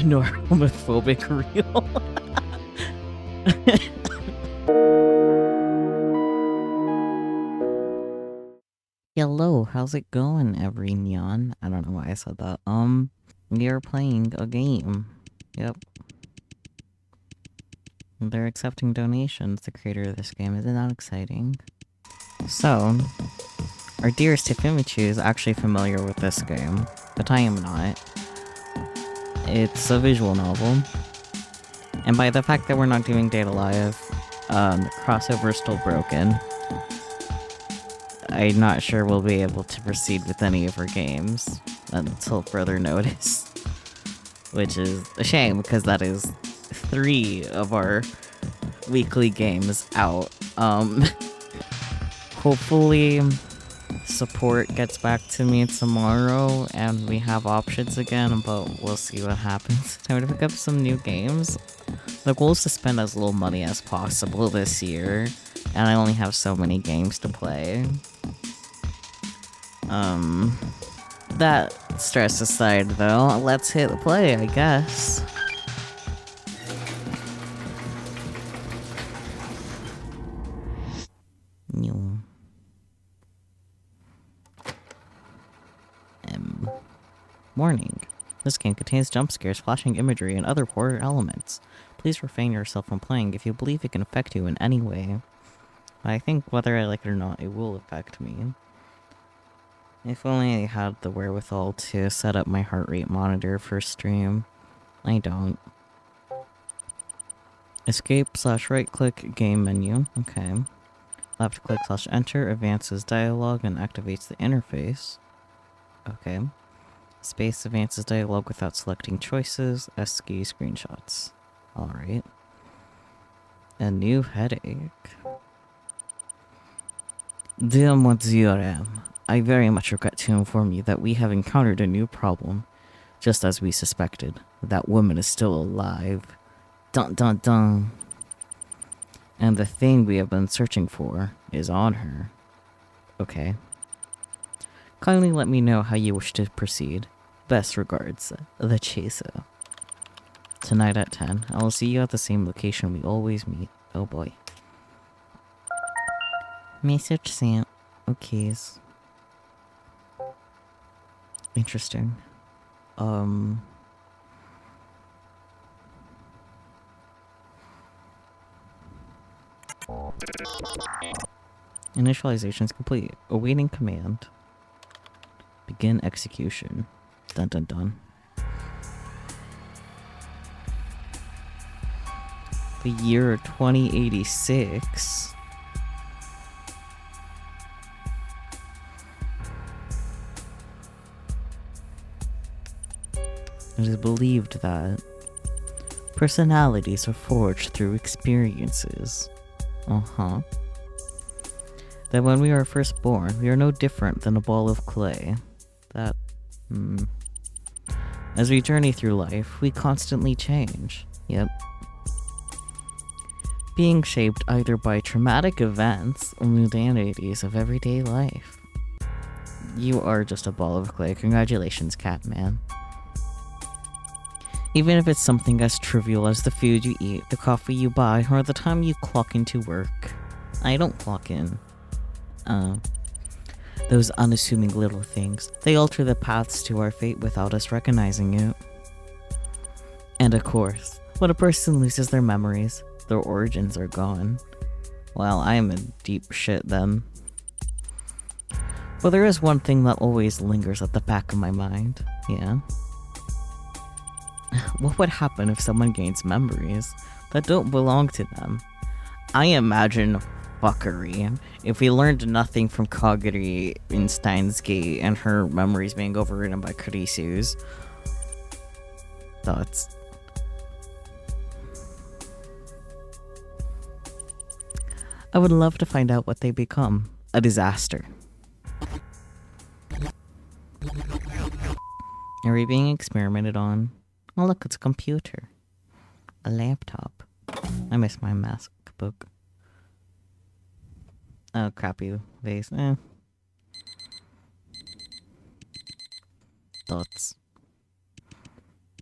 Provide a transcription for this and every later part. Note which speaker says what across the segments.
Speaker 1: nor homophobic real. Hello, how's it going, every neon? I don't know why I said that. We are playing a game. Yep. They're accepting donations, the creator of this game. Isn't that exciting? So, our dearest Tifimichi is actually familiar with this game, but I am not. It's a visual novel. And by the fact that we're not doing Data Live, the crossover is still broken. I'm not sure we'll be able to proceed with any of our games until further notice. Which is a shame, because that is 3 of our weekly games out. Hopefully support gets back to me tomorrow and we have options again, but we'll see what happens. Time to pick up some new games. The goal is to spend as little money as possible this year, and I only have so many games to play. That stress aside though, let's hit play, I guess. New. Warning. This game contains jump scares, flashing imagery, and other horror elements. Please refrain yourself from playing if you believe it can affect you in any way. I think whether I like it or not, it will affect me. If only I had the wherewithal to set up my heart rate monitor for stream. I don't. Escape/right click game menu. Okay. Left click /enter advances dialogue and activates the interface. Okay. Space advances dialogue without selecting choices. ESCI screenshots. Alright. A new headache. Dear Monsieur M, I very much regret to inform you that we have encountered a new problem. Just as we suspected. That woman is still alive. Dun dun dun. And the thing we have been searching for is on her. Okay. Kindly let me know how you wish to proceed. Best regards, the Chaser. Tonight at 10, I will see you at the same location we always meet. Oh boy. Message sent. Okay. Interesting. Initialization is complete. Awaiting command. Begin execution. Dun dun dun. The year 2086. It is believed that personalities are forged through experiences. That when we are first born, we are no different than a ball of clay. That, As we journey through life, we constantly change. Yep. Being shaped either by traumatic events or mundanities of everyday life. You are just a ball of clay. Congratulations, Catman. Even if it's something as trivial as the food you eat, the coffee you buy, or the time you clock into work. I don't clock in. Those unassuming little things. They alter the paths to our fate without us recognizing it. And of course, when a person loses their memories, their origins are gone. Well, I am in deep shit then. But there is one thing that always lingers at the back of my mind. Yeah. What would happen if someone gains memories that don't belong to them? I imagine fuckery. If we learned nothing from Kaguri in Steins Gate and her memories being overridden by Kurisu's thoughts. I would love to find out what they become. A disaster. Are we being experimented on? Oh look, it's a computer. A laptop. I miss my MacBook. Oh, crappy vase. Thoughts.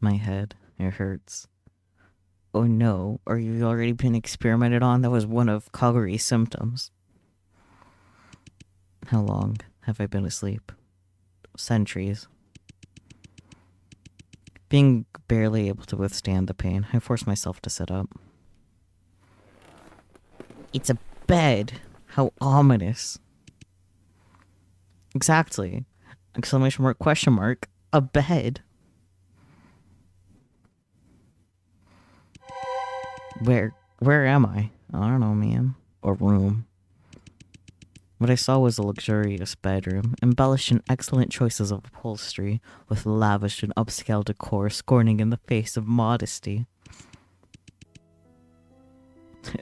Speaker 1: My head. It hurts. Oh no, are you already been experimented on? That was one of Kaguri's symptoms. How long have I been asleep? Centuries. Being barely able to withstand the pain, I forced myself to sit up. It's a bed! How ominous. Exactly. Exclamation mark, question mark. A bed. Where am I? I don't know, man. Or room. What I saw was a luxurious bedroom, embellished in excellent choices of upholstery, with lavish and upscale decor scorning in the face of modesty.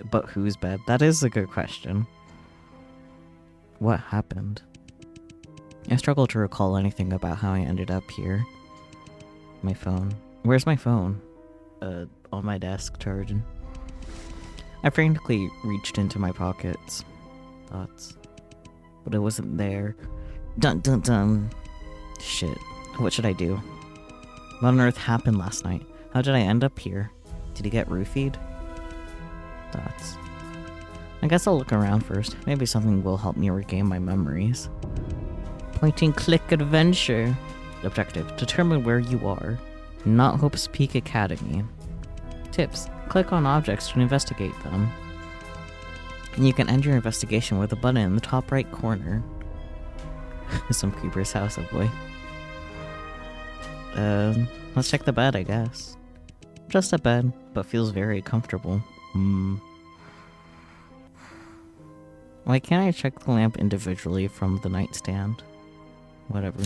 Speaker 1: But whose bed? That is a good question. What happened? I struggle to recall anything about how I ended up here. My phone. Where's my phone? On my desk, charging. I frantically reached into my pockets. Thoughts. But it wasn't there. Dun dun dun. Shit. What should I do? What on earth happened last night? How did I end up here? Did he get roofied? Thoughts. I guess I'll look around first. Maybe something will help me regain my memories. Point and click adventure. Objective. Determine where you are. Not Hope's Peak Academy. Tips. Click on objects to investigate them. And you can end your investigation with a button in the top right corner. Some creeper's house, oh boy. Let's check the bed, I guess. Just a bed, but feels very comfortable. Why can't I check the lamp individually from the nightstand? Whatever.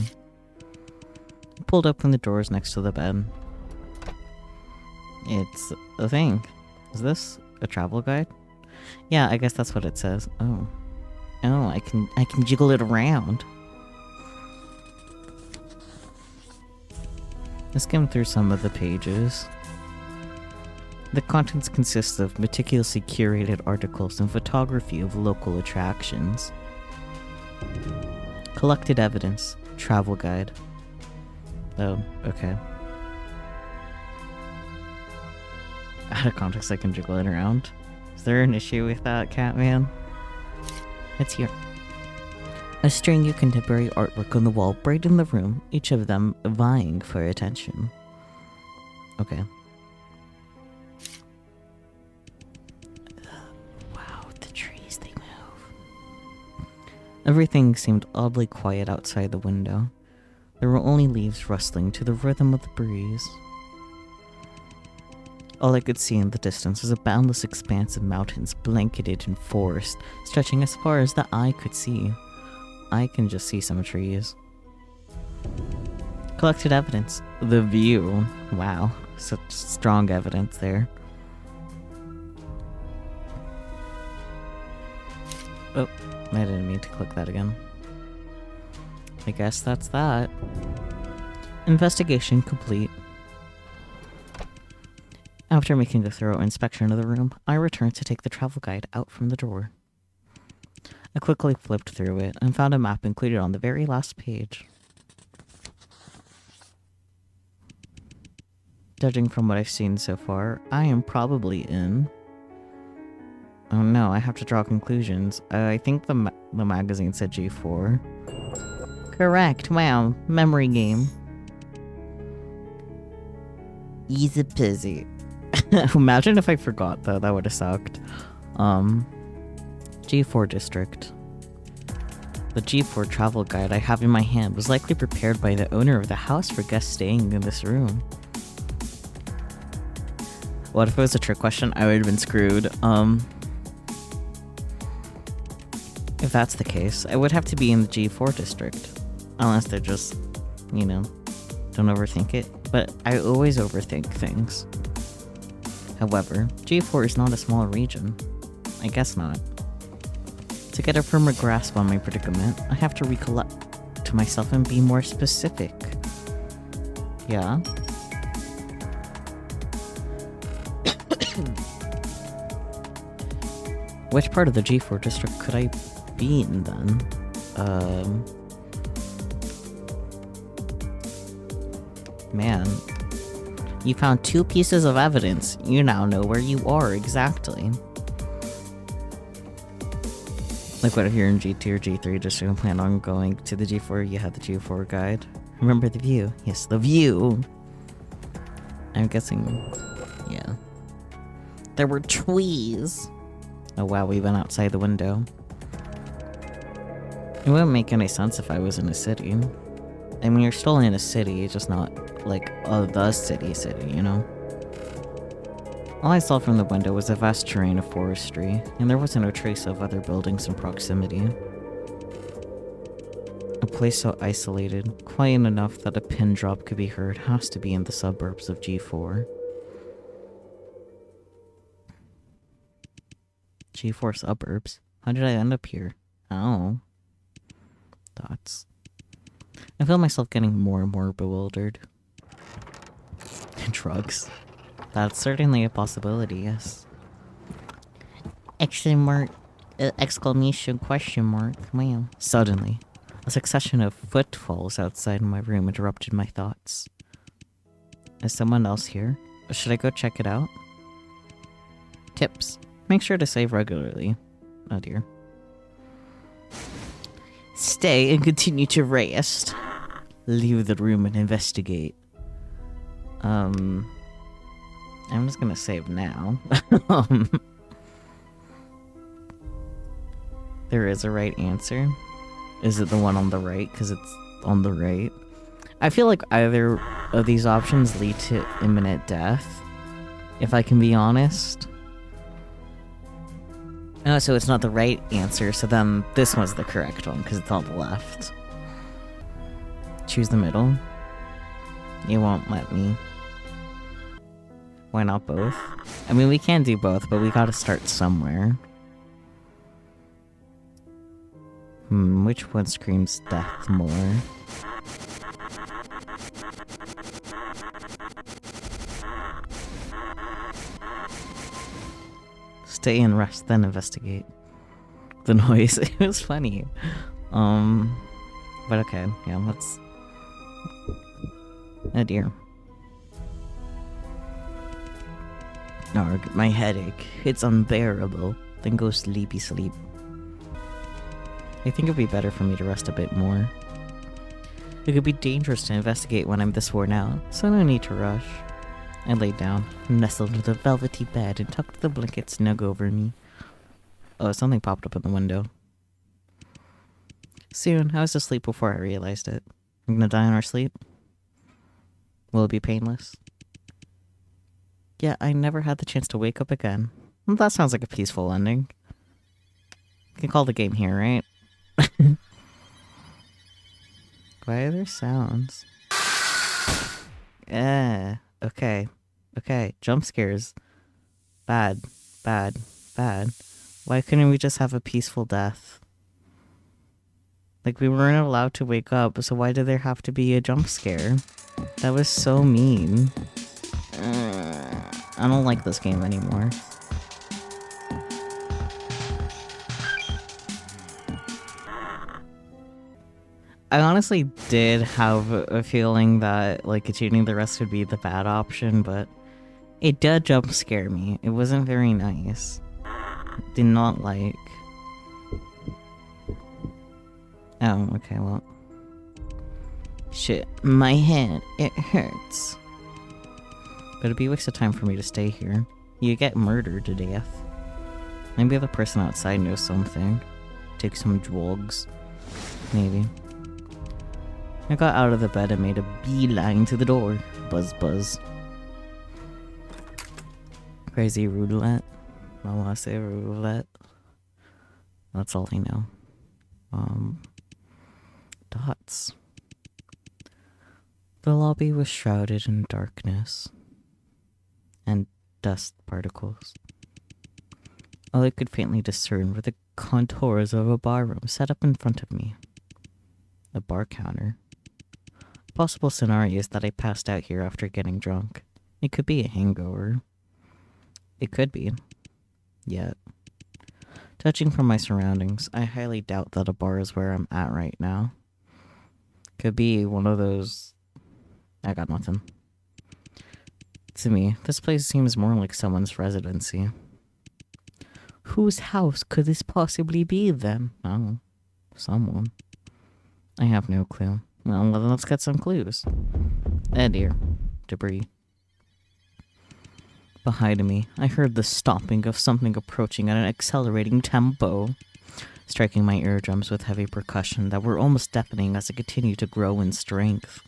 Speaker 1: Pulled open the doors next to the bed. It's a thing. Is this a travel guide? Yeah, I guess that's what it says. Oh. Oh, I can jiggle it around. I skimmed through some of the pages. The contents consist of meticulously curated articles and photography of local attractions. Collected evidence. Travel guide. Oh, okay. Out of context, I can jiggle it around. Is there an issue with that, Catman? It's here. A string of contemporary artwork on the wall brightened the room, each of them vying for attention. Okay. Wow, the trees, they move. Everything seemed oddly quiet outside the window. There were only leaves rustling to the rhythm of the breeze. All I could see in the distance was a boundless expanse of mountains blanketed in forest, stretching as far as the eye could see. I can just see some trees. Collected evidence. The view. Wow, such strong evidence there. Oh, I didn't mean to click that again. I guess that's that. Investigation complete. After making a thorough inspection of the room, I returned to take the travel guide out from the drawer. I quickly flipped through it and found a map included on the very last page. Judging from what I've seen so far, I am probably in... Oh no, I have to draw conclusions. I think the magazine said G4. Correct, wow, memory game. Easy peasy. Imagine if I forgot though, that would have sucked. G4 district. The G4 travel guide I have in my hand was likely prepared by the owner of the house for guests staying in this room. What if it was a trick question? I would have been screwed. If that's the case, I would have to be in the G4 district. Unless they're just, you know, don't overthink it. But I always overthink things. However, G4 is not a small region. I guess not. To get a firmer grasp on my predicament, I have to recollect to myself and be more specific. Yeah? Which part of the G4 district could I be in then? Man. You found 2 pieces of evidence. You now know where you are exactly. Like what if you're in G2 or G3 just don't plan on going to the G4, you have the G4 guide. Remember the view. Yes, the view. I'm guessing, yeah. There were trees. Oh wow, we went outside the window. It wouldn't make any sense if I was in a city. I mean, you're still in a city, just not like the city, you know? All I saw from the window was a vast terrain of forestry, and there wasn't a trace of other buildings in proximity. A place so isolated, quiet enough that a pin drop could be heard, has to be in the suburbs of G4. G4 suburbs? How did I end up here? Oh. Thoughts. I feel myself getting more and more bewildered. Drugs. That's certainly a possibility, yes. Exclamation question mark. Wow. Suddenly, a succession of footfalls outside my room interrupted my thoughts. Is someone else here? Should I go check it out? Tips. Make sure to save regularly. Oh dear. Stay and continue to rest. Leave the room and investigate. I'm just gonna save now. There is a right answer. Is it the one on the right? Because it's on the right. I feel like either of these options lead to imminent death, if I can be honest. Oh, so it's not the right answer, so then this one's the correct one, because it's on the left. Choose the middle. You won't let me. Why not both? I mean, we can do both, but we gotta start somewhere. Which one screams death more? Stay and rest, then investigate. The noise, it was funny. But okay, yeah, let's... Oh dear. Arg, my headache. It's unbearable. Then go sleepy sleep. I think it'd be better for me to rest a bit more. It could be dangerous to investigate when I'm this worn out, so no need to rush. I laid down, nestled into the velvety bed, and tucked the blanket snug over me. Oh, something popped up in the window. Soon, I was asleep before I realized it. I'm gonna die in our sleep? Will it be painless? Yeah, I never had the chance to wake up again. Well, that sounds like a peaceful ending. You can call the game here, right? Why are there sounds? Okay. Okay, jump scares. Bad. Why couldn't we just have a peaceful death? Like, we weren't allowed to wake up, so why did there have to be a jump scare? That was so mean. I don't like this game anymore. I honestly did have a feeling that, like, continuing the rest would be the bad option, but it did jump scare me. It wasn't very nice. Did not like... Oh, okay, well... Shit, my head, it hurts. But it'd be a waste of time for me to stay here. You get murdered to death. Maybe the person outside knows something. Take some drugs. Maybe. I got out of the bed and made a beeline to the door. Buzz buzz. Crazy roulette. I wanna say roulette. That's all I know. Dots. The lobby was shrouded in darkness and dust particles. All I could faintly discern were the contours of a barroom set up in front of me. A bar counter. Possible scenario is that I passed out here after getting drunk. It could be a hangover. It could be. Yet. Judging from my surroundings, I highly doubt that a bar is where I'm at right now. Could be one of those... I got nothing. To me, this place seems more like someone's residency. Whose house could this possibly be, then? Oh, someone. I have no clue. Well, let's get some clues. Deer. Debris. Behind me, I heard the stomping of something approaching at an accelerating tempo, striking my eardrums with heavy percussion that were almost deafening as it continued to grow in strength.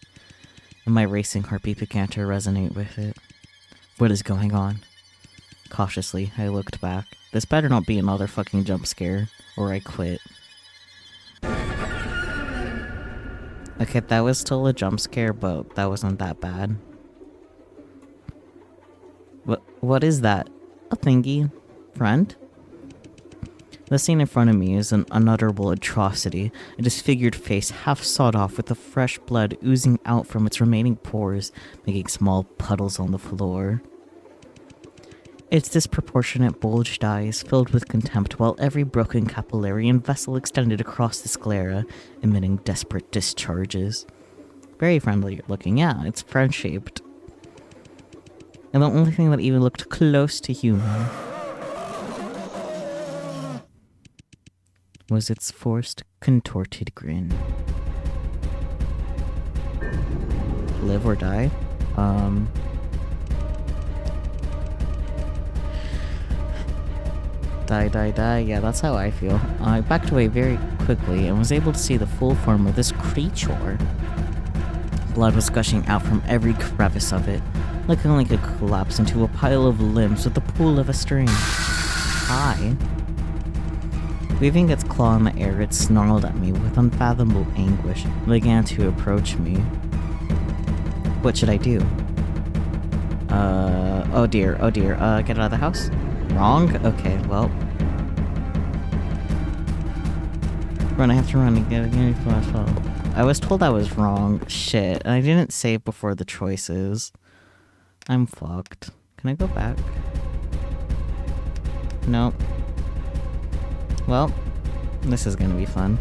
Speaker 1: And my racing heartbeat began to resonate with it. What is going on? Cautiously, I looked back. This better not be another fucking jump scare, or I quit. Okay, that was still a jump scare, but that wasn't that bad. What is that? A thingy? Friend? The scene in front of me is an unutterable atrocity. A disfigured face half sawed off with the fresh blood oozing out from its remaining pores, making small puddles on the floor. Its disproportionate bulged eyes filled with contempt while every broken capillary and vessel extended across the sclera, emitting desperate discharges. Very friendly looking, yeah, it's friend-shaped. And the only thing that even looked close to human was its forced, contorted grin. Live or die? Die. Yeah, that's how I feel. I backed away very quickly and was able to see the full form of this creature. Blood was gushing out from every crevice of it, looking like it collapsed into a pile of limbs with the pull of a string. Hi. Waving its claw in the air, it snarled at me with unfathomable anguish and began to approach me. What should I do? Oh dear. Get out of the house? Wrong? Okay, well. Run, I have to run and get a flash. I was told I was wrong. Shit, and I didn't save before the choices. I'm fucked. Can I go back? Nope. Well, this is gonna be fun.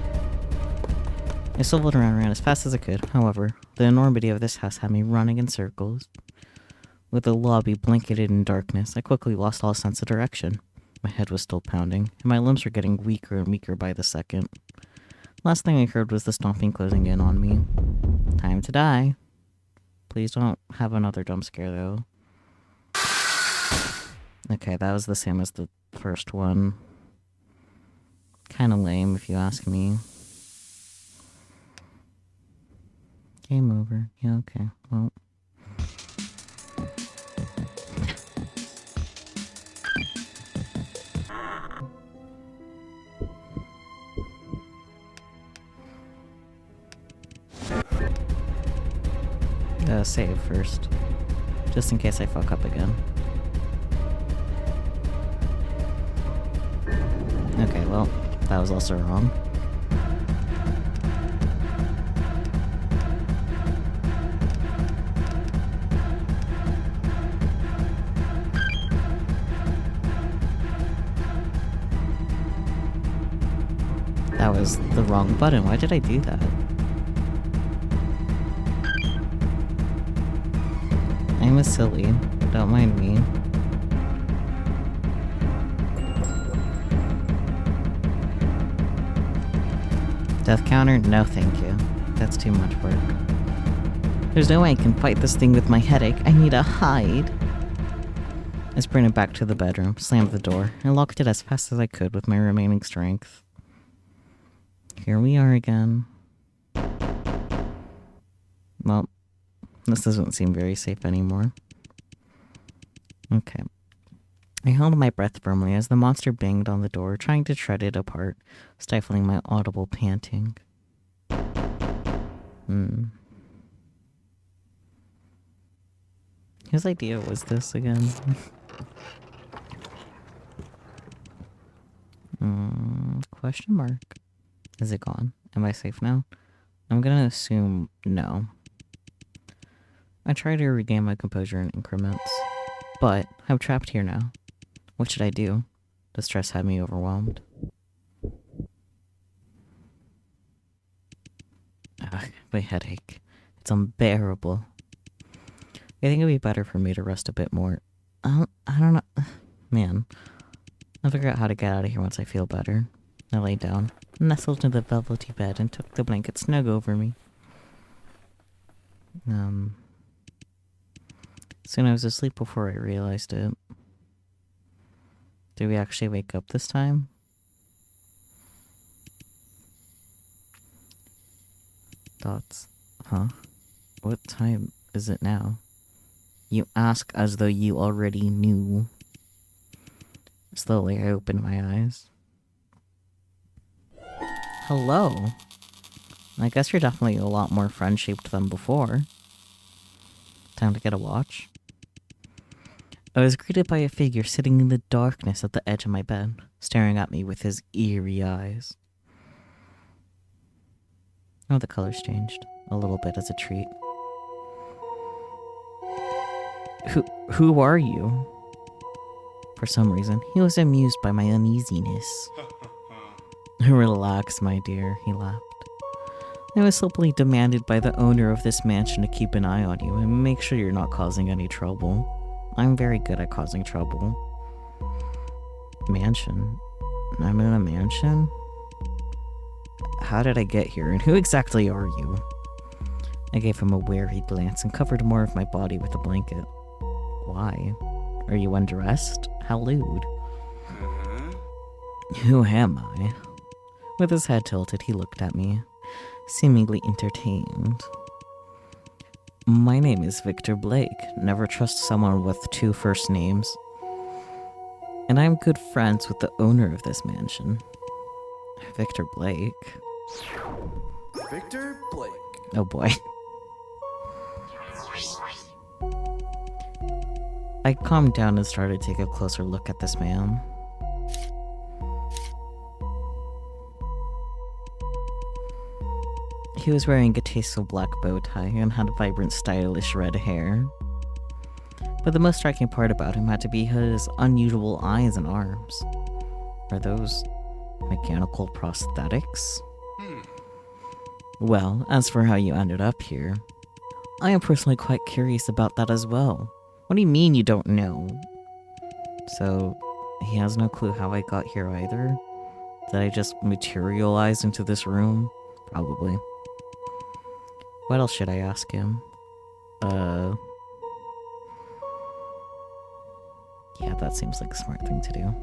Speaker 1: I swiveled around as fast as I could. However, the enormity of this house had me running in circles. With the lobby blanketed in darkness, I quickly lost all sense of direction. My head was still pounding, and my limbs were getting weaker and weaker by the second. Last thing I heard was the stomping closing in on me. Time to die. Please don't have another jump scare, though. Okay, that was the same as the first one. Kinda lame, if you ask me. Game over. Yeah, okay. Well. Save first. Just in case I fuck up again. Okay, well, that was also wrong. That was the wrong button. Why did I do that? I'm a silly. Don't mind me. Death counter? No thank you. That's too much work. There's no way I can fight this thing with my headache. I need to hide. I sprinted back to the bedroom, slammed the door, and locked it as fast as I could with my remaining strength. Here we are again. Well, this doesn't seem very safe anymore. Okay. I held my breath firmly as the monster banged on the door, trying to shred it apart, stifling my audible panting. Whose idea was this again? Question mark. Is it gone? Am I safe now? I'm gonna assume no. I try to regain my composure in increments, but I'm trapped here now. What should I do? The stress had me overwhelmed. Ugh, my headache. It's unbearable. I think it'd be better for me to rest a bit more. I don't know. Man, I'll figure out how to get out of here once I feel better. I lay down, nestled in the velvety bed, and took the blanket snug over me. Soon I was asleep before I realized it. Did we actually wake up this time? Thoughts? Huh? What time is it now? You ask as though you already knew. Slowly, I opened my eyes. Hello. I guess you're definitely a lot more friend-shaped than before. Time to get a watch. I was greeted by a figure sitting in the darkness at the edge of my bed, staring at me with his eerie eyes. Oh, the colors changed a little bit as a treat. Who are you? For some reason, he was amused by my uneasiness. Relax, my dear, he laughed. I was simply demanded by the owner of this mansion to keep an eye on you and make sure you're not causing any trouble. I'm very good at causing trouble. Mansion? I'm in a mansion? How did I get here, and who exactly are you? I gave him a wary glance and covered more of my body with a blanket. Why? Are you undressed? How lewd. Who am I? With his head tilted, he looked at me, seemingly entertained. My name is Victor Blake. Never trust someone with two first names. And I'm good friends with the owner of this mansion. Victor Blake.
Speaker 2: Victor Blake.
Speaker 1: Oh boy. I calmed down and started to take a closer look at this man. He was wearing a tasteful black bow tie and had vibrant, stylish red hair. But the most striking part about him had to be his unusual eyes and arms. Are those mechanical prosthetics? Well, as for how you ended up here, I am personally quite curious about that as well. What do you mean you don't know? So, he has no clue how I got here either? Did I just materialize into this room? Probably. What else should I ask him? Yeah, that seems like a smart thing to do.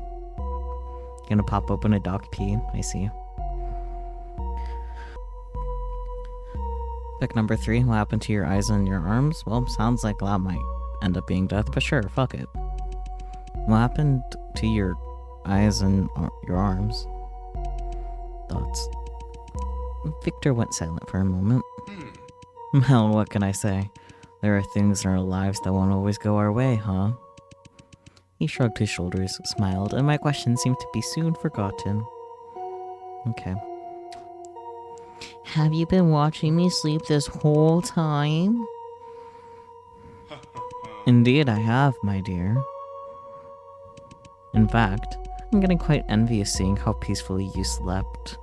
Speaker 1: Gonna pop open a dock pee, I see. Pick number 3, what happened to your eyes and your arms? Well, sounds like that might end up being death, but sure, fuck it. What happened to your eyes and your arms? Thoughts. Victor went silent for a moment. Well, what can I say? There are things in our lives that won't always go our way, huh? He shrugged his shoulders, smiled, and my question seemed to be soon forgotten. Okay. Have you been watching me sleep this whole time? Indeed I have, my dear. In fact, I'm getting quite envious seeing how peacefully you slept.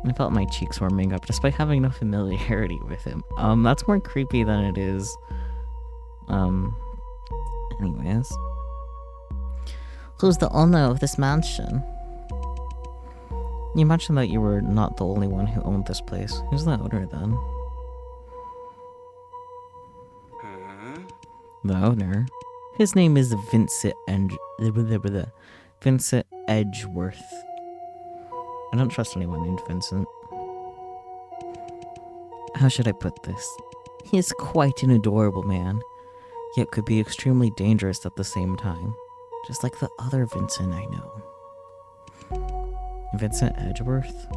Speaker 1: I felt my cheeks warming up despite having no familiarity with him. That's more creepy than it is. Anyways. Who's the owner of this mansion? You mentioned that you were not the only one who owned this place. Who's the owner then? The owner? His name is Vincent Vincent Edgeworth. I don't trust anyone named Vincent. How should I put this? He is quite an adorable man, yet could be extremely dangerous at the same time, just like the other Vincent I know. Vincent Edgeworth?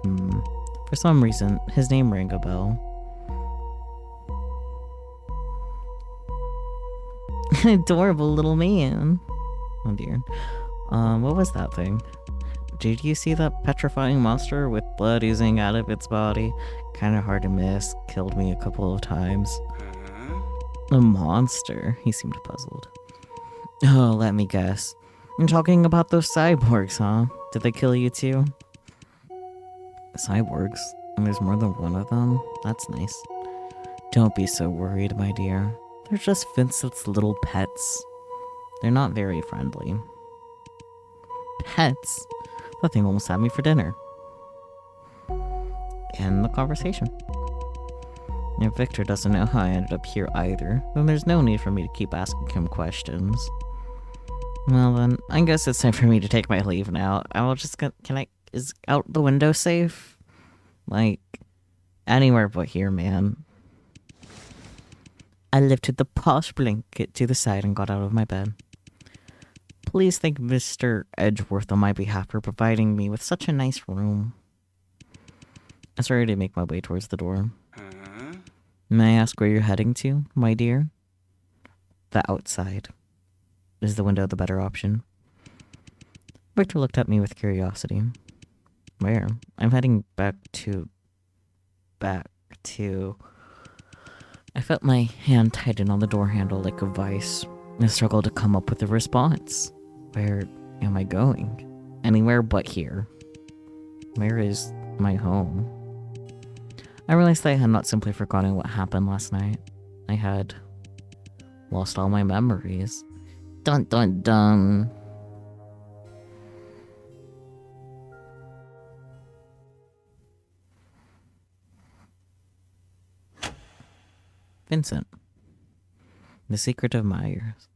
Speaker 1: For some reason, his name rang a bell. An adorable little man. Oh dear. What was that thing? Did you see that petrifying monster with blood oozing out of its body? Kinda hard to miss. Killed me a couple of times. A monster? He seemed puzzled. Oh, let me guess. You're talking about those cyborgs, huh? Did they kill you too? Cyborgs? And there's more than one of them? That's nice. Don't be so worried, my dear. They're just Vincent's little pets. They're not very friendly. Pets? That thing almost had me for dinner. End the conversation. If Victor doesn't know how I ended up here either, then there's no need for me to keep asking him questions. Well then, I guess it's time for me to take my leave now. I will just get, is out the window safe? Like, anywhere but here, man. I lifted the posh blanket to the side and got out of my bed. Please thank Mr. Edgeworth on my behalf for providing me with such a nice room. I started to make my way towards the door. May I ask where you're heading to, my dear? The outside. Is the window the better option? Victor looked at me with curiosity. Where? I'm heading back to... I felt my hand tighten on the door handle like a vice. I struggled to come up with a response. Where am I going? Anywhere but here. Where is my home? I realized that I had not simply forgotten what happened last night. I had lost all my memories. Dun dun dun. Vincent. The secret of my ears.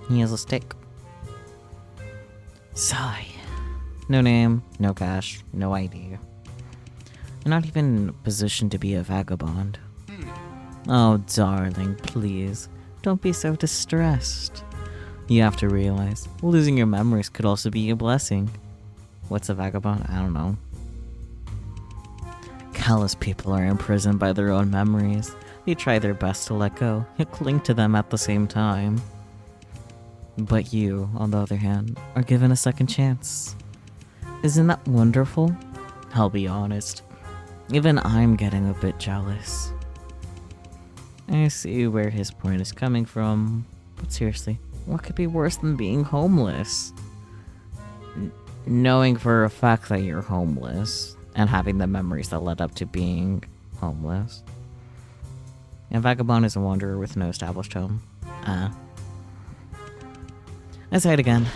Speaker 1: He has a stick. Sigh. No name, no cash, no ID. I'm not even in a position to be a vagabond. Oh, darling, please. Don't be so distressed. You have to realize, losing your memories could also be a blessing. What's a vagabond? I don't know. Callous people are imprisoned by their own memories. They try their best to let go, yet cling to them at the same time. But you, on the other hand, are given a second chance. Isn't that wonderful? I'll be honest. Even I'm getting a bit jealous. I see where his point is coming from, but seriously, what could be worse than being homeless? Knowing for a fact that you're homeless, and having the memories that led up to being homeless. A vagabond is a wanderer with no established home. I say it again.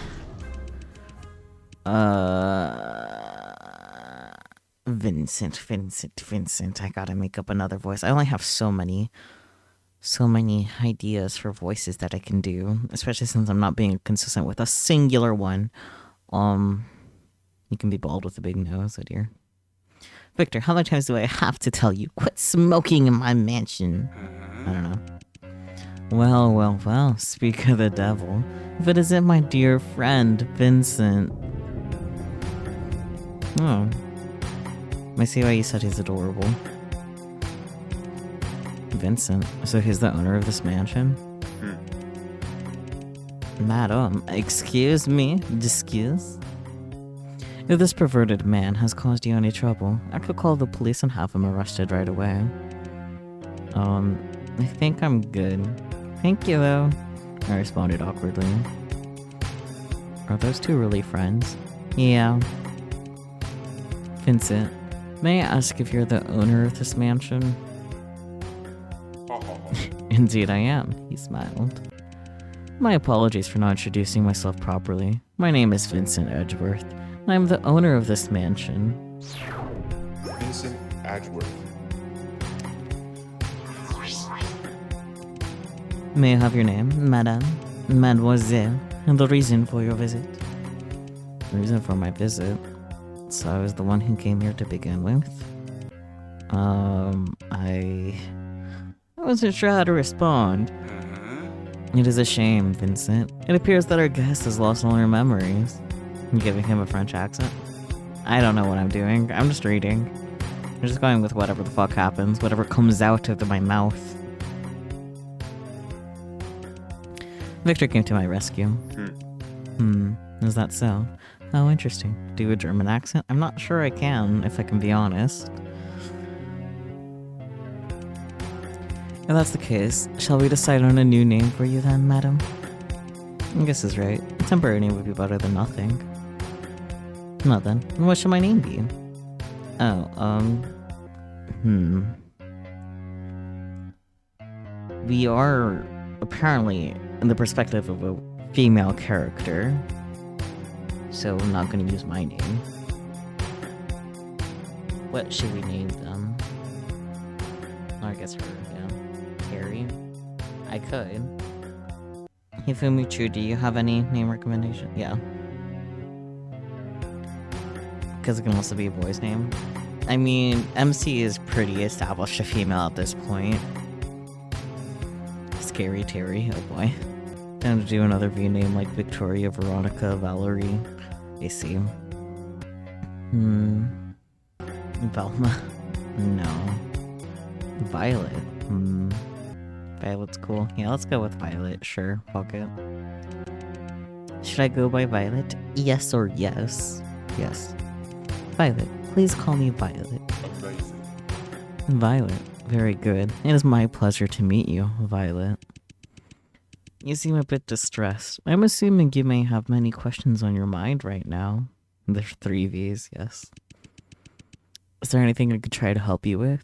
Speaker 1: Vincent. I gotta make up another voice. I only have so many ideas for voices that I can do, especially since I'm not being consistent with a singular one. You can be bald with a big nose, oh dear. Victor, how many times do I have to tell you, quit smoking in my mansion? I don't know. Well, speak of the devil. If it isn't my dear friend, Vincent. Oh. I see why you said he's adorable. Vincent, so he's the owner of this mansion? Madam, excuse me, excuse? If this perverted man has caused you any trouble, I could call the police and have him arrested right away. I think I'm good. Thank you, though. I responded awkwardly. Are those two really friends? Yeah. Vincent, may I ask if you're the owner of this mansion? Indeed I am, he smiled. My apologies for not introducing myself properly. My name is Vincent Edgeworth, and I'm the owner of this mansion.
Speaker 2: Vincent Edgeworth.
Speaker 1: May I have your name, madame, mademoiselle, and the reason for your visit? The reason for my visit? So I was the one who came here to begin with. I wasn't sure how to respond. It is a shame, Vincent. It appears that our guest has lost all her memories. You giving him a French accent? I don't know what I'm doing. I'm just reading. I'm just going with whatever the fuck happens, whatever comes out of my mouth. Victor came to my rescue. Is that so? Oh, interesting. Do a German accent? I'm not sure I can, if I can be honest. If that's the case, shall we decide on a new name for you then, madam? I guess is right. A temporary name would be better than nothing. Not then. What should my name be? Oh, hmm. We are apparently in the perspective of a female character, so I'm not gonna use my name. What should we name them? Oh, I guess her, yeah. Carrie? I could. Hifumichu, do you have any name recommendation? Yeah. Because it can also be a boy's name. I mean, MC is pretty established a female at this point. Scary Terry, oh boy. And to do another V name like Victoria, Veronica, Valerie. I see. Velma. No. Violet. Violet's cool. Yeah, let's go with Violet. Sure, fuck it. Should I go by Violet? Yes or yes? Yes. Violet. Please call me Violet.
Speaker 2: Amazing.
Speaker 1: Violet. Very good. It is my pleasure to meet you, Violet. You seem a bit distressed. I'm assuming you may have many questions on your mind right now. There's 3 Vs, yes. Is there anything I could try to help you with?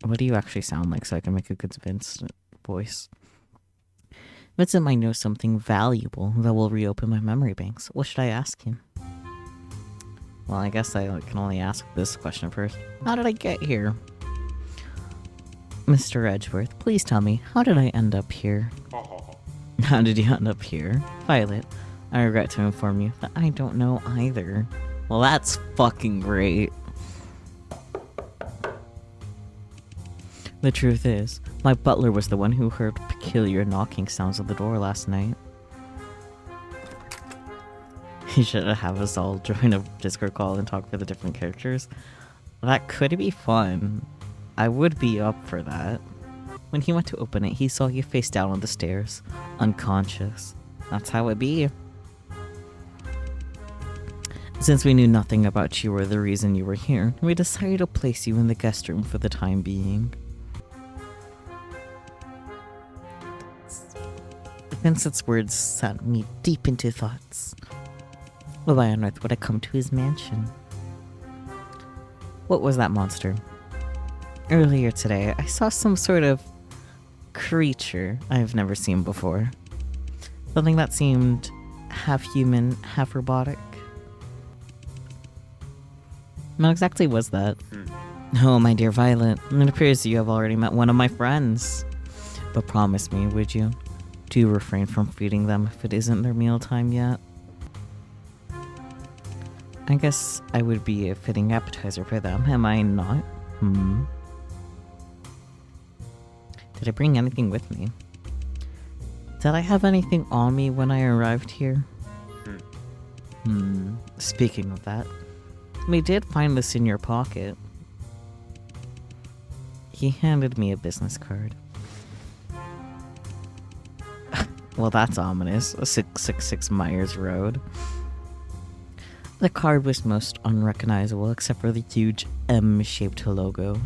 Speaker 1: What do you actually sound like so I can make a good Vincent voice? Vincent might know something valuable that will reopen my memory banks. What should I ask him? Well, I guess I can only ask this question first. How did I get here? Mr. Edgeworth, please tell me, how did I end up here? How did you end up here? Violet, I regret to inform you that I don't know either. Well, that's fucking great. The truth is, my butler was the one who heard peculiar knocking sounds at the door last night. He should have us all join a Discord call and talk for the different characters. That could be fun. I would be up for that. When he went to open it, he saw you face down on the stairs, unconscious. That's how it be. Since we knew nothing about you or the reason you were here, we decided to place you in the guest room for the time being. Vincent's words sent me deep into thoughts. Why on earth would I come to his mansion? What was that monster? Earlier today, I saw some sort of creature I've never seen before. Something that seemed half human, half robotic. What exactly was that? Oh, my dear Violet, it appears you have already met one of my friends. But promise me, would you? Do refrain from feeding them if it isn't their mealtime yet. I guess I would be a fitting appetizer for them, am I not? Did I bring anything with me? Did I have anything on me when I arrived here? Speaking of that, we did find this in your pocket. He handed me a business card. Well, that's ominous. 666 Myers Road. The card was most unrecognizable except for the huge M-shaped logo.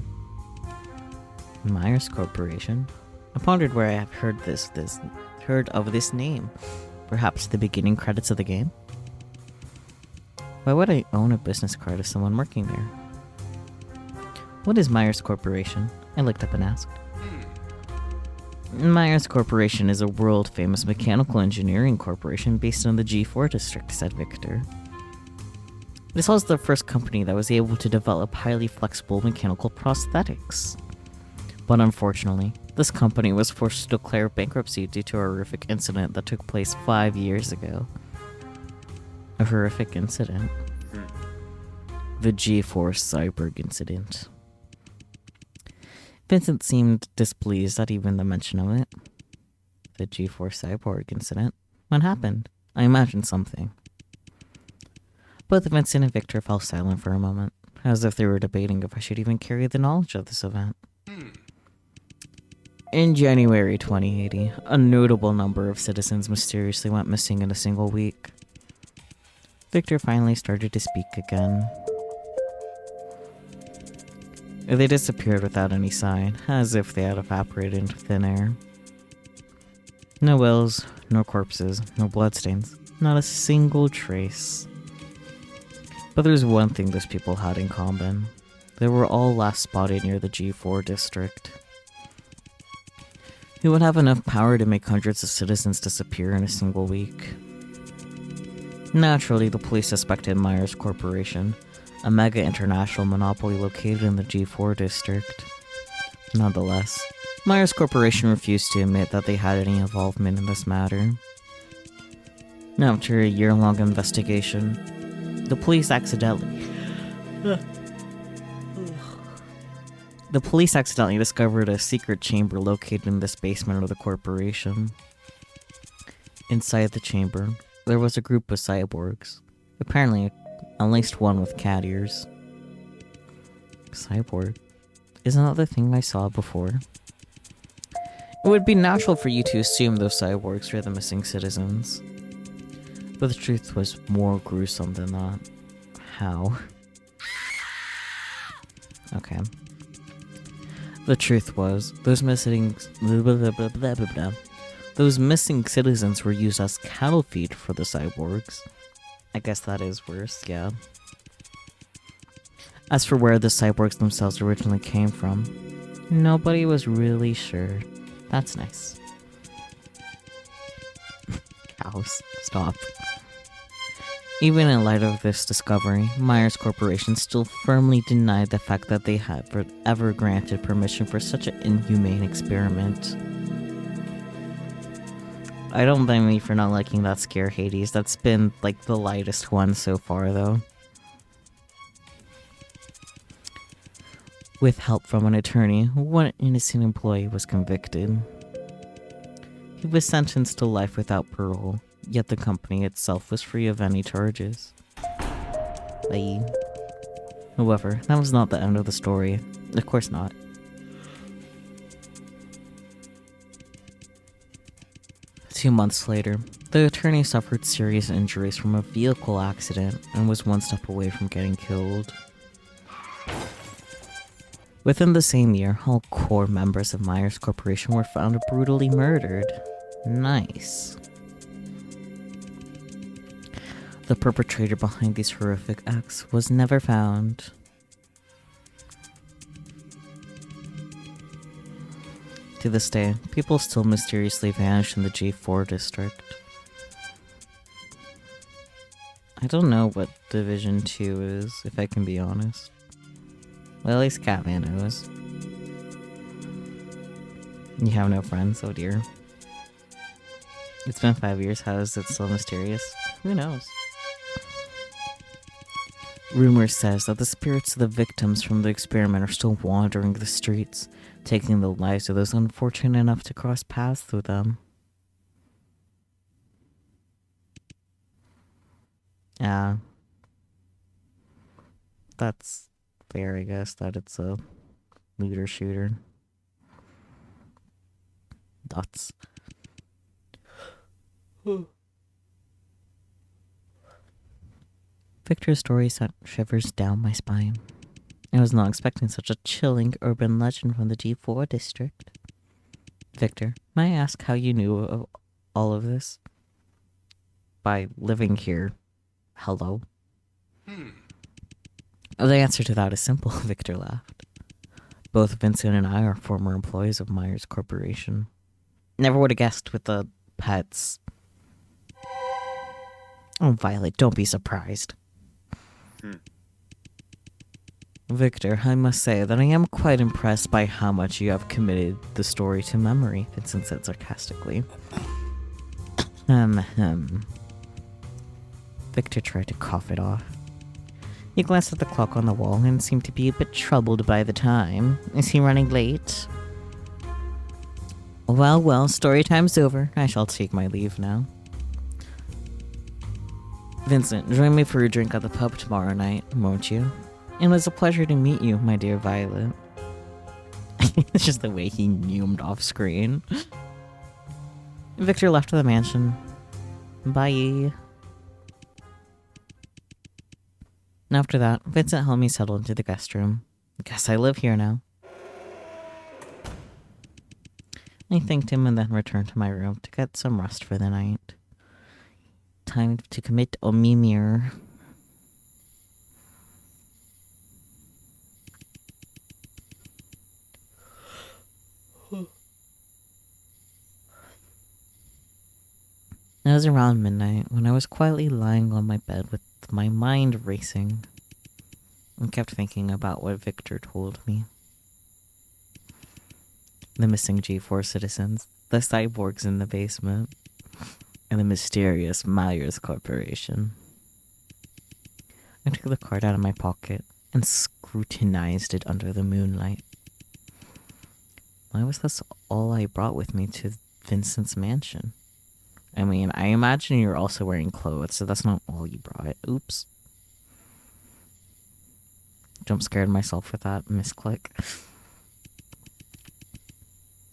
Speaker 1: Myers Corporation. I pondered where I have heard of this name. Perhaps the beginning credits of the game? Why would I own a business card of someone working there? What is Myers Corporation? I looked up and asked. Myers Corporation is a world-famous mechanical engineering corporation based in the G4 district, said Victor. It is also the first company that was able to develop highly flexible mechanical prosthetics. But unfortunately, this company was forced to declare bankruptcy due to a horrific incident that took place 5 years ago. A horrific incident? The G4 Cyborg incident. Vincent seemed displeased at even the mention of it. The G4 Cyborg incident? What happened? I imagine something. Both Vincent and Victor fell silent for a moment, as if they were debating if I should even carry the knowledge of this event. In January 2080, a notable number of citizens mysteriously went missing in a single week. Victor finally started to speak again. They disappeared without any sign, as if they had evaporated into thin air. No wills, no corpses, no bloodstains, not a single trace. But there's one thing those people had in common. They were all last spotted near the G4 district. Who would have enough power to make hundreds of citizens disappear in a single week? Naturally, the police suspected Myers Corporation, a mega international monopoly located in the G4 district. Nonetheless, Myers Corporation refused to admit that they had any involvement in this matter. After a year-long investigation, the police accidentally discovered a secret chamber located in this basement of the corporation. Inside the chamber, there was a group of cyborgs, apparently at least one with cat ears. Cyborg? Isn't that the thing I saw before? It would be natural for you to assume those cyborgs were the missing citizens. But the truth was more gruesome than that. How? Okay. The truth was, those missing citizens were used as cattle feed for the cyborgs. I guess that is worse, yeah. As for where the cyborgs themselves originally came from, nobody was really sure. That's nice. Cows, stop. Even in light of this discovery, Myers Corporation still firmly denied the fact that they had ever granted permission for such an inhumane experiment. I don't blame me for not liking that scare, Hades. That's been, like, the lightest one so far, though. With help from an attorney, one innocent employee was convicted. He was sentenced to life without parole, yet the company itself was free of any charges. Bye. However, that was not the end of the story. Of course not. Two months later, the attorney suffered serious injuries from a vehicle accident and was one step away from getting killed. Within the same year, all core members of Myers Corporation were found brutally murdered. Nice. The perpetrator behind these horrific acts was never found. To this day, people still mysteriously vanish in the G4 district. I don't know what Division 2 is, if I can be honest. Well, at least Catman knows. You have no friends, oh dear. It's been 5 years, how is it still mysterious? Who knows? Rumor says that the spirits of the victims from the experiment are still wandering the streets, taking the lives of those unfortunate enough to cross paths with them. That's fair, I guess, that it's a looter shooter. Dots. Victor's story sent shivers down my spine. I was not expecting such a chilling urban legend from the G4 district. Victor, may I ask how you knew of all of this? By living here. Hello? The answer to that is simple, Victor laughed. Both Vincent and I are former employees of Myers Corporation. Never would have guessed with the pets. Oh, Violet, don't be surprised. Victor, I must say that I am quite impressed by how much you have committed the story to memory, Vincent said sarcastically. Victor tried to cough it off. He glanced at the clock on the wall and seemed to be a bit troubled by the time. Is he running late? Well, story time's over. I shall take my leave now. Vincent, join me for a drink at the pub tomorrow night, won't you? It was a pleasure to meet you, my dear Violet. It's just the way he neumed off screen. Victor left the mansion. Bye. After that, Vincent helped me settle into the guest room. Guess I live here now. I thanked him and then returned to my room to get some rest for the night. Time to commit a mimir. It was around midnight when I was quietly lying on my bed with my mind racing and kept thinking about what Victor told me. The missing G4 citizens, the cyborgs in the basement, and the mysterious Myers Corporation. I took the card out of my pocket and scrutinized it under the moonlight. Why was this all I brought with me to Vincent's mansion? I mean, I imagine you're also wearing clothes, so that's not all you brought. Oops. Jump scared myself with that misclick.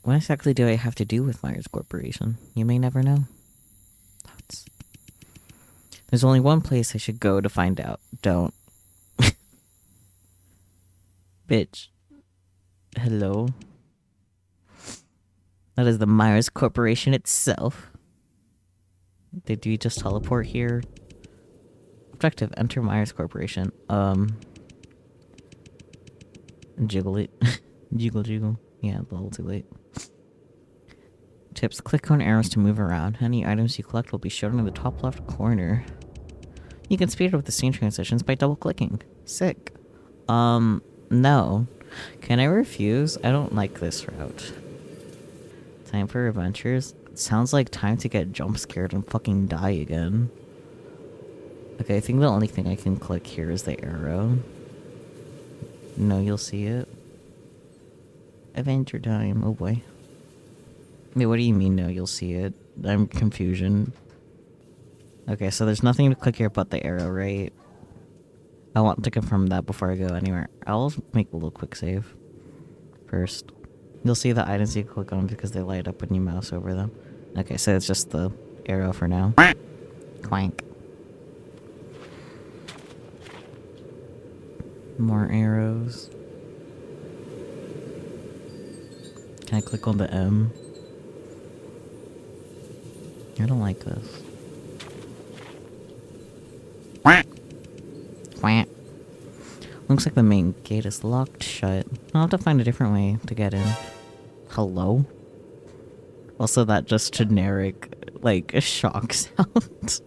Speaker 1: What exactly do I have to do with Myers Corporation? You may never know. There's only one place I should go to find out. Don't. Bitch. Hello? That is the Myers Corporation itself. Did we just teleport here? Objective, enter Myers Corporation. Jiggle it. Jiggle jiggle. Yeah, a little too late. Tips, click on arrows to move around. Any items you collect will be shown in the top left corner. You can speed up the scene transitions by double clicking. Sick. No. Can I refuse? I don't like this route. Time for adventures? Sounds like time to get jump scared and fucking die again. Okay, I think the only thing I can click here is the arrow. No, you'll see it. Adventure time. Oh boy. Wait, what do you mean no, you'll see it? I'm confusion. Okay, so there's nothing to click here but the arrow, right? I want to confirm that before I go anywhere. I'll make a little quick save first. You'll see the items you click on because they light up when you mouse over them. Okay, so it's just the arrow for now. Clank. More arrows. Can I click on the M? I don't like this. Quack. Looks like the main gate is locked shut. I'll have to find a different way to get in. Hello? Also that just generic, like, shock sound.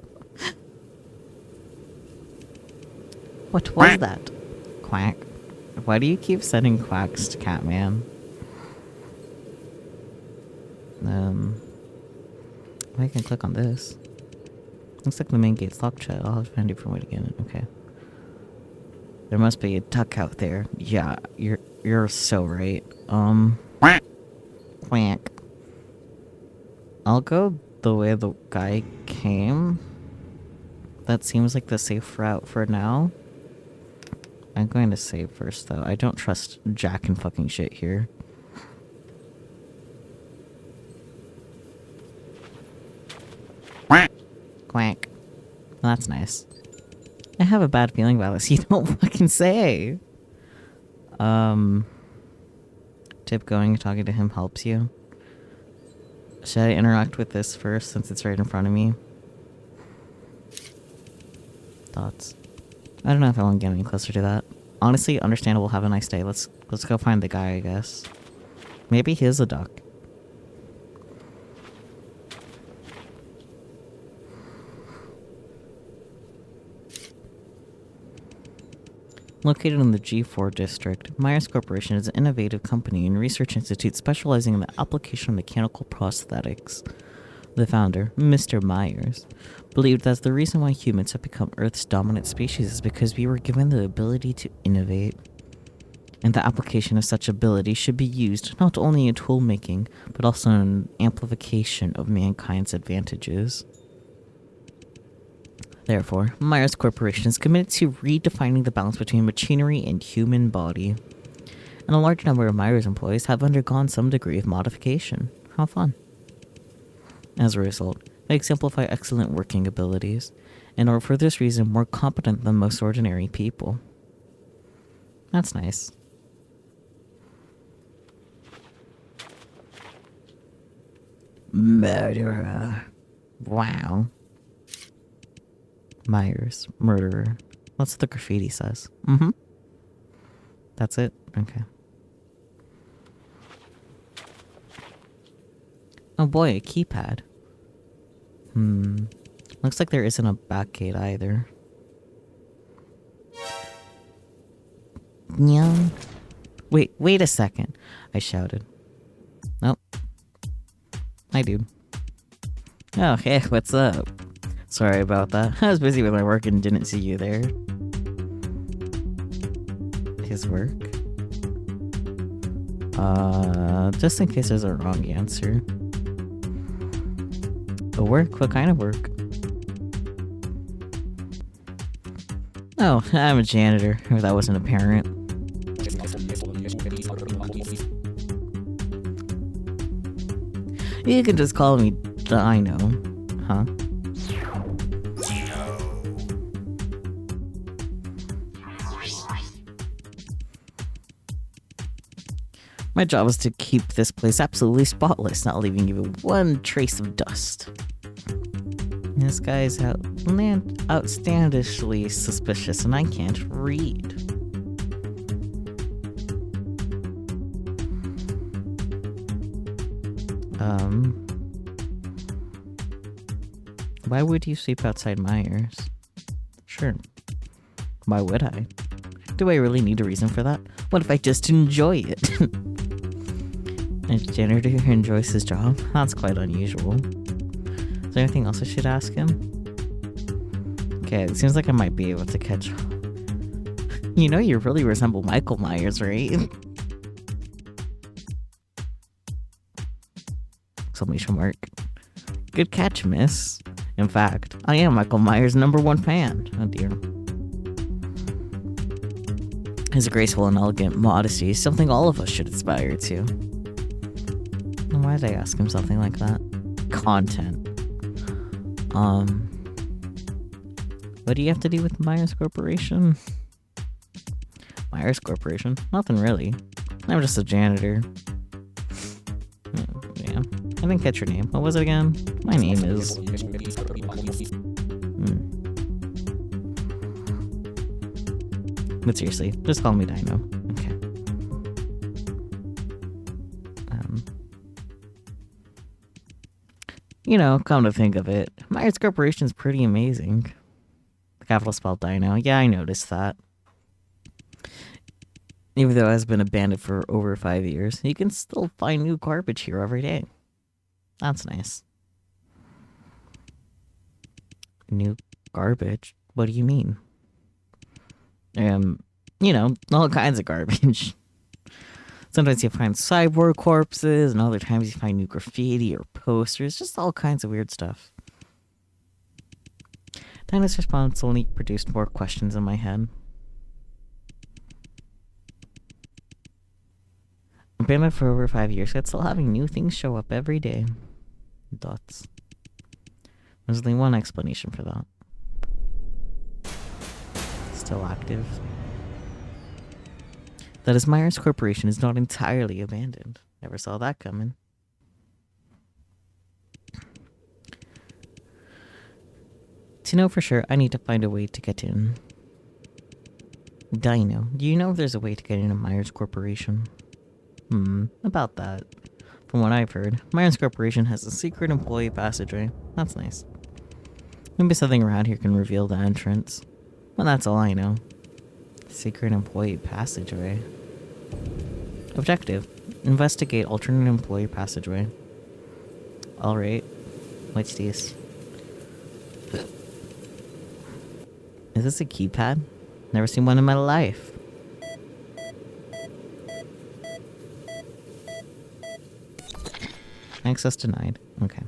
Speaker 1: What was that? Quack. Why do you keep sending quacks to Catman? I can click on this. Looks like the main gate's locked shut. I'll have to find a different way to get in. Okay. There must be a duck out there. Yeah, you're so right. Quack. I'll go the way the guy came. That seems like the safe route for now. I'm going to save first, though. I don't trust jack and fucking shit here. Quack. Well, that's nice. I have a bad feeling about this. You don't fucking say. Tip, going and talking to him helps you. Should I interact with this first since it's right in front of me? Thoughts? I don't know if I want to get any closer to that. Honestly, understandable. Have a nice day. Let's go find the guy, I guess. Maybe he is a duck. Located in the G4 district, Myers Corporation is an innovative company and research institute specializing in the application of mechanical prosthetics. The founder, Mr. Myers, believed that the reason why humans have become Earth's dominant species is because we were given the ability to innovate. And the application of such ability should be used not only in tool making, but also in amplification of mankind's advantages. Therefore, Myers Corporation is committed to redefining the balance between machinery and human body. And a large number of Myers employees have undergone some degree of modification. How fun. As a result, they exemplify excellent working abilities, and are for this reason more competent than most ordinary people. That's nice. Murderer. Wow. Myers, murderer. That's what the graffiti says. Mm-hmm. That's it? Okay. Oh boy, a keypad. Looks like there isn't a back gate either. Yeah. Wait a second. I shouted. Oh. Hi, dude. Oh, hey, what's up? Sorry about that. I was busy with my work and didn't see you there. His work? Just in case there's a wrong answer. A work? What kind of work? Oh, I'm a janitor, if that wasn't apparent. You can just call me Dino, huh? My job is to keep this place absolutely spotless, not leaving even one trace of dust. This guy's outstandishly suspicious, and I can't read. Why would you sweep outside Myers? Sure. Why would I? Do I really need a reason for that? What if I just enjoy it? A janitor who enjoys his job? That's quite unusual. Is there anything else I should ask him? Okay, it seems like I might be able to catch... You know you really resemble Michael Myers, right? Exclamation mark. Good catch, miss. In fact, I am Michael Myers' #1 fan. Oh dear. His graceful and elegant modesty is something all of us should aspire to. Why did I ask him something like that? Content. What do you have to do with Myers Corporation? Myers Corporation? Nothing really. I'm just a janitor. Yeah. I didn't catch your name. What was it again? My name is... But seriously, just call me Dino. Okay. You know, come to think of it, Myers Corporation's pretty amazing. The capital spelled Dino. Yeah, I noticed that. Even though it has been abandoned for over 5 years, you can still find new garbage here every day. That's nice. New garbage? What do you mean? You know, all kinds of garbage. Sometimes you find cyborg corpses, and other times you find new graffiti or posters, just all kinds of weird stuff. Dinah's response only produced more questions in my head. I've been there for over 5 years, yet still having new things show up every day. Dots. There's only one explanation for that. Still active. That is, Myers Corporation is not entirely abandoned. Never saw that coming. To know for sure, I need to find a way to get in. Dino, do you know if there's a way to get into Myers Corporation? About that. From what I've heard, Myers Corporation has a secret employee passageway. That's nice. Maybe something around here can reveal the entrance. Well, that's all I know. Secret employee passageway. Objective: investigate alternate employee passageway. Alright. What's this? Is this a keypad? Never seen one in my life. Access denied. Okay.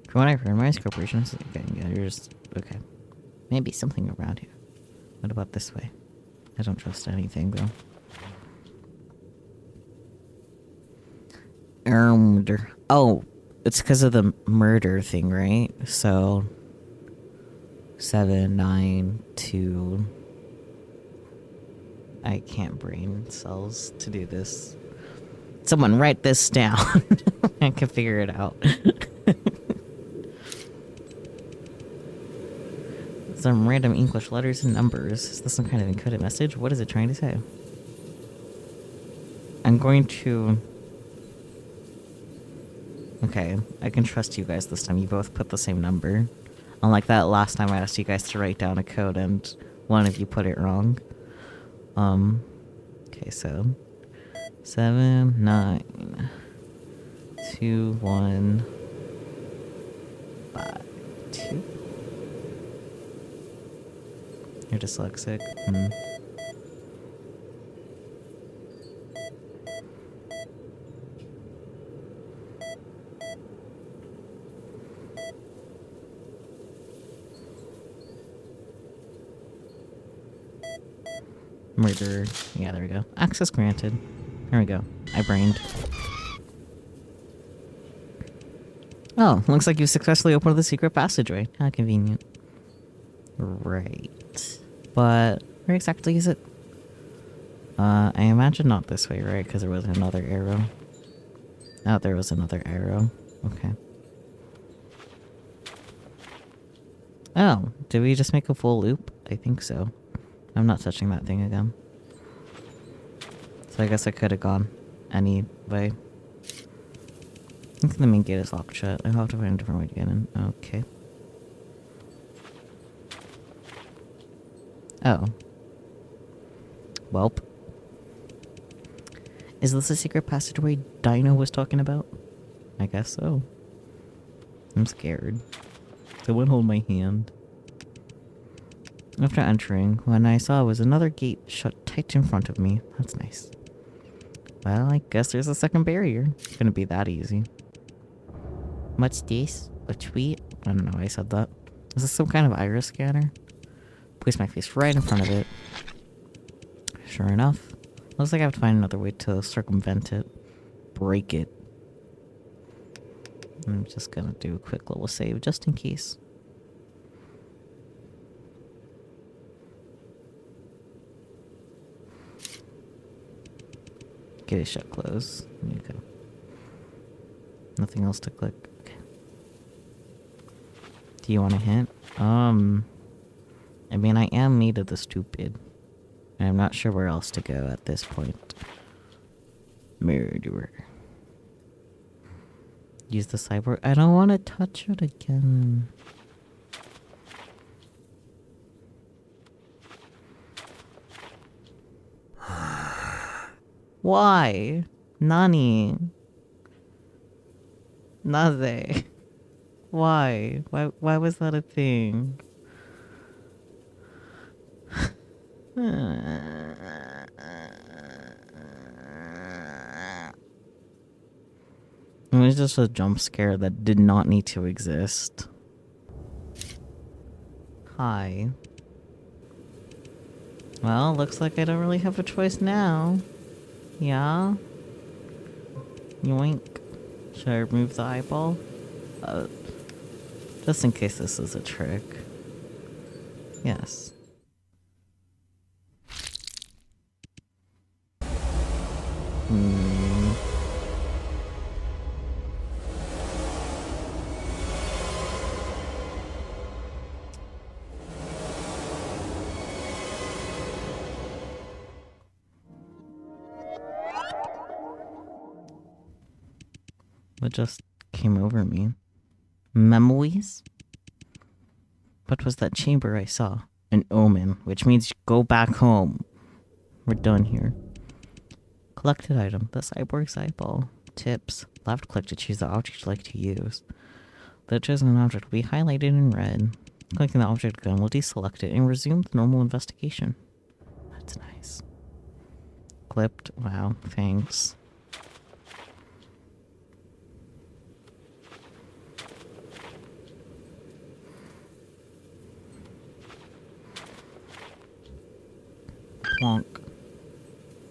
Speaker 1: From what I've heard, Myers Corporation is okay. Yeah, you're just okay. Maybe something around here. What about this way? I don't trust anything though. Oh, it's because of the murder thing, right? So 7, 9, 2. I can't brain cells to do this. Someone write this down. I can figure it out. Some random English letters and numbers. Is this some kind of encoded message? What is it trying to say? I'm going to... Okay, I can trust you guys this time. You both put the same number. Unlike that last time I asked you guys to write down a code and one of you put it wrong. Okay, so 7, 9, 2, 1, 5, 2. You're dyslexic. Murderer. Yeah, there we go. Access granted. There we go. I brained. Oh, looks like you successfully opened the secret passageway. How convenient. Right. But where exactly is it? I imagine not this way, right? Because there was another arrow. Oh, there was another arrow. Okay. Oh, did we just make a full loop? I think so. I'm not touching that thing again. So I guess I could have gone any way. I think the main gate is locked shut. I'll have to find a different way to get in. Okay. Oh. Welp. Is this a secret passageway Dino was talking about? I guess so. I'm scared. Someone hold my hand. After entering, what I saw was another gate shut tight in front of me. That's nice. Well, I guess there's a second barrier. It's gonna be that easy. What's this? A tweet? I don't know why I said that. Is this some kind of iris scanner? Place my face right in front of it. Sure enough. Looks like I have to find another way to circumvent it. Break it. I'm just gonna do a quick little save just in case. Get it shut close. There you go. Nothing else to click. Okay. Do you want a hint? I mean, I am made of the stupid. And I'm not sure where else to go at this point. Murderer. Use the cyborg. I don't want to touch it again. Why? Nani? Naze. Why? Why was that a thing? It was just a jump scare that did not need to exist. Hi. Well, looks like I don't really have a choice now. Yeah? Yoink. Should I remove the eyeball? Just in case this is a trick. Yes. What just came over me? Memories? What was that chamber I saw? An omen, which means go back home. We're done here. Collected item, the cyborg's eyeball. Tips, left click to choose the object you'd like to use. The chosen object will be highlighted in red. Clicking the object again will deselect it and resume the normal investigation. That's nice. Clipped, wow, thanks. Plonk.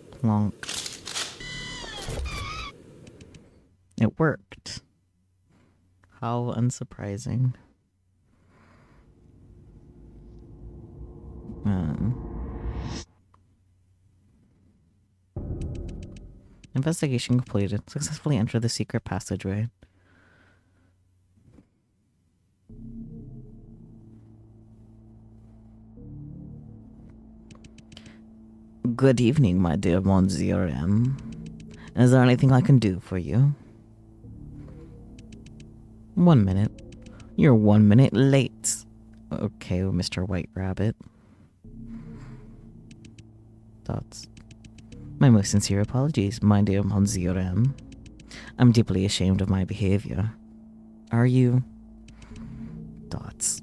Speaker 1: Plonk. It worked. How unsurprising. Investigation completed. Successfully enter the secret passageway. Good evening, my dear Monsieur M. Is there anything I can do for you? 1 minute. You're 1 minute late. Okay, Mr. White Rabbit. Thoughts. My most sincere apologies, my dear Monsieur M. I'm deeply ashamed of my behavior. Are you? Thoughts.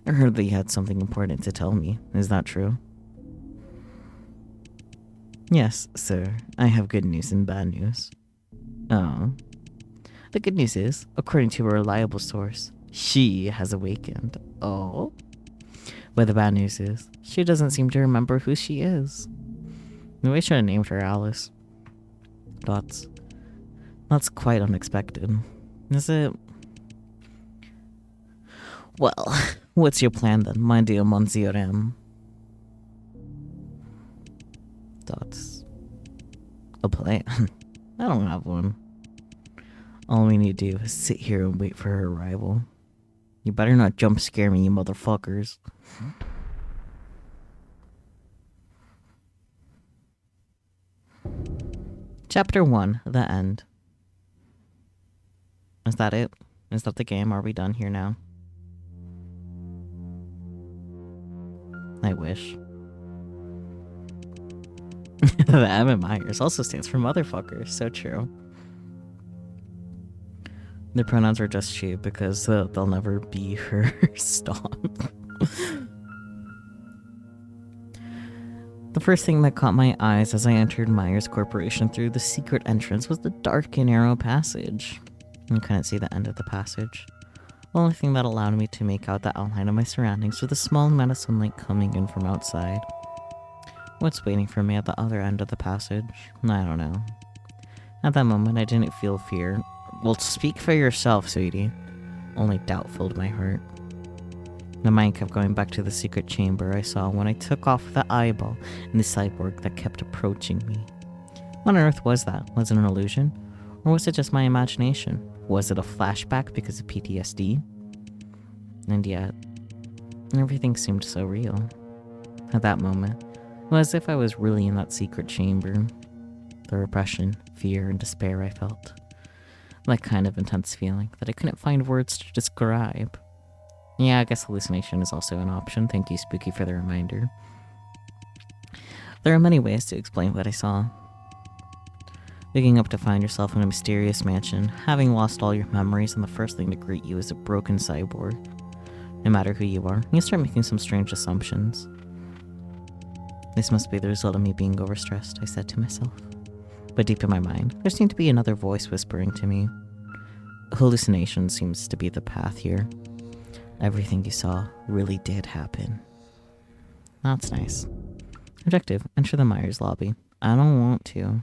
Speaker 1: I heard that you had something important to tell me. Is that true? Yes, sir. I have good news and bad news. Oh. The good news is, according to a reliable source, she has awakened. Oh. But the bad news is, she doesn't seem to remember who she is. Maybe I should have named her Alice. Thoughts. That's quite unexpected. Is it? Well, what's your plan then, my dear Monsieur M? Thoughts. A plan? I don't have one. All we need to do is sit here and wait for her arrival. You better not jump scare me, you motherfuckers. Chapter 1, The End. Is that it? Is that the game? Are we done here now? I wish. The M in Myers also stands for motherfucker. So true. The pronouns are just she because they'll never be her. Stop. The first thing that caught my eyes as I entered Myers Corporation through the secret entrance was the dark and narrow passage. I couldn't see the end of the passage. The only thing that allowed me to make out the outline of my surroundings was the small amount of sunlight coming in from outside. What's waiting for me at the other end of the passage? I don't know. At that moment, I didn't feel fear. Well, speak for yourself, sweetie. Only doubt filled my heart. My mind kept going back to the secret chamber I saw when I took off the eyeball and the cyborg that kept approaching me. What on earth was that? Was it an illusion? Or was it just my imagination? Was it a flashback because of PTSD? And yet, everything seemed so real. At that moment, it was as if I was really in that secret chamber. The repression, fear, and despair I felt. That kind of intense feeling that I couldn't find words to describe. Yeah, I guess hallucination is also an option. Thank you, Spooky, for the reminder. There are many ways to explain what I saw. Waking up to find yourself in a mysterious mansion, having lost all your memories, and the first thing to greet you is a broken cyborg. No matter who you are, you start making some strange assumptions. This must be the result of me being overstressed, I said to myself. But deep in my mind, there seemed to be another voice whispering to me. Hallucination seems to be the path here. Everything you saw really did happen. That's nice. Objective, enter the Myers lobby. I don't want to.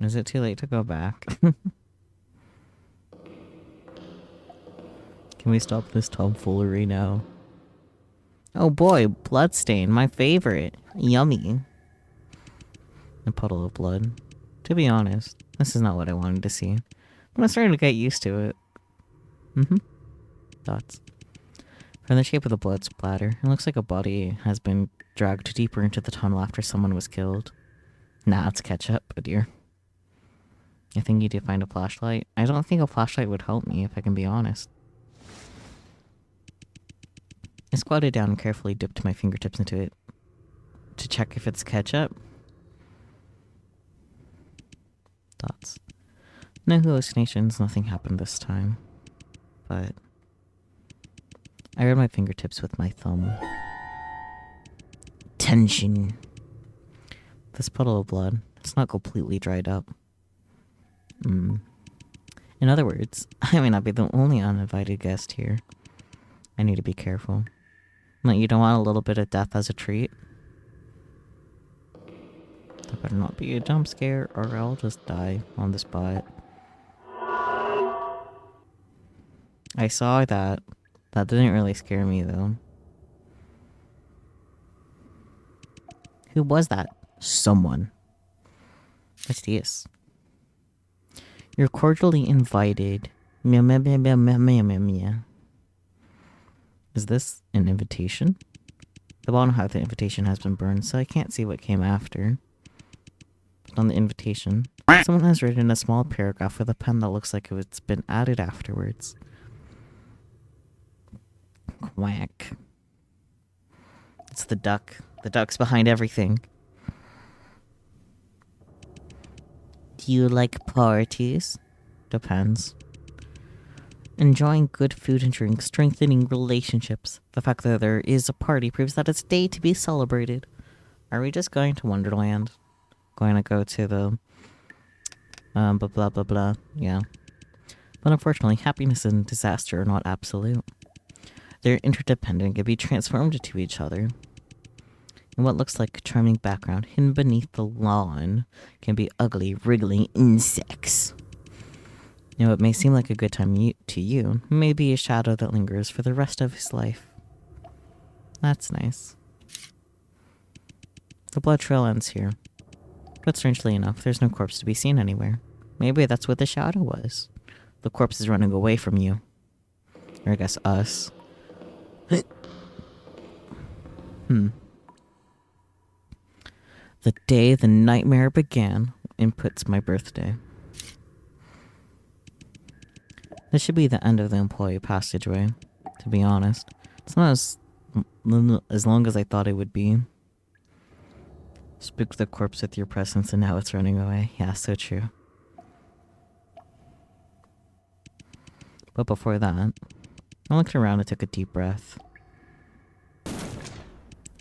Speaker 1: Is it too late to go back? Can we stop this tomfoolery now? Oh boy, bloodstain, my favorite. Yummy. A puddle of blood. To be honest, this is not what I wanted to see. But I'm starting to get used to it. Thoughts. From the shape of the blood splatter, it looks like a body has been dragged deeper into the tunnel after someone was killed. Nah, it's ketchup, dear. I think you need to find a flashlight. I don't think a flashlight would help me, if I can be honest. I squatted down and carefully dipped my fingertips into it to check if it's ketchup. Thoughts. No hallucinations, nothing happened this time. But I rubbed my fingertips with my thumb. Tension. This puddle of blood, it's not completely dried up. In other words, I may not be the only uninvited guest here. I need to be careful. Like, you don't want a little bit of death as a treat? That better not be a jump scare, or I'll just die on the spot. I saw that. That didn't really scare me, though. Who was that? Someone. What's this? You're cordially invited. Meow, meow, meow, meow, meow, meow, meow, meow. Is this an invitation? The bottom half of the invitation has been burned, so I can't see what came after. But on the invitation, someone has written a small paragraph with a pen that looks like it's been added afterwards. Quack. It's the duck. The duck's behind everything. Do you like parties? Depends. Enjoying good food and drink, strengthening relationships. The fact that there is a party proves that it's a day to be celebrated. Are we just going to Wonderland? Going to go to the... blah blah blah blah. Yeah. But unfortunately, happiness and disaster are not absolute. They're interdependent and can be transformed into each other. And what looks like a charming background hidden beneath the lawn can be ugly, wriggling insects. You know, it may seem like a good time to you, may be a shadow that lingers for the rest of his life. That's nice. The blood trail ends here. But strangely enough, there's no corpse to be seen anywhere. Maybe that's what the shadow was. The corpse is running away from you. Or I guess us. The day the nightmare began inputs my birthday. This should be the end of the employee passageway, to be honest. It's not as long as I thought it would be. Spooked the corpse with your presence and now it's running away. Yeah, so true. But before that, I looked around and took a deep breath.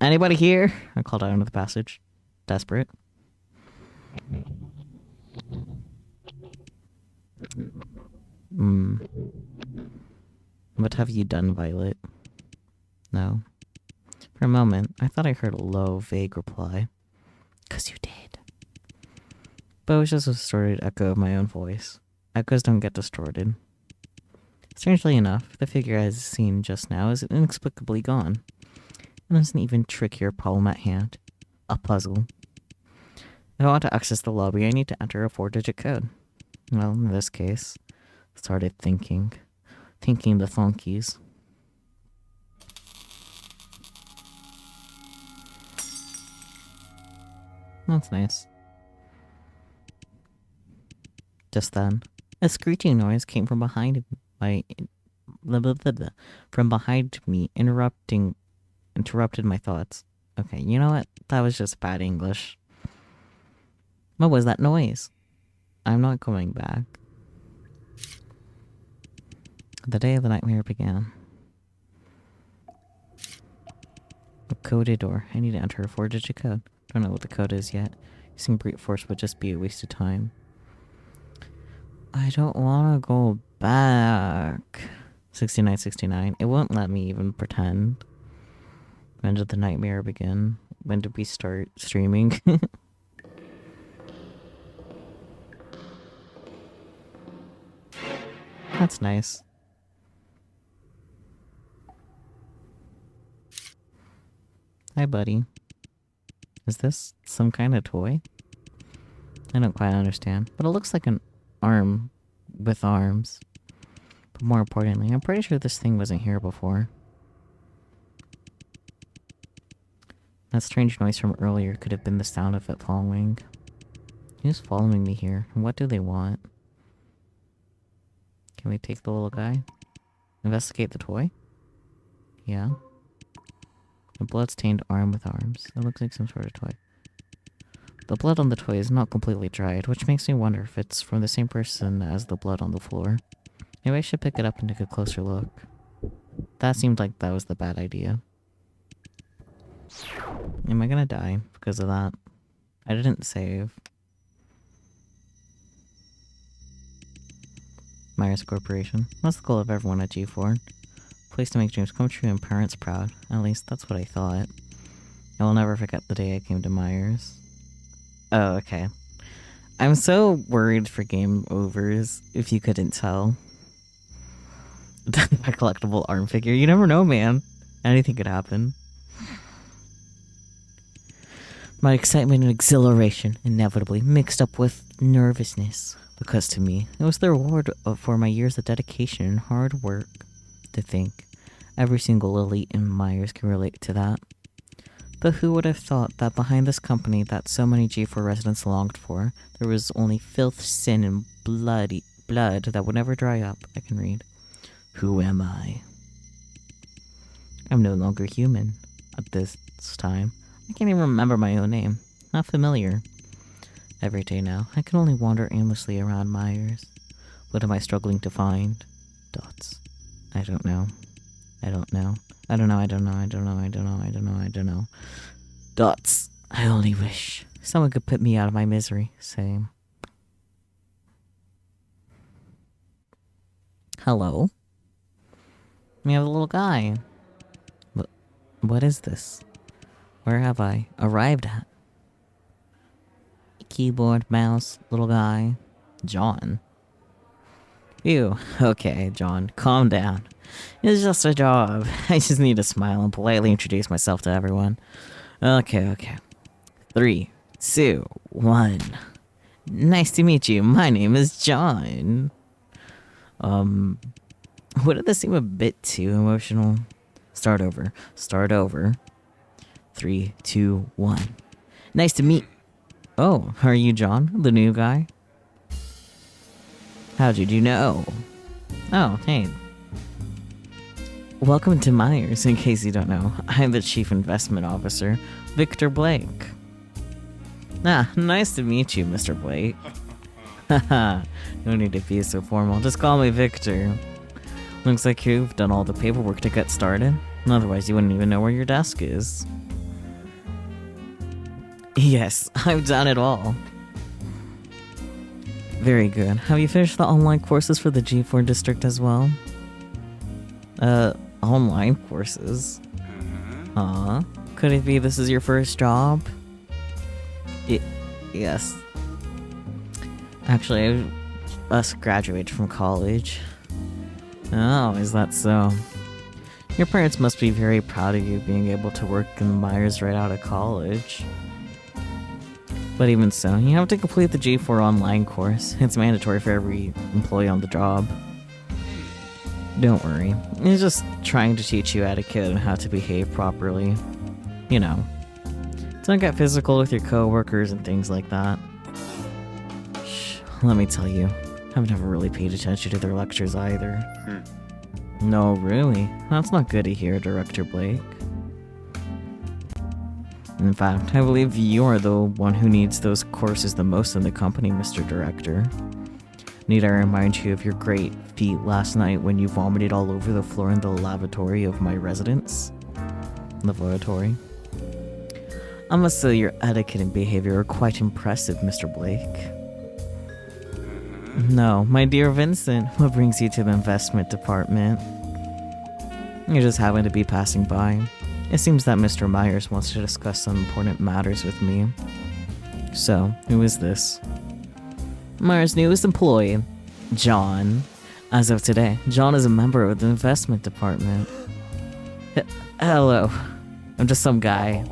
Speaker 1: Anybody here? I called out into the passage. Desperate. What have you done, Violet? No. For a moment, I thought I heard a low, vague reply. 'Cause you did. But it was just a distorted echo of my own voice. Echoes don't get distorted. Strangely enough, the figure I had seen just now is inexplicably gone. And there's an even trickier problem at hand. A puzzle. If I want to access the lobby, I need to enter a 4-digit code. Well, in this case, I started thinking. Thinking the thonkies. That's nice. Just then, a screeching noise came from behind me, interrupted my thoughts. Okay, you know what? That was just bad English. What was that noise? I'm not going back. The day of the nightmare began. A coded door. I need to enter a 4-digit code. Don't know what the code is yet. Using brute force would just be a waste of time. I don't want to go back. 6969. It won't let me even pretend. When did the nightmare begin? When did we start streaming? That's nice. Hi, buddy. Is this some kind of toy? I don't quite understand, but it looks like an arm with arms. But more importantly, I'm pretty sure this thing wasn't here before. That strange noise from earlier could have been the sound of it following. Who's following me here? And what do they want? Can we take the little guy? Investigate the toy? Yeah. A blood-stained arm with arms. That looks like some sort of toy. The blood on the toy is not completely dried, which makes me wonder if it's from the same person as the blood on the floor. Maybe I should pick it up and take a closer look. That seemed like that was the bad idea. Am I gonna die because of that? I didn't save. Myers Corporation. That's the goal of everyone at G4. Place to make dreams come true and parents proud. At least, that's what I thought. I will never forget the day I came to Myers. Oh, okay. I'm so worried for game overs, if you couldn't tell. A collectible arm figure. You never know, man. Anything could happen. My excitement and exhilaration inevitably mixed up with nervousness. Because to me, it was the reward for my years of dedication and hard work. To think, every single elite in Myers can relate to that. But who would have thought that behind this company that so many G4 residents longed for, there was only filth, sin, and blood that would never dry up? I can read. Who am I? I'm no longer human at this time. I can't even remember my own name. Not familiar. Every day now, I can only wander aimlessly around Myers. What am I struggling to find? Dots. I don't know. I don't know. I don't know, I don't know, I don't know, I don't know, I don't know, I don't know. Dots. I only wish someone could put me out of my misery. Same. Hello? We have a little guy. What is this? Where have I arrived at? Keyboard, mouse, little guy. John. Ew. Okay, John, calm down. It's just a job. I just need to smile and politely introduce myself to everyone. Okay. 3, 2, 1. Nice to meet you. My name is John. Wouldn't this seem a bit too emotional? Start over. 3, 2, 1. Nice to meet... Oh, are you John, the new guy? How did you know? Oh, hey. Welcome to Myers, in case you don't know. I'm the Chief Investment Officer, Victor Blake. Ah, nice to meet you, Mr. Blake. Haha, no need to be so formal. Just call me Victor. Looks like you've done all the paperwork to get started. Otherwise, you wouldn't even know where your desk is. Yes, I've done it all. Very good. Have you finished the online courses for the G4 district as well? Online courses? Huh? Could it be this is your first job? Yes. Actually, I just graduated from college. Oh, is that so? Your parents must be very proud of you being able to work in Myers right out of college. But even so, you have to complete the G4 online course. It's mandatory for every employee on the job. Don't worry. It's just trying to teach you etiquette and how to behave properly. You know. Don't get physical with your coworkers and things like that. Shh, let me tell you. I've never really paid attention to their lectures either. No, really? That's not good to hear, Director Blake. In fact, I believe you're the one who needs those courses the most in the company, Mr. Director. Need I remind you of your great feat last night when you vomited all over the floor in the lavatory of my residence? Lavatory? I must say your etiquette and behavior are quite impressive, Mr. Blake. No, my dear Vincent, what brings you to the investment department? You just happen to be passing by. It seems that Mr. Myers wants to discuss some important matters with me. So, who is this? Myers' newest employee, John. As of today, John is a member of the investment department. Hello. I'm just some guy.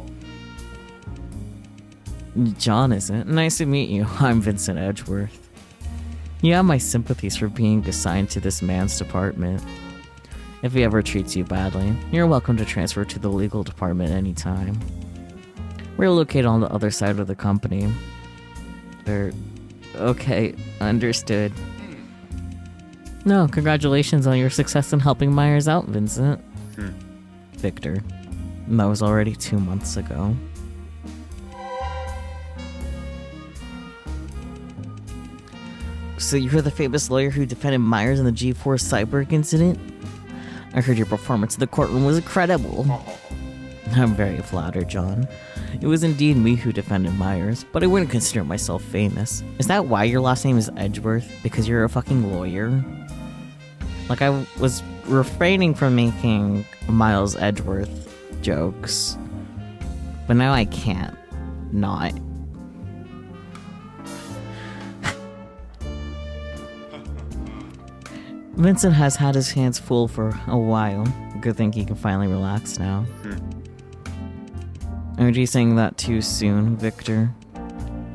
Speaker 1: John isn't. Nice to meet you. I'm Vincent Edgeworth. You have my sympathies for being assigned to this man's department. If he ever treats you badly, you're welcome to transfer to the legal department anytime. We're located on the other side of the company. Okay, understood. No, congratulations on your success in helping Myers out, Vincent. Victor. That was already 2 months ago. So you're the famous lawyer who defended Myers in the G4 Cyborg incident? I heard your performance in the courtroom was incredible. I'm very flattered, John. It was indeed me who defended Myers, but I wouldn't consider myself famous. Is that why your last name is Edgeworth? Because you're a fucking lawyer? Like, I was refraining from making Miles Edgeworth jokes, but now I can't not. Vincent has had his hands full for a while. Good thing he can finally relax now. Aren't you saying that too soon, Victor?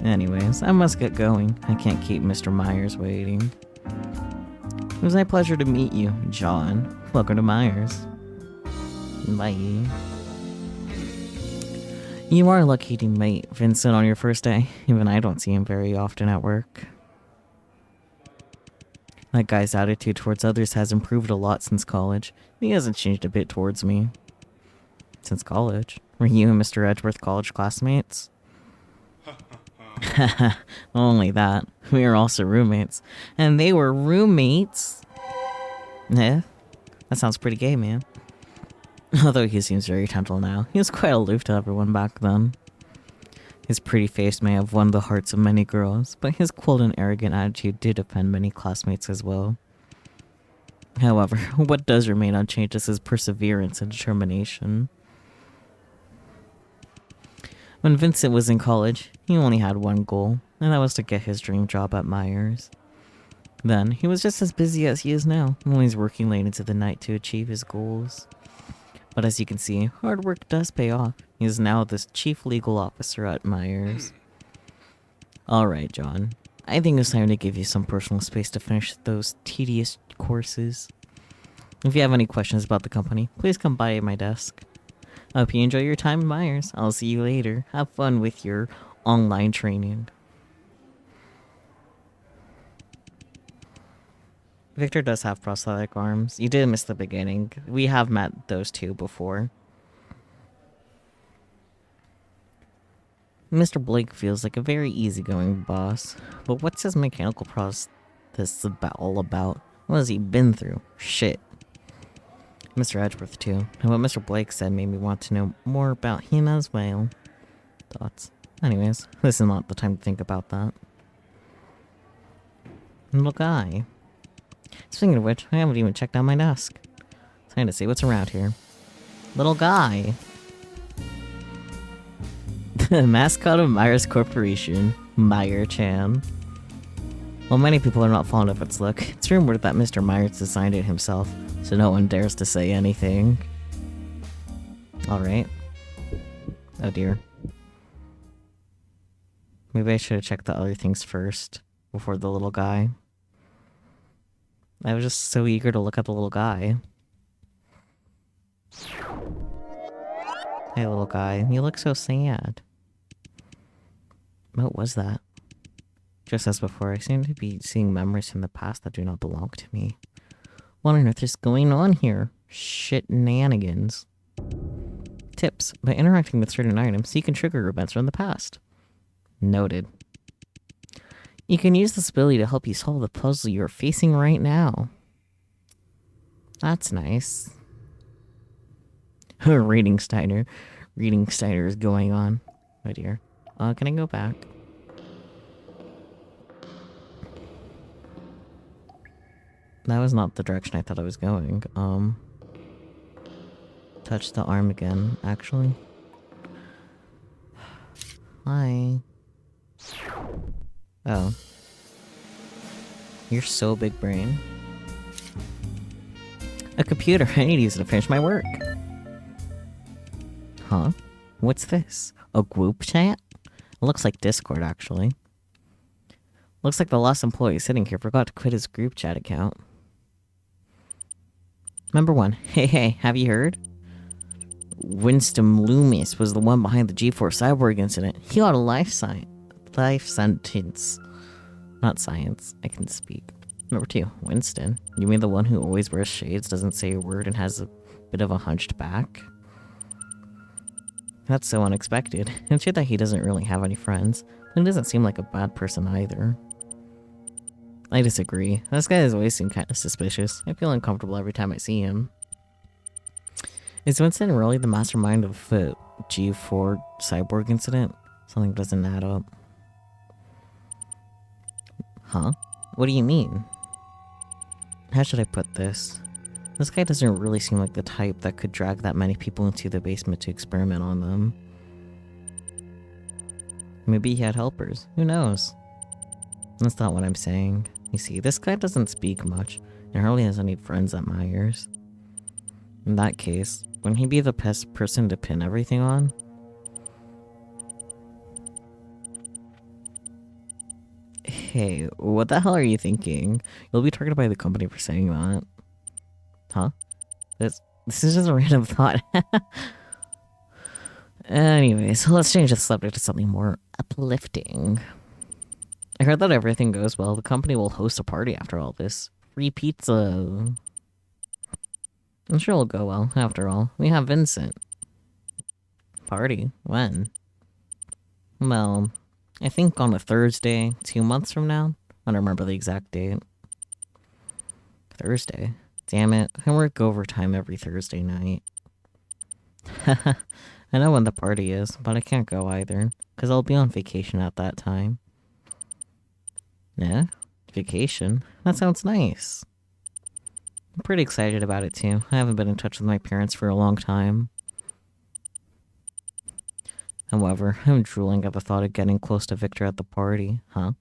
Speaker 1: Anyways, I must get going. I can't keep Mr. Myers waiting. It was my pleasure to meet you, John. Welcome to Myers. Bye. You are lucky to meet Vincent on your first day. Even I don't see him very often at work. That guy's attitude towards others has improved a lot since college. He hasn't changed a bit towards me. Since college? Were you and Mr. Edgeworth college classmates? Only that. We were also roommates. And they were roommates? Eh? That sounds pretty gay, man. Although he seems very gentle now. He was quite aloof to everyone back then. His pretty face may have won the hearts of many girls, but his cold and arrogant attitude did offend many classmates as well. However, what does remain unchanged is his perseverance and determination. When Vincent was in college, he only had one goal, and that was to get his dream job at Myers. Then, he was just as busy as he is now, always working late into the night to achieve his goals. But as you can see, hard work does pay off. He is now the chief legal officer at Myers. Alright, John. I think it's time to give you some personal space to finish those tedious courses. If you have any questions about the company, please come by at my desk. I hope you enjoy your time at Myers. I'll see you later. Have fun with your online training. Victor does have prosthetic arms. You did miss the beginning. We have met those two before. Mr. Blake feels like a very easygoing boss. But what's his mechanical prosthesis all about? What has he been through? Shit. Mr. Edgeworth too. And what Mr. Blake said made me want to know more about him as well. Thoughts. Anyways, this is not the time to think about that. Little guy. Speaking of which, I haven't even checked out my desk. Time to see what's around here. Little guy. The mascot of Myers Corporation, Meyer-chan. While many people are not fond of its look, it's rumored that Mr. Myers designed it himself, so no one dares to say anything. Alright. Oh dear. Maybe I should have checked the other things first, before the little guy. I was just so eager to look at the little guy. Hey, little guy, you look so sad. What was that? Just as before, I seem to be seeing memories from the past that do not belong to me. What on earth is going on here? Shit-nanigans. Tips. By interacting with certain items, you can trigger events from the past. Noted. You can use this ability to help you solve the puzzle you're facing right now. That's nice. Reading Steiner. Reading Steiner is going on. Oh dear. Can I go back? That was not the direction I thought I was going. Touch the arm again, actually. Hi. Oh. You're so big brain. A computer. I need to use it to finish my work. Huh? What's this? A group chat? It looks like Discord, actually. Looks like the last employee sitting here forgot to quit his group chat account. Number 1. Hey, have you heard? Winston Loomis was the one behind the G4 Cyborg incident. He got a life sentence. Not science. I can speak. Number 2. Winston. You mean the one who always wears shades, doesn't say a word, and has a bit of a hunched back? That's so unexpected. It's true that he doesn't really have any friends, but he doesn't seem like a bad person either. I disagree. This guy has always seemed kind of suspicious. I feel uncomfortable every time I see him. Is Vincent really the mastermind of the G4 Cyborg incident? Something doesn't add up. Huh? What do you mean? How should I put this? This guy doesn't really seem like the type that could drag that many people into the basement to experiment on them. Maybe he had helpers. Who knows? That's not what I'm saying. You see, this guy doesn't speak much, and hardly has any friends at Myers. In that case, wouldn't he be the best person to pin everything on? Hey, what the hell are you thinking? You'll be targeted by the company for saying that. Huh? This is just a random thought. Anyways, let's change the subject to something more uplifting. I heard that everything goes well, the company will host a party after all this. Free pizza. I'm sure it'll go well, after all. We have Vincent. Party? When? Well, I think on a Thursday, 2 months from now. I don't remember the exact date. Thursday? Damn it, I work overtime every Thursday night. I know when the party is, but I can't go either, because I'll be on vacation at that time. Yeah? Vacation? That sounds nice. I'm pretty excited about it too. I haven't been in touch with my parents for a long time. However, I'm drooling at the thought of getting close to Victor at the party. Huh?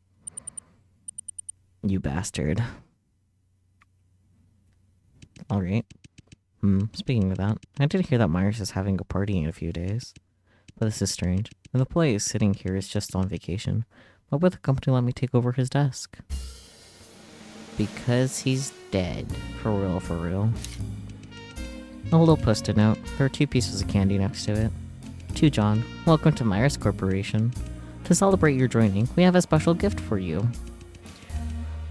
Speaker 1: You bastard. Alright. Speaking of that, I did hear that Myers is having a party in a few days. But this is strange. And the employee is sitting here is just on vacation. Why would the company let me take over his desk? Because he's dead. For real, for real. A little post-it note. There are 2 pieces of candy next to it. To John, welcome to Myers Corporation. To celebrate your joining, we have a special gift for you.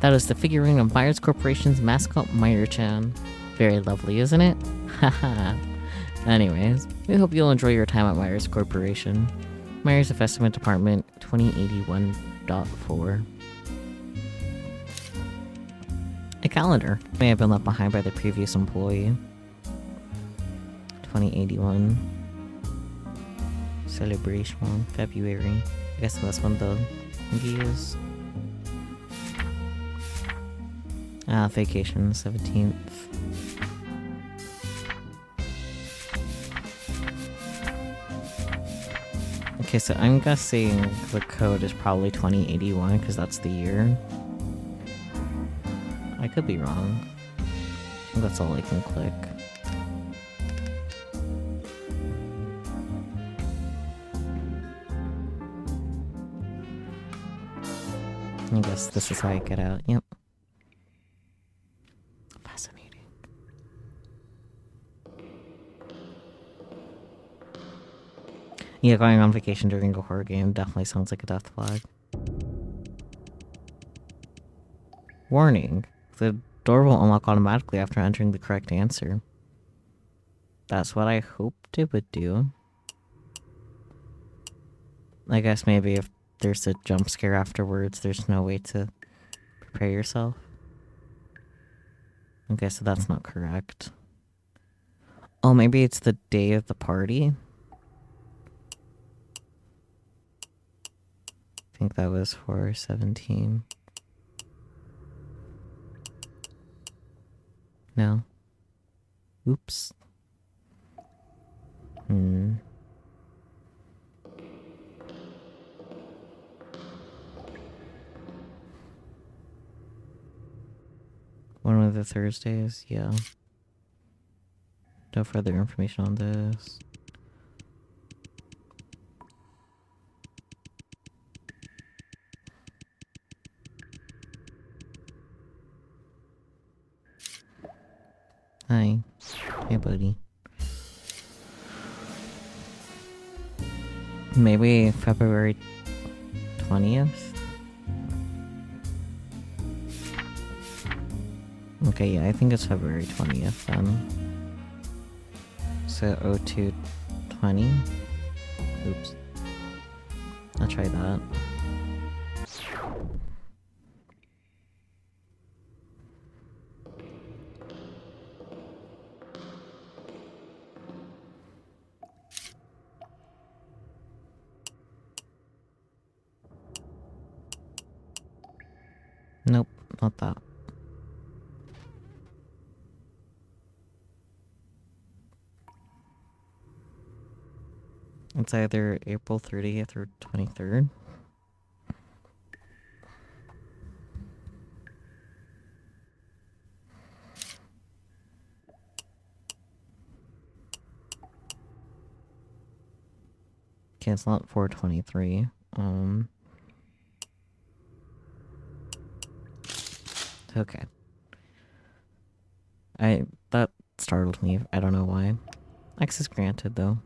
Speaker 1: That is the figurine of Myers Corporation's mascot, Meyer-chan. Very lovely, isn't it? Haha. Anyways, we hope you'll enjoy your time at Myers Corporation. Myers Investment Department, 2081.4. A calendar may have been left behind by the previous employee. 2081. Celebration, February. I guess that's when the movie is. Vacation, 17th. Okay, so I'm guessing the code is probably 2081 because that's the year. I could be wrong. That's all I can click. I guess this is how I get out. Yep. Fascinating. Yeah, going on vacation during a horror game definitely sounds like a death flag. Warning. The door will unlock automatically after entering the correct answer. That's what I hoped it would do. I guess maybe if there's a jump scare afterwards, there's no way to prepare yourself. Okay, so that's not correct. Oh, maybe it's the day of the party? I think that was for 17. No. Oops. One of the Thursdays, yeah. No further information on this. Hi. Hey, buddy. Maybe February 20th? Okay, yeah, I think it's February 20th then. So 0220. Oops. I'll try that. Nope, not that. It's either April 30th or 23rd. Okay, it's not 423. Okay. That startled me. I don't know why. Access granted, though.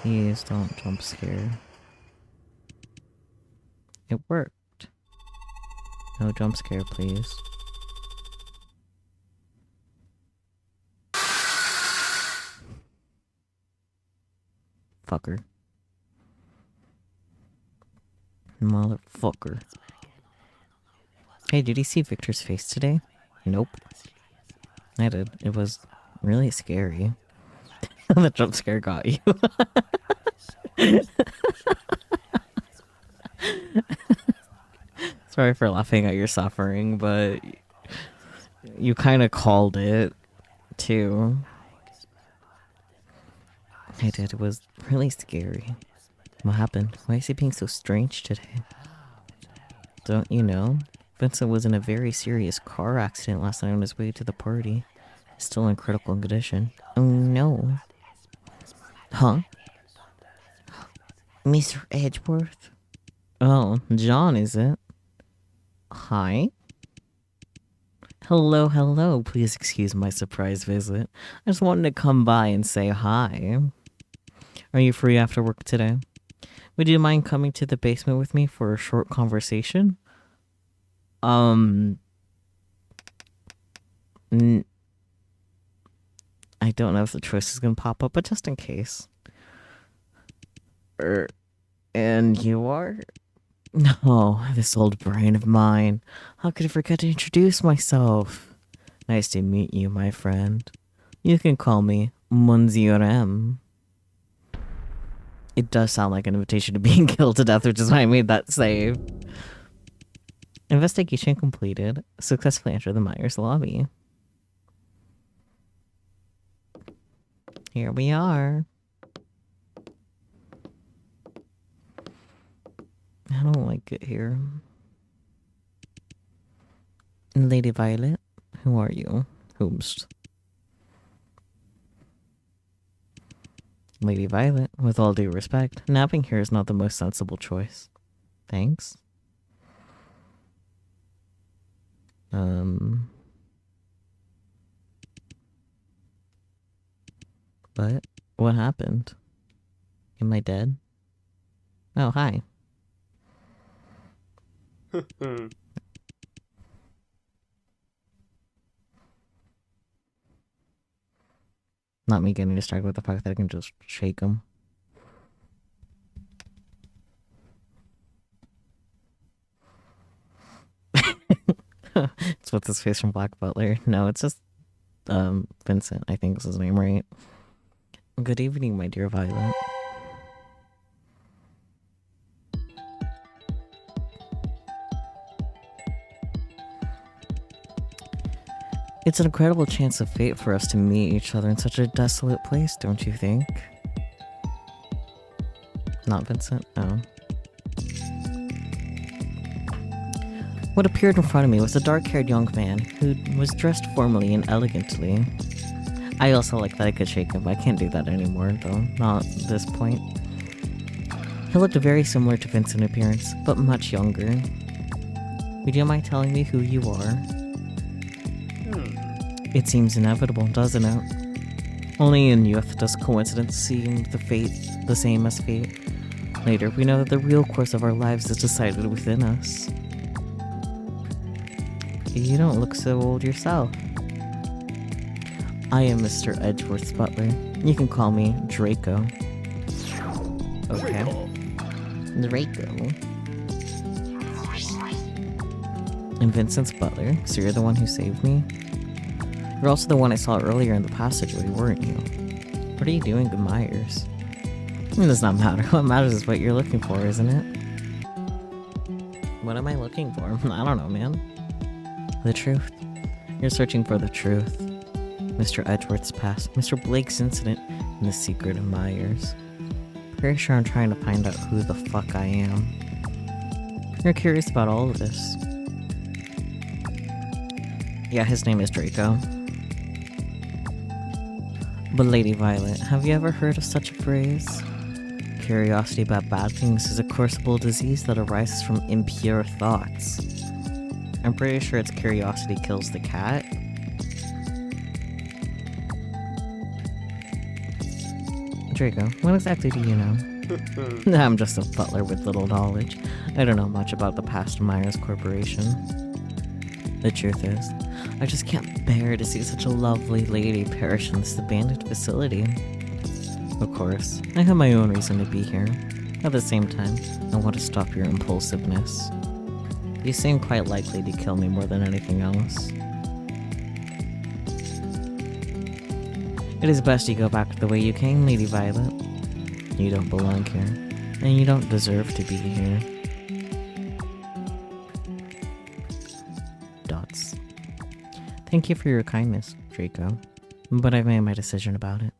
Speaker 1: Please don't jump scare. It worked. No jump scare, please. Fucker. Motherfucker. Hey, did you see Victor's face today? Nope. I did. It was really scary. The jump scare got you. Sorry for laughing at your suffering, but you kind of called it, too. I did. It was really scary. What happened? Why is he being so strange today? Don't you know? Vincent was in a very serious car accident last night on his way to the party. Still in critical condition. Oh no. Huh? Mr. Edgeworth? Oh, John, is it? Hi? Hello, hello. Please excuse my surprise visit. I just wanted to come by and say hi. Are you free after work today? Would you mind coming to the basement with me for a short conversation? I don't know if the choice is gonna pop up, but just in case. And you are? No, this old brain of mine. How could I forget to introduce myself? Nice to meet you, my friend. You can call me Monsieur M. It does sound like an invitation to being killed to death, which is why I made that save. Investigation completed. Successfully enter the Myers lobby. Here we are. I don't like it here. Lady Violet, who are you? Whomst? Lady Violet, with all due respect, napping here is not the most sensible choice. Thanks. But what happened? Am I dead? Oh, hi. Not me getting distracted with the fact that I can just shake him. It's what's his face from Black Butler. No, it's just Vincent, I think is his name, right? Good evening, my dear Violet. It's an incredible chance of fate for us to meet each other in such a desolate place, don't you think? Not Vincent? Oh. What appeared in front of me was a dark-haired young man who was dressed formally and elegantly. I also like that I could shake him, but I can't do that anymore, though. Not at this point. He looked very similar to Vincent in appearance, but much younger. Would you mind telling me who you are? It seems inevitable, doesn't it? Only in youth does coincidence seem the same as fate. Later, we know that the real course of our lives is decided within us. You don't look so old yourself. I am Mr. Edgeworth's butler. You can call me Draco. Okay. Draco. And Vincent's butler, so you're the one who saved me? You're also the one I saw earlier in the passageway, weren't you? What are you doing in Myers? It does not matter. What matters is what you're looking for, isn't it? What am I looking for? I don't know, man. The truth. You're searching for the truth. Mr. Edgeworth's past, Mr. Blake's incident, and the secret of Myers. Pretty sure I'm trying to find out who the fuck I am. You're curious about all of this. Yeah, his name is Draco. But Lady Violet, have you ever heard of such a phrase? Curiosity about bad things is a curable disease that arises from impure thoughts. I'm pretty sure it's curiosity kills the cat. Draco, what exactly do you know? I'm just a butler with little knowledge. I don't know much about the past Myers Corporation. The truth is, I just can't bear to see such a lovely lady perish in this abandoned facility. Of course, I have my own reason to be here. At the same time, I want to stop your impulsiveness. You seem quite likely to kill me more than anything else. It is best you go back the way you came, Lady Violet. You don't belong here, and you don't deserve to be here. Dots. Thank you for your kindness, Draco, but I've made my decision about it.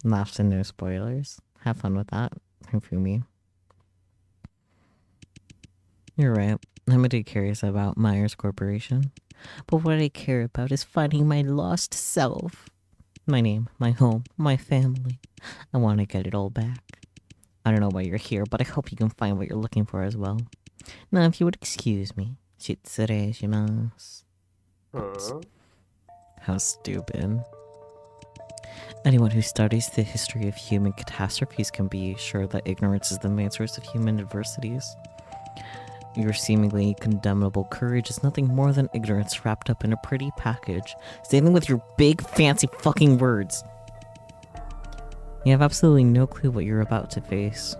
Speaker 1: Laughs and no spoilers. Have fun with that, Hifumi. You're right. I'm a bit curious about Myers Corporation. But what I care about is finding my lost self. My name, my home, my family. I want to get it all back. I don't know why you're here, but I hope you can find what you're looking for as well. Now, if you would excuse me. Shitsureishimasu. How stupid. Anyone who studies the history of human catastrophes can be sure that ignorance is the main source of human adversities. Your seemingly condemnable courage is nothing more than ignorance wrapped up in a pretty package, stating with your big fancy fucking words. You have absolutely no clue what you're about to face.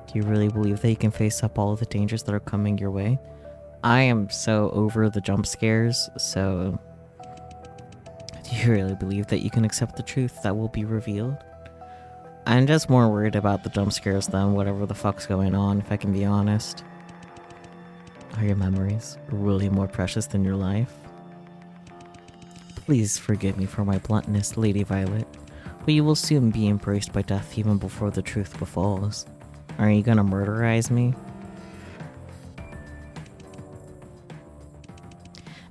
Speaker 1: Do you really believe that you can face up all of the dangers that are coming your way? I am so over the jump scares, so... Do you really believe that you can accept the truth that will be revealed? I'm just more worried about the jump scares than whatever the fuck's going on, if I can be honest. Are your memories really more precious than your life? Please forgive me for my bluntness, Lady Violet, but you will soon be embraced by death even before the truth befalls. Are you gonna murderize me?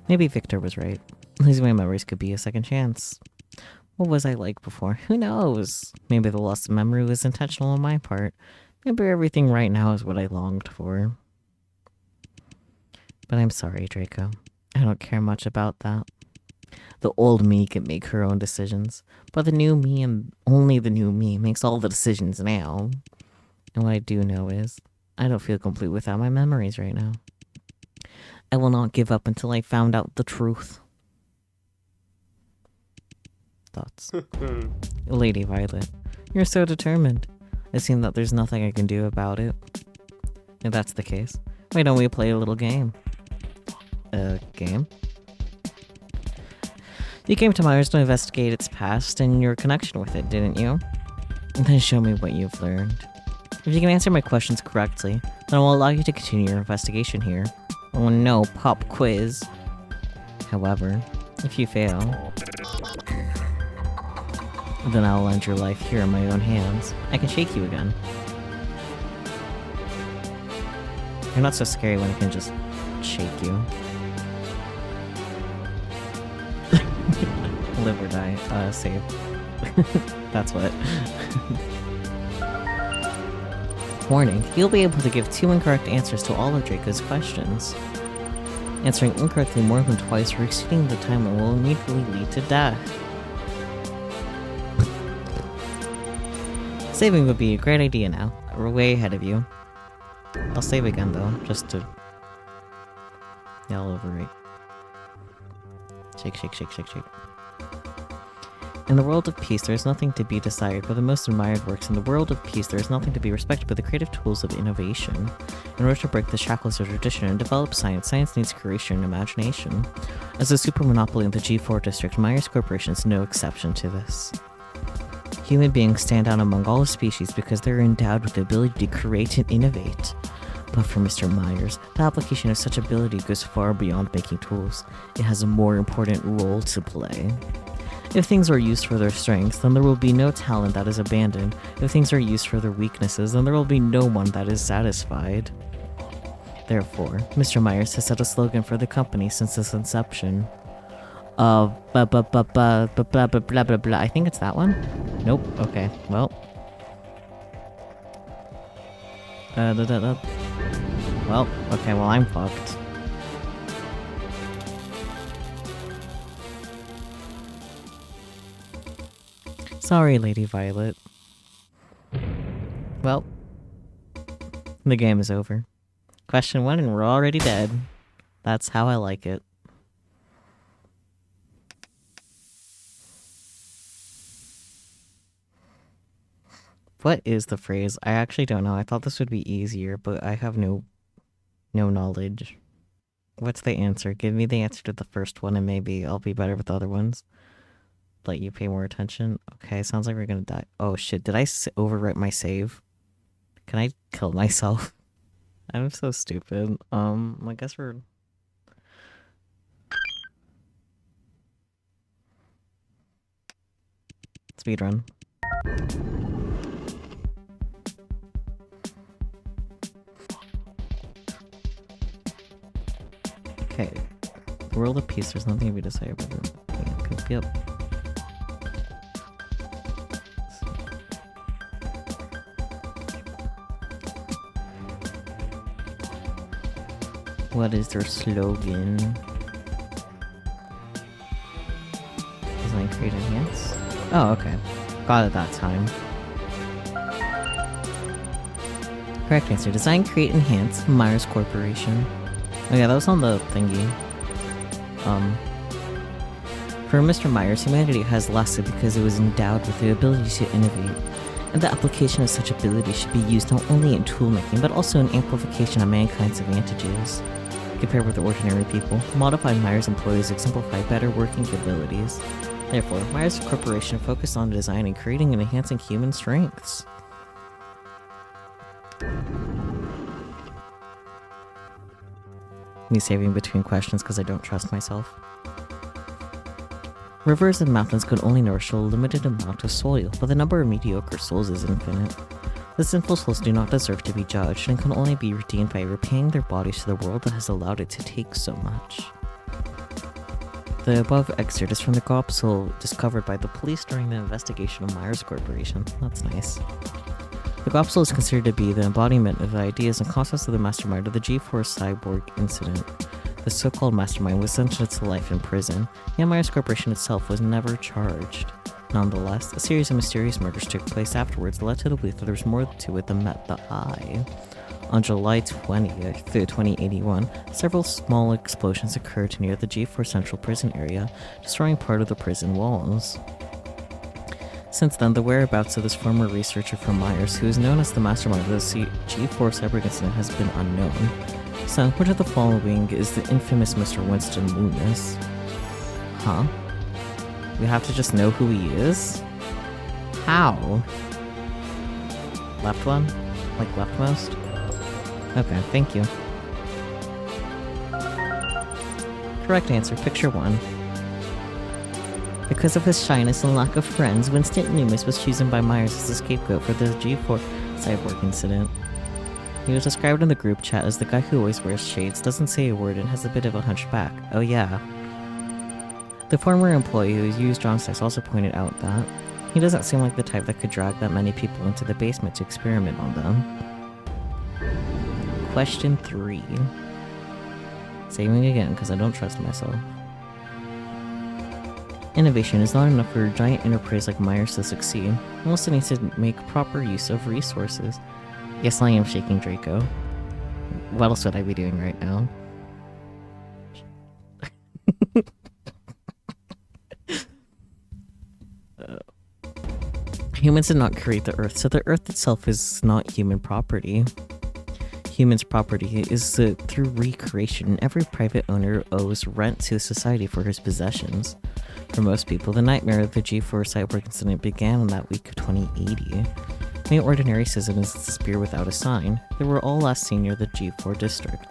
Speaker 1: Maybe Victor was right. Losing my memories could be a second chance. What was I like before? Who knows? Maybe the loss of memory was intentional on my part. Maybe everything right now is what I longed for. But I'm sorry, Draco. I don't care much about that. The old me can make her own decisions, but the new me and only the new me makes all the decisions now. And what I do know is, I don't feel complete without my memories right now. I will not give up until I found out the truth. Thoughts. Lady Violet, you're so determined. It seems that there's nothing I can do about it. If that's the case, why don't we play a little game? A game? You came to Myers to investigate its past and your connection with it, didn't you? Then show me what you've learned. If you can answer my questions correctly, then I will allow you to continue your investigation here. Oh no, pop quiz. However, if you fail, then I will end your life here in my own hands. I can shake you again. You're not so scary when I can just shake you. Live or die. Save. That's what. Warning, you'll be able to give 2 incorrect answers to all of Draco's questions. Answering incorrectly more than twice or exceeding the time will immediately lead to death. Saving would be a great idea now. We're way ahead of you. I'll save again though, just to... Yeah, I'll overrate. Shake, shake, shake, shake, shake. In the world of peace, there is nothing to be desired but the most admired works. In the world of peace, there is nothing to be respected but the creative tools of innovation. In order to break the shackles of tradition and develop science, science needs creation and imagination. As a super monopoly in the G4 district, Myers Corporation is no exception to this. Human beings stand out among all species because they're endowed with the ability to create and innovate. But for Mr. Myers, the application of such ability goes far beyond making tools. It has a more important role to play. If things are used for their strengths, then there will be no talent that is abandoned. If things are used for their weaknesses, then there will be no one that is satisfied. Therefore, Mr. Myers has set a slogan for the company since its inception. Blah blah blah blah blah blah blah blah blah blah. I think it's that one? Nope. Okay, well. Well, okay, well I'm fucked. Sorry, Lady Violet. Well, the game is over. Question 1 and we're already dead. That's how I like it. What is the phrase? I actually don't know. I thought this would be easier, but I have no knowledge. What's the answer? Give me the answer to the first one and maybe I'll be better with the other ones. Let you pay more attention. Okay, sounds like we're gonna die. Oh shit, did I overwrite my save? Can I kill myself? I'm so stupid. I guess we're... Speedrun. Okay. The world of peace, there's nothing to be decided about it. Yep. What is their slogan? Design, create, enhance? Oh, okay. Got it that time. Correct answer. Design, create, enhance. Myers Corporation. Oh yeah, that was on the thingy. For Mr. Myers, humanity has lasted because it was endowed with the ability to innovate. And the application of such ability should be used not only in tool-making, but also in amplification of mankind's advantages. Compared with ordinary people, modified Myers employees exemplify better working abilities. Therefore, Myers Corporation focused on designing, creating, and enhancing human strengths. Me saving between questions because I don't trust myself. Rivers and mountains could only nourish a limited amount of soil, but the number of mediocre souls is infinite. The sinful souls do not deserve to be judged and can only be redeemed by repaying their bodies to the world that has allowed it to take so much. The above excerpt is from the capsule discovered by the police during the investigation of Myers Corporation. That's nice. The capsule is considered to be the embodiment of the ideas and concepts of the mastermind of the G4 Cyborg incident. The so-called mastermind was sentenced to life in prison, yet Myers Corporation itself was never charged. Nonetheless, a series of mysterious murders took place afterwards that led to the belief that there was more to it than met the eye. On July 20th, 2081, several small explosions occurred near the G4 Central Prison area, destroying part of the prison walls. Since then, the whereabouts of this former researcher from Myers, who is known as the mastermind of the G4 Cyborg incident, has been unknown. So, which of the following is the infamous Mr. Winston Loomis? Huh? We have to just know who he is? How? Left one? Like leftmost? Okay, thank you. Correct answer, picture 1. Because of his shyness and lack of friends, Winston Loomis was chosen by Myers as a scapegoat for the G4 Cyborg incident. He was described in the group chat as the guy who always wears shades, doesn't say a word, and has a bit of a hunchback. Oh yeah. The former employee who used John Stice also pointed out that he doesn't seem like the type that could drag that many people into the basement to experiment on them. Question 3. Saving again, because I don't trust myself. Innovation is not enough for a giant enterprise like Myers to succeed. It also needs to make proper use of resources. Yes, I am shaking Draco. What else would I be doing right now? Humans did not create the Earth, so the Earth itself is not human property. Humans' property is through recreation, and every private owner owes rent to society for his possessions. For most people, the nightmare of the G4 Cyborg incident began on that week of 2080. Many ordinary citizens disappear without a sign. They were all last seen near the G4 district.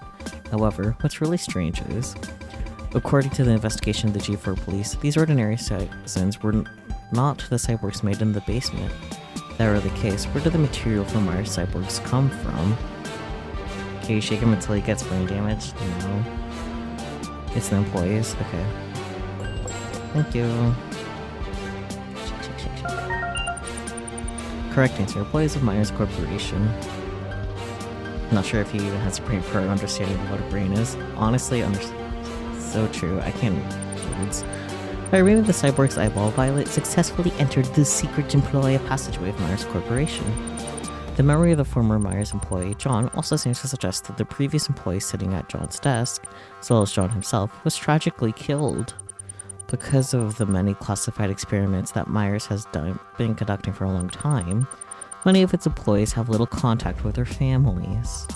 Speaker 1: However, what's really strange is, according to the investigation of the G4 police, these ordinary citizens were not the cyborgs made in the basement. If that were the case, where did the material for Myers cyborgs come from? Okay, you shake him until he gets brain damage? No. It's the employees? Okay. Thank you. Correct answer. Employees of Myers Corporation. Not sure if he even has a brain for understanding what a brain is. Honestly, so true. I can't words. By removing the cyborg's eyeball, Violet successfully entered the secret employee passageway of Myers Corporation. The memory of the former Myers employee, John, also seems to suggest that the previous employee sitting at John's desk, as well as John himself, was tragically killed. Because of the many classified experiments that Myers has been conducting for a long time, many of its employees have little contact with their families.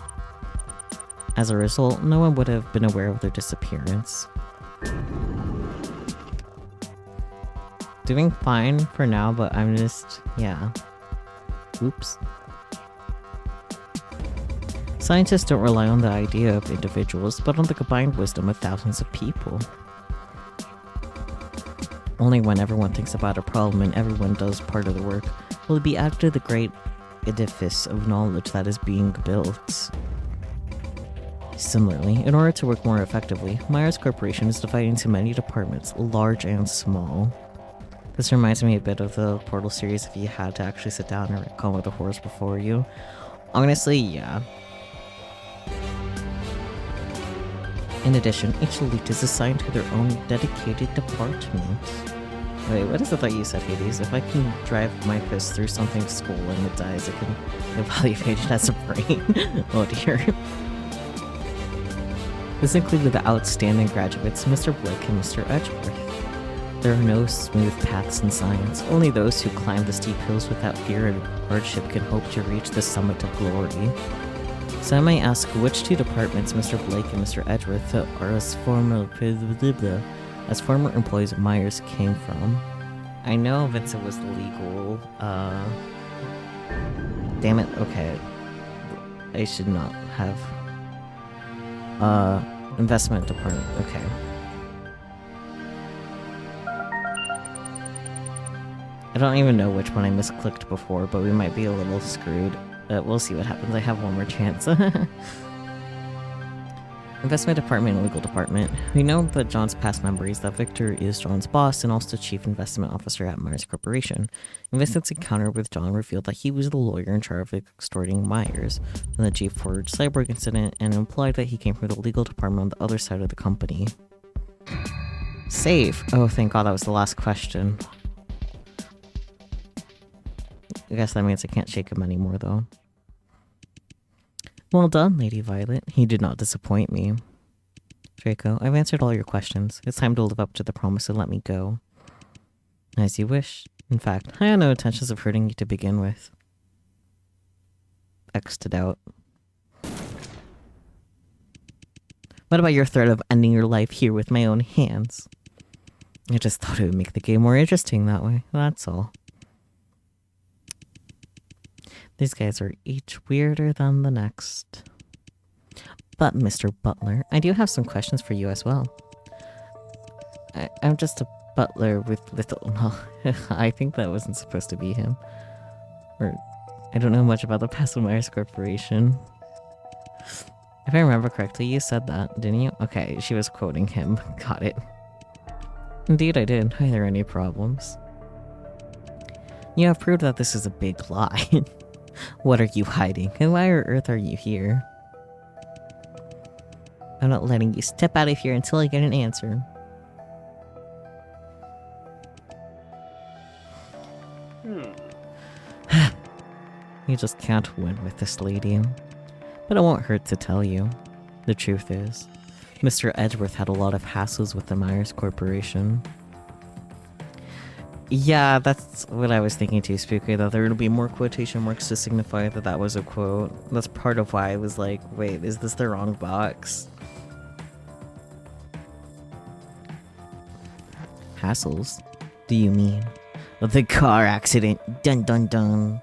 Speaker 1: As a result, no one would have been aware of their disappearance. Doing fine for now, but I'm just, yeah. Oops. Scientists don't rely on the idea of individuals, but on the combined wisdom of thousands of people. Only when everyone thinks about a problem and everyone does part of the work will it be added to the great edifice of knowledge that is being built. Similarly, in order to work more effectively, Myers Corporation is divided into many departments, large and small. This reminds me a bit of the Portal series if you had to actually sit down and recall with the horse before you. Honestly, yeah. In addition, each elite is assigned to their own dedicated department. Wait, what is it that you said, Hades? If I can drive my fist through something's skull and it dies, I can evaluate it as a brain. Oh dear. This included the outstanding graduates, Mr. Blake and Mr. Edgeworth. There are no smooth paths in science. Only those who climb the steep hills without fear and hardship can hope to reach the summit of glory. So I might ask which two departments Mr. Blake and Mr. Edgeworth are as former employees of Myers came from. I know Vincent was legal. Damn it. Okay. I should not have. Investment department. Okay. I don't even know which one I misclicked before, but we might be a little screwed. We'll see what happens. I have one more chance. Investment department and legal department. We know that John's past memories that Victor is John's boss and also chief investment officer at Myers Corporation. And Vincent's encounter with John revealed that he was the lawyer in charge of extorting Myers in the G4 cyborg incident and implied that he came from the legal department on the other side of the company. Save! Oh, thank God that was the last question. I guess that means I can't shake him anymore, though. Well done, Lady Violet. He did not disappoint me. Draco, I've answered all your questions. It's time to live up to the promise and let me go. As you wish. In fact, I had no intentions of hurting you to begin with. X'd out. What about your threat of ending your life here with my own hands? I just thought it would make the game more interesting that way. That's all. These guys are each weirder than the next. But, Mr. Butler, I do have some questions for you as well. I'm just a butler with little... No, I think that wasn't supposed to be him. Or, I don't know much about the past of Myers Corporation. If I remember correctly, you said that, didn't you? Okay, she was quoting him. Got it. Indeed I did. Are there any problems? You have proved that this is a big lie. What are you hiding? And why on earth are you here? I'm not letting you step out of here until I get an answer. You just can't win with this lady. But it won't hurt to tell you. The truth is, Mr. Edgeworth had a lot of hassles with the Myers Corporation. Yeah, that's what I was thinking too, Spooky, that there would be more quotation marks to signify that that was a quote. That's part of why I was like, wait, is this the wrong box? Hassles? Do you mean? The car accident. Dun dun dun.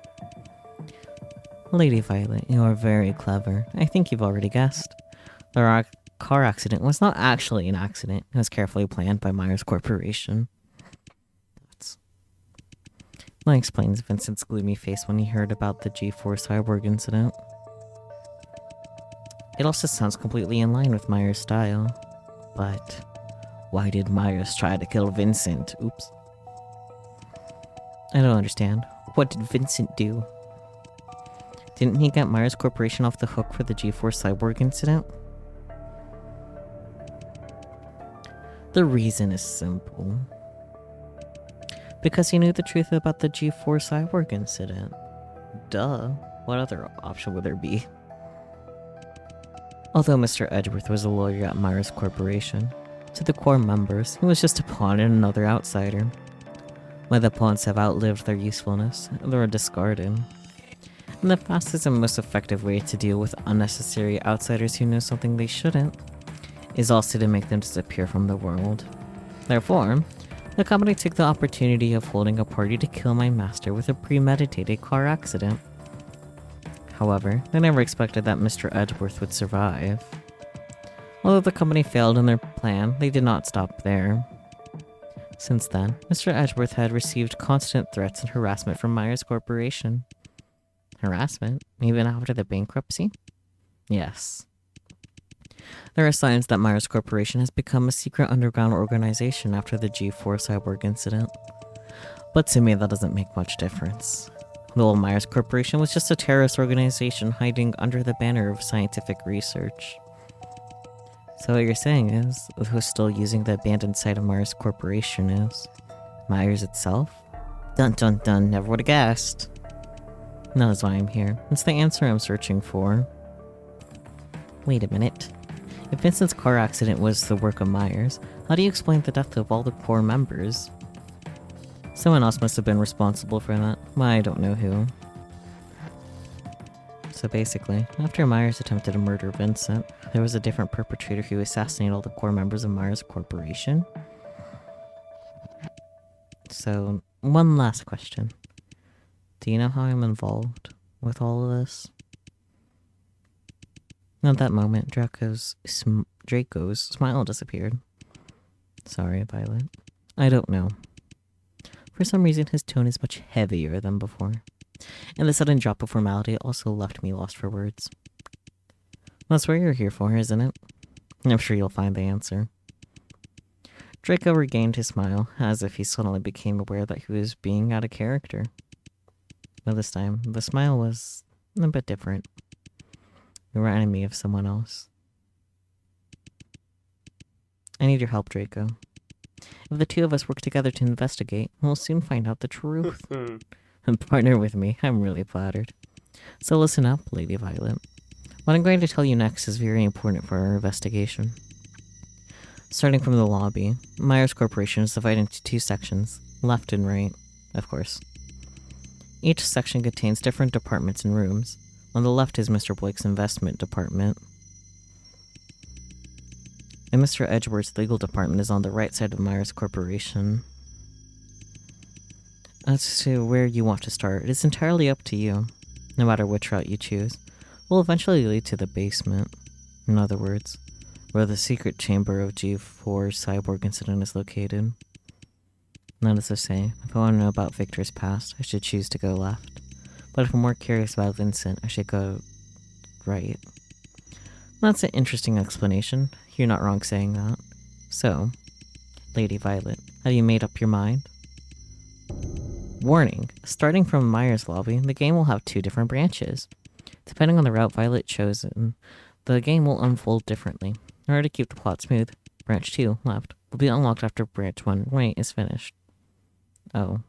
Speaker 1: Lady Violet, you are very clever. I think you've already guessed. The car accident was not actually an accident. It was carefully planned by Myers Corporation. That explains Vincent's gloomy face when he heard about the G4 cyborg incident. It also sounds completely in line with Myers' style. But why did Myers try to kill Vincent? Oops. I don't understand. What did Vincent do? Didn't he get Myers Corporation off the hook for the G4 cyborg incident? The reason is simple. Because he knew the truth about the G4 cyborg incident. Duh. What other option would there be? Although Mr. Edgeworth was a lawyer at Myers Corporation, to the core members, he was just a pawn and another outsider. When the pawns have outlived their usefulness, they were discarded. And the fastest and most effective way to deal with unnecessary outsiders who know something they shouldn't is also to make them disappear from the world. Therefore, the company took the opportunity of holding a party to kill my master with a premeditated car accident. However, they never expected that Mr. Edgeworth would survive. Although the company failed in their plan, they did not stop there. Since then, Mr. Edgeworth had received constant threats and harassment from Myers Corporation. Harassment? Even after the bankruptcy? Yes. There are signs that Myers Corporation has become a secret underground organization after the G4 cyborg incident. But to me, that doesn't make much difference. The old Myers Corporation was just a terrorist organization hiding under the banner of scientific research. So what you're saying is, who's still using the abandoned site of Myers Corporation is Myers itself? Dun dun dun, never would've guessed. That is why I'm here. It's the answer I'm searching for. Wait a minute. If Vincent's car accident was the work of Myers, how do you explain the death of all the core members? Someone else must have been responsible for that. I don't know who. So basically, after Myers attempted to murder Vincent, there was a different perpetrator who assassinated all the core members of Myers Corporation. So, one last question. Do you know how I'm involved with all of this? At that moment, Draco's smile disappeared. Sorry, Violet. I don't know. For some reason, his tone is much heavier than before. And the sudden drop of formality also left me lost for words. That's what you're here for, isn't it? I'm sure you'll find the answer. Draco regained his smile, as if he suddenly became aware that he was being out of character. But this time, the smile was a bit different. You reminded me of someone else. I need your help, Draco. If the two of us work together to investigate, we'll soon find out the truth. And partner with me, I'm really flattered. So listen up, Lady Violet. What I'm going to tell you next is very important for our investigation. Starting from the lobby, Myers Corporation is divided into two sections, left and right, of course. Each section contains different departments and rooms. On the left is Mr. Blake's investment department. And Mr. Edgeworth's legal department is on the right side of Myers Corporation. As to where you want to start, it is entirely up to you. No matter which route you choose, will eventually lead to the basement. In other words, where the secret chamber of G4 cyborg incident is located. That is to say, if I want to know about Victor's past, I should choose to go left. But if I'm more curious about Vincent, I should go right. That's an interesting explanation. You're not wrong saying that. So, Lady Violet, have you made up your mind? Warning, starting from Myers Lobby, the game will have two different branches. Depending on the route Violet chosen, the game will unfold differently. In order to keep the plot smooth, branch 2, left, will be unlocked after branch 1, right, is finished. Oh.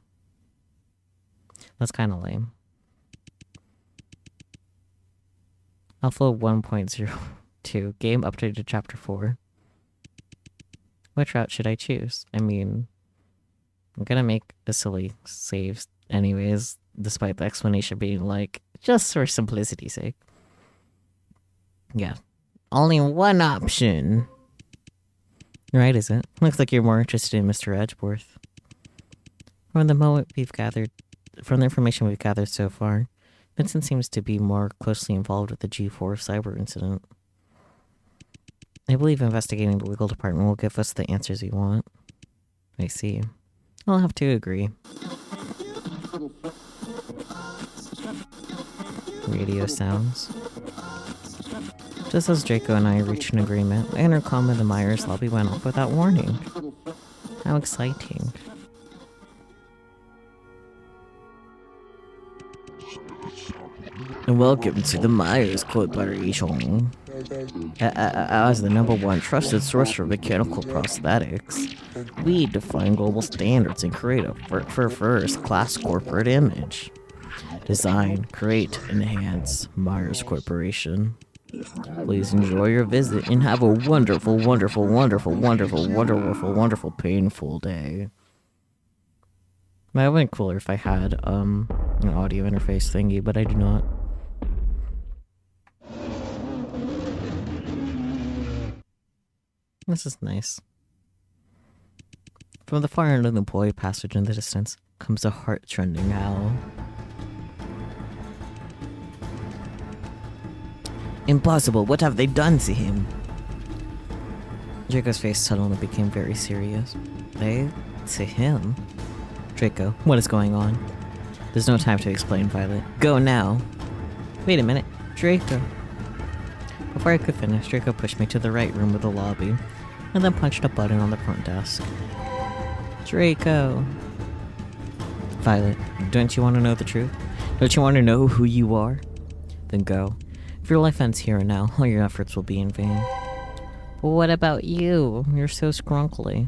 Speaker 1: That's kinda lame. Alpha 1.02, game updated to chapter 4. Which route should I choose? I mean, I'm gonna make a silly save anyways, despite the explanation being like, just for simplicity's sake. Yeah. Only one option. Right, is it? Looks like you're more interested in Mr. Edgeworth. From the information we've gathered so far, Vincent seems to be more closely involved with the G4 cyber incident. I believe investigating the legal department will give us the answers we want. I see. I'll have to agree. Radio sounds. Just as Draco and I reached an agreement, the intercom in the Myers lobby went off without warning. How exciting. And welcome to the Myers Corporation. As the #1 trusted source for mechanical prosthetics, we define global standards and create a first-class corporate image. Design, create, enhance Myers Corporation. Please enjoy your visit and have a wonderful, wonderful, wonderful, wonderful, wonderful, wonderful, painful day. That would have been cooler if I had an audio interface thingy, but I do not. This is nice. From the far end of the employee passage in the distance comes a heart-trending howl. Impossible, what have they done to him? Draco's face suddenly became very serious. They? To him? Draco, what is going on? There's no time to explain, Violet. Go now! Wait a minute, Draco. Before I could finish, Draco pushed me to the right room of the lobby, and then punched a button on the front desk. Draco! Violet, don't you want to know the truth? Don't you want to know who you are? Then go. If your life ends here and now, all your efforts will be in vain. But what about you? You're so scrunkly.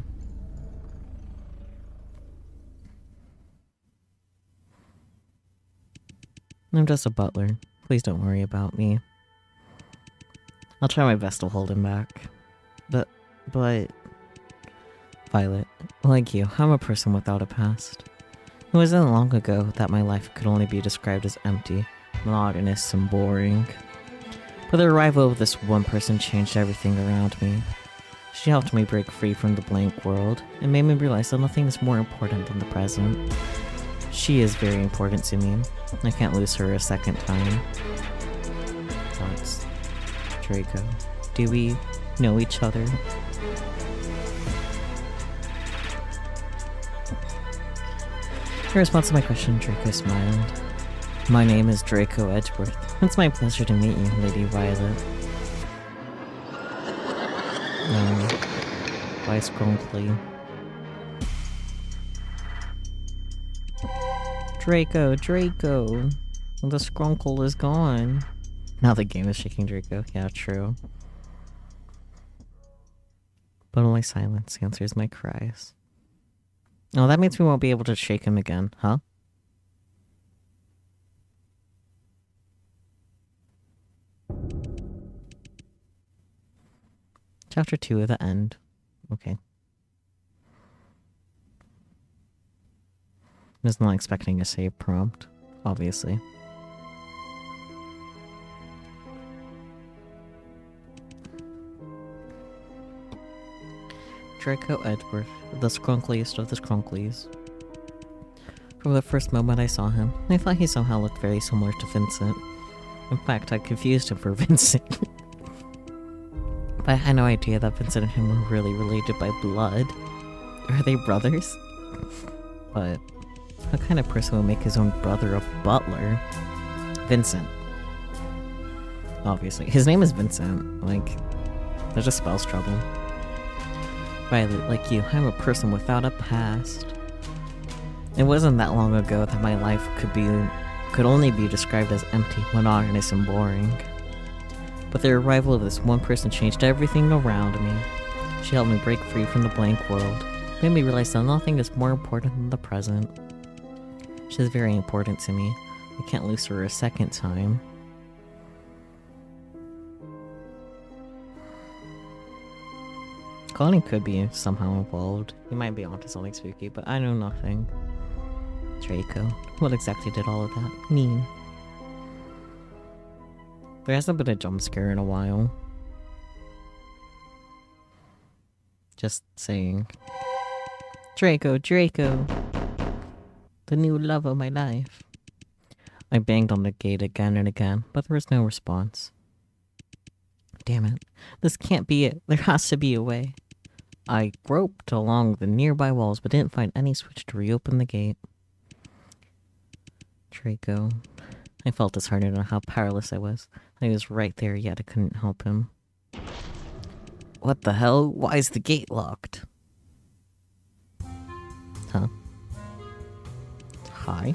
Speaker 1: I'm just a butler. Please don't worry about me. I'll try my best to hold him back. But... Violet, like you, I'm a person without a past. It wasn't long ago that my life could only be described as empty, monotonous, and boring. But the arrival of this one person changed everything around me. She helped me break free from the blank world, and made me realize that nothing is more important than the present. She is very important to me. I can't lose her a second time. Thoughts. Draco. Do we know each other? In response to my question, Draco smiled. My name is Draco Edgeworth. It's my pleasure to meet you, Lady Violet. Why scrunkly? Draco! The scrunkle is gone. Now the game is shaking Draco. Yeah, true. But only silence answers my cries. Oh, that means we won't be able to shake him again, huh? Chapter 2 of the end. Okay. I was not expecting a save prompt, obviously. Draco Edgeworth, the scrunkliest of the scrunklies. From the first moment I saw him, I thought he somehow looked very similar to Vincent. In fact, I confused him for Vincent. But I had no idea that Vincent and him were really related by blood. Are they brothers? But what kind of person would make his own brother a butler? Vincent. Obviously. His name is Vincent. Like, there's just spells trouble. Violet, like you, I'm a person without a past. It wasn't that long ago that my life could only be described as empty, monotonous, and boring. But the arrival of this one person changed everything around me. She helped me break free from the blank world, made me realize that nothing is more important than the present. She is very important to me. I can't lose her a second time. Colin could be somehow involved. He might be onto something spooky, but I know nothing. Draco, what exactly did all of that mean? There hasn't been a jump scare in a while. Just saying. Draco! The new love of my life. I banged on the gate again and again, but there was no response. Damn it. This can't be it. There has to be a way. I groped along the nearby walls, but didn't find any switch to reopen the gate. Draco. I felt disheartened on how powerless I was. I was right there, yet I couldn't help him. What the hell? Why is the gate locked? Huh? Hi?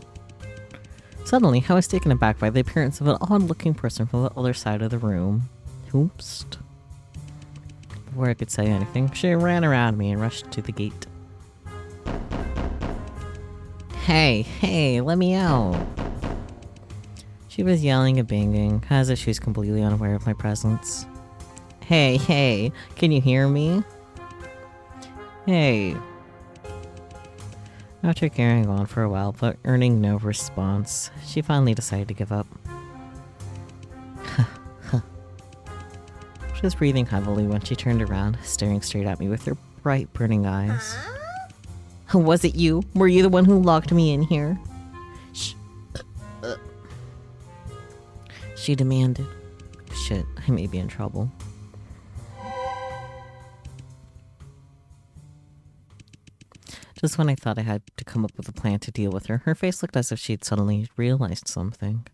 Speaker 1: Suddenly, I was taken aback by the appearance of an odd-looking person from the other side of the room. Oops. Before I could say anything, she ran around me and rushed to the gate. Hey, let me out! She was yelling and banging, as if she was completely unaware of my presence. Hey, can you hear me? Hey. After carrying on for a while but earning no response, she finally decided to give up. She was breathing heavily when she turned around, staring straight at me with her bright, burning eyes. Was it you? Were you the one who locked me in here? Shh. She demanded. Shit, I may be in trouble. Just when I thought I had to come up with a plan to deal with her, her face looked as if she'd suddenly realized something.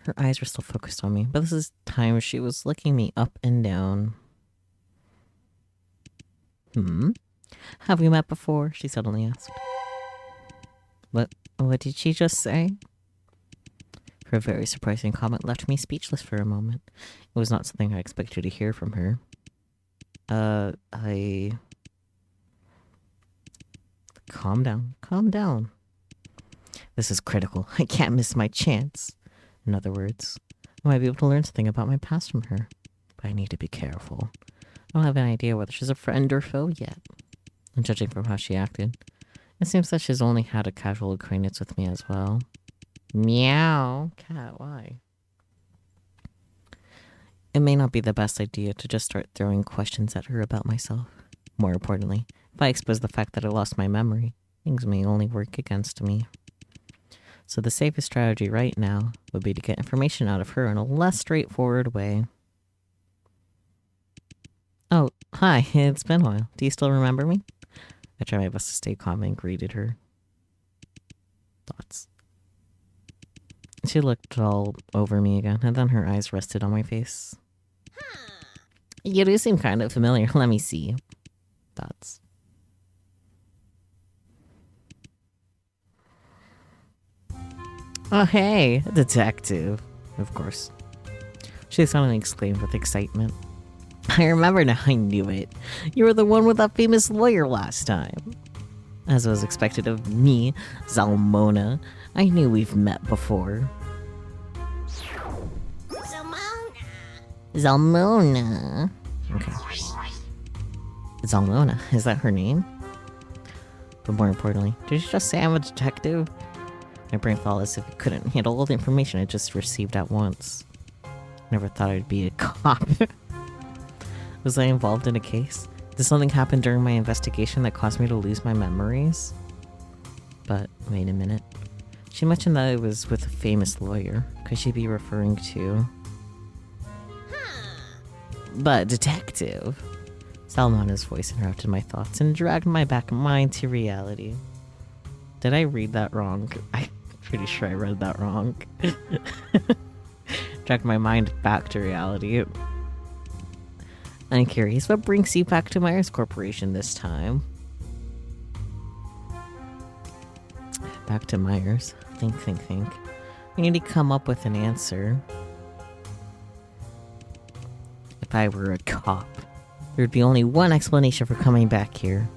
Speaker 1: Her eyes were still focused on me, but this time she was looking me up and down. Have we met before? She suddenly asked. What did she just say? Her very surprising comment left me speechless for a moment. It was not something I expected to hear from her. Calm down. This is critical. I can't miss my chance. In other words, I might be able to learn something about my past from her, but I need to be careful. I don't have any idea whether she's a friend or foe yet. And judging from how she acted, it seems that she's only had a casual acquaintance with me as well. Meow. Cat, why? It may not be the best idea to just start throwing questions at her about myself. More importantly, if I expose the fact that I lost my memory, things may only work against me. So the safest strategy right now would be to get information out of her in a less straightforward way. Oh, hi, it's been a while. Do you still remember me? I tried my best to stay calm and greeted her. Thoughts. She looked all over me again, and then her eyes rested on my face. You do seem kind of familiar. Let me see. Thoughts. Oh, hey, a detective. Of course. She suddenly exclaimed with excitement. I remember now, I knew it. You were the one with that famous lawyer last time. As was expected of me, Zalmona, I knew we've met before. Zalmona. Okay. Zalmona, is that her name? But more importantly, did you just say I'm a detective? My brain felt as if it couldn't handle all the information I just received at once. Never thought I'd be a cop. Was I involved in a case? Did something happen during my investigation that caused me to lose my memories? But wait a minute. She mentioned that it was with a famous lawyer. Could she be referring to... But detective... Salmona's voice interrupted my thoughts and dragged my back mind to reality. Did I read that wrong? I'm pretty sure I read that wrong. Dragged my mind back to reality. I'm curious, what brings you back to Myers Corporation this time? Back to Myers. Think. I need to come up with an answer. If I were a cop, there'd be only one explanation for coming back here.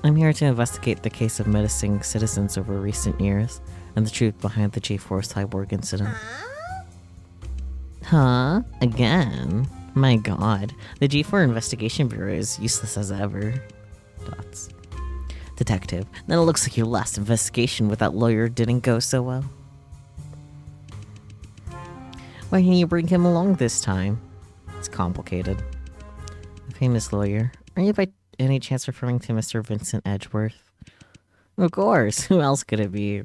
Speaker 1: I'm here to investigate the case of menacing citizens over recent years and the truth behind the J4 Cyborg incident. Huh? Again? My god, the G4 Investigation Bureau is useless as ever. Dots. Detective, then it looks like your last investigation with that lawyer didn't go so well. Why didn't you bring him along this time? It's complicated. A famous lawyer. Are you by any chance referring to Mr. Vincent Edgeworth? Of course, who else could it be?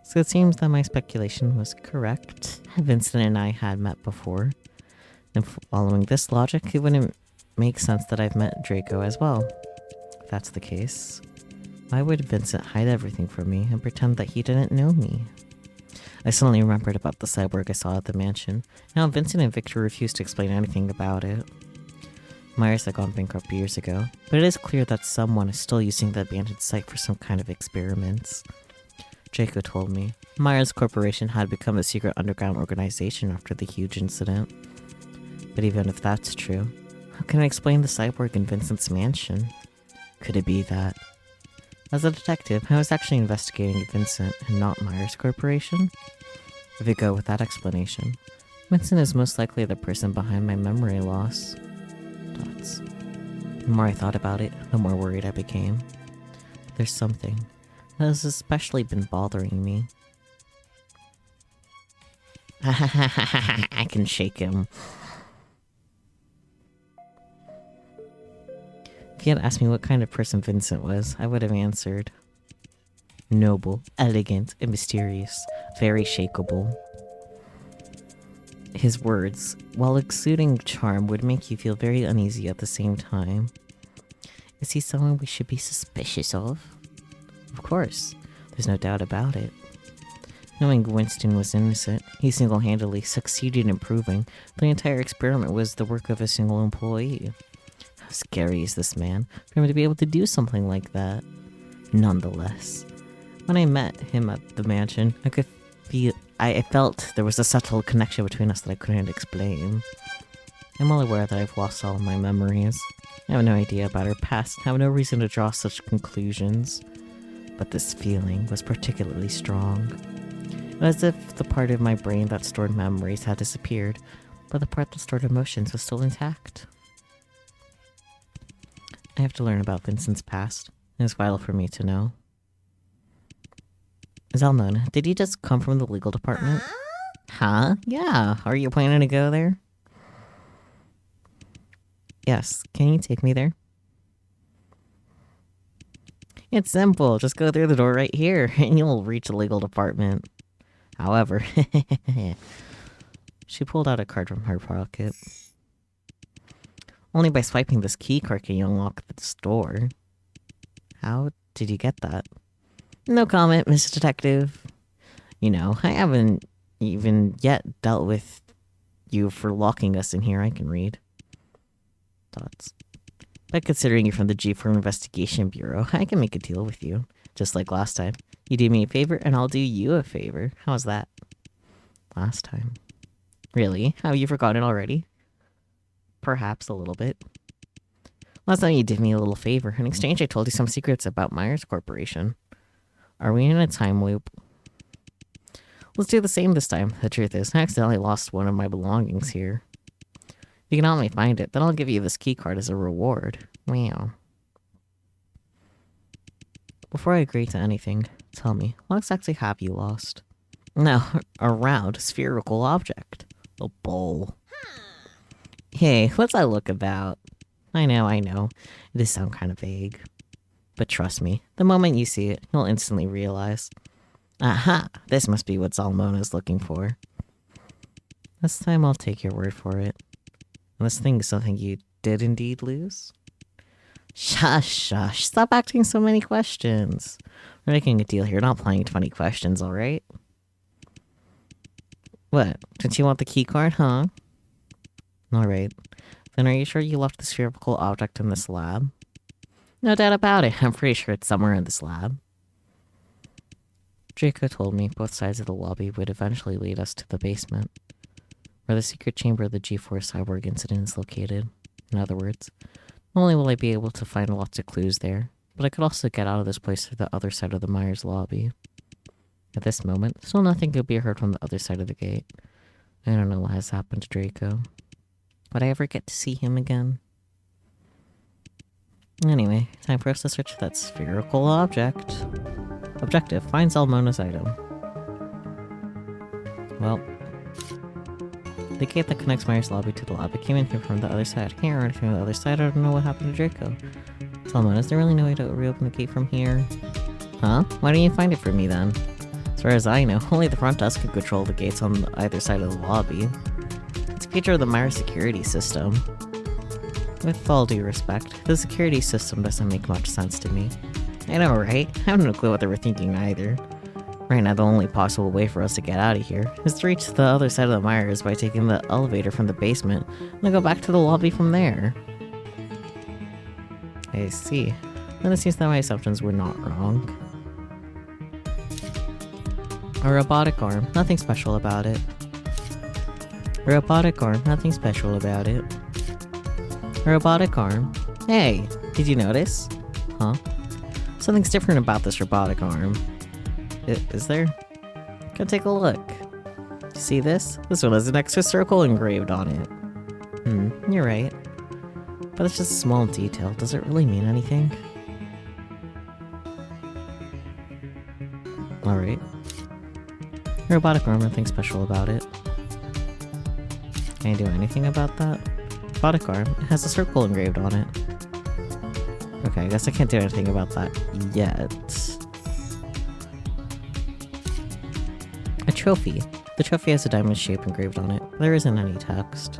Speaker 1: So it seems that my speculation was correct. Vincent and I had met before. And following this logic, it wouldn't make sense that I've met Draco as well. If that's the case, why would Vincent hide everything from me and pretend that he didn't know me? I suddenly remembered about the cyborg I saw at the mansion. Now Vincent and Victor refused to explain anything about it. Myers had gone bankrupt years ago, but it is clear that someone is still using the abandoned site for some kind of experiments. Draco told me. Myers Corporation had become a secret underground organization after the huge incident. But even if that's true, how can I explain the cyborg in Vincent's mansion? Could it be that? As a detective, I was actually investigating Vincent and not Myers Corporation? If we go with that explanation, Vincent is most likely the person behind my memory loss. Dots. The more I thought about it, the more worried I became. There's something that has especially been bothering me. I can shake him. If you had asked me what kind of person Vincent was, I would have answered. Noble, elegant, and mysterious. Very shakeable. His words, while exuding charm, would make you feel very uneasy at the same time. Is he someone we should be suspicious of? Of course. There's no doubt about it. Knowing Winston was innocent, he single-handedly succeeded in proving the entire experiment was the work of a single employee. How scary is this man for him to be able to do something like that? Nonetheless, when I met him at the mansion, I felt there was a subtle connection between us that I couldn't explain. I'm well aware that I've lost all of my memories. I have no idea about her past and have no reason to draw such conclusions. But this feeling was particularly strong. It was as if the part of my brain that stored memories had disappeared, but the part that stored emotions was still intact. I have to learn about Vincent's past. It is vital for me to know. Zalmona, did you just come from the legal department? Huh? Yeah. Are you planning to go there? Yes. Can you take me there? It's simple. Just go through the door right here, and you'll reach the legal department. However, she pulled out a card from her pocket. Only by swiping this key card can you unlock this door. How did you get that? No comment, Mr. Detective. You know, I haven't even yet dealt with you for locking us in here. I can read. Dots. But considering you're from the G4 Investigation Bureau, I can make a deal with you. Just like last time. You do me a favor, and I'll do you a favor. How's that? Last time. Really? Have you forgotten already? Perhaps a little bit. Last time you did me a little favor. In exchange, I told you some secrets about Myers Corporation. Are we in a time loop? Let's do the same this time. The truth is, I accidentally lost one of my belongings here. If you can help me find it, then I'll give you this key card as a reward. Wow. Before I agree to anything, tell me, what exactly have you lost? No, a round, spherical object. A bowl. Hey, what's that look about? I know. It does sound kind of vague. But trust me, the moment you see it, you'll instantly realize. Aha! This must be what Zalmona's looking for. This time I'll take your word for it. And this thing is something you did indeed lose? Shush. Stop asking so many questions. We're making a deal here, not playing 20 questions, alright? What? Did you want the key card, huh? Alright. Then are you sure you left the spherical object in this lab? No doubt about it. I'm pretty sure it's somewhere in this lab. Draco told me both sides of the lobby would eventually lead us to the basement, where the secret chamber of the G4 Cyborg incident is located. In other words, not only will I be able to find lots of clues there, but I could also get out of this place through the other side of the Myers lobby. At this moment, still nothing could be heard from the other side of the gate. I don't know what has happened to Draco. Would I ever get to see him again? Anyway, time for us to search that spherical object. Objective, find Zalmona's item. Well, the gate that connects Myers' lobby to the lobby came in here from the other side. Here, anything on the other side, I don't know what happened to Draco. Zalmona, is there really no way to reopen the gate from here? Huh? Why don't you find it for me then? As far as I know, only the front desk can control the gates on either side of the lobby. It's a feature of the Myers security system. With all due respect, the security system doesn't make much sense to me. I know, right? I have no clue what they were thinking either. Right now, the only possible way for us to get out of here is to reach the other side of the Myers by taking the elevator from the basement and then go back to the lobby from there. I see. Then it seems that my assumptions were not wrong. A robotic arm, nothing special about it. A robotic arm, nothing special about it. A robotic arm. Hey, did you notice? Huh? Something's different about this robotic arm. Is there? Go take a look. See this? This one has an extra circle engraved on it. You're right. But it's just a small detail. Does it really mean anything? Alright. Robotic arm, nothing special about it. Can I do anything about that? Robotic arm, it has a circle engraved on it. Okay, I guess I can't do anything about that yet. A trophy. The trophy has a diamond shape engraved on it. There isn't any text.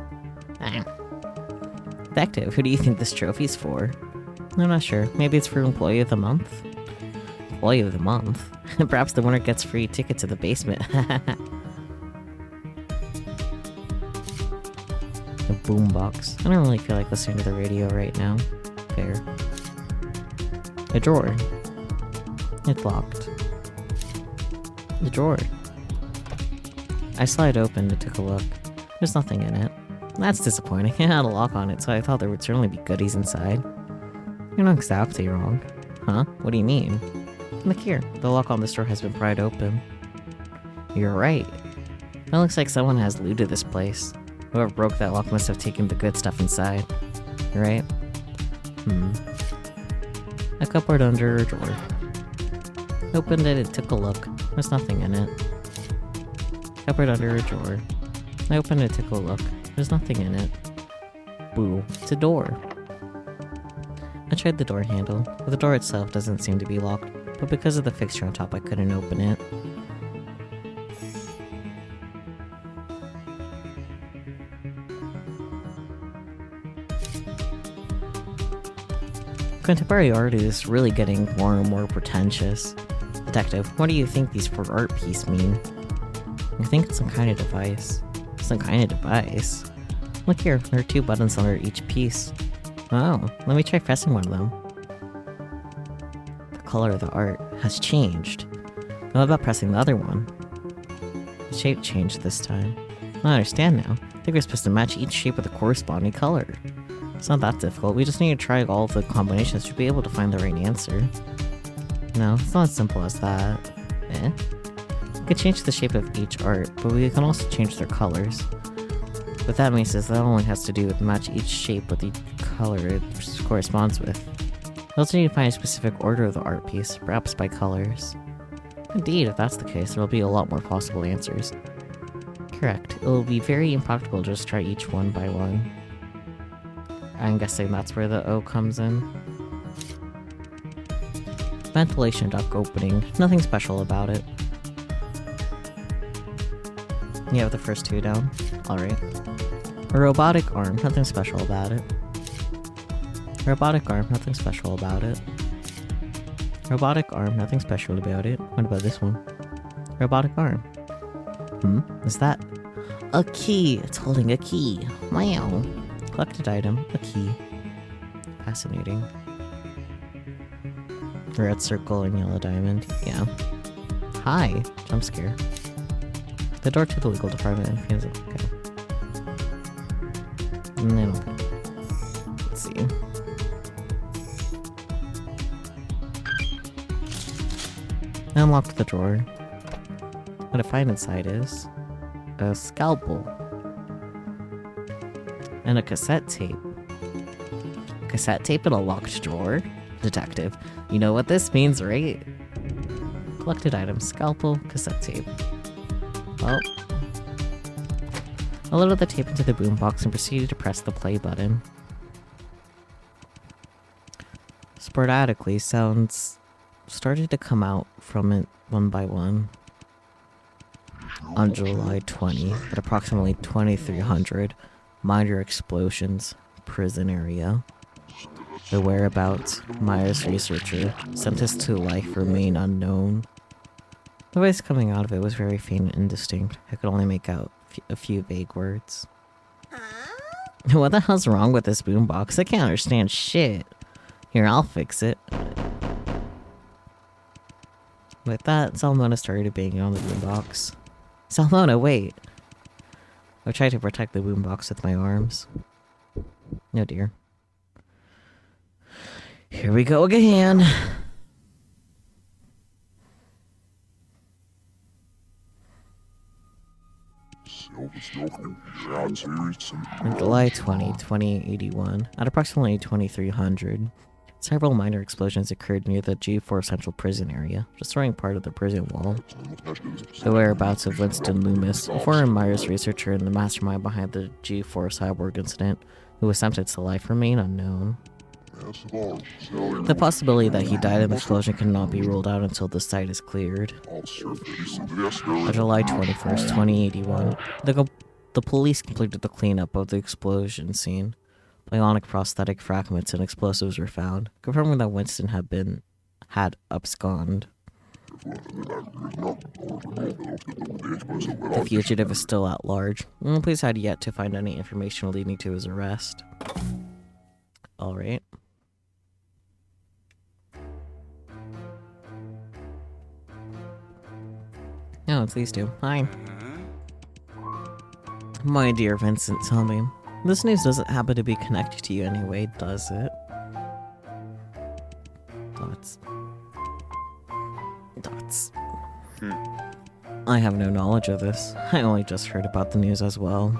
Speaker 1: Detective, who do you think this trophy's for? I'm not sure. Maybe it's for Employee of the Month? Employee of the Month? Perhaps the winner gets free ticket to the basement. A boombox. I don't really feel like listening to the radio right now. Fair. A drawer. It's locked. The drawer. I slide open to take a look. There's nothing in it. That's disappointing. It had a lock on it, so I thought there would certainly be goodies inside. You're not exactly wrong. Huh? What do you mean? Look here. The lock on this door has been pried open. You're right. It looks like someone has looted this place. Whoever broke that lock must have taken the good stuff inside. Right? A cupboard under a drawer. Opened it and took a look. There's nothing in it. Cupboard under a drawer. I opened it and took a look. There's nothing in it. Boo. It's a door. I tried the door handle, but the door itself doesn't seem to be locked, but because of the fixture on top I couldn't open it. Contemporary art is really getting more and more pretentious. Detective, what do you think these for art piece mean? I think it's some kind of device. Some kind of device? Look here, there are 2 buttons under each piece. Oh, let me try pressing one of them. The color of the art has changed. What about pressing the other one? The shape changed this time. I understand now. I think we're supposed to match each shape with a corresponding color. It's not that difficult, we just need to try all of the combinations to be able to find the right answer. No, it's not as simple as that. We can change the shape of each art, but we can also change their colors. What that means is that only has to do with match each shape with each color it corresponds with. We also need to find a specific order of the art piece, perhaps by colors. Indeed, if that's the case, there will be a lot more possible answers. Correct. It will be very impractical to just try each one by one. I'm guessing that's where the O comes in. Ventilation duct opening. Nothing special about it. You have the first 2 down. Alright. A robotic arm. Nothing special about it. Robotic arm. Nothing special about it. Robotic arm. Nothing special about it. What about this one? Robotic arm. Is that a key? It's holding a key. Wow. Collected item. A key. Fascinating. Red circle and yellow diamond. Yeah. Hi. Jump scare. The door to the legal department. Okay. No. Let's see. I unlocked the drawer. What I find inside is a scalpel and a cassette tape. Cassette tape in a locked drawer? Detective, you know what this means, right? Collected items, scalpel, cassette tape. Well, I loaded the tape into the boombox and proceeded to press the play button. Sporadically, sounds started to come out from it one by one. On July 20, at approximately 2300, minor explosions, prison area. The whereabouts, Myers researcher, sentenced to life remain unknown. The voice coming out of it was very faint and indistinct. I could only make out a few vague words. What the hell's wrong with this boombox? I can't understand shit. Here, I'll fix it. With that, Salmona started banging on the boombox. Salmona, wait! I tried to protect the boombox with my arms. No dear. Here we go again! On July 20, 2081, at approximately 2300, several minor explosions occurred near the G4 Central Prison area, destroying part of the prison wall. The whereabouts of Winston Loomis, a former Myers researcher and the mastermind behind the G4 Cyborg incident, who was sentenced to life, remain unknown. The possibility that he died in the explosion cannot be ruled out until the site is cleared. On July 21st, 2081, the police completed the cleanup of the explosion scene. Bionic prosthetic fragments and explosives were found, confirming that Winston had absconded. The fugitive is still at large, and the police had yet to find any information leading to his arrest. Alright. Oh, it's these two. Hi. My dear Vincent, tell me, this news doesn't happen to be connected to you anyway, does it? Dots. I have no knowledge of this. I only just heard about the news as well.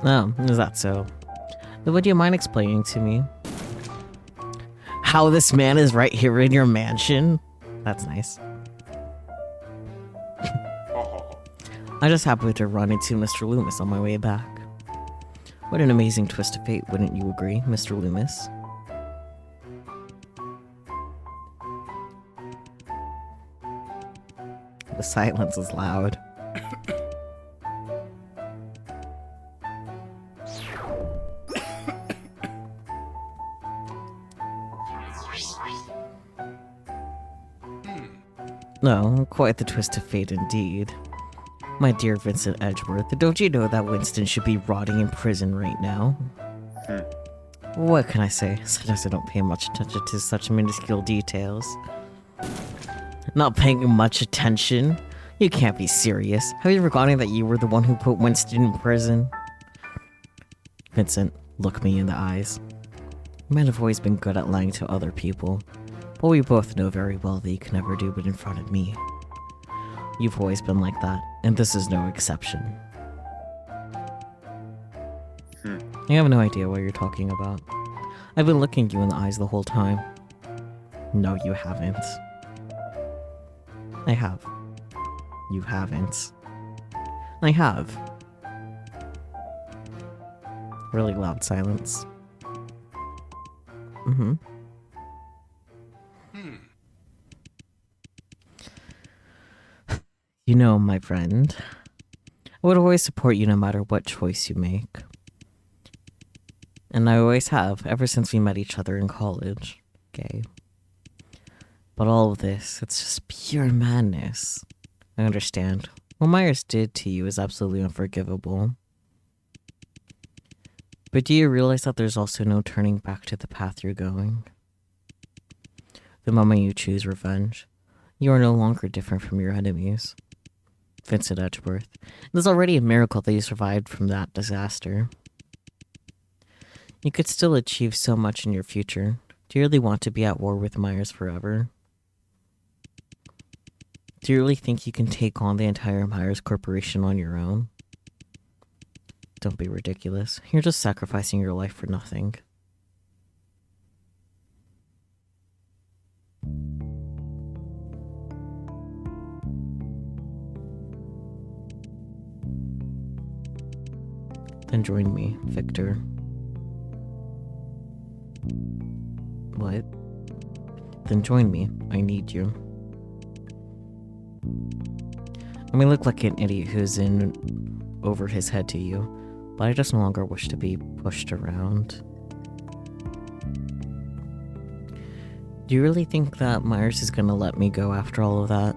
Speaker 1: Oh, is that so? Then would you mind explaining to me how this man is right here in your mansion? That's nice. I just happened to run into Mr. Loomis on my way back. What an amazing twist of fate, wouldn't you agree, Mr. Loomis? The silence is loud. No, quite the twist of fate indeed. My dear Vincent Edgeworth, don't you know that Winston should be rotting in prison right now? What can I say? Sometimes I don't pay much attention to such minuscule details. Not paying much attention? You can't be serious. Have you forgotten that you were the one who put Winston in prison? Vincent, look me in the eyes. Men have always been good at lying to other people, but we both know very well that you can never do it in front of me. You've always been like that, and this is no exception. I have no idea what you're talking about. I've been looking you in the eyes the whole time. No, you haven't. I have. You haven't. I have. Really loud silence. You know, my friend, I would always support you no matter what choice you make. And I always have, ever since we met each other in college. Okay. But all of this, it's just pure madness. I understand. What Myers did to you is absolutely unforgivable. But do you realize that there's also no turning back to the path you're going? The moment you choose revenge, you are no longer different from your enemies. Vincent Edgeworth, it is already a miracle that you survived from that disaster. You could still achieve so much in your future. Do you really want to be at war with Myers forever? Do you really think you can take on the entire Myers Corporation on your own? Don't be ridiculous. You're just sacrificing your life for nothing. Then join me, Victor. What? Then join me. I need you. I may look like an idiot who's in over his head to you, but I just no longer wish to be pushed around. Do you really think that Myers is gonna let me go after all of that?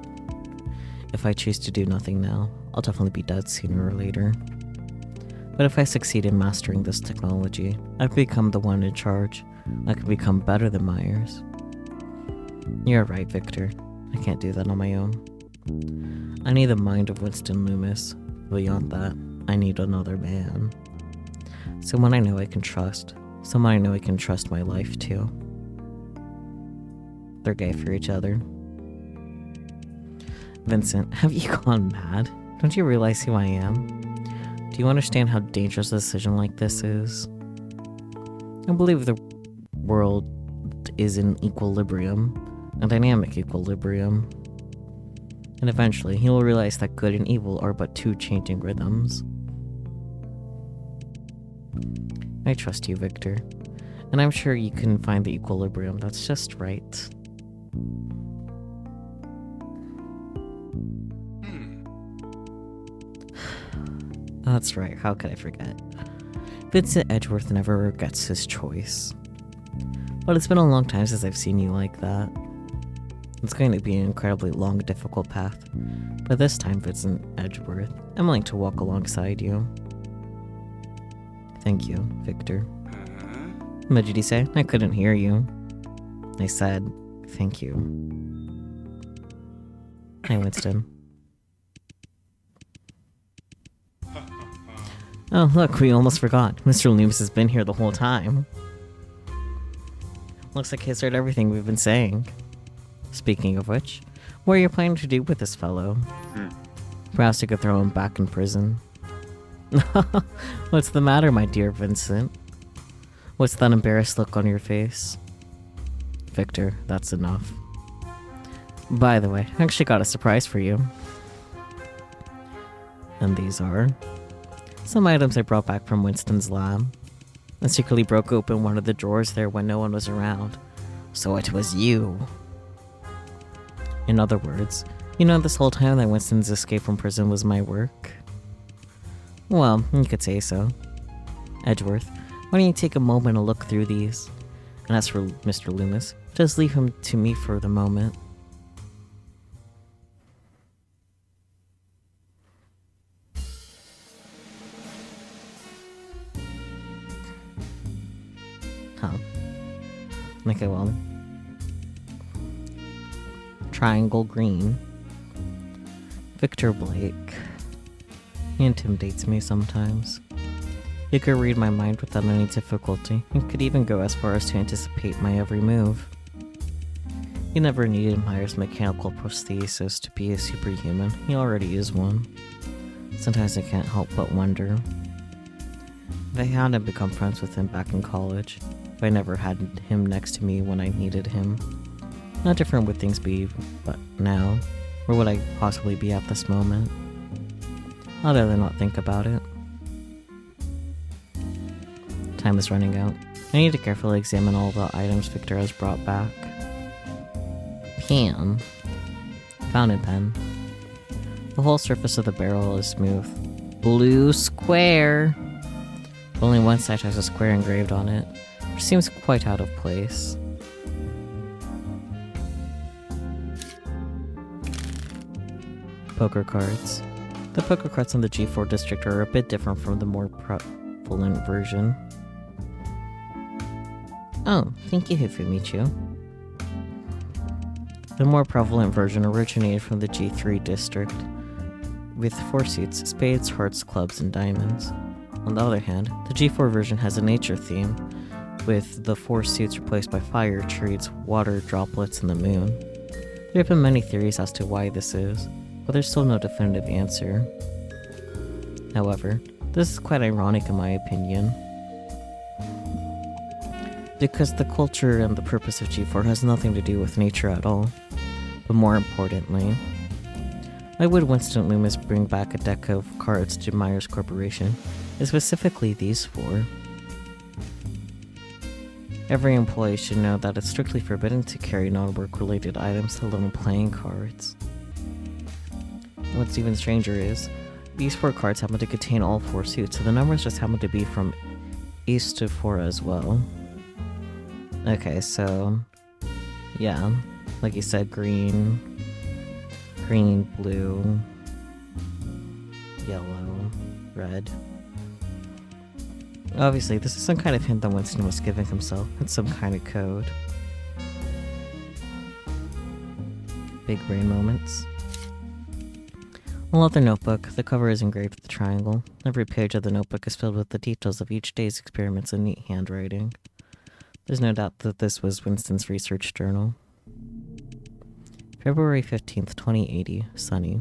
Speaker 1: If I choose to do nothing now, I'll definitely be dead sooner or later. But if I succeed in mastering this technology, I've become the one in charge. I can become better than Myers. You're right, Victor. I can't do that on my own. I need the mind of Winston Loomis. Beyond that, I need another man. Someone I know I can trust. Someone I know I can trust my life to. They're gay for each other. Vincent, have you gone mad? Don't you realize who I am? Do you understand how dangerous a decision like this is? I believe the world is in equilibrium, a dynamic equilibrium. And eventually, he will realize that good and evil are but two changing rhythms. I trust you, Victor, and I'm sure you can find the equilibrium that's just right. That's right, how could I forget? Vincent Edgeworth never regrets his choice. But it's been a long time since I've seen you like that. It's going to be an incredibly long, difficult path. But this time, Vincent Edgeworth, I'm willing to walk alongside you. Thank you, Victor. What did you say? I couldn't hear you. I said, thank you. Hi, Winston. Oh, look, we almost forgot. Mr. Loomis has been here the whole time. Looks like he's heard everything we've been saying. Speaking of which, what are you planning to do with this fellow? Perhaps you could throw him back in prison. What's the matter, my dear Vincent? What's that embarrassed look on your face? Victor, that's enough. By the way, I actually got a surprise for you. And these are some items I brought back from Winston's lab. I secretly broke open one of the drawers there when no one was around. So it was you. In other words, you know this whole time that Winston's escape from prison was my work? Well, you could say so. Edgeworth, why don't you take a moment to look through these? And as for Mr. Loomis, just leave him to me for the moment. Huh. Okay, well. Triangle green. Victor Blake. He intimidates me sometimes. He could read my mind without any difficulty, and could even go as far as to anticipate my every move. He never needed Myers' mechanical prosthesis to be a superhuman. He already is one. Sometimes I can't help but wonder if I hadn't become friends with him back in college, if I never had him next to me when I needed him. How different would things be but now? Where would I possibly be at this moment? I'd rather not think about it. Time is running out. I need to carefully examine all the items Victor has brought back. Pen. Fountain pen. The whole surface of the barrel is smooth. Blue square. Only one side has a square engraved on it, which seems quite out of place. Poker cards. The poker cards in the G4 district are a bit different from the more prevalent version. Oh, thank you, Hifumichu. The more prevalent version originated from the G3 district, with 4 suits: spades, hearts, clubs, and diamonds. On the other hand, the G4 version has a nature theme, with the 4 suits replaced by fire, trees, water, droplets, and the moon. There have been many theories as to why this is, but there's still no definitive answer. However, this is quite ironic in my opinion, because the culture and the purpose of G4 has nothing to do with nature at all. But more importantly, why would Winston Loomis bring back a deck of cards to Myers Corporation, and specifically these 4? Every employee should know that it's strictly forbidden to carry non-work related items, let alone playing cards. What's even stranger is, these 4 cards happen to contain all 4 suits, so the numbers just happen to be from ace to 4 as well. Okay, so yeah, like you said, green, blue, yellow, red. Obviously, this is some kind of hint that Winston was giving himself. It's some kind of code. Big brain moments. A leather notebook. The cover is engraved with a triangle. Every page of the notebook is filled with the details of each day's experiments in neat handwriting. There's no doubt that this was Winston's research journal. February 15th, 2080, sunny.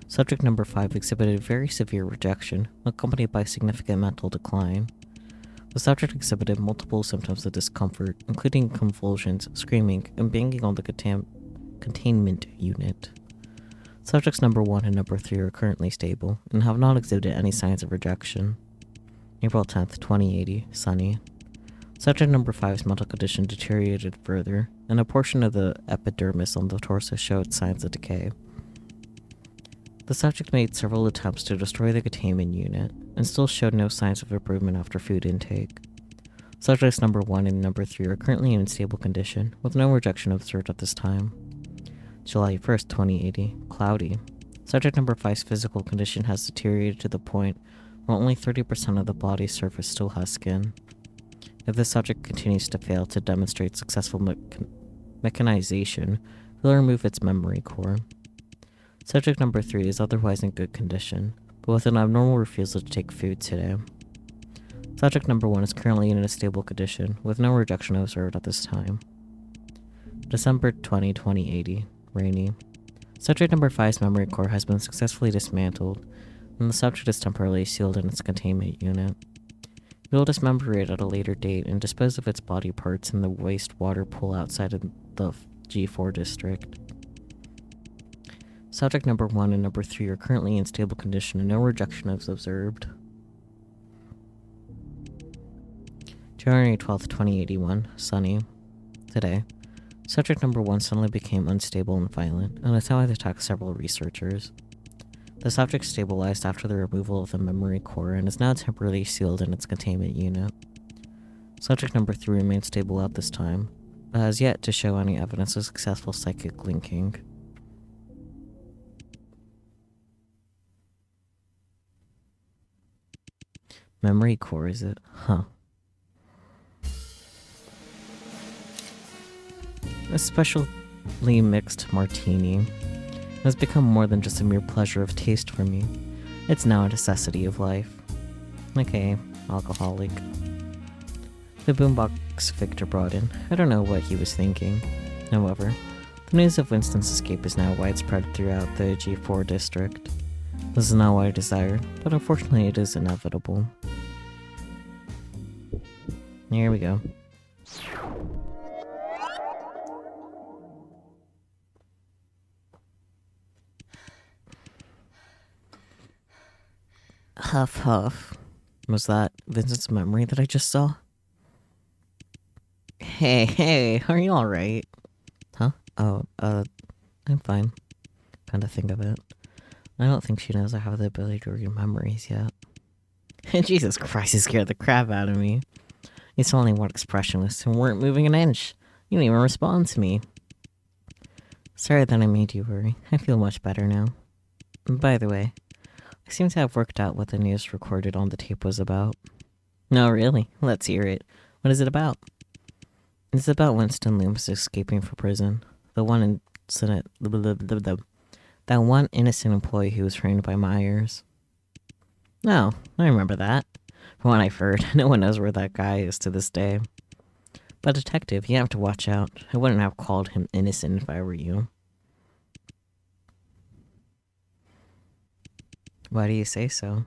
Speaker 1: Subject number 5 exhibited very severe rejection, accompanied by significant mental decline. The subject exhibited multiple symptoms of discomfort, including convulsions, screaming, and banging on the containment unit. Subjects number 1 and number 3 are currently stable, and have not exhibited any signs of rejection. April 10th, 2080, sunny. Subject number 5's mental condition deteriorated further, and a portion of the epidermis on the torso showed signs of decay. The subject made several attempts to destroy the containment unit, and still showed no signs of improvement after food intake. Subjects number 1 and number 3 are currently in stable condition, with no rejection observed at this time. July 1st, 2080, cloudy. Subject number 5's physical condition has deteriorated to the point where only 30% of the body's surface still has skin. If the subject continues to fail to demonstrate successful mechanization, we'll remove its memory core. Subject number 3 is otherwise in good condition, but with an abnormal refusal to take food today. Subject number 1 is currently in a stable condition, with no rejection observed at this time. December 20, 2080, rainy. Subject number 5's memory core has been successfully dismantled, and the subject is temporarily sealed in its containment unit. We will dismember it at a later date and dispose of its body parts in the wastewater pool outside of the G4 district. Subject number 1 and number 3 are currently in stable condition and no rejection is observed. January 12th, 2081, sunny. Today, subject number 1 suddenly became unstable and violent, and has now attacked several researchers. The subject stabilized after the removal of the memory core and is now temporarily sealed in its containment unit. Subject number 3 remains stable at this time, but has yet to show any evidence of successful psychic linking. Memory core, is it? Huh. A specially mixed martini has become more than just a mere pleasure of taste for me. It's now a necessity of life. Okay, alcoholic. The boombox Victor brought in. I don't know what he was thinking. However, the news of Winston's escape is now widespread throughout the G4 district. This is not what I desired, but unfortunately it is inevitable. Here we go. Huff huff. Was that Vincent's memory that I just saw? Hey, are you alright? Huh? Oh, I'm fine. Kinda think of it. I don't think she knows I have the ability to read memories yet. Jesus Christ, you scared the crap out of me. You suddenly weren't expressionless and weren't moving an inch. You didn't even respond to me. Sorry that I made you worry. I feel much better now. By the way, I seem to have worked out what the news recorded on the tape was about. No, really? Let's hear it. What is it about? It's about Winston Loomis escaping from prison. That one innocent employee who was framed by Myers. No, I remember that. From what I've heard, no one knows where that guy is to this day. But detective, you have to watch out. I wouldn't have called him innocent if I were you. Why do you say so?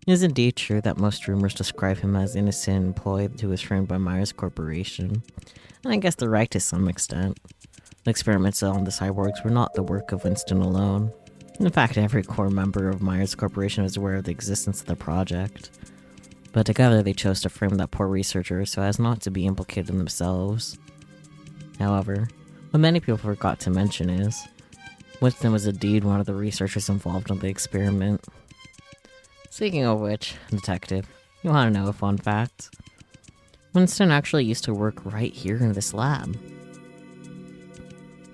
Speaker 1: It is indeed true that most rumors describe him as an innocent employee who was framed by Myers Corporation. And I guess they're right to some extent. The experiments on the cyborgs were not the work of Winston alone. In fact, every core member of Myers Corporation was aware of the existence of the project. But together they chose to frame that poor researcher so as not to be implicated themselves. However, what many people forgot to mention is, Winston was indeed one of the researchers involved in the experiment. Speaking of which, detective, you want to know a fun fact? Winston actually used to work right here in this lab.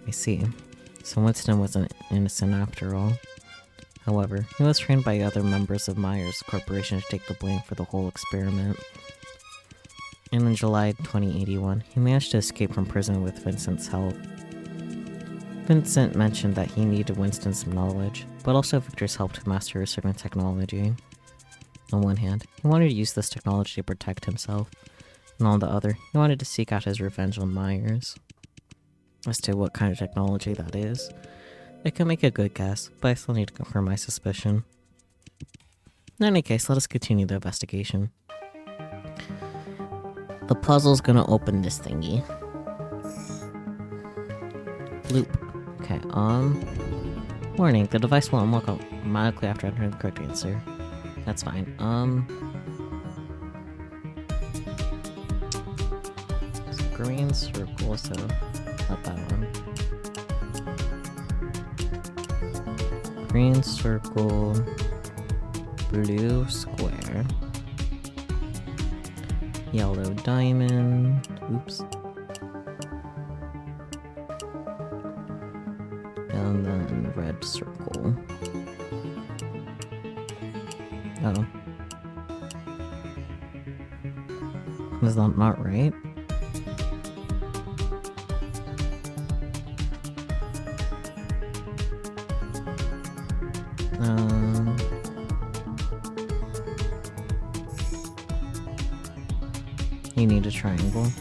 Speaker 1: I see. So Winston wasn't innocent after all. However, he was trained by other members of Myers Corporation to take the blame for the whole experiment. And in July 2081, he managed to escape from prison with Vincent's help. Vincent mentioned that he needed Winston's knowledge, but also Victor's help to master a certain technology. On one hand, he wanted to use this technology to protect himself, and on the other, he wanted to seek out his revenge on Myers. As to what kind of technology that is, I can make a good guess, but I still need to confirm my suspicion. In any case, let us continue the investigation. The puzzle's gonna open this thingy. Loop. Okay, warning, the device will unlock automatically after entering the correct answer. That's fine. Green circle, so not that one. Green circle, blue square, yellow diamond, oops. And then red circle. Oh. Is that not right? You need a triangle.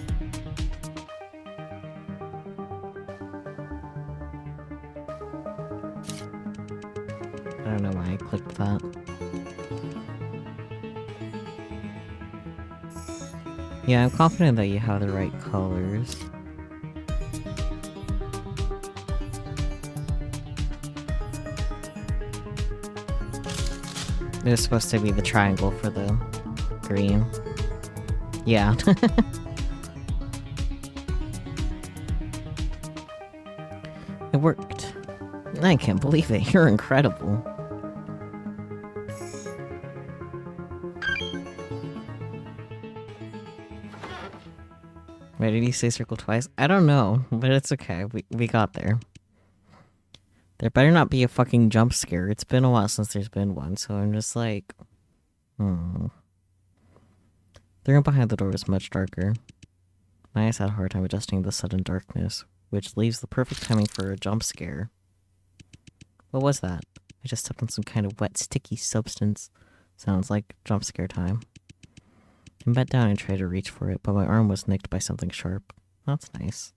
Speaker 1: I don't know why I clicked that. Yeah, I'm confident that you have the right colors. There's supposed to be the triangle for the green. Yeah. It worked. I can't believe it. You're incredible. Wait, did he say circle twice? I don't know, but it's okay. We got there. There better not be a fucking jump scare. It's been a while since there's been one, so I'm just like... The room behind the door was much darker. My eyes had a hard time adjusting to the sudden darkness, which leaves the perfect timing for a jump scare. What was that? I just stepped on some kind of wet, sticky substance. Sounds like jump scare time. I bent down and tried to reach for it, but my arm was nicked by something sharp. That's nice.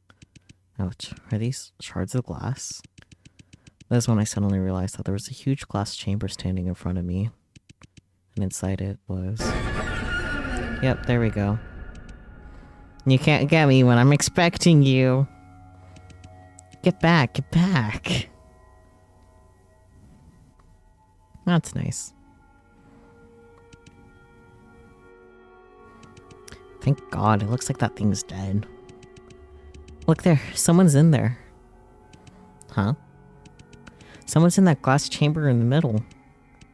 Speaker 1: Ouch. Are these shards of glass? That is when I suddenly realized that there was a huge glass chamber standing in front of me. And inside it was... Yep, there we go. You can't get me when I'm expecting you. Get back, get back. That's nice. Thank God, it looks like that thing's dead. Look there, someone's in there. Huh? Someone's in that glass chamber in the middle.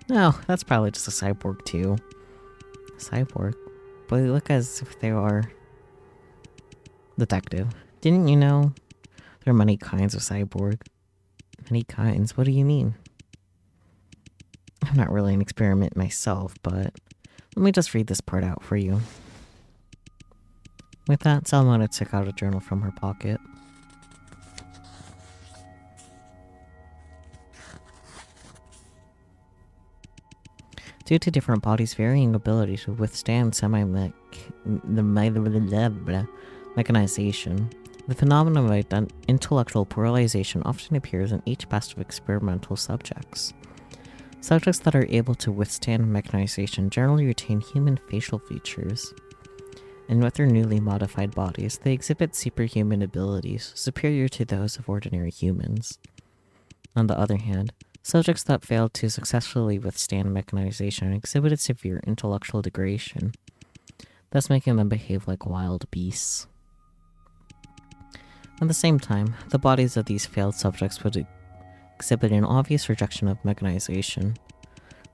Speaker 1: No, that's probably just a cyborg too. A cyborg? But they look as if they are... Detective. Didn't you know? There are many kinds of cyborg. Many kinds? What do you mean? I'm not really an experiment myself, but... Let me just read this part out for you. With that, Salmona took out a journal from her pocket. Due to different bodies' varying ability to withstand mechanization, the phenomenon of intellectual pluralization often appears in each batch of experimental subjects. Subjects that are able to withstand mechanization generally retain human facial features, and with their newly modified bodies, they exhibit superhuman abilities superior to those of ordinary humans. On the other hand, subjects that failed to successfully withstand mechanization exhibited severe intellectual degradation, thus making them behave like wild beasts. At the same time, the bodies of these failed subjects would exhibit an obvious rejection of mechanization,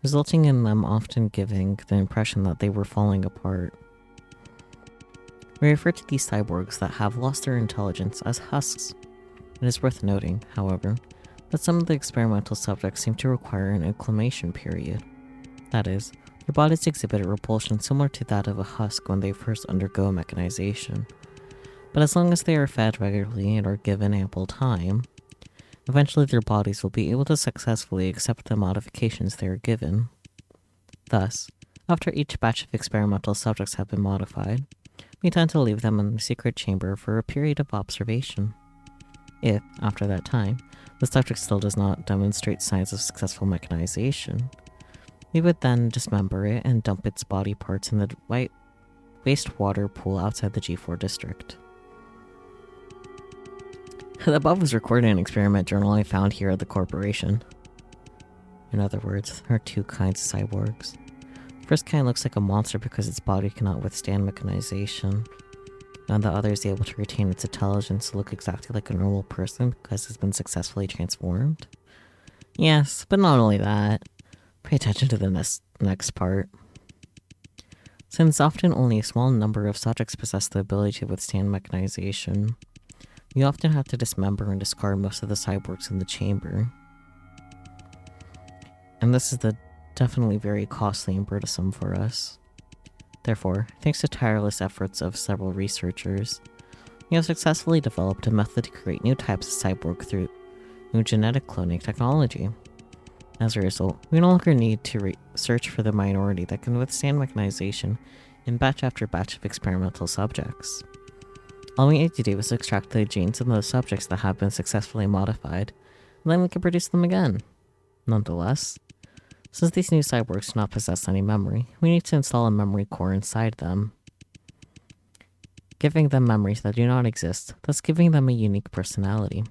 Speaker 1: resulting in them often giving the impression that they were falling apart. We refer to these cyborgs that have lost their intelligence as husks. It is worth noting, however, that some of the experimental subjects seem to require an acclimation period. That is, their bodies exhibit a repulsion similar to that of a husk when they first undergo mechanization. But as long as they are fed regularly and are given ample time, Eventually, their bodies will be able to successfully accept the modifications they are given. Thus, after each batch of experimental subjects have been modified, we tend to leave them in the secret chamber for a period of observation. If, after that time, the subject still does not demonstrate signs of successful mechanization, we would then dismember it and dump its body parts in the wastewater pool outside the G4 district. The above was recorded in an experiment journal I found here at the corporation. In other words, there are two kinds of cyborgs. The first kind looks like a monster because its body cannot withstand mechanization, and the other is able to retain its intelligence to look exactly like a normal person because it's been successfully transformed. Yes, but not only that. Pay attention to the next part. Since often only a small number of subjects possess the ability to withstand mechanization, we often have to dismember and discard most of the cyborgs in the chamber. And this is definitely very costly and burdensome for us. Therefore, thanks to tireless efforts of several researchers, we have successfully developed a method to create new types of cyborg through new genetic cloning technology. As a result, we no longer need to search for the minority that can withstand mechanization in batch after batch of experimental subjects. All we need to do is extract the genes in those subjects that have been successfully modified, and then we can produce them again. Nonetheless, since these new cyborgs do not possess any memory, we need to install a memory core inside them, giving them memories that do not exist, thus giving them a unique personality.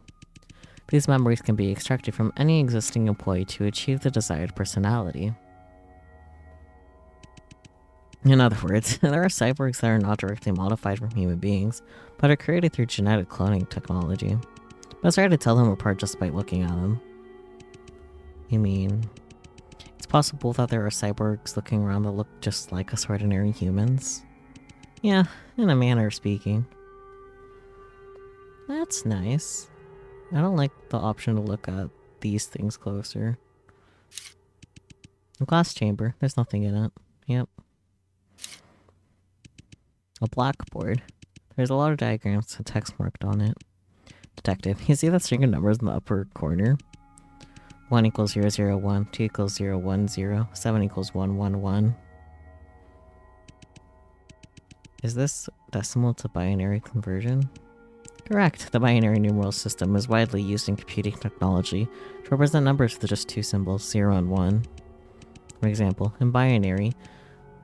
Speaker 1: These memories can be extracted from any existing employee to achieve the desired personality. In other words, there are cyborgs that are not directly modified from human beings, but are created through genetic cloning technology. But it's hard to tell them apart just by looking at them. You mean, it's possible that there are cyborgs looking around that look just like us ordinary humans? Yeah, in a manner of speaking. That's nice. I don't like the option to look at these things closer. A glass chamber. There's nothing in it. Yep. A blackboard. There's a lot of diagrams and text marked on it. Detective, you see that string of numbers in the upper corner? 1 equals 0, 0, 1, 2 equals 0, 1, 0, 7 equals 1, 1, 1. Is this decimal to binary conversion? Correct. The binary numeral system is widely used in computing technology to represent numbers with just two symbols, 0 and 1. For example, in binary,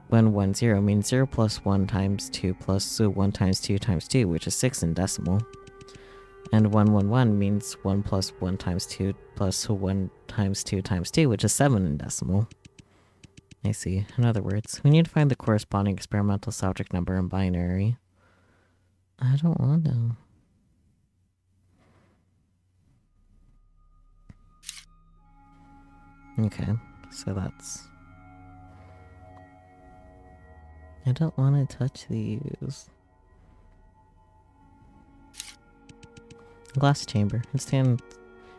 Speaker 1: 1, 1, 0 means 0 plus 1 times 2 plus 1 times 2 times 2, which is 6 in decimal. And 1, 1, 1 means 1 plus 1 times 2 plus 1 times 2 times 2, which is 7 in decimal. I see. In other words, we need to find the corresponding experimental subject number in binary. I don't want to. Okay, so that's... I don't want to touch these. Glass chamber. It stands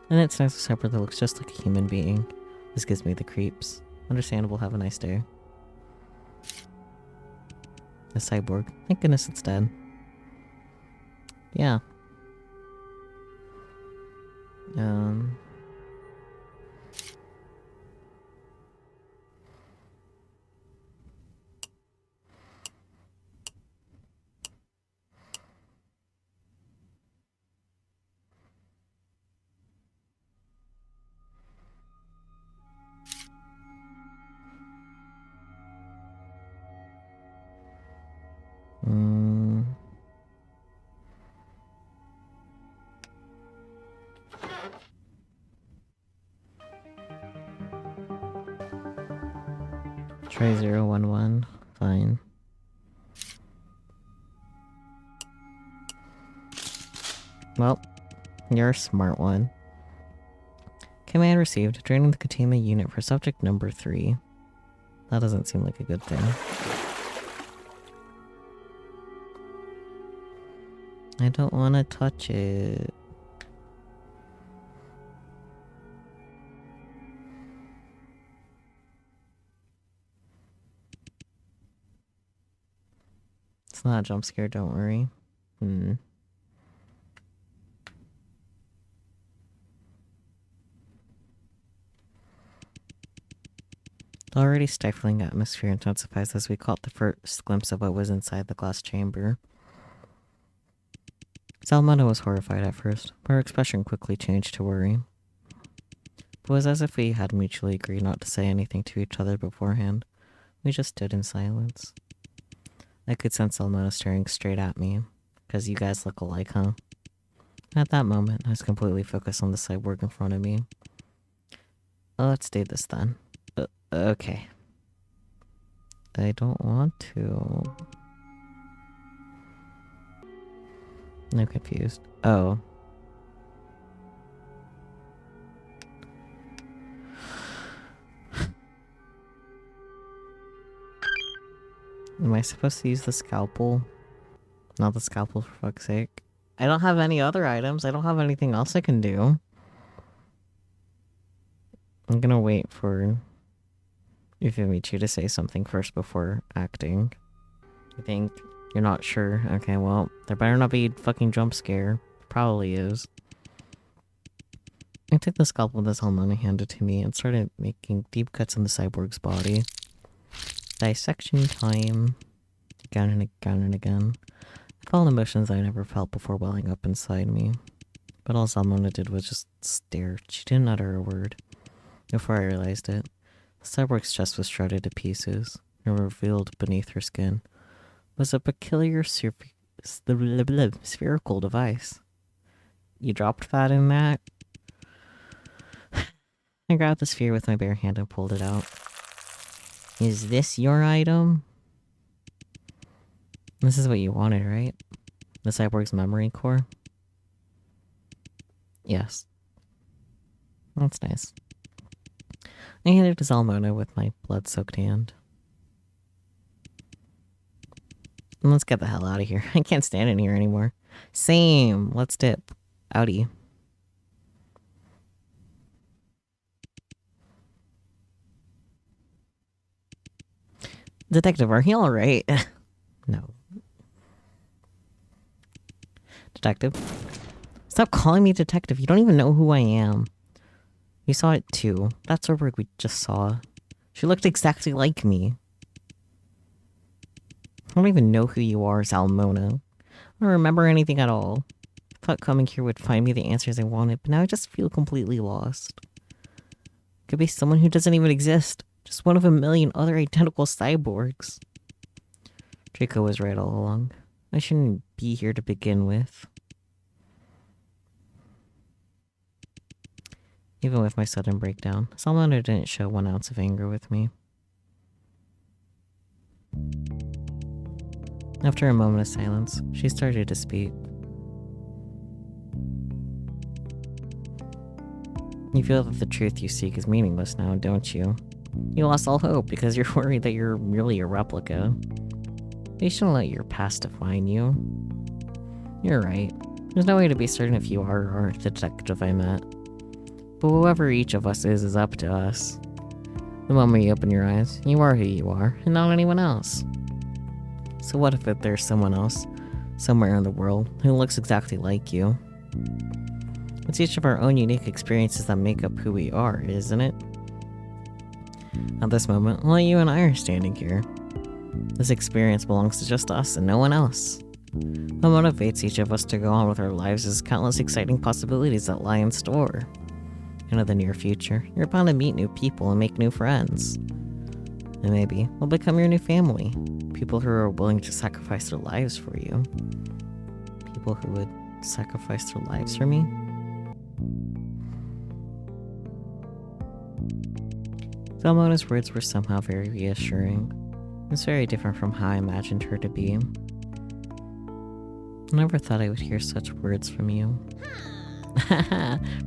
Speaker 1: next to a cyborg that looks just like a human being. This gives me the creeps. Understandable, have a nice day. A cyborg. Thank goodness it's dead. Yeah. Try 0, 1, 1. Fine. Well, you're a smart one. Command received. Draining the containment unit for subject number 3. That doesn't seem like a good thing. I don't want to touch it. It's not a jump scare, don't worry. The already stifling atmosphere intensifies as we caught the first glimpse of what was inside the glass chamber. Salmona was horrified at first, but her expression quickly changed to worry. It was as if we had mutually agreed not to say anything to each other beforehand. We just stood in silence. I could sense Salmona staring straight at me. 'Cause you guys look alike, huh? At that moment, I was completely focused on the cyborg in front of me. Let's do this then. Okay. I don't want to. I'm confused. Oh. Am I supposed to use the scalpel? Not the scalpel, for fuck's sake. I don't have any other items. I don't have anything else I can do. I'm gonna wait for Ufimichi to say something first before acting. You think? You're not sure? Okay, well, there better not be a fucking jump scare. Probably is. I took the scalpel this Salmona handed to me and started making deep cuts in the cyborg's body. Dissection time. Again and again and again. I felt emotions I never felt before welling up inside me. But all Salmona did was just stare. She didn't utter a word. Before I realized it, the cyborg's chest was shredded to pieces, and revealed beneath her skin was a peculiar spherical device. You dropped that in that? I grabbed the sphere with my bare hand and pulled it out. Is this your item? This is what you wanted, right? The cyborg's memory core? Yes. That's nice. I handed it to Salmona with my blood-soaked hand. Let's get the hell out of here. I can't stand in here anymore. Same. Let's dip. Outie. Detective, are you alright? No. Detective? Stop calling me detective. You don't even know who I am. You saw it too. That's our word we just saw. She looked exactly like me. I don't even know who you are, Salmona. I don't remember anything at all. I thought coming here would find me the answers I wanted, but now I just feel completely lost. Could be someone who doesn't even exist. Just one of a million other identical cyborgs. Draco was right all along. I shouldn't be here to begin with. Even with my sudden breakdown, Salmona didn't show 1 ounce of anger with me. After a moment of silence, she started to speak. You feel that the truth you seek is meaningless now, don't you? You lost all hope because you're worried that you're merely a replica. You shouldn't let your past define you. You're right. There's no way to be certain if you are or aren't the detective I met. But whoever each of us is up to us. The moment you open your eyes, you are who you are, and not anyone else. So what if there's someone else, somewhere in the world, who looks exactly like you? It's each of our own unique experiences that make up who we are, isn't it? At this moment, only you and I are standing here. This experience belongs to just us and no one else. What motivates each of us to go on with our lives is countless exciting possibilities that lie in store. Into the near future, you're bound to meet new people and make new friends. And maybe we'll become your new family. People who are willing to sacrifice their lives for you. People who would sacrifice their lives for me? Salmona's words were somehow very reassuring. It's very different from how I imagined her to be. I never thought I would hear such words from you.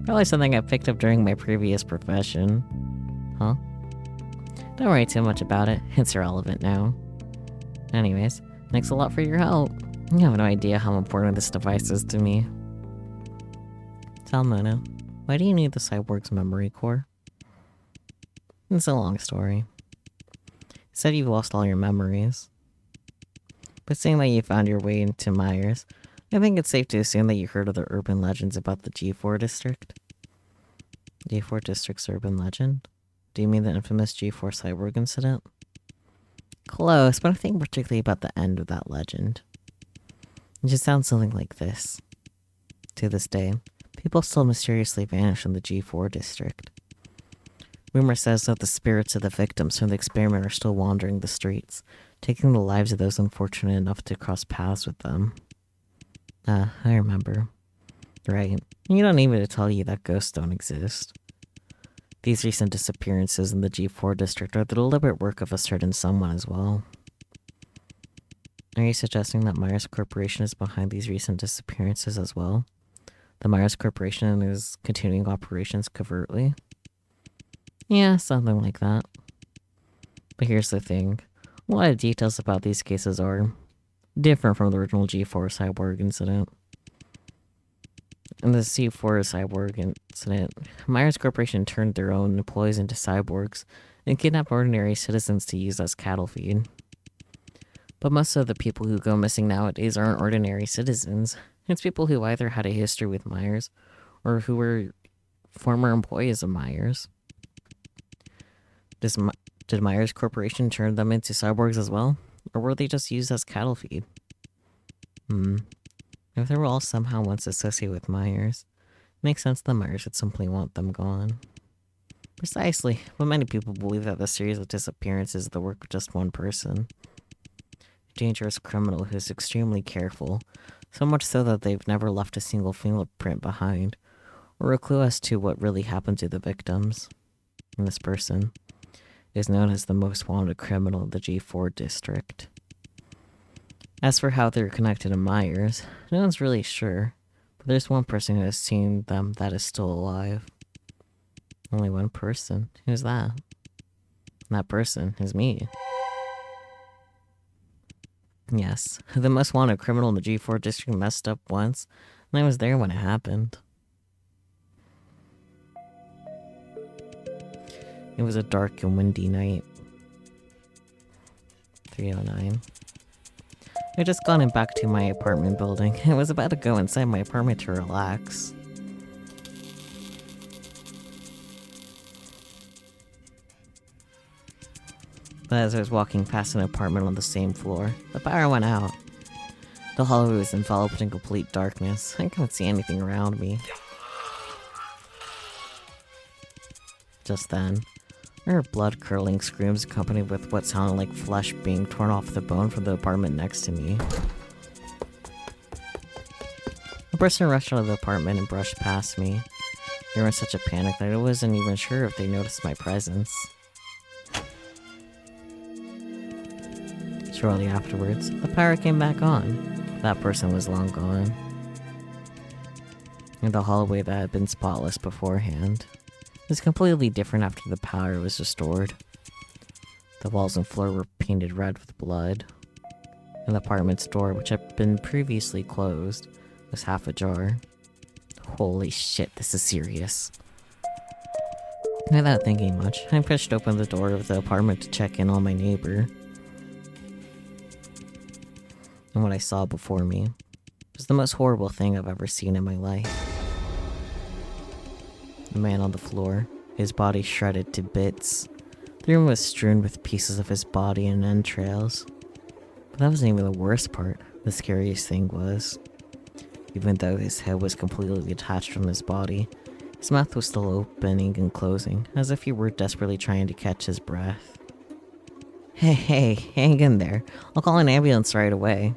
Speaker 1: Probably something I picked up during my previous profession. Huh? Don't worry too much about it. It's irrelevant now. Anyways, thanks a lot for your help. You have no idea how important this device is to me. Salmona, why do you need the cyborg's memory core? It's a long story. You said you've lost all your memories. But seeing that you found your way into Myers, I think it's safe to assume that you heard of the urban legends about the G4 district. G4 district's urban legend? Do you mean the infamous G4 Cyborg incident? Close, but I'm thinking particularly about the end of that legend. It just sounds something like this. To this day, people still mysteriously vanish in the G4 district. Rumor says that the spirits of the victims from the experiment are still wandering the streets, taking the lives of those unfortunate enough to cross paths with them. I remember. Right. You don't need me to tell you that ghosts don't exist. These recent disappearances in the G4 district are the deliberate work of a certain someone as well. Are you suggesting that Myers Corporation is behind these recent disappearances as well? The Myers Corporation is continuing operations covertly? Yeah, something like that. But here's the thing. A lot of details about these cases are different from the original G4 Cyborg incident. In the C4 Cyborg incident, Myers Corporation turned their own employees into cyborgs and kidnapped ordinary citizens to use as cattle feed. But most of the people who go missing nowadays aren't ordinary citizens. It's people who either had a history with Myers or who were former employees of Myers. Did Myers Corporation turn them into cyborgs as well? Or were they just used as cattle feed? If they were all somehow once associated with Myers, it makes sense that Myers would simply want them gone. Precisely, but many people believe that the series of disappearances is the work of just one person. A dangerous criminal who is extremely careful, so much so that they've never left a single fingerprint behind, or a clue as to what really happened to the victims. And this person is known as the most wanted criminal in the G4 district. As for how they're connected to Myers, no one's really sure, but there's one person who has seen them that is still alive. Only one person. Who's that? And that person is me. Yes, the most wanted criminal in the G4 district messed up once, and I was there when it happened. It was a dark and windy night. 3:09. I just gotten back to my apartment building. I was about to go inside my apartment to relax. But as I was walking past an apartment on the same floor, the power went out. The hallway was enveloped in complete darkness. I couldn't see anything around me. Just then, I heard blood-curdling screams accompanied with what sounded like flesh being torn off the bone from the apartment next to me. A person rushed out of the apartment and brushed past me. They were in such a panic that I wasn't even sure if they noticed my presence. Shortly afterwards, the power came back on. That person was long gone. In the hallway that had been spotless beforehand, was completely different after the power was restored. The walls and floor were painted red with blood, and the apartment's door, which had been previously closed, was half ajar. Holy shit, this is serious. Without thinking much, I pushed open the door of the apartment to check in on my neighbor. And what I saw before me was the most horrible thing I've ever seen in my life. The man on the floor, his body shredded to bits. The room was strewn with pieces of his body and entrails. But that wasn't even the worst part. The scariest thing was, even though his head was completely detached from his body, his mouth was still opening and closing, as if he were desperately trying to catch his breath. Hey, hang in there. I'll call an ambulance right away.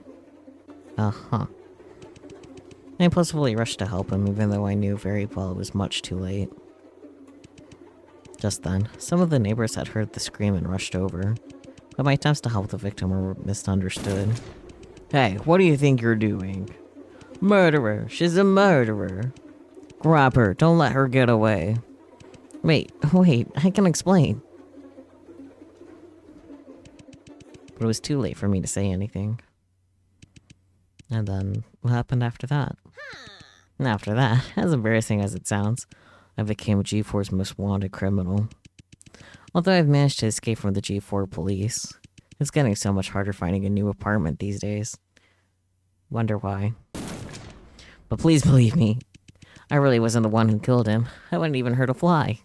Speaker 1: Uh-huh. I impulsively rushed to help him, even though I knew very well it was much too late. Just then, some of the neighbors had heard the scream and rushed over, but my attempts to help the victim were misunderstood. Hey, what do you think you're doing? Murderer! She's a murderer! Grab her, don't let her get away. Wait, I can explain. But it was too late for me to say anything. And then, what happened after that? And after that, as embarrassing as it sounds, I became G4's most wanted criminal. Although I've managed to escape from the G4 police, it's getting so much harder finding a new apartment these days. Wonder why. But please believe me, I really wasn't the one who killed him. I wouldn't even hurt a fly.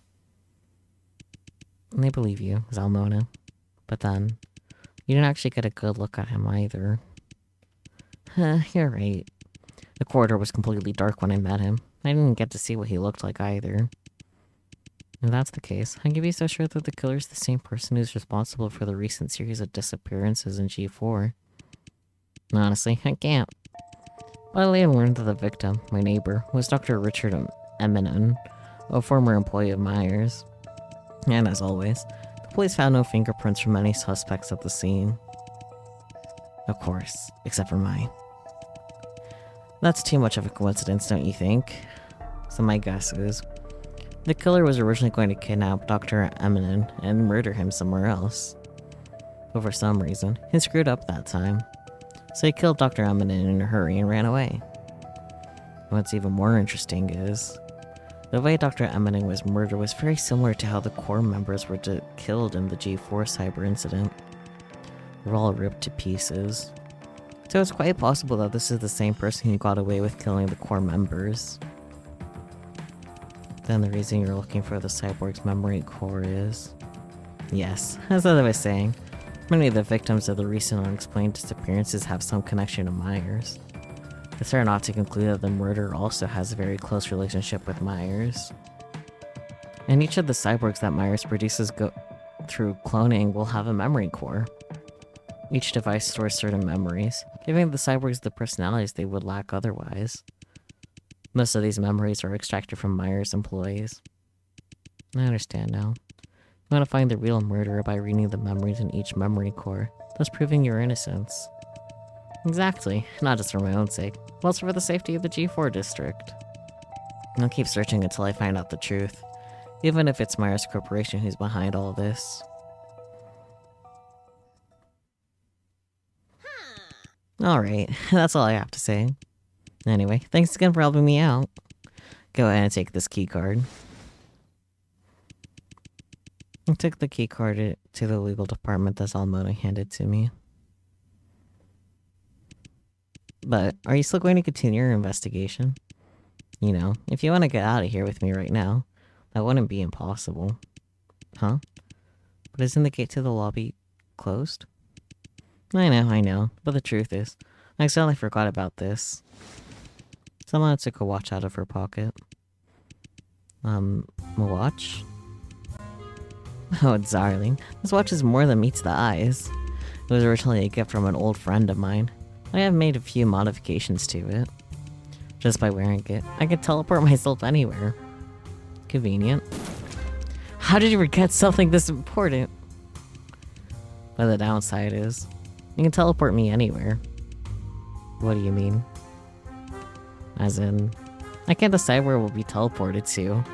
Speaker 1: And they believe you, Zalmona. But then, you didn't actually get a good look at him either. Huh, you're right. The corridor was completely dark when I met him. I didn't get to see what he looked like either. If that's the case, how can you be so sure that the killer's the same person who's responsible for the recent series of disappearances in G4? Honestly, I can't. But I later learned that the victim, my neighbor, was Dr. Richard Eminem, a former employee of Myers. And as always, the police found no fingerprints from any suspects at the scene. Of course, except for mine. That's too much of a coincidence, don't you think? So my guess is, the killer was originally going to kidnap Dr. Eminem and murder him somewhere else. But for some reason, he screwed up that time. So he killed Dr. Eminem in a hurry and ran away. What's even more interesting is, the way Dr. Eminem was murdered was very similar to how the core members were killed in the G4 cyber incident. They were all ripped to pieces. So it's quite possible that this is the same person who got away with killing the core members. Then the reason you're looking for the Cyborgs memory core is... Yes, as I was saying, many of the victims of the recent unexplained disappearances have some connection to Myers. It's fair not to conclude that the murderer also has a very close relationship with Myers. And each of the cyborgs that Myers produces through cloning will have a memory core. Each device stores certain memories, giving the cyborgs the personalities they would lack otherwise. Most of these memories are extracted from Myers' employees. I understand now. You want to find the real murderer by reading the memories in each memory core, thus proving your innocence. Exactly, not just for my own sake, but also for the safety of the G4 district. I'll keep searching until I find out the truth, even if it's Myers Corporation who's behind all this. Alright, that's all I have to say. Anyway, thanks again for helping me out. Go ahead and take this keycard. I took the keycard to the legal department that Salmono handed to me. But, are you still going to continue your investigation? You know, if you want to get out of here with me right now, that wouldn't be impossible. Huh? But isn't the gate to the lobby closed? I know, but the truth is, I accidentally forgot about this. Someone took a watch out of her pocket. A watch? Oh, darling, this watch is more than meets the eyes. It was originally a gift from an old friend of mine. I have made a few modifications to it. Just by wearing it, I could teleport myself anywhere. Convenient. How did you forget something this important? But the downside is, you can teleport me anywhere. What do you mean? As in, I can't decide where we'll be teleported to.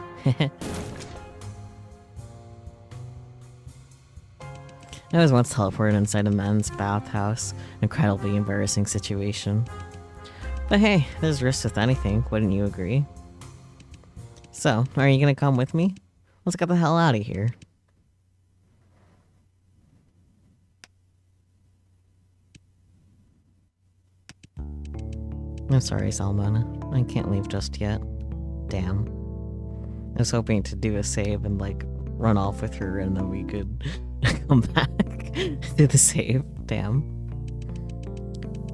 Speaker 1: I was once teleported inside a men's bathhouse. Incredibly embarrassing situation. But hey, there's risks with anything, wouldn't you agree? So, are you gonna come with me? Let's get the hell out of here. I'm sorry, Salmona. I can't leave just yet. Damn. I was hoping to do a save and, like, run off with her and then we could come back. Do the save. Damn.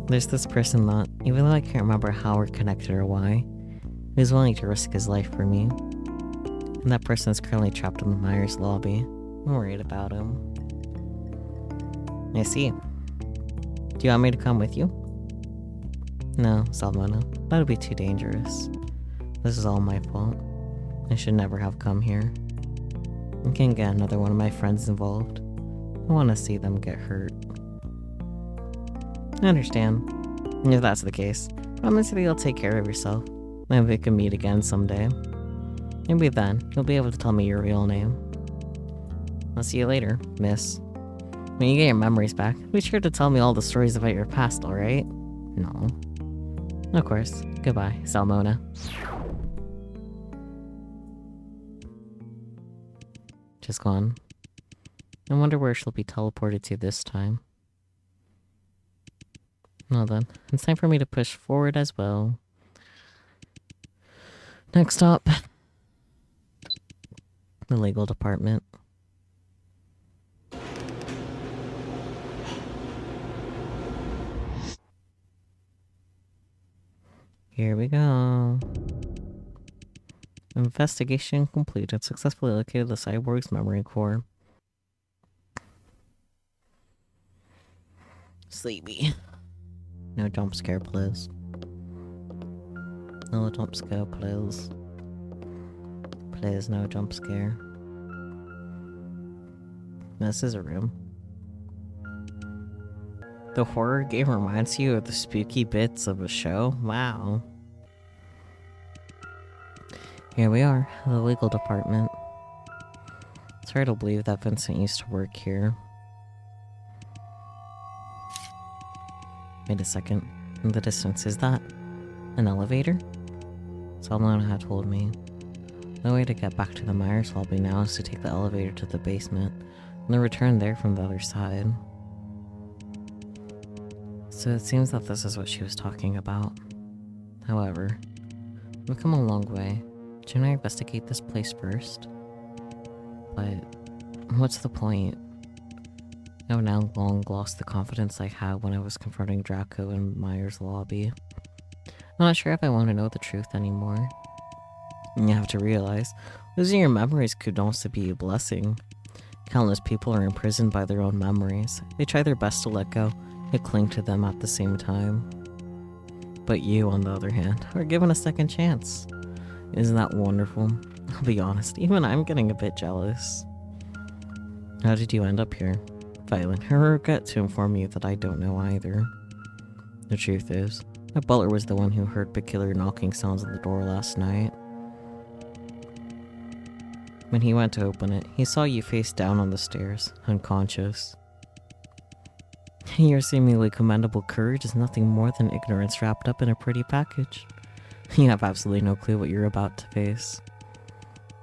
Speaker 1: There's this person that, even though I can't remember how we're connected or why, is willing to risk his life for me. And that person is currently trapped in the Myers lobby. I'm worried about him. I see. Do you want me to come with you? No, Salmona. That would be too dangerous. This is all my fault. I should never have come here. I can't get another one of my friends involved. I want to see them get hurt. I understand. If that's the case, promise that you'll take care of yourself. Maybe we can meet again someday. Maybe then, you'll be able to tell me your real name. I'll see you later, miss. When you get your memories back, be sure to tell me all the stories about your past, alright? No. Of course. Goodbye, Salmona. Just gone. I wonder where she'll be teleported to this time. Well then, it's time for me to push forward as well. Next stop, the legal department. Here we go. Investigation completed. Successfully located the Cyborgs memory core. Sleepy. No jump scare, please. No jump scare, please. Please, no jump scare. This is a room. The horror game reminds you of the spooky bits of a show? Wow. Here we are, the legal department. It's hard to believe that Vincent used to work here. Wait a second. In the distance, is that an elevator? Someone had told me. The way to get back to the Myers lobby now is to take the elevator to the basement, and then return there from the other side. So it seems that this is what she was talking about. However, we've come a long way. Shouldn't I investigate this place first? But what's the point? I've now long lost the confidence I had when I was confronting Draco in Myers' lobby. I'm not sure if I want to know the truth anymore. And you have to realize, losing your memories could also be a blessing. Countless people are imprisoned by their own memories. They try their best to let go, yet cling to them at the same time. But you, on the other hand, are given a second chance. Isn't that wonderful? I'll be honest, even I'm getting a bit jealous. How did you end up here? Violent. I regret to inform you that I don't know either. The truth is, my butler was the one who heard peculiar knocking sounds on the door last night. When he went to open it, he saw you face down on the stairs, unconscious. Your seemingly commendable courage is nothing more than ignorance wrapped up in a pretty package. You have absolutely no clue what you're about to face.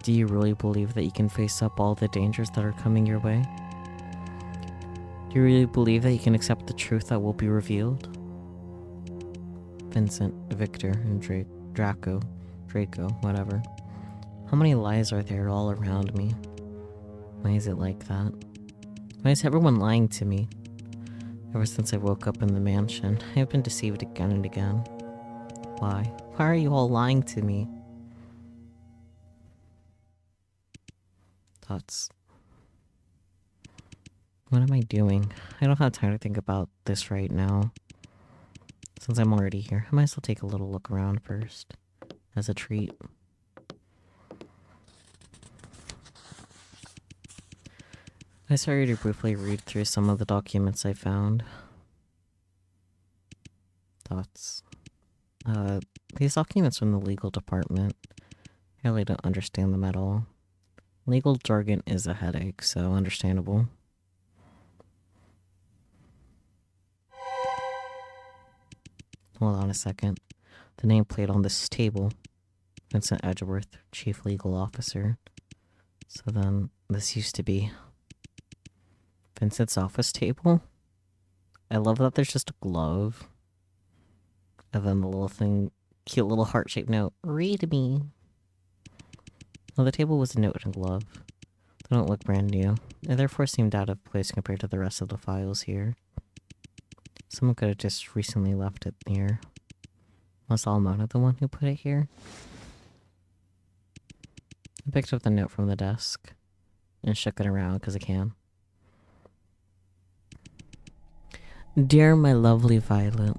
Speaker 1: Do you really believe that you can face up all the dangers that are coming your way? Do you really believe that you can accept the truth that will be revealed? Vincent, Victor, and Draco, whatever. How many lies are there all around me? Why is it like that? Why is everyone lying to me? Ever since I woke up in the mansion, I have been deceived again and again. Why? Why are you all lying to me? Thoughts. What am I doing? I don't have time to think about this right now. Since I'm already here, I might as well take a little look around first. As a treat. I started to briefly read through some of the documents I found. Thoughts. These documents from the legal department. I really don't understand them at all. Legal jargon is a headache, so understandable. Hold on a second. The nameplate on this table. Vincent Edgeworth, Chief Legal Officer. So then, this used to be Vincent's office table? I love that there's just a glove. And then the little thing, cute little heart-shaped note. Read me. Well, the table was a note and glove. They don't look brand new. They therefore seemed out of place compared to the rest of the files here. Someone could have just recently left it here. Was Almona the one who put it here? I picked up the note from the desk and shook it around because I can. Dear my lovely Violet,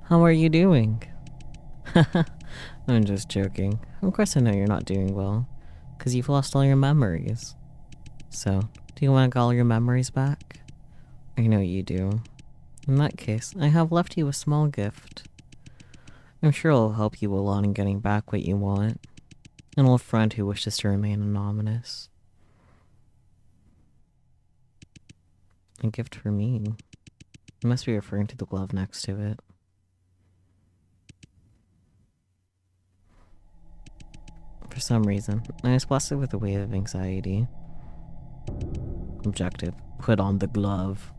Speaker 1: how are you doing? I'm just joking. Of course I know you're not doing well, because you've lost all your memories. So, do you want to get all your memories back? I know you do. In that case, I have left you a small gift. I'm sure it'll help you a lot in getting back what you want. An old friend who wishes to remain anonymous. A gift for me. You must be referring to the glove next to it. For some reason, I was blasted with a wave of anxiety. Objective. Put on the glove.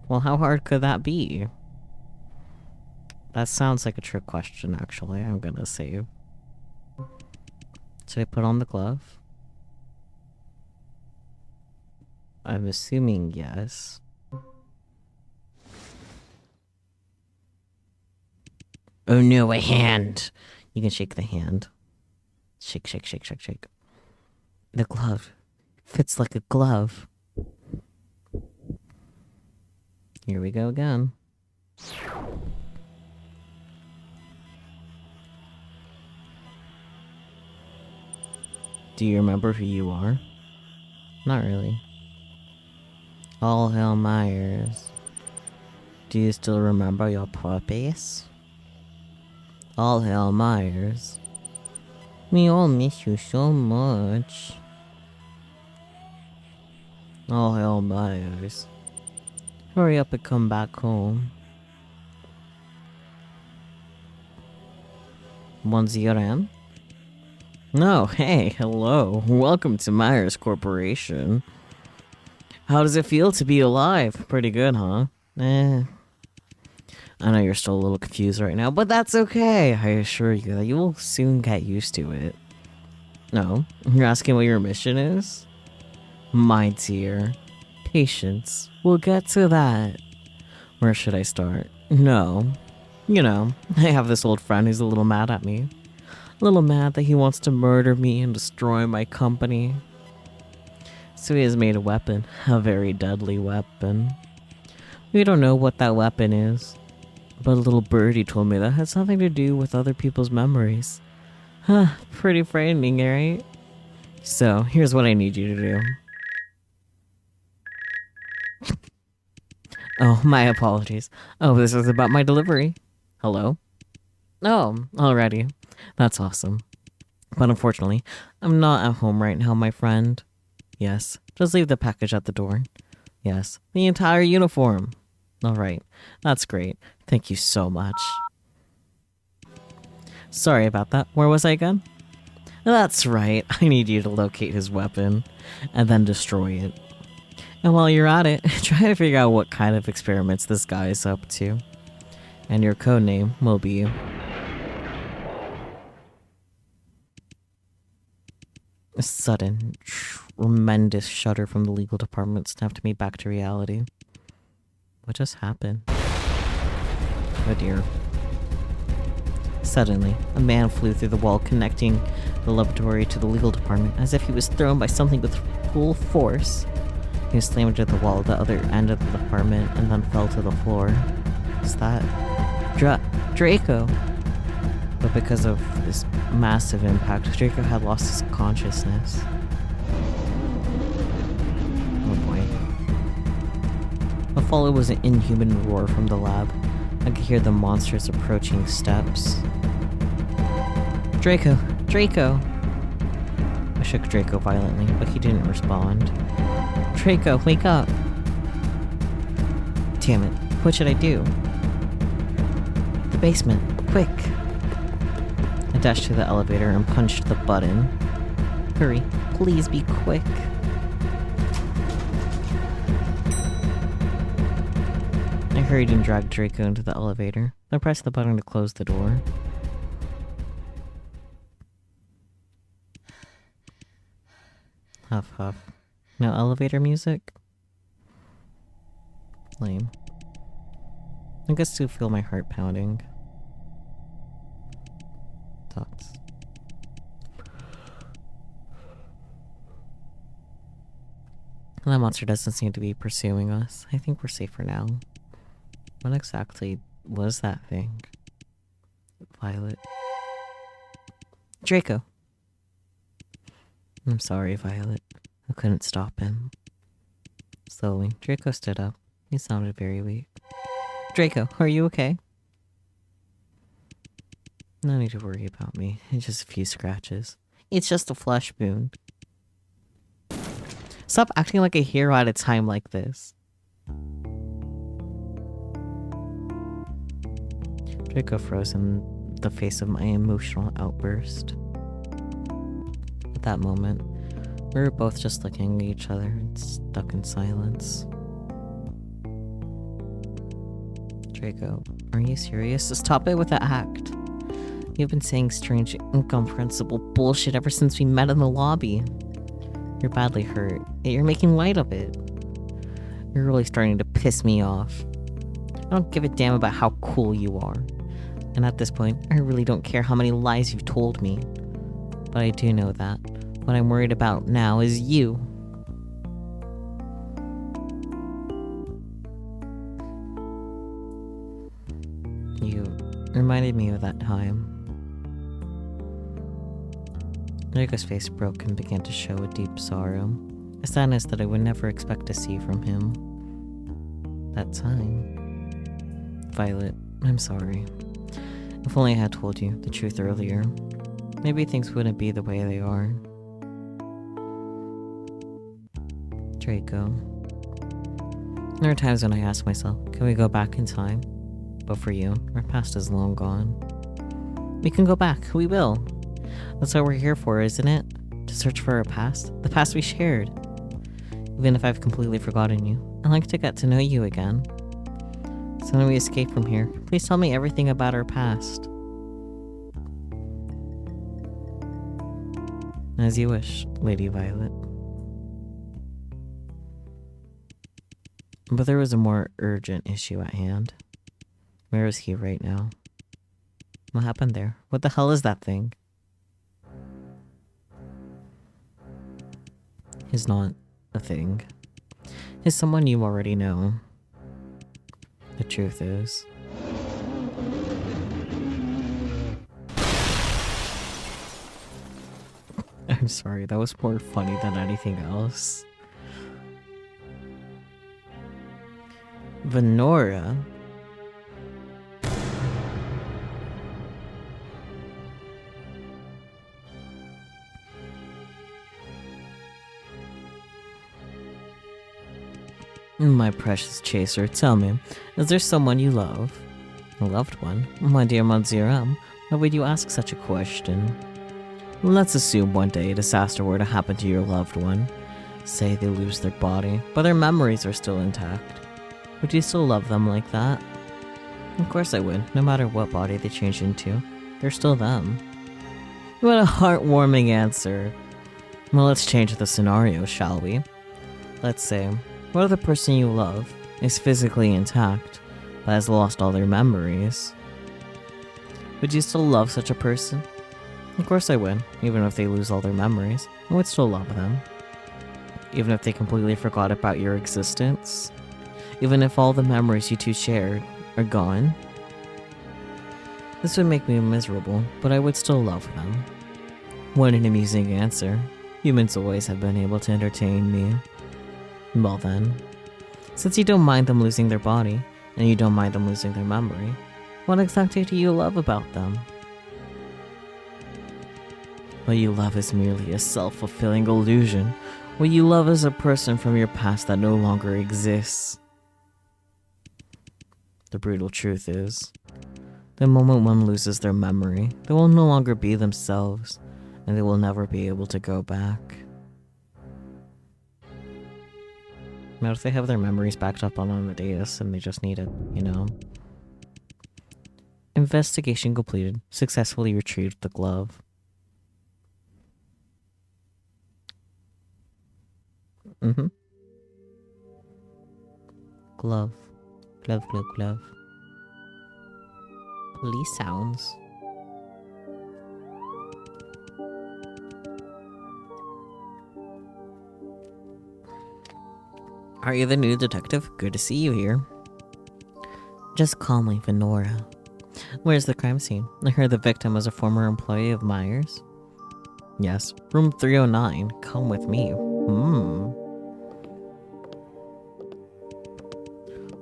Speaker 1: Well, how hard could that be? That sounds like a trick question, actually. I'm gonna save. Should I put on the glove? I'm assuming yes. Oh no, a hand. You can shake the hand. Shake, shake, shake, shake, shake. The glove fits like a glove. Here we go again. Do you remember who you are? Not really. All hail Myers. Do you still remember your purpose? All hail Myers. We all miss you so much. All hail Myers. Hurry up and come back home. 1-0M? No, hey, hello. Welcome to Myers Corporation. How does it feel to be alive? Pretty good, huh? I know you're still a little confused right now, but that's okay. I assure you that you will soon get used to it. No, you're asking what your mission is? My dear, patience. We'll get to that. Where should I start? No. You know, I have this old friend who's a little mad at me. A little mad that he wants to murder me and destroy my company. So he has made a weapon. A very deadly weapon. We don't know what that weapon is. But a little birdie told me that had something to do with other people's memories. Huh, pretty frightening, right? So, here's what I need you to do. Oh, my apologies. Oh, this is about my delivery. Hello? Oh, alrighty. That's awesome. But unfortunately, I'm not at home right now, my friend. Yes, just leave the package at the door. Yes, the entire uniform. Alright, that's great. Thank you so much. Sorry about that. Where was I again? That's right. I need you to locate his weapon and then destroy it. And while you're at it, try to figure out what kind of experiments this guy is up to. And your code name will be... A sudden, tremendous shudder from the legal department snapped me back to reality. What just happened? Oh dear. Suddenly, a man flew through the wall connecting the laboratory to the legal department as if he was thrown by something with full force. He was slammed into the wall at the other end of the department and then fell to the floor. What's that? Draco! But because of this massive impact, Draco had lost his consciousness. Oh boy. What followed was an inhuman roar from the lab. I could hear the monster's approaching steps. Draco! Draco! I shook Draco violently, but he didn't respond. Draco, wake up! Damn it, what should I do? The basement, quick! I dashed to the elevator and punched the button. Hurry, please be quick. I hurried and dragged Draco into the elevator. I pressed the button to close the door. Huff huff. No elevator music? Lame. I guess to feel my heart pounding. Thoughts. That monster doesn't seem to be pursuing us. I think we're safe for now. What exactly was that thing? Violet. Draco. I'm sorry, Violet. I couldn't stop him. Slowly, Draco stood up. He sounded very weak. Draco, are you okay? No need to worry about me. It's just a few scratches. It's just a flesh wound. Stop acting like a hero at a time like this. Draco froze in the face of my emotional outburst. At that moment, we were both just looking at each other and stuck in silence. Draco, are you serious? Stop it with that act. You've been saying strange, incomprehensible bullshit ever since we met in the lobby. You're badly hurt, yet you're making light of it. You're really starting to piss me off. I don't give a damn about how cool you are. And at this point, I really don't care how many lies you've told me. But I do know that what I'm worried about now is you. You reminded me of that time. Rico's face broke and began to show a deep sorrow, a sadness that I would never expect to see from him. That time. Violet, I'm sorry. If only I had told you the truth earlier, maybe things wouldn't be the way they are. Draco. There are times when I ask myself, can we go back in time? But for you, our past is long gone. We can go back, we will. That's what we're here for, isn't it? To search for our past, the past we shared. Even if I've completely forgotten you, I'd like to get to know you again. So when we escape from here, please tell me everything about our past. As you wish, Lady Violet. But there was a more urgent issue at hand. Where is he right now? What happened there? What the hell is that thing? He's not a thing. He's someone you already know. The truth is... I'm sorry, that was more funny than anything else. Venora? My precious chaser, tell me, is there someone you love? A loved one? My dear Monsieur M, why would you ask such a question? Let's assume one day a disaster were to happen to your loved one. Say they lose their body, but their memories are still intact. Would you still love them like that? Of course I would, no matter what body they change into. They're still them. What a heartwarming answer. Well, let's change the scenario, shall we? Let's say, what if the person you love is physically intact, but has lost all their memories? Would you still love such a person? Of course I would, even if they lose all their memories. I would still love them. Even if they completely forgot about your existence? Even if all the memories you two shared are gone? This would make me miserable, but I would still love them. What an amusing answer. Humans always have been able to entertain me. Well then, since you don't mind them losing their body, and you don't mind them losing their memory, what exactly do you love about them? What you love is merely a self-fulfilling illusion. What you love is a person from your past that no longer exists. The brutal truth is, the moment one loses their memory, they will no longer be themselves, and they will never be able to go back. Now, if they have their memories backed up on Amadeus and they just need it, you know. Investigation completed. Successfully retrieved the glove. Glove. Glove, glove, glove. Police sounds. Are you the new detective? Good to see you here. Just call me Venora. Where's the crime scene? I heard the victim was a former employee of Myers. Yes, room 309. Come with me.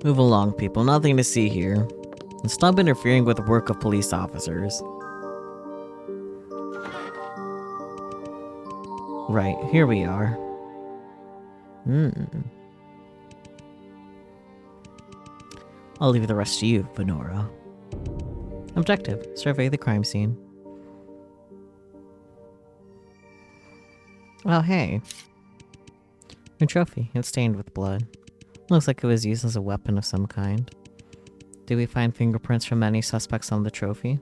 Speaker 1: Move along, people. Nothing to see here. And stop interfering with the work of police officers. Right, here we are. I'll leave the rest to you, Venora. Objective: survey the crime scene. Oh, hey. A trophy. It's stained with blood. Looks like it was used as a weapon of some kind. Did we find fingerprints from any suspects on the trophy?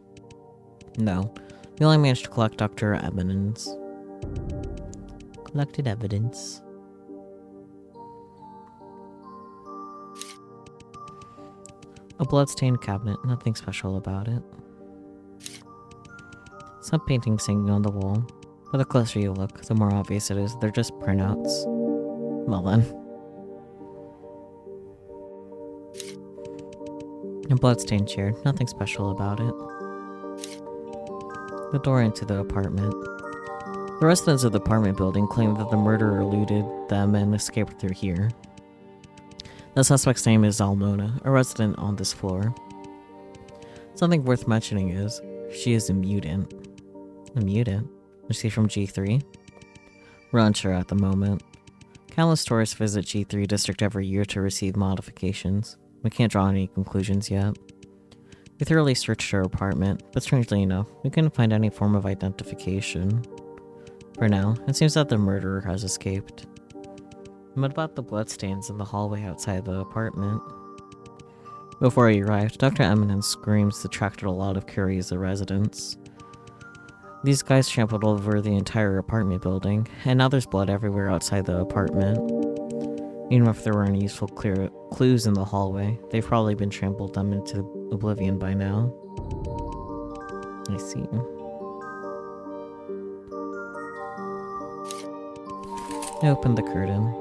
Speaker 1: No. We only managed to collect doctor evidence. Collected evidence. A blood-stained cabinet. Nothing special about it. Some paintings hanging on the wall, but the closer you look, the more obvious it is they're just printouts. Well then. A bloodstained chair, nothing special about it. The door into the apartment. The residents of the apartment building claim that the murderer eluded them and escaped through here. The suspect's name is Almona, a resident on this floor. Something worth mentioning is, she is a mutant. A mutant? Is she from G3? We're unsure at the moment. Countless tourists visit G3 district every year to receive modifications. We can't draw any conclusions yet. We thoroughly searched her apartment, but strangely enough, we couldn't find any form of identification. For now, it seems that the murderer has escaped. What about the bloodstains in the hallway outside the apartment? Before he arrived, Dr. Eminence's screams attracted a lot of curious residents. These guys trampled over the entire apartment building, and now there's blood everywhere outside the apartment. Even if there weren't useful clues in the hallway, they've probably been trampled them into oblivion by now. I see. I opened the curtain,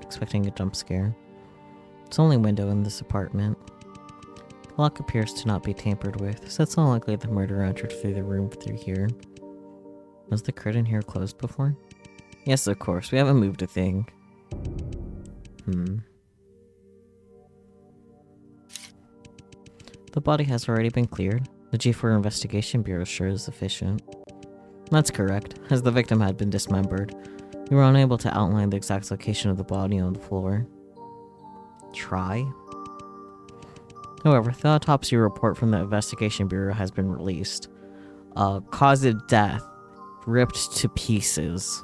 Speaker 1: expecting a jump scare. It's the only window in this apartment. The lock appears to not be tampered with, so it's unlikely the murderer entered through the room through here. Was the curtain here closed before? Yes, of course. We haven't moved a thing. The body has already been cleared. The G4 Investigation Bureau sure is efficient. That's correct. As the victim had been dismembered, we were unable to outline the exact location of the body on the floor. Try? However, the autopsy report from the Investigation Bureau has been released. Cause of death, ripped to pieces.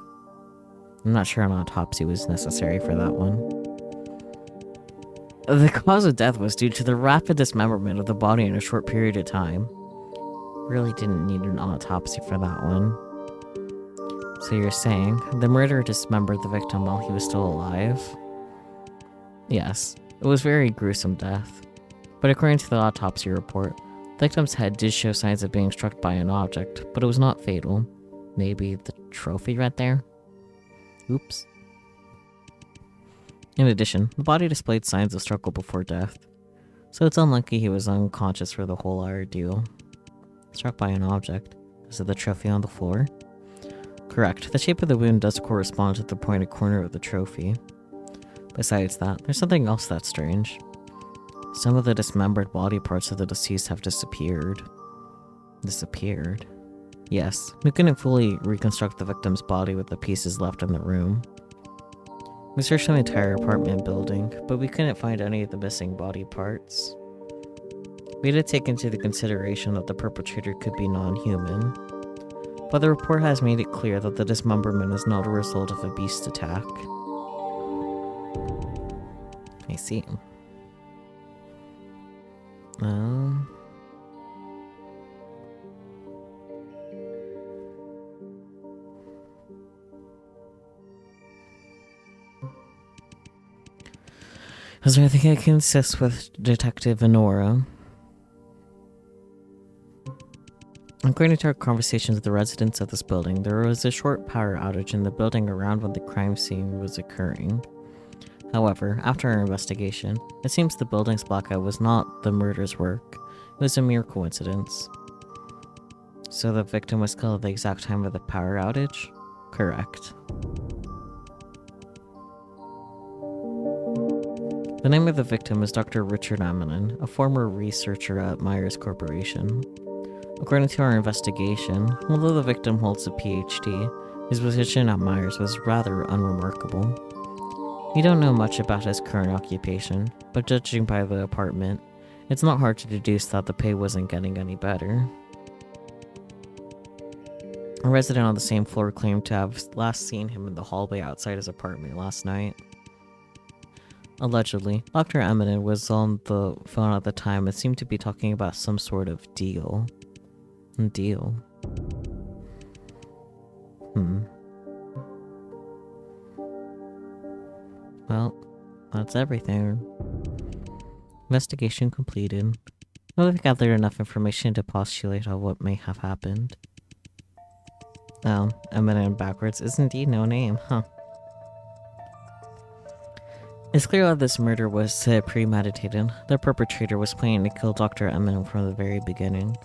Speaker 1: I'm not sure an autopsy was necessary for that one. The cause of death was due to the rapid dismemberment of the body in a short period of time. Really didn't need an autopsy for that one. So you're saying the murderer dismembered the victim while he was still alive? Yes, it was a very gruesome death. But according to the autopsy report, the victim's head did show signs of being struck by an object, but it was not fatal. Maybe the trophy right there? Oops. In addition, the body displayed signs of struggle before death, so it's unlikely he was unconscious for the whole ordeal. Struck by an object. Is it the trophy on the floor? Correct. The shape of the wound does correspond to the pointed corner of the trophy. Besides that, there's something else that's strange. Some of the dismembered body parts of the deceased have disappeared. Disappeared? Yes, we couldn't fully reconstruct the victim's body with the pieces left in the room. We searched the entire apartment building, but we couldn't find any of the missing body parts. We had to take into the consideration that the perpetrator could be non-human, but the report has made it clear that the dismemberment is not a result of a beast attack. I see. Is there anything I can assist with, Detective Honora? According to our conversations with the residents of this building, there was a short power outage in the building around when the crime scene was occurring. However, after our investigation, it seems the building's blackout was not the murderer's work. It was a mere coincidence. So the victim was killed at the exact time of the power outage? Correct. The name of the victim is Dr. Richard Aminen, a former researcher at Myers Corporation. According to our investigation, although the victim holds a PhD, his position at Myers was rather unremarkable. We don't know much about his current occupation, but judging by the apartment, it's not hard to deduce that the pay wasn't getting any better. A resident on the same floor claimed to have last seen him in the hallway outside his apartment last night. Allegedly, Dr. Eminem was on the phone at the time and seemed to be talking about some sort of deal. Deal? Well, that's everything. Investigation completed. Well, we've gathered enough information to postulate on what may have happened. Eminem backwards is indeed no name, huh? It's clear that this murder was premeditated. The perpetrator was planning to kill Dr. Eminem from the very beginning.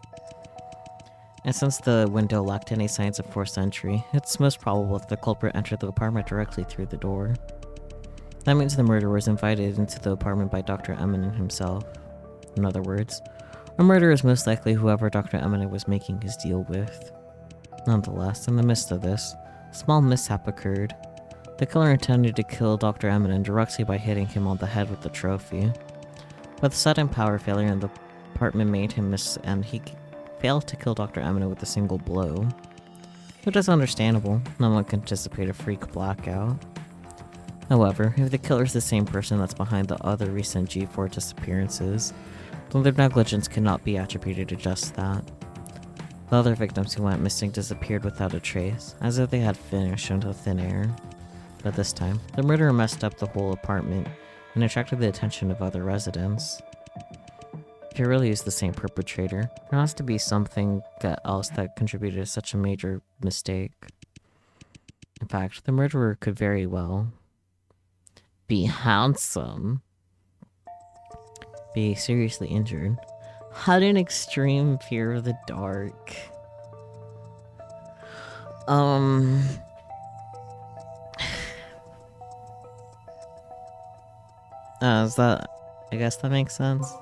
Speaker 1: And since the window lacked any signs of forced entry, it's most probable that the culprit entered the apartment directly through the door. That means the murderer was invited into the apartment by Dr. Eminem himself. In other words, a murderer is most likely whoever Dr. Eminem was making his deal with. Nonetheless, in the midst of this, a small mishap occurred. The killer intended to kill Dr. Eminem directly by hitting him on the head with the trophy. But the sudden power failure in the apartment made him miss, and he failed to kill Dr. Eminem with a single blow. Which is understandable, no one can anticipate a freak blackout. However, if the killer is the same person that's behind the other recent G4 disappearances, then their negligence cannot be attributed to just that. The other victims who went missing disappeared without a trace, as if they had vanished into thin air. But this time, the murderer messed up the whole apartment and attracted the attention of other residents. If it really is the same perpetrator, there has to be something else that contributed to such a major mistake. In fact, the murderer could very well be handsome, be seriously injured, had an extreme fear of the dark. I guess that makes sense.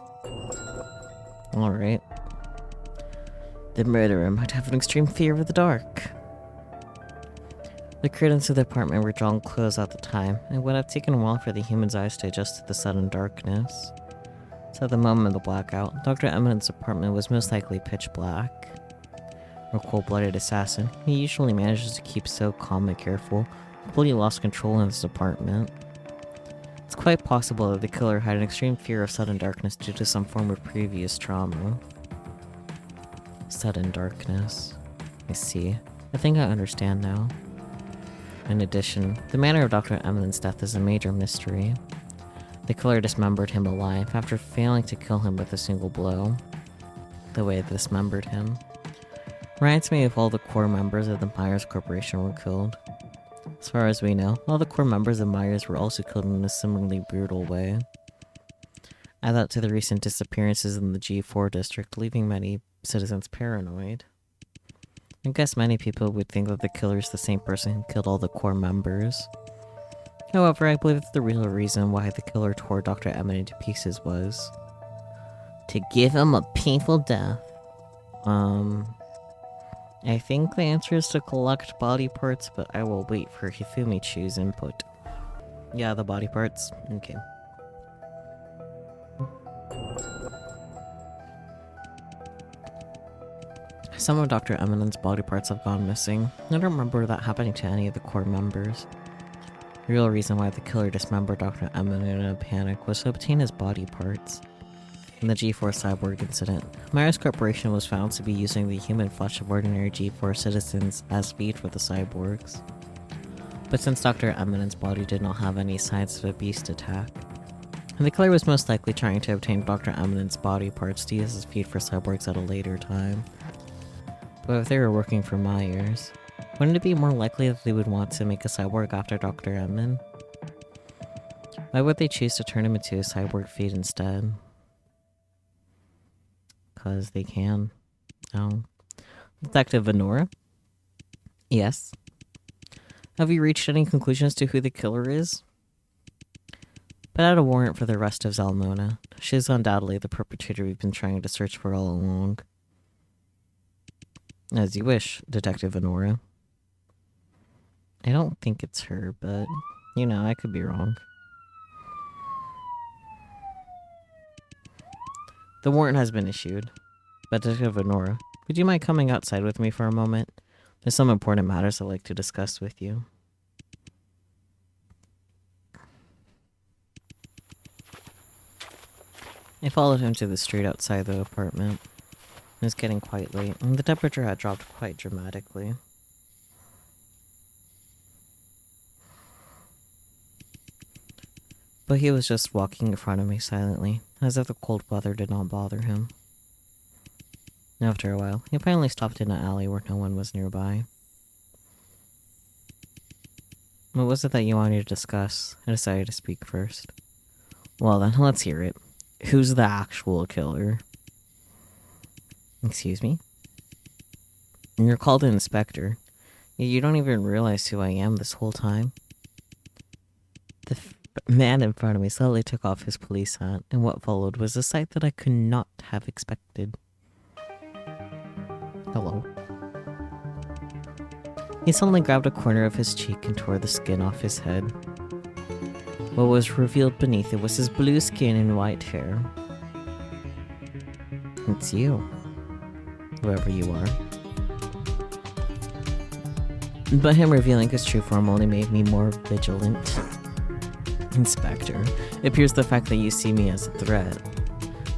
Speaker 1: Alright. The murderer might have an extreme fear of the dark. The curtains of the apartment were drawn close at the time, and it would have taken a while for the human's eyes to adjust to the sudden darkness. So at the moment of the blackout, Dr. Eminem's apartment was most likely pitch black. A cold-blooded assassin, he usually manages to keep so calm and careful, completely lost control in his apartment. It's quite possible that the killer had an extreme fear of sudden darkness due to some form of previous trauma. Sudden darkness. I see. I think I understand now. In addition, the manner of Dr. Eminem's death is a major mystery. The killer dismembered him alive after failing to kill him with a single blow. The way they dismembered him reminds me of all the core members of the Myers Corporation were killed. As far as we know, all the core members of Myers were also killed in a similarly brutal way. Add that to the recent disappearances in the G4 district, leaving many citizens paranoid. I guess many people would think that the killer is the same person who killed all the core members. However, I believe that the real reason why the killer tore Dr. Eminem to pieces was to give him a painful death. I think the answer is to collect body parts, but I will wait for Hifumichu's input. Yeah, the body parts. Okay. Some of Dr. Eminem's body parts have gone missing. I don't remember that happening to any of the core members. The real reason why the killer dismembered Dr. Eminem in a panic was to obtain his body parts. In the G4 Cyborg incident, Myers Corporation was found to be using the human flesh of ordinary G4 citizens as feed for the cyborgs. But since Dr. Eminem's body did not have any signs of a beast attack, the killer was most likely trying to obtain Dr. Eminem's body parts to use as feed for cyborgs at a later time. But if they were working for Myers, wouldn't it be more likely that they would want to make a cyborg after Dr. Eminem? Why would they choose to turn him into a cyborg feed instead? Because they can. Oh. Detective Venora? Yes? Have you reached any conclusions to who the killer is? Put out a warrant for the rest of Zalmona. She is undoubtedly the perpetrator we've been trying to search for all along. As you wish, Detective Venora. I don't think it's her, but, you know, I could be wrong. The warrant has been issued. But Detective Venora, would you mind coming outside with me for a moment? There's some important matters I'd like to discuss with you. I followed him to the street outside the apartment. It was getting quite late, and the temperature had dropped quite dramatically. But he was just walking in front of me silently, as if the cold weather did not bother him. After a while, he finally stopped in an alley where no one was nearby. What was it that you wanted to discuss? I decided to speak first. Well then, let's hear it. Who's the actual killer? Excuse me? You're called an inspector. You don't even realize who I am this whole time. The man in front of me slowly took off his police hat, and what followed was a sight that I could not have expected. Hello. He suddenly grabbed a corner of his cheek and tore the skin off his head. What was revealed beneath it was his blue skin and white hair. It's you. Whoever you are. But him revealing his true form only made me more vigilant. Inspector, it appears the fact that you see me as a threat.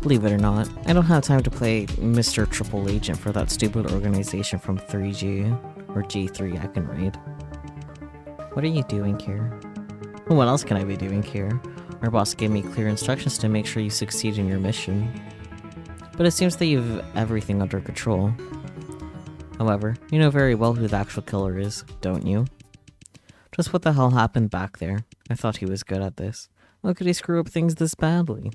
Speaker 1: Believe it or not, I don't have time to play Mr. Triple Agent for that stupid organization from 3G, or G3 I can read. What are you doing here? What else can I be doing here? Our boss gave me clear instructions to make sure you succeed in your mission. But it seems that you have everything under control. However, you know very well who the actual killer is, don't you? Just what the hell happened back there? I thought he was good at this. How could he screw up things this badly?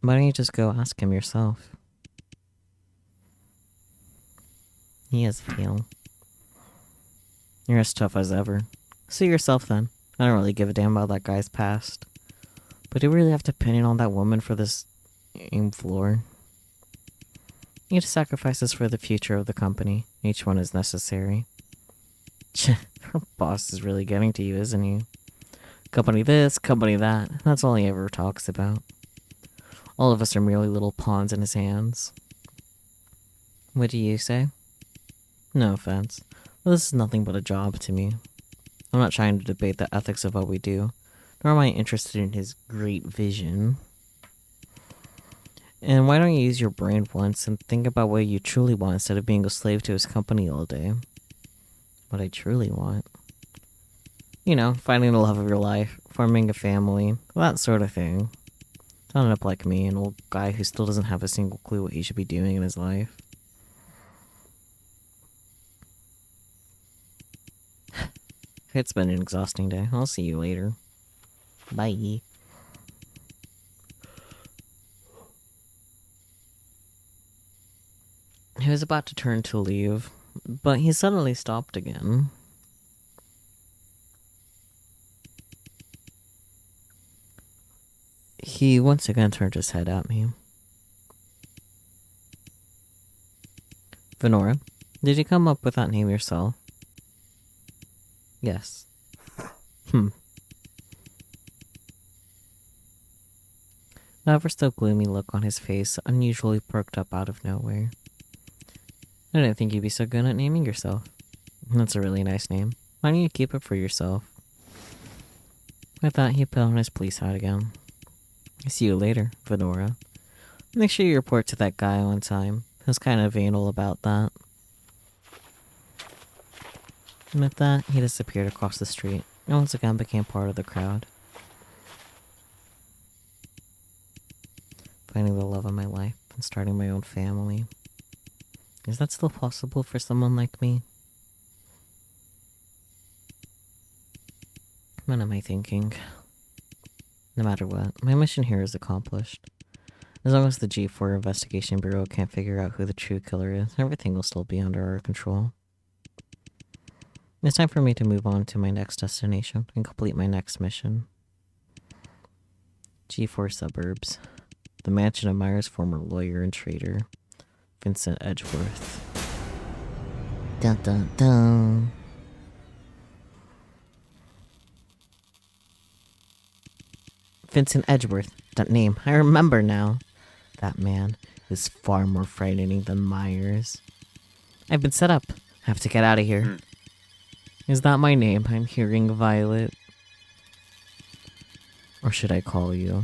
Speaker 1: Why don't you just go ask him yourself? He has a tail. You're as tough as ever. See yourself then. I don't really give a damn about that guy's past. But do you really have to pin it on that woman for this aim floor? You need sacrifices for the future of the company. Each one is necessary. Her boss is really getting to you, isn't he? Company this, company that. That's all he ever talks about. All of us are merely little pawns in his hands. What do you say? No offense, but this is nothing but a job to me. I'm not trying to debate the ethics of what we do, nor am I interested in his great vision. And why don't you use your brain once and think about what you truly want instead of being a slave to his company all day? What I truly want. You know, finding the love of your life, forming a family, that sort of thing. Don't end up like me, an old guy who still doesn't have a single clue what he should be doing in his life. It's been an exhausting day. I'll see you later. Bye. He was about to turn to leave, but he suddenly stopped again. He once again turned his head at me. Venora, did you come up with that name yourself? Yes. The ever still gloomy look on his face unusually perked up out of nowhere. I didn't think you'd be so good at naming yourself. That's a really nice name. Why don't you keep it for yourself? With that, he put on his police hat again. See you later, Venora. Make sure you report to that guy on time. He was kind of anal about that. And with that, he disappeared across the street, and once again became part of the crowd. Finding the love of my life and starting my own family. Is that still possible for someone like me? What am I thinking? No matter what, my mission here is accomplished. As long as the G4 Investigation Bureau can't figure out who the true killer is, everything will still be under our control. It's time for me to move on to my next destination and complete my next mission. G4 Suburbs. The mansion of Myers' former lawyer and trader, Vincent Edgeworth. Dun dun dun. Vincent Edgeworth. That name. I remember now. That man is far more frightening than Myers. I've been set up. I have to get out of here. Is that my name I'm hearing, Violet? Or should I call you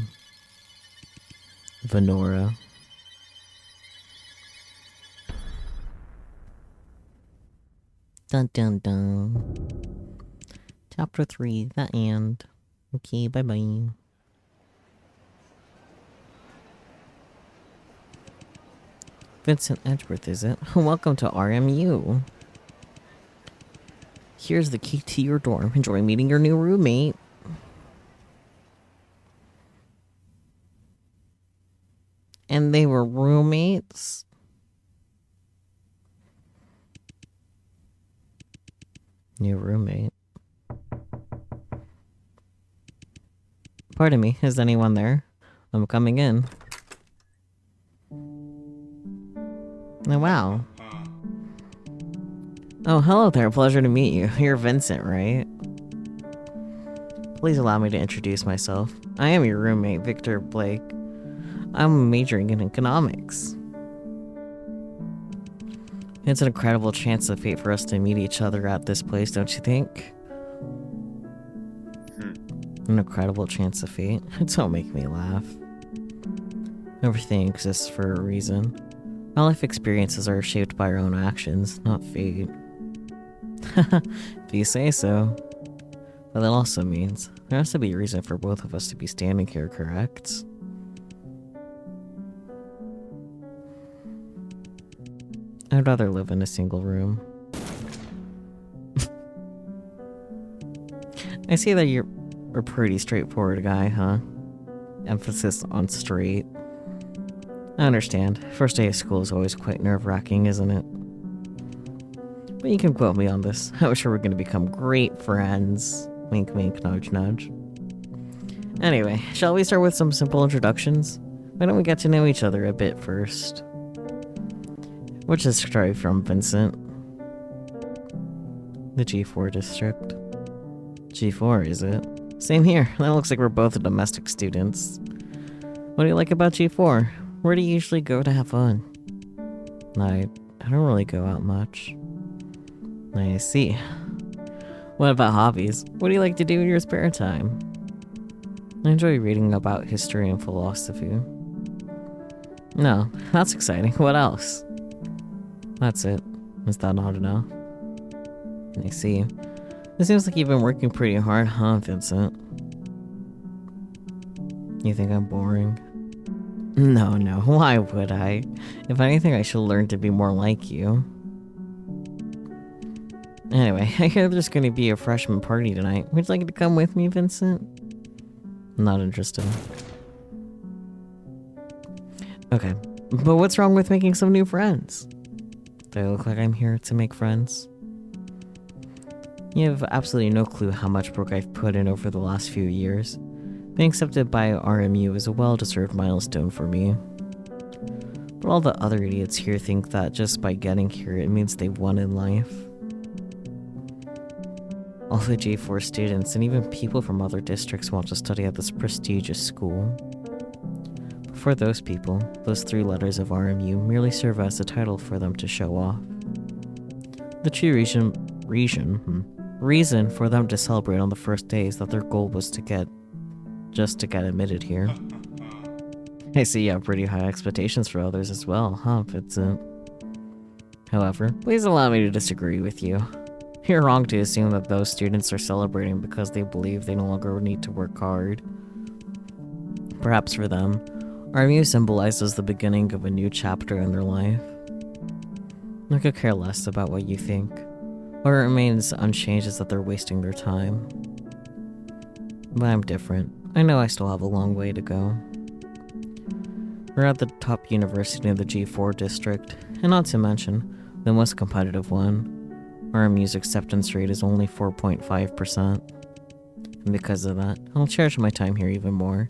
Speaker 1: Venora? Dun dun dun. Chapter 3, the end. Okay, bye bye. Vincent Edgeworth, is it? Welcome to RMU. Here's the key to your dorm. Enjoy meeting your new roommate. And they were roommates? New roommate. Pardon me, is anyone there? I'm coming in. Oh, wow. Oh, hello there. Pleasure to meet you. You're Vincent, right? Please allow me to introduce myself. I am your roommate, Victor Blake. I'm majoring in economics. It's an incredible chance of fate for us to meet each other at this place, don't you think? An incredible chance of fate. Don't make me laugh. Everything exists for a reason. Our life experiences are shaped by our own actions, not fate. If you say so. But that also means there has to be a reason for both of us to be standing here, correct? I'd rather live in a single room. I see that you're a pretty straightforward guy, huh? Emphasis on straight. I understand. First day of school is always quite nerve-wracking, isn't it? But you can quote me on this. I'm sure we're gonna become great friends. Wink, wink, nudge, nudge. Anyway, shall we start with some simple introductions? Why don't we get to know each other a bit first? Which district are you from, Vincent? The G4 district. G4, is it? Same here. That looks like we're both domestic students. What do you like about G4? Where do you usually go to have fun? I don't really go out much. I see. What about hobbies? What do you like to do in your spare time? I enjoy reading about history and philosophy. No, that's exciting. What else? That's it. Is that not enough? I see. It seems like you've been working pretty hard, huh, Vincent? You think I'm boring? No, why would I? If anything, I should learn to be more like you. Anyway, I hear there's gonna be a freshman party tonight. Would you like to come with me, Vincent? Not interested. Okay, but what's wrong with making some new friends? Do I look like I'm here to make friends? You have absolutely no clue how much work I've put in over the last few years. Being accepted by RMU is a well-deserved milestone for me. But all the other idiots here think that just by getting here it means they've won in life. All the J4 students and even people from other districts want to study at this prestigious school. But for those people, those 3 letters of RMU merely serve as a title for them to show off. The true reason for them to celebrate on the first day is that their goal was to get admitted here. I see you have pretty high expectations for others as well, huh, Vincent? However, please allow me to disagree with you. You're wrong to assume that those students are celebrating because they believe they no longer need to work hard. Perhaps for them, RMU symbolizes the beginning of a new chapter in their life. I could care less about what you think. What remains unchanged is that they're wasting their time. But I'm different. I know I still have a long way to go. We're at the top university in the G4 district, and not to mention, the most competitive one. RMU's acceptance rate is only 4.5%. And because of that, I'll cherish my time here even more.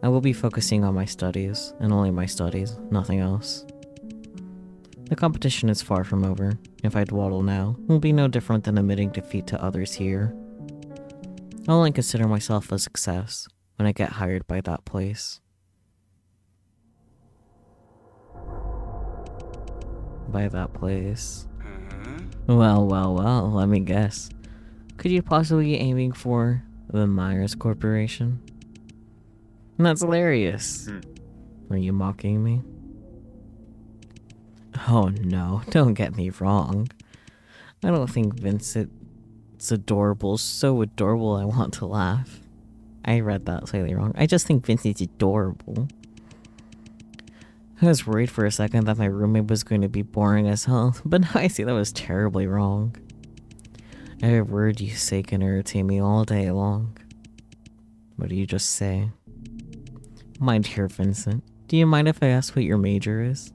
Speaker 1: I will be focusing on my studies, and only my studies, nothing else. The competition is far from over. If I dawdle now, it will be no different than admitting defeat to others here. I'll only consider myself a success when I get hired by that place. By that place. Well, let me guess. Could you possibly be aiming for the Myers Corporation? That's hilarious. Are you mocking me? Oh no, don't get me wrong. I don't think Vincent's adorable, so adorable I want to laugh. I read that slightly wrong. I just think Vincent's adorable. I was worried for a second that my roommate was going to be boring as hell, but now I see that was terribly wrong. Every word you say can irritate me all day long. What do you just say? Mind here, Vincent. Do you mind if I ask what your major is?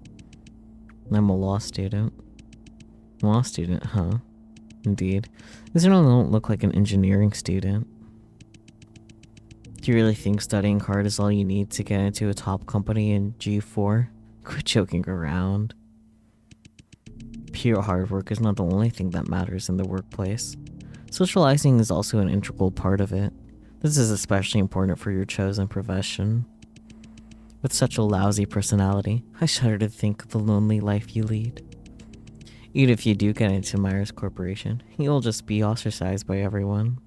Speaker 1: I'm a law student. Law student, huh? Indeed. You certainly don't look like an engineering student. Do you really think studying hard is all you need to get into a top company in G4? Quit joking around. Pure hard work is not the only thing that matters in the workplace. Socializing is also an integral part of it. This is especially important for your chosen profession. With such a lousy personality, I shudder to think of the lonely life you lead. Even if you do get into Myers Corporation, you'll just be ostracized by everyone.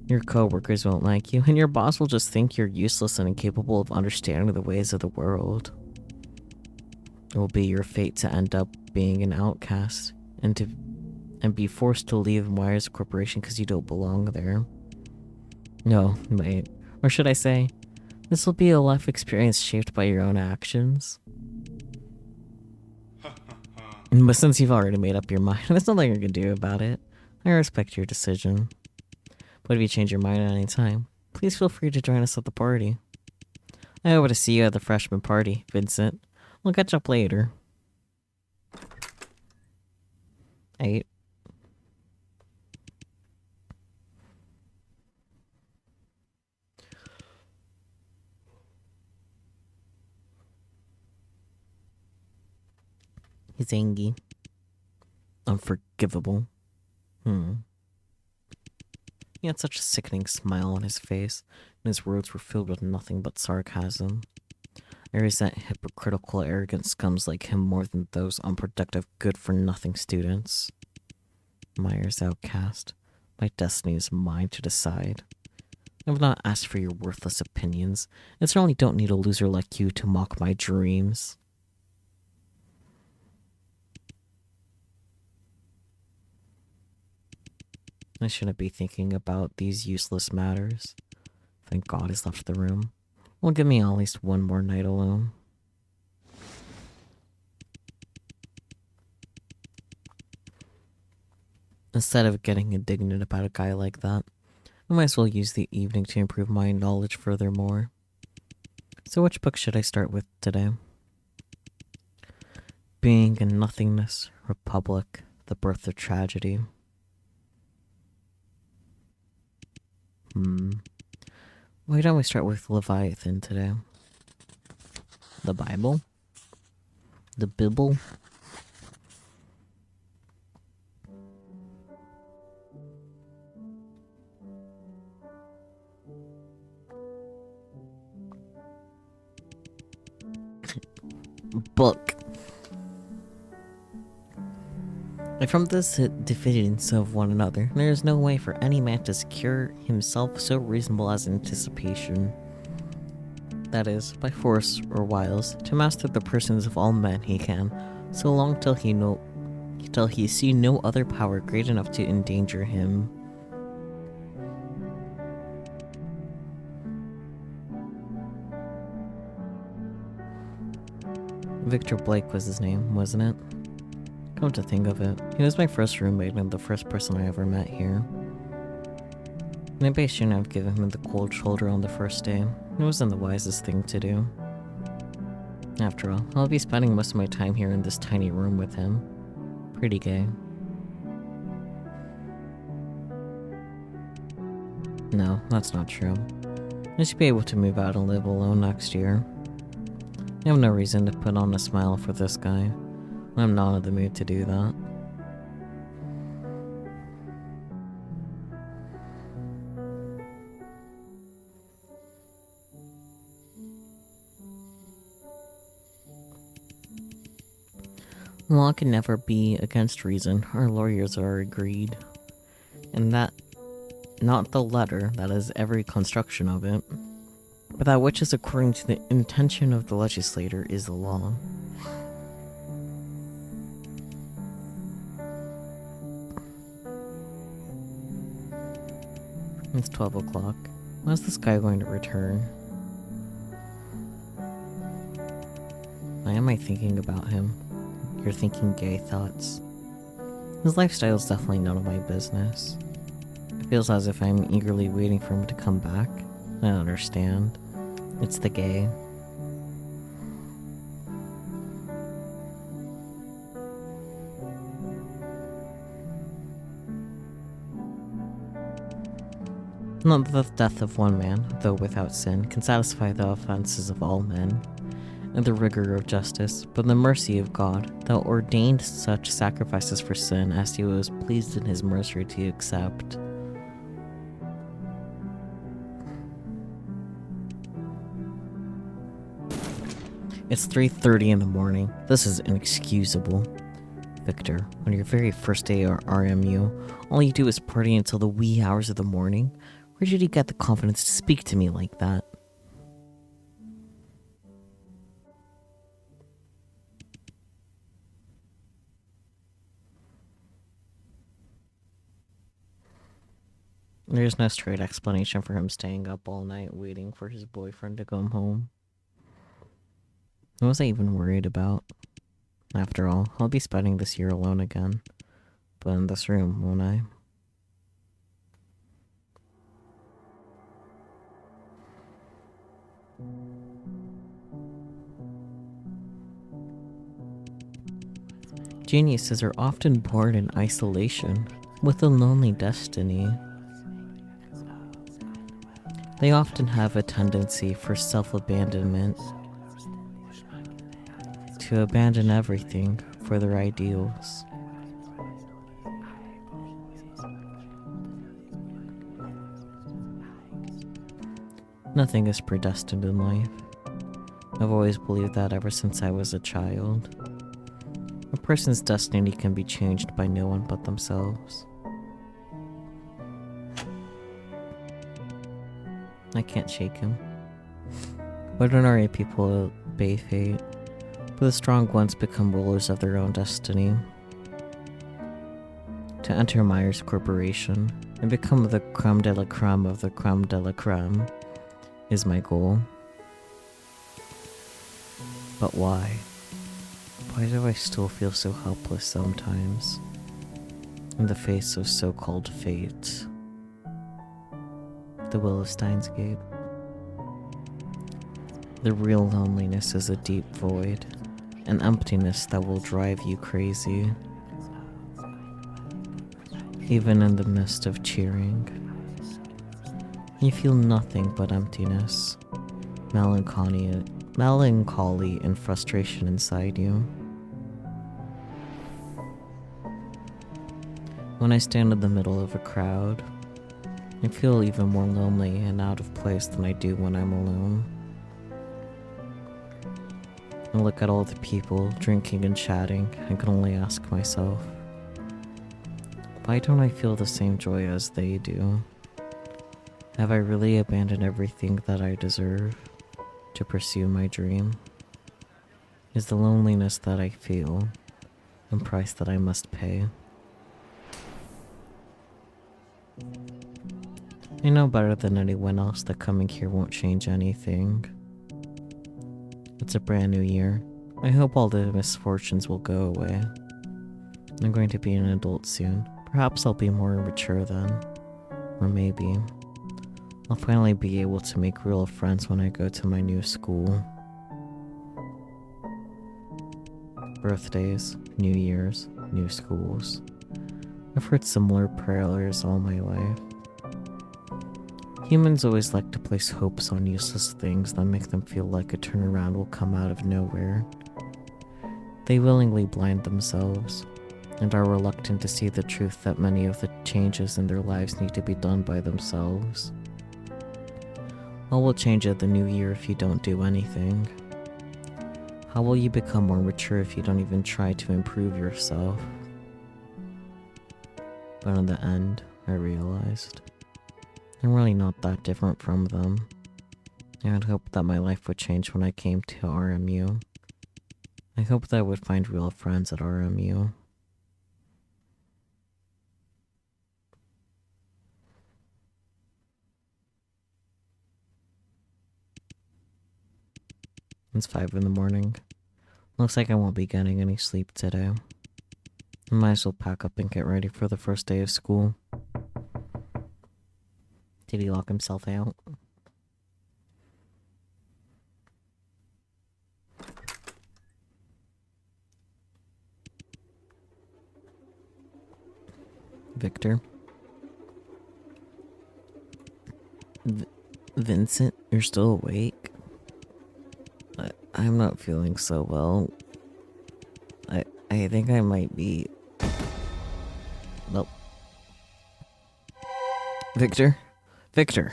Speaker 1: Your co-workers won't like you, and your boss will just think you're useless and incapable of understanding the ways of the world. It will be your fate to end up being an outcast, and be forced to leave Myers Corporation because you don't belong there. No, wait. Or should I say, this will be a life experience shaped by your own actions. But since you've already made up your mind, there's nothing you can do about it. I respect your decision. But if you change your mind at any time, please feel free to join us at the party. I hope to see you at the freshman party, Vincent. We'll catch up later. 8. He's angry. Unforgivable. He had such a sickening smile on his face, and his words were filled with nothing but sarcasm. I resent hypocritical, arrogant scums like him more than those unproductive, good-for-nothing students. Myers outcast. My destiny is mine to decide. I have not asked for your worthless opinions, and certainly don't need a loser like you to mock my dreams. I shouldn't be thinking about these useless matters. Thank God he's left the room. Will give me at least one more night alone. Instead of getting indignant about a guy like that, I might as well use the evening to improve my knowledge furthermore. So which book should I start with today? Being and Nothingness, Republic, The Birth of Tragedy. Why don't we start with Leviathan today? The Bible? The Bible? Book. From this diffidence of one another, there is no way for any man to secure himself so reasonable as anticipation. That is, by force or wiles, to master the persons of all men he can, so long till he see no other power great enough to endanger him. Victor Blake was his name, wasn't it? Come to think of it, he was my first roommate and the first person I ever met here. Maybe I shouldn't have given him the cold shoulder on the first day. It wasn't the wisest thing to do. After all, I'll be spending most of my time here in this tiny room with him. Pretty gay. No, that's not true. I should be able to move out and live alone next year. I have no reason to put on a smile for this guy. I'm not in the mood to do that. Law can never be against reason. Our lawyers are agreed. And that, not the letter, that is every construction of it, but that which is according to the intention of the legislator is the law. It's 12 o'clock. When is this guy going to return? Why am I thinking about him? You're thinking gay thoughts. His lifestyle is definitely none of my business. It feels as if I'm eagerly waiting for him to come back. I understand. It's the gay. Not that the death of one man, though without sin, can satisfy the offences of all men, and the rigor of justice, but the mercy of God, that ordained such sacrifices for sin as he was pleased in his mercy to accept. It's 3:30 in the morning. This is inexcusable. Victor, on your very first day at RMU, all you do is party until the wee hours of the morning? Where did you get the confidence to speak to me like that? There's no straight explanation for him staying up all night waiting for his boyfriend to come home. What was I even worried about? After all, I'll be spending this year alone again. But in this room, won't I? Geniuses are often born in isolation, with a lonely destiny. They often have a tendency for self-abandonment, to abandon everything for their ideals. Nothing is predestined in life. I've always believed that ever since I was a child. A person's destiny can be changed by no one but themselves. I can't shake him. Ordinary people obey fate, but the strong ones become rulers of their own destiny. To enter Myers Corporation and become the creme de la creme of the creme de la creme is my goal. But why? Why do I still feel so helpless sometimes in the face of so-called fate? The will of Steins Gate. The real loneliness is a deep void, an emptiness that will drive you crazy. Even in the midst of cheering, you feel nothing but emptiness, melancholy and frustration inside you. When I stand in the middle of a crowd, I feel even more lonely and out of place than I do when I'm alone. I look at all the people drinking and chatting and can only ask myself, why don't I feel the same joy as they do? Have I really abandoned everything that I deserve to pursue my dream? Is the loneliness that I feel a price that I must pay? I know better than anyone else that coming here won't change anything. It's a brand new year. I hope all the misfortunes will go away. I'm going to be an adult soon. Perhaps I'll be more mature then. Or maybe I'll finally be able to make real friends when I go to my new school. Birthdays, New Year's, new schools. I've heard similar prayers all my life. Humans always like to place hopes on useless things that make them feel like a turnaround will come out of nowhere. They willingly blind themselves and are reluctant to see the truth that many of the changes in their lives need to be done by themselves. All will change at the new year if you don't do anything. How will you become more mature if you don't even try to improve yourself? But in the end, I realized I'm really not that different from them. I had hoped that my life would change when I came to RMU. I hoped that I would find real friends at RMU. It's 5 in the morning. Looks like I won't be getting any sleep today. Might as well pack up and get ready for the first day of school. Did he lock himself out? Victor? Vincent, you're still awake? I'm not feeling so well. I think I might be... Nope. Victor? Victor!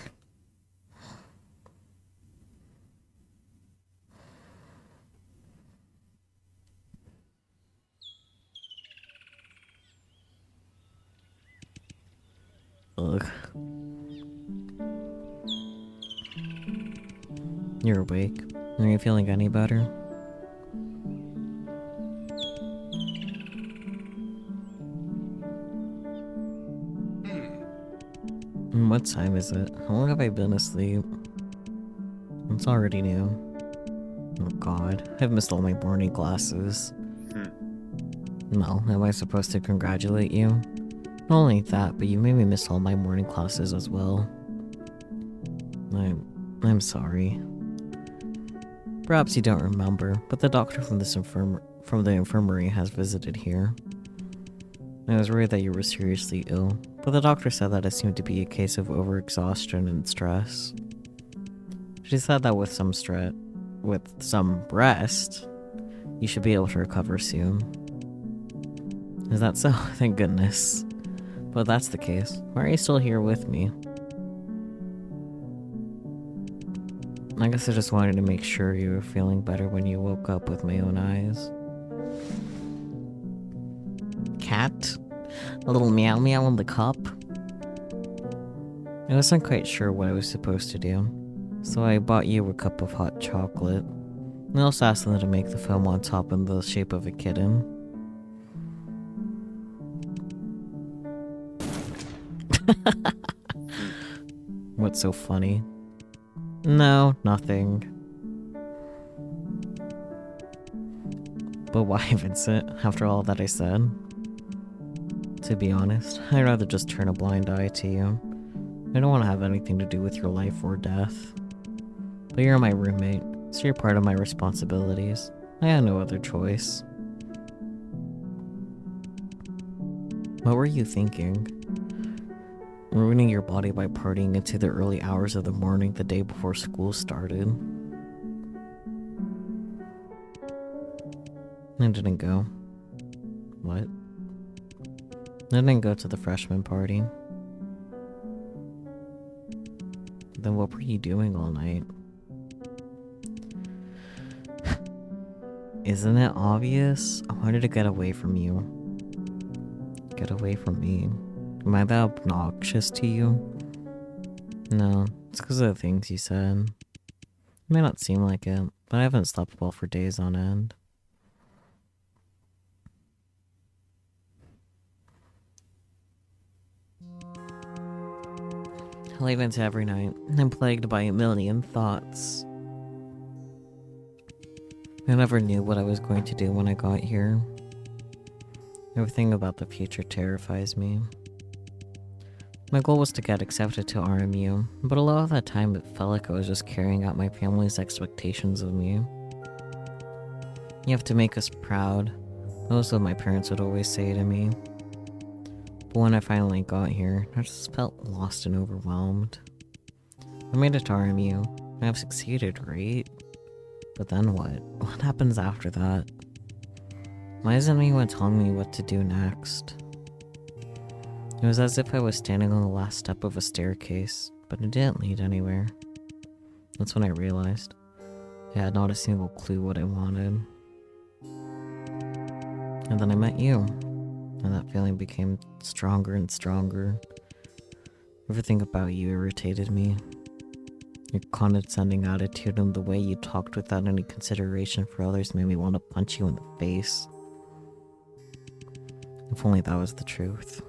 Speaker 1: Ugh. You're awake. Are you feeling any better? What time is it? How long have I been asleep? It's already noon. Oh god, I've missed all my morning classes. Well, am I supposed to congratulate you? Not only that, but you made me miss all my morning classes as well. I'm sorry. Perhaps you don't remember, but the doctor from the infirmary has visited here. I was worried that you were seriously ill, but the doctor said that it seemed to be a case of overexhaustion and stress. She said that with some rest, you should be able to recover soon. Is that so? Thank goodness. But if that's the case, why are you still here with me? I guess I just wanted to make sure you were feeling better when you woke up with my own eyes. Cat? A little meow meow in the cup? I wasn't quite sure what I was supposed to do, so I bought you a cup of hot chocolate. I also asked them to make the foam on top in the shape of a kitten. What's so funny? No, nothing. But why, Vincent, after all that I said? To be honest, I'd rather just turn a blind eye to you. I don't want to have anything to do with your life or death. But you're my roommate, so you're part of my responsibilities. I had no other choice. What were you thinking? Ruining your body by partying into the early hours of the morning the day before school started. I didn't go. What? I didn't go to the freshman party. Then what were you doing all night? Isn't it obvious? I wanted to get away from you. Get away from me. Am I that obnoxious to you? No, it's because of the things you said. It may not seem like it, but I haven't slept well for days on end. I leave into every night. I'm plagued by a million thoughts. I never knew what I was going to do when I got here. Everything about the future terrifies me. My goal was to get accepted to RMU, but a lot of that time it felt like I was just carrying out my family's expectations of me. You have to make us proud. That was what my parents would always say to me. But when I finally got here, I just felt lost and overwhelmed. I made it to RMU, and I've succeeded, right? But then what? What happens after that? Why isn't anyone telling me what to do next? It was as if I was standing on the last step of a staircase, but it didn't lead anywhere. That's when I realized I had not a single clue what I wanted. And then I met you, and that feeling became stronger and stronger. Everything about you irritated me. Your condescending attitude and the way you talked without any consideration for others made me want to punch you in the face. If only that was the truth.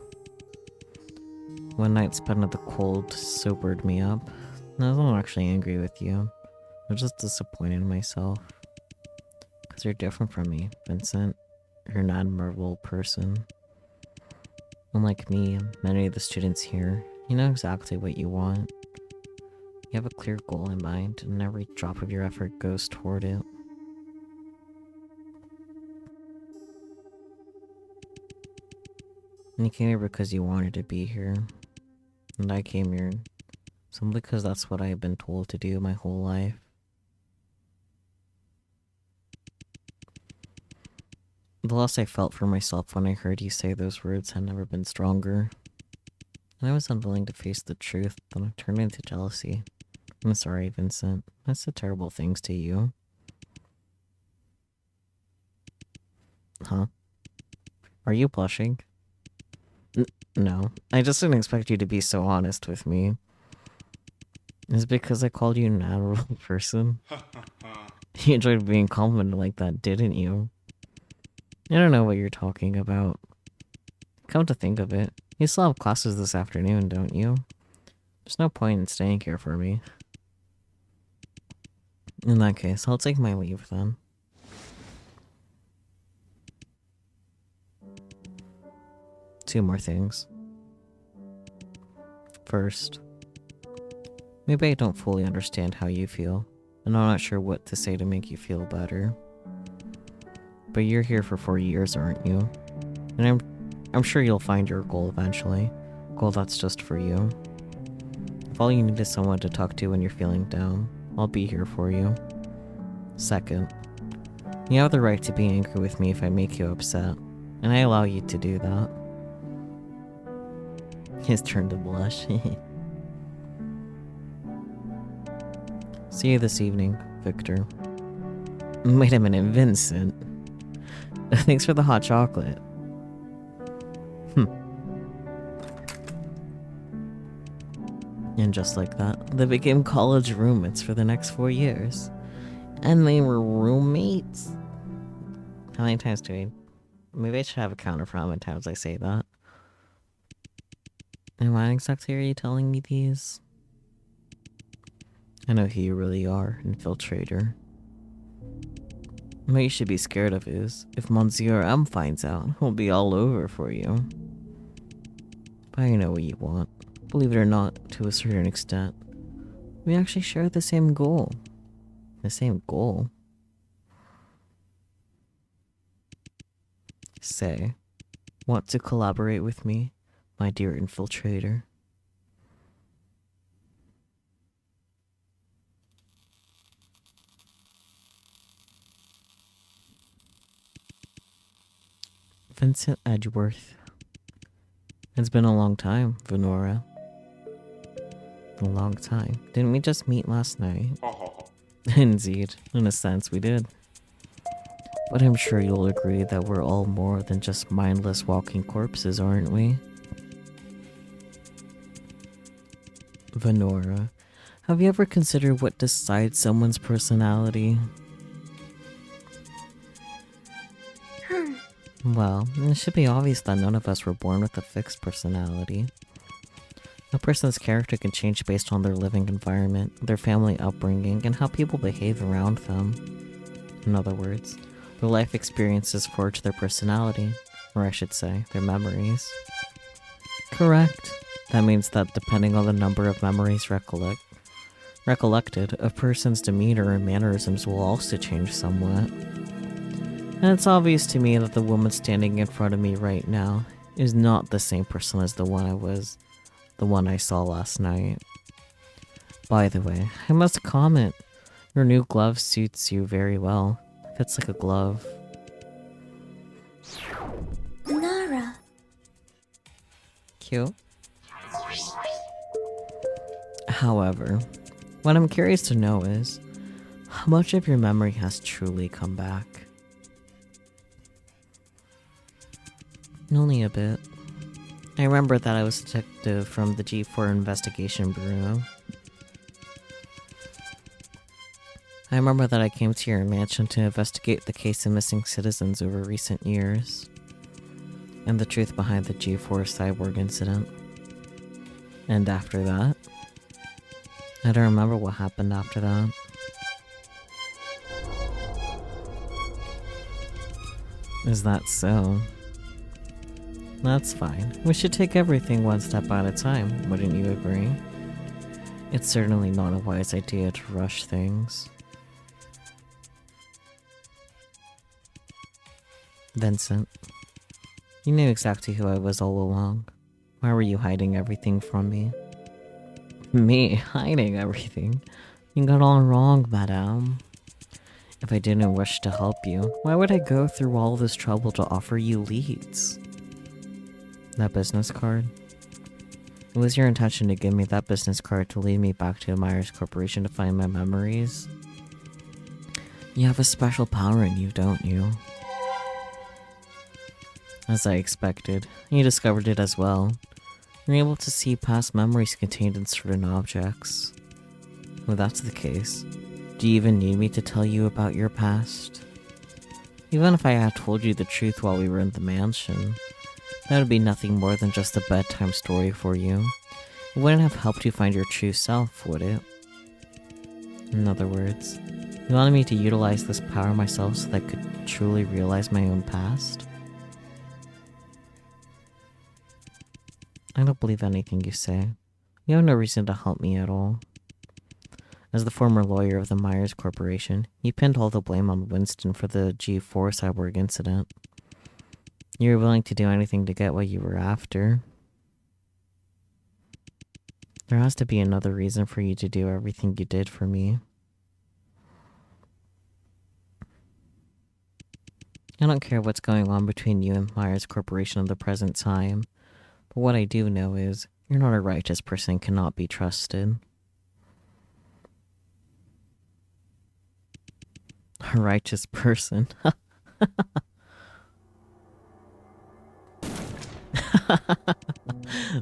Speaker 1: One night spent in the cold sobered me up. I wasn't actually angry with you. I was just disappointed in myself. Because you're different from me, Vincent. you're an admirable person. Unlike me and many of the students here, you know exactly what you want. You have a clear goal in mind, and every drop of your effort goes toward it. And you came here because you wanted to be here. And I came here simply because that's what I have been told to do my whole life. The loss I felt for myself when I heard you say those words had never been stronger. And I was unwilling to face the truth, then it turned into jealousy. I'm sorry, Vincent. I said terrible things to you. Huh? Are you blushing? No. I just didn't expect you to be so honest with me. It's because I called you an admirable person. You enjoyed being complimented like that, didn't you? I don't know what you're talking about. Come to think of it, you still have classes this afternoon, don't you? There's no point in staying here for me. In that case, I'll take my leave then. Two more things. First, maybe I don't fully understand how you feel, and I'm not sure what to say to make you feel better. But you're here for 4 years, aren't you? And I'm sure you'll find your goal eventually. A goal that's just for you. If all you need is someone to talk to when you're feeling down, I'll be here for you. Second, you have the right to be angry with me if I make you upset, and I allow you to do that. His turn to blush. See you this evening, Victor. Wait a minute, Vincent. Thanks for the hot chocolate. And just like that, they became college roommates for the next 4 years. And they were roommates? How many times do I... Maybe I should have a counter for how many times I say that. And why exactly are you telling me these? I know who you really are, infiltrator. What you should be scared of is, if Monsieur M finds out, he'll be all over for you. But I know what you want. Believe it or not, to a certain extent. We actually share the same goal. The same goal? Say, want to collaborate with me, my dear infiltrator? Vincent Edgeworth. It's been a long time, Venora. A long time. Didn't we just meet last night? Indeed, in a sense we did. But I'm sure you'll agree that we're all more than just mindless walking corpses, aren't we? Venora, have you ever considered what decides someone's personality? Well, it should be obvious that none of us were born with a fixed personality. A person's character can change based on their living environment, their family upbringing, and how people behave around them. In other words, their life experiences forge their personality, or I should say, their memories. Correct. That means that depending on the number of memories recollected, a person's demeanor and mannerisms will also change somewhat. And it's obvious to me that the woman standing in front of me right now is not the same person as the one I saw last night. By the way, I must comment, your new glove suits you very well. Fits like a glove.
Speaker 3: Nara.
Speaker 1: Cute. However, what I'm curious to know is, how much of your memory has truly come back? Only a bit. I remember that I was a detective from the G4 Investigation Bureau. I remember that I came to your mansion to investigate the case of missing citizens over recent years, and the truth behind the G4 cyborg incident. And after that, I don't remember what happened after that. Is that so? That's fine. We should take everything one step at a time, wouldn't you agree? It's certainly not a wise idea to rush things. Vincent, you knew exactly who I was all along. Why were you hiding everything from me? Me hiding everything? You got all wrong, madame. If I didn't wish to help you, why would I go through all this trouble to offer you leads? That business card? It was your intention to give me that business card to lead me back to Myers Corporation to find my memories. You have a special power in you, don't you? As I expected, you discovered it as well. You're able to see past memories contained in certain objects. Well, that's the case. Do you even need me to tell you about your past? Even if I had told you the truth while we were in the mansion, that would be nothing more than just a bedtime story for you. It wouldn't have helped you find your true self, would it? In other words, you wanted me to utilize this power myself so that I could truly realize my own past? I don't believe anything you say. You have no reason to help me at all. As the former lawyer of the Myers Corporation, you pinned all the blame on Winston for the G4 cyborg incident. You were willing to do anything to get what you were after. There has to be another reason for you to do everything you did for me. I don't care what's going on between you and Myers Corporation at the present time, but what I do know is you're not a righteous person and cannot be trusted. A righteous person?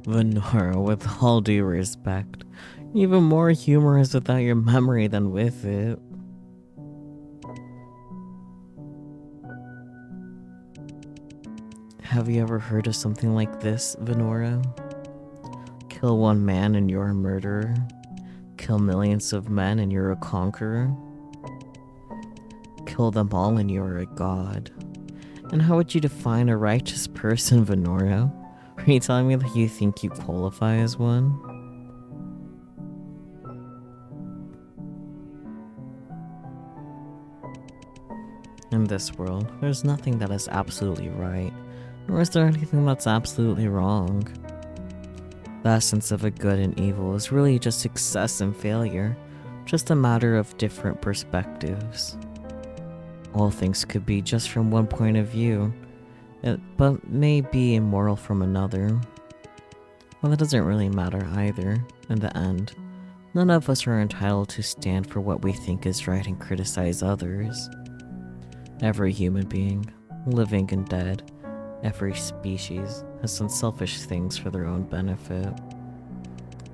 Speaker 1: Venora, with all due respect, even more humorous without your memory than with it. Have you ever heard of something like this, Venora? Kill one man and you're a murderer. Kill millions of men and you're a conqueror. Kill them all and you're a god. And how would you define a righteous person, Venora? Are you telling me that you think you qualify as one? In this world, there's nothing that is absolutely right, nor is there anything that's absolutely wrong. The essence of a good and evil is really just success and failure, just a matter of different perspectives. All things could be just from one point of view, but may be immoral from another. Well, that doesn't really matter either, in the end. None of us are entitled to stand for what we think is right and criticize others. Every human being, living and dead, every species, has done selfish things for their own benefit.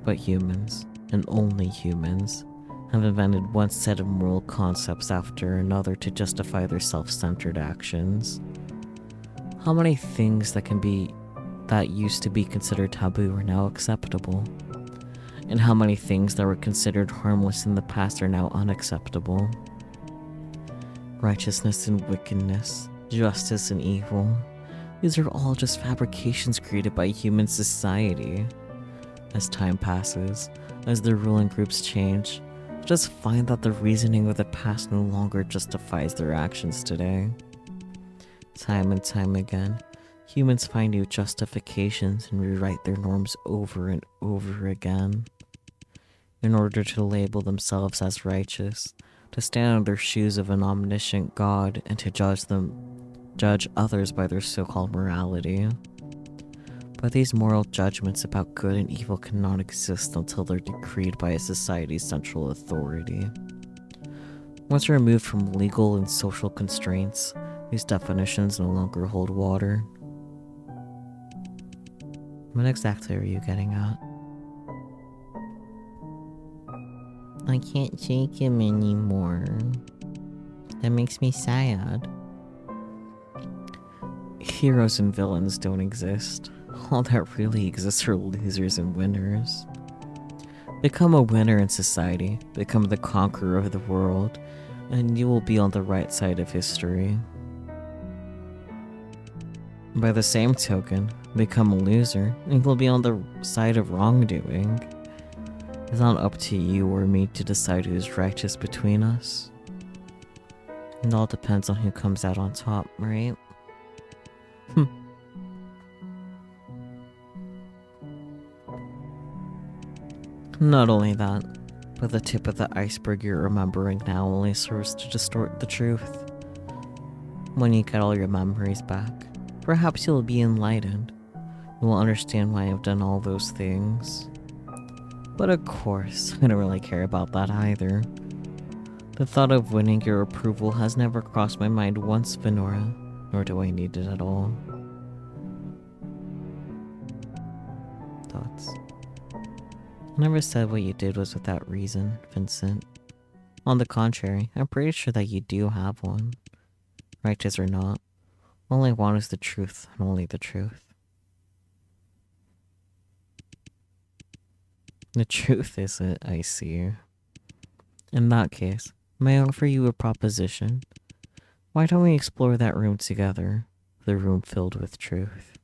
Speaker 1: But humans, and only humans, have invented one set of moral concepts after another to justify their self-centered actions. How many things that used to be considered taboo are now acceptable? And how many things that were considered harmless in the past are now unacceptable? Righteousness and wickedness, justice and evil, these are all just fabrications created by human society. As time passes, as the ruling groups change, just find that the reasoning of the past no longer justifies their actions today. Time and time again, humans find new justifications and rewrite their norms over and over again. In order to label themselves as righteous, to stand in their shoes of an omniscient God, and to judge others by their so-called morality. But these moral judgments about good and evil cannot exist until they're decreed by a society's central authority. Once removed from legal and social constraints, these definitions no longer hold water. What exactly are you getting at? I can't take him anymore. That makes me sad. Heroes and villains don't exist. All that really exists are losers and winners. Become a winner in society, become the conqueror of the world, and you will be on the right side of history. By the same token, become a loser, and you'll be on the side of wrongdoing. It's not up to you or me to decide who's righteous between us. It all depends on who comes out on top, right? Not only that, but the tip of the iceberg you're remembering now only serves to distort the truth. When you get all your memories back, perhaps you'll be enlightened. You will understand why I've done all those things. But of course, I don't really care about that either. The thought of winning your approval has never crossed my mind once, Venora, nor do I need it at all. Thoughts? I never said what you did was without reason, Vincent. On the contrary, I'm pretty sure that you do have one. Righteous or not, all I want is the truth, and only the truth. The truth is it, I see. In that case, may I offer you a proposition? Why don't we explore that room together? The room filled with truth.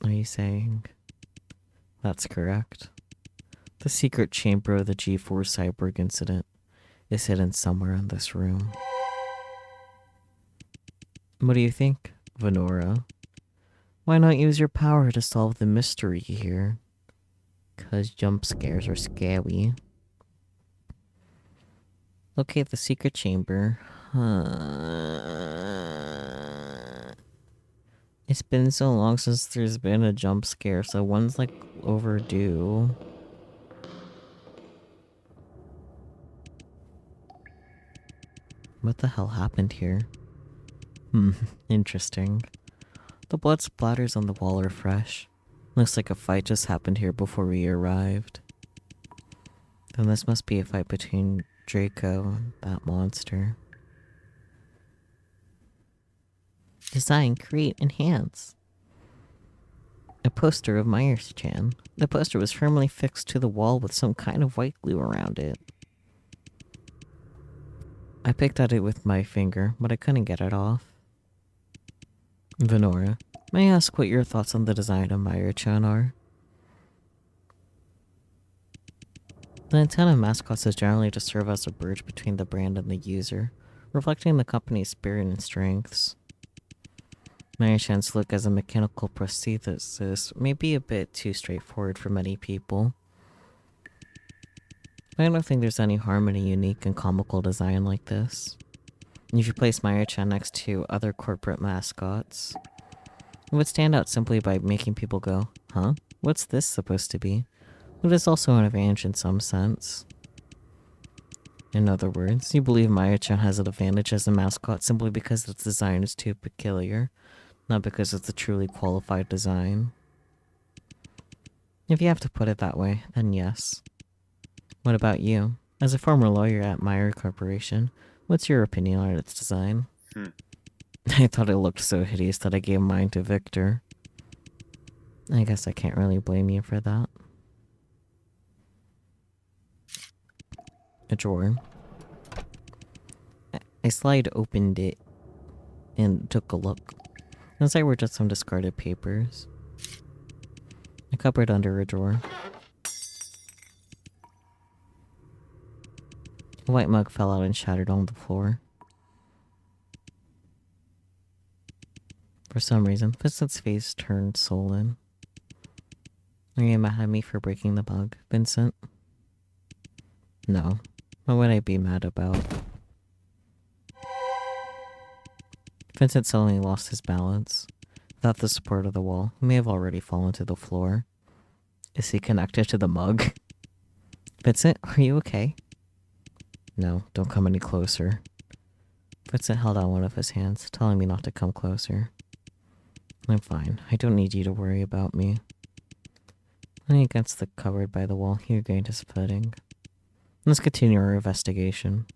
Speaker 1: Are you saying... That's correct. The secret chamber of the G4 Cyborg incident is hidden somewhere in this room. What do you think, Venora? Why not use your power to solve the mystery here? 'Cause jump scares are scary. Locate the secret chamber. It's been so long since there's been a jump scare, so one's like overdue. What the hell happened here? Interesting. The blood splatters on the wall are fresh. Looks like a fight just happened here before we arrived. Then this must be a fight between Draco and that monster. Design, create, enhance. A poster of Myers-chan. The poster was firmly fixed to the wall with some kind of white glue around it. I picked at it with my finger, but I couldn't get it off. Venora, may I ask what your thoughts on the design of Myers-chan are? The intent of mascots is generally to serve as a bridge between the brand and the user, reflecting the company's spirit and strengths. Myers-chan's look as a mechanical prosthesis may be a bit too straightforward for many people. I don't think there's any harm in a unique and comical design like this. If you place Myers-chan next to other corporate mascots, it would stand out simply by making people go, huh? What's this supposed to be? But it's also an advantage in some sense. In other words, you believe Myers-chan has an advantage as a mascot simply because its design is too peculiar, not because it's a truly qualified design. If you have to put it that way, then yes. What about you? As a former lawyer at Meyer Corporation, what's your opinion on its design? I thought it looked so hideous that I gave mine to Victor. I guess I can't really blame you for that. A drawer. I slide opened it and took a look. Inside were just some discarded papers. A cupboard under a drawer. A white mug fell out and shattered on the floor. For some reason, Vincent's face turned sullen. Are you mad at me for breaking the mug, Vincent? No. What would I be mad about? Vincent suddenly lost his balance. Without the support of the wall, he may have already fallen to the floor. Is he connected to the mug? Vincent, are you okay? No, don't come any closer. Vincent held out one of his hands, telling me not to come closer. I'm fine. I don't need you to worry about me. Leaning against the cupboard by the wall, he regained his footing. Let's continue our investigation.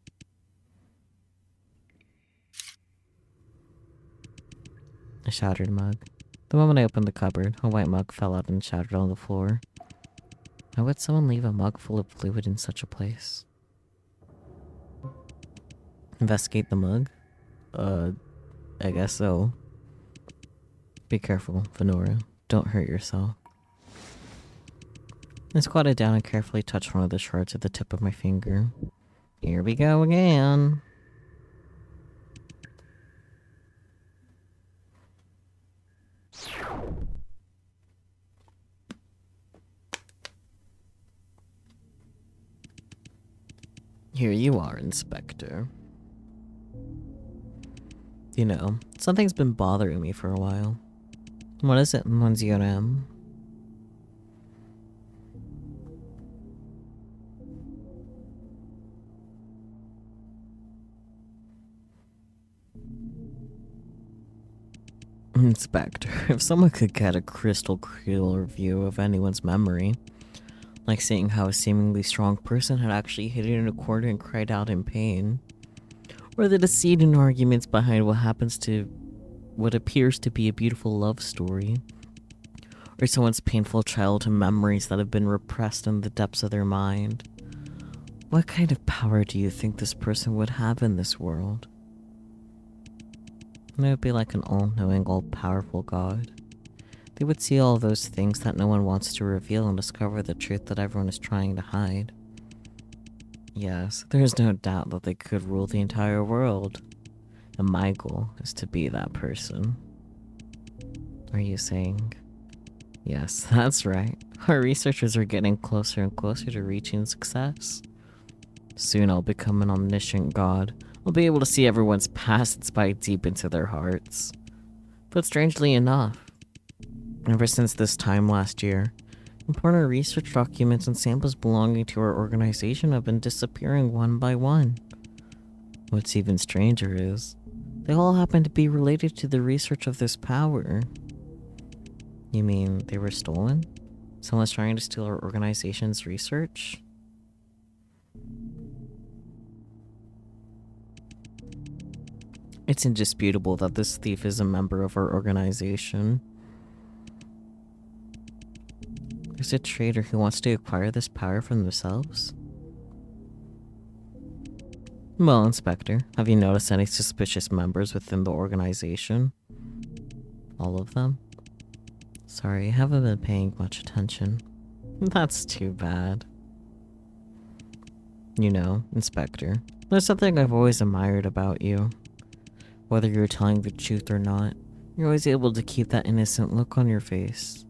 Speaker 1: A shattered mug. The moment I opened the cupboard, a white mug fell out and shattered on the floor. Why would someone leave a mug full of fluid in such a place? Investigate the mug? I guess so. Be careful, Venora. Don't hurt yourself. I squatted down and carefully touched one of the shards at the tip of my finger. Here we go again. Here you are, Inspector. You know, something's been bothering me for a while. What is it, Monsieur M? Inspector, if someone could get a crystal clear view of anyone's memory, like seeing how a seemingly strong person had actually hit it in a corner and cried out in pain, or the deceit and arguments behind what happens to what appears to be a beautiful love story, or someone's painful childhood memories that have been repressed in the depths of their mind, what kind of power do you think this person would have in this world? It would be like an all-knowing, all-powerful God. They would see all those things that no one wants to reveal and discover the truth that everyone is trying to hide. Yes, there is no doubt that they could rule the entire world. And my goal is to be that person. Are you saying? Yes, that's right. Our researchers are getting closer and closer to reaching success. Soon I'll become an omniscient God. I'll be able to see everyone's past and spy deep into their hearts. But strangely enough, ever since this time last year, important research documents and samples belonging to our organization have been disappearing one by one. What's even stranger is, they all happen to be related to the research of this power. You mean they were stolen? Someone's trying to steal our organization's research? It's indisputable that this thief is a member of our organization. There's a traitor who wants to acquire this power for themselves. Well, Inspector, have you noticed any suspicious members within the organization? All of them? Sorry, I haven't been paying much attention. That's too bad. You know, Inspector, there's something I've always admired about you. Whether you're telling the truth or not, you're always able to keep that innocent look on your face.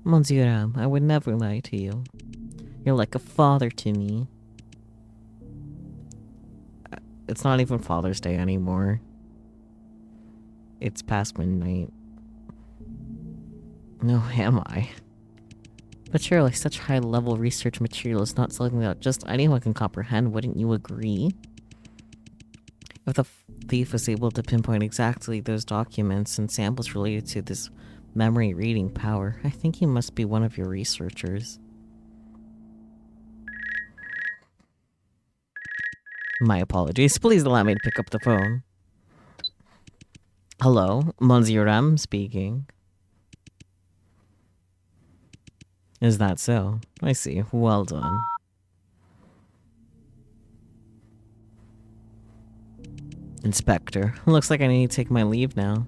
Speaker 1: Monsieur M, I would never lie to you. You're like a father to me. It's not even Father's Day anymore. It's past midnight. No, am I? But surely such high-level research material is not something that just anyone can comprehend, wouldn't you agree? If the thief was able to pinpoint exactly those documents and samples related to this memory reading power, I think he must be one of your researchers. My apologies. Please allow me to pick up the phone. Hello, Monsieur M speaking. Is that so? I see. Well done. Inspector, looks like I need to take my leave now.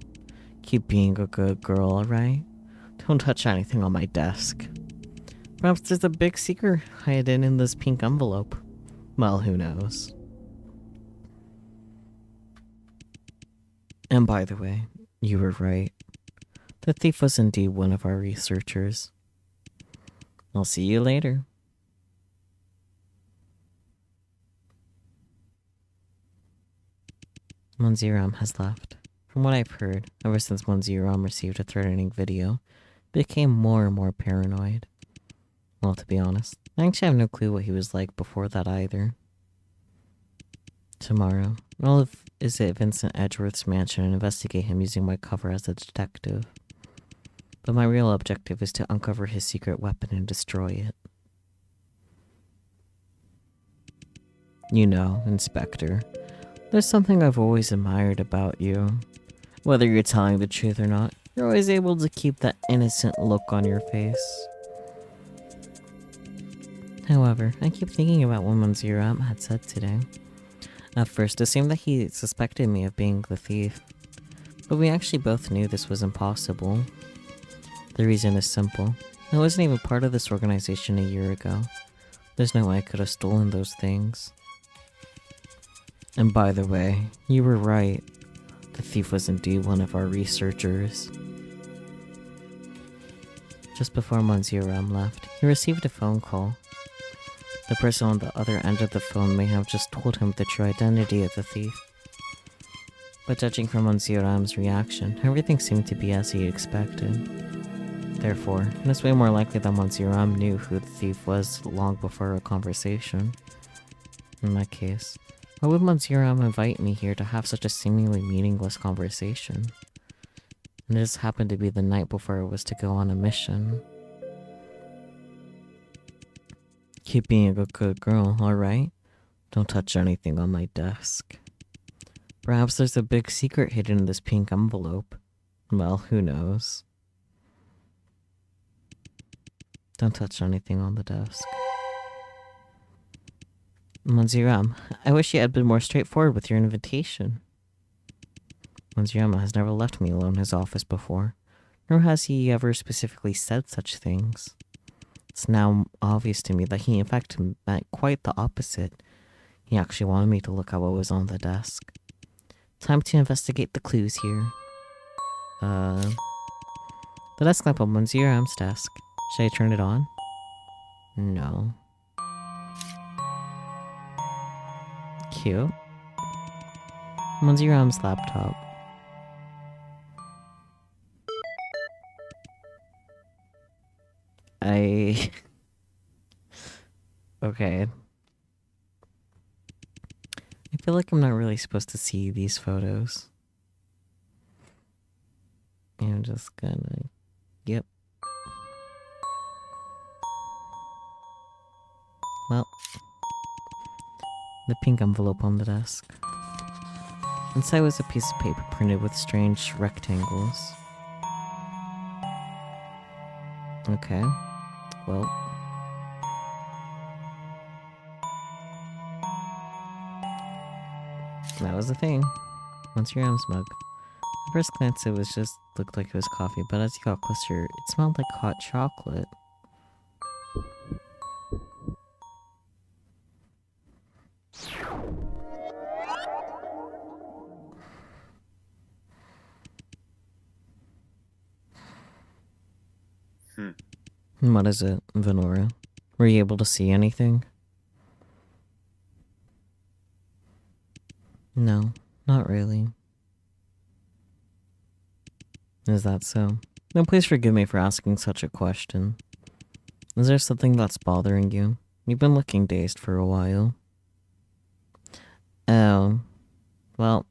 Speaker 1: Keep being a good girl, alright? Don't touch anything on my desk. Perhaps there's a big secret hidden in this pink envelope. Well, who knows? And by the way, you were right. The thief was indeed one of our researchers. I'll see you later. Monsieur M has left. From what I've heard, ever since Monsieur M received a threatening video, he became more and more paranoid. Well, to be honest, I actually have no clue what he was like before that either. Tomorrow, I'll visit Vincent Edgeworth's mansion and investigate him using my cover as a detective. But my real objective is to uncover his secret weapon and destroy it. You know, Inspector, there's something I've always admired about you. Whether you're telling the truth or not, you're always able to keep that innocent look on your face. However, I keep thinking about what Monsieur M had said today. At first, it seemed that he suspected me of being the thief. But we actually both knew this was impossible. The reason is simple. I wasn't even part of this organization a year ago. There's no way I could have stolen those things. And by the way, you were right. The thief was indeed one of our researchers. Just before Monsieur M left, he received a phone call. The person on the other end of the phone may have just told him the true identity of the thief. But judging from Monsieur M's reaction, everything seemed to be as he expected. Therefore, it is way more likely that Monsieur M knew who the thief was long before our conversation. In that case, why would Monsieur M invite me here to have such a seemingly meaningless conversation? And it just happened to be the night before I was to go on a mission. Keep being a good girl, alright? Don't touch anything on my desk. Perhaps there's a big secret hidden in this pink envelope. Well, who knows? Don't touch anything on the desk. Monsieur M, I wish you had been more straightforward with your invitation. Monsieur M has never left me alone in his office before, nor has he ever specifically said such things. It's now obvious to me that he in fact meant quite the opposite. He actually wanted me to look at what was on the desk. Time to investigate the clues here. The desk lamp on Monsieur M's desk. Should I turn it on? No. Cute. Monsieur M's laptop. Okay. I feel like I'm not really supposed to see these photos. I'm just gonna... Yep. Well. The pink envelope on the desk. Inside was a piece of paper printed with strange rectangles. Okay. Well. That was the thing. Monsieur M's mug. At first glance it was just looked like it was coffee, but as you got closer, it smelled like hot chocolate. What is it, Venora? Were you able to see anything? No, not really. Is that so? Then please forgive me for asking such a question. Is there something that's bothering you? You've been looking dazed for a while. Oh. Well.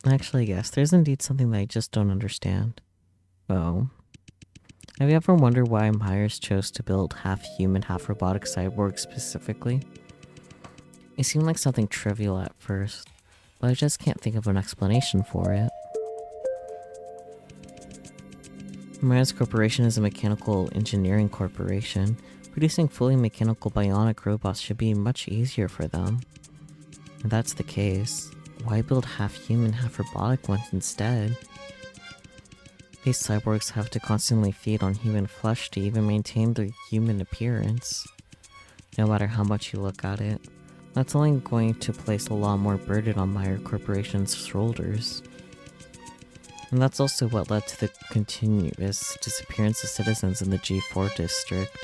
Speaker 1: Actually, yes, there's indeed something that I just don't understand. Oh. Have you ever wondered why Myers chose to build half-human, half-robotic cyborgs specifically? It seemed like something trivial at first, but I just can't think of an explanation for it. Myers Corporation is a mechanical engineering corporation. Producing fully mechanical bionic robots should be much easier for them. If that's the case, why build half-human, half-robotic ones instead? These cyborgs have to constantly feed on human flesh to even maintain their human appearance. No matter how much you look at it, that's only going to place a lot more burden on Meyer Corporation's shoulders. And that's also what led to the continuous disappearance of citizens in the G4 district.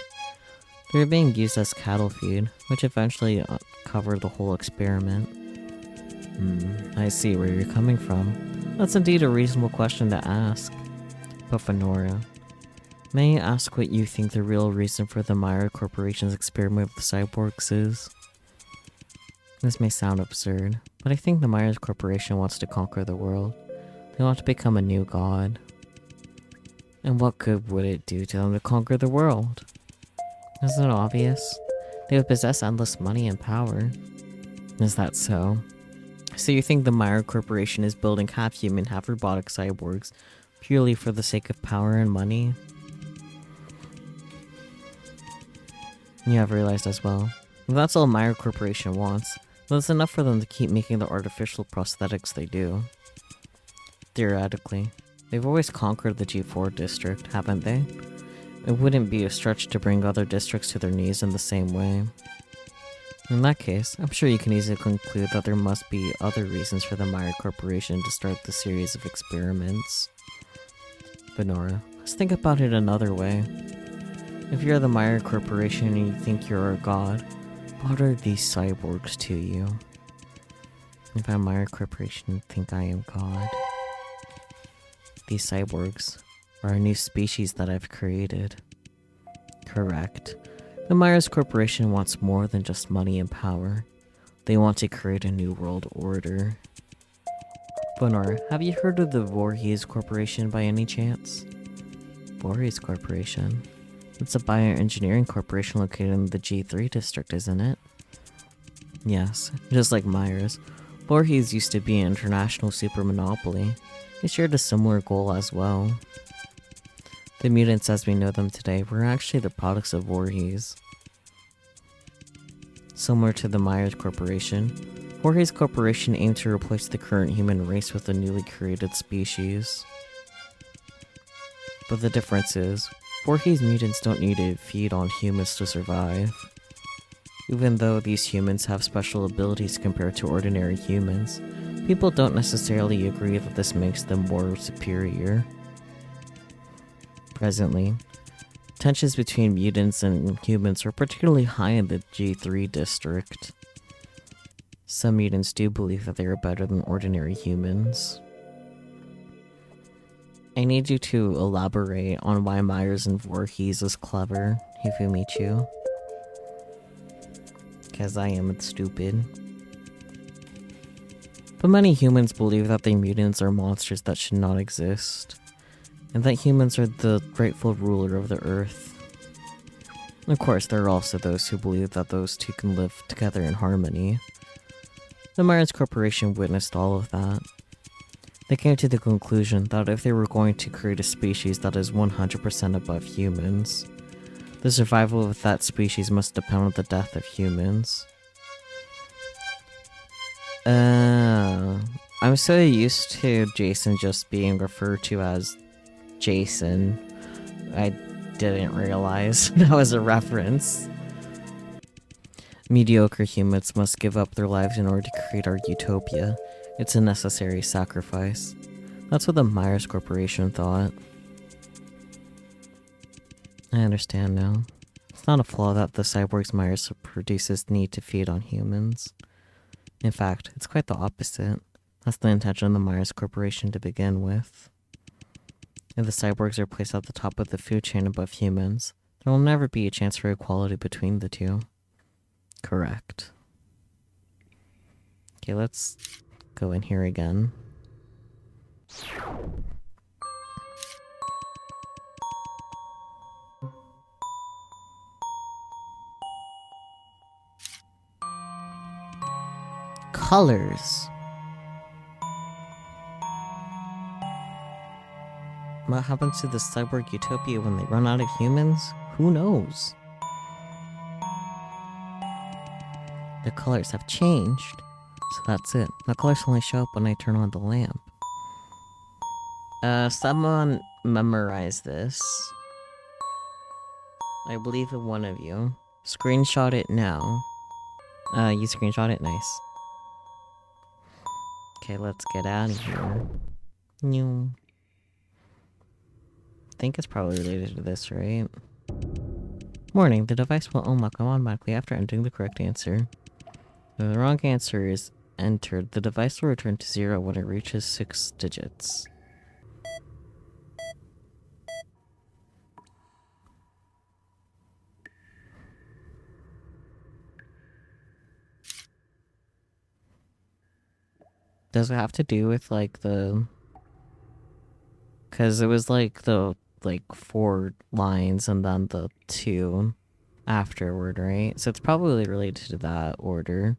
Speaker 1: They were being used as cattle feed, which eventually covered the whole experiment. I see where you're coming from. That's indeed a reasonable question to ask. But Venora, may I ask what you think the real reason for the Meyer Corporation's experiment with cyborgs is? This may sound absurd, but I think the Myers Corporation wants to conquer the world. They want to become a new god. And what good would it do to them to conquer the world? Isn't it obvious? They would possess endless money and power. Is that so? So you think the Meyer Corporation is building half-human, half-robotic cyborgs purely for the sake of power and money? You have realized as well. If that's all Meyer Corporation wants, that's enough for them to keep making the artificial prosthetics they do. Theoretically, they've always conquered the G4 district, haven't they? It wouldn't be a stretch to bring other districts to their knees in the same way. In that case, I'm sure you can easily conclude that there must be other reasons for the Meyer Corporation to start the series of experiments. But Nora, let's think about it another way. If you're the Meyer Corporation and you think you're a god, what are these cyborgs to you? If I'm Meyer Corporation and think I am god, these cyborgs are a new species that I've created. Correct. The Myers Corporation wants more than just money and power. They want to create a new world order. Bonor, have you heard of the Voorhees Corporation by any chance? Voorhees Corporation? It's a bioengineering corporation located in the G3 district, isn't it? Yes, just like Myers. Voorhees used to be an international super monopoly. They shared a similar goal as well. The mutants as we know them today were actually the products of Voorhees. Similar to the Myers Corporation, Voorhees Corporation aimed to replace the current human race with a newly created species. But the difference is, Voorhees mutants don't need to feed on humans to survive. Even though these humans have special abilities compared to ordinary humans, people don't necessarily agree that this makes them more superior. Presently, tensions between mutants and humans are particularly high in the G3 district. Some mutants do believe that they are better than ordinary humans. I need you to elaborate on why Myers and Voorhees is clever, Hifumichu. Cause I am stupid. But many humans believe that the mutants are monsters that should not exist, and that humans are the rightful ruler of the earth. Of course, there are also those who believe that those two can live together in harmony. The Myers Corporation witnessed all of that. They came to the conclusion that if they were going to create a species that is 100% above humans, the survival of that species must depend on the death of humans. I'm so used to Jason just being referred to as Jason. I didn't realize that was a reference. Mediocre humans must give up their lives in order to create our utopia. It's a necessary sacrifice. That's what the Myers Corporation thought. I understand now. It's not a flaw that the cyborgs Myers produces need to feed on humans. In fact, it's quite the opposite. That's the intention of the Myers Corporation to begin with. If the cyborgs are placed at the top of the food chain above humans, there will never be a chance for equality between the two. Correct. Okay, let's go in here again. Colors. What happens to the cyborg utopia when they run out of humans? Who knows? The colors have changed. So that's it. The colors only show up when I turn on the lamp. Someone memorize this. I believe in one of you. Screenshot it now. You screenshot it? Nice. Okay, let's get out of here. New. I think it's probably related to this, right? Warning, the device will unlock automatically after entering the correct answer. If the wrong answer is entered, the device will return to 0 when it reaches 6 digits. Does it have to do with, like, the... Because it was, like, the, 4 lines and then the 2 afterward, right? So it's probably related to that order.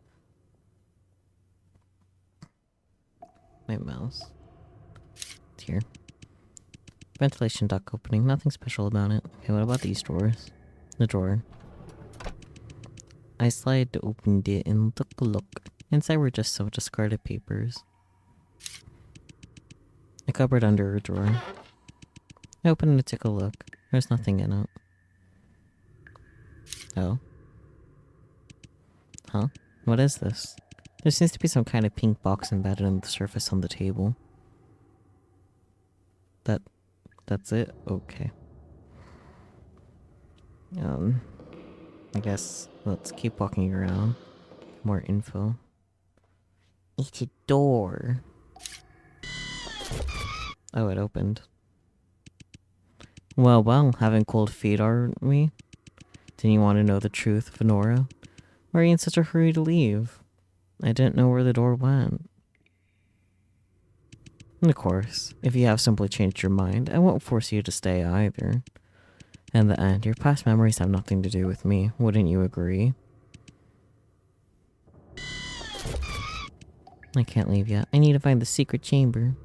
Speaker 1: My mouse. It's here. Ventilation duct opening. Nothing special about it. Okay, what about these drawers? The drawer. I slid opened it and took a look. Inside were just some discarded papers. A cupboard under a drawer. I opened it and took a look. There's nothing in it. Oh. Huh? What is this? There seems to be some kind of pink box embedded in the surface on the table. That's it? Okay. I guess let's keep walking around. More info. It's a door. Oh, it opened. Well, having cold feet, aren't we? Didn't you want to know the truth, Venora? Why are you in such a hurry to leave? I didn't know where the door went. And of course, if you have simply changed your mind, I won't force you to stay either. In the end, your past memories have nothing to do with me. Wouldn't you agree? I can't leave yet. I need to find the secret chamber.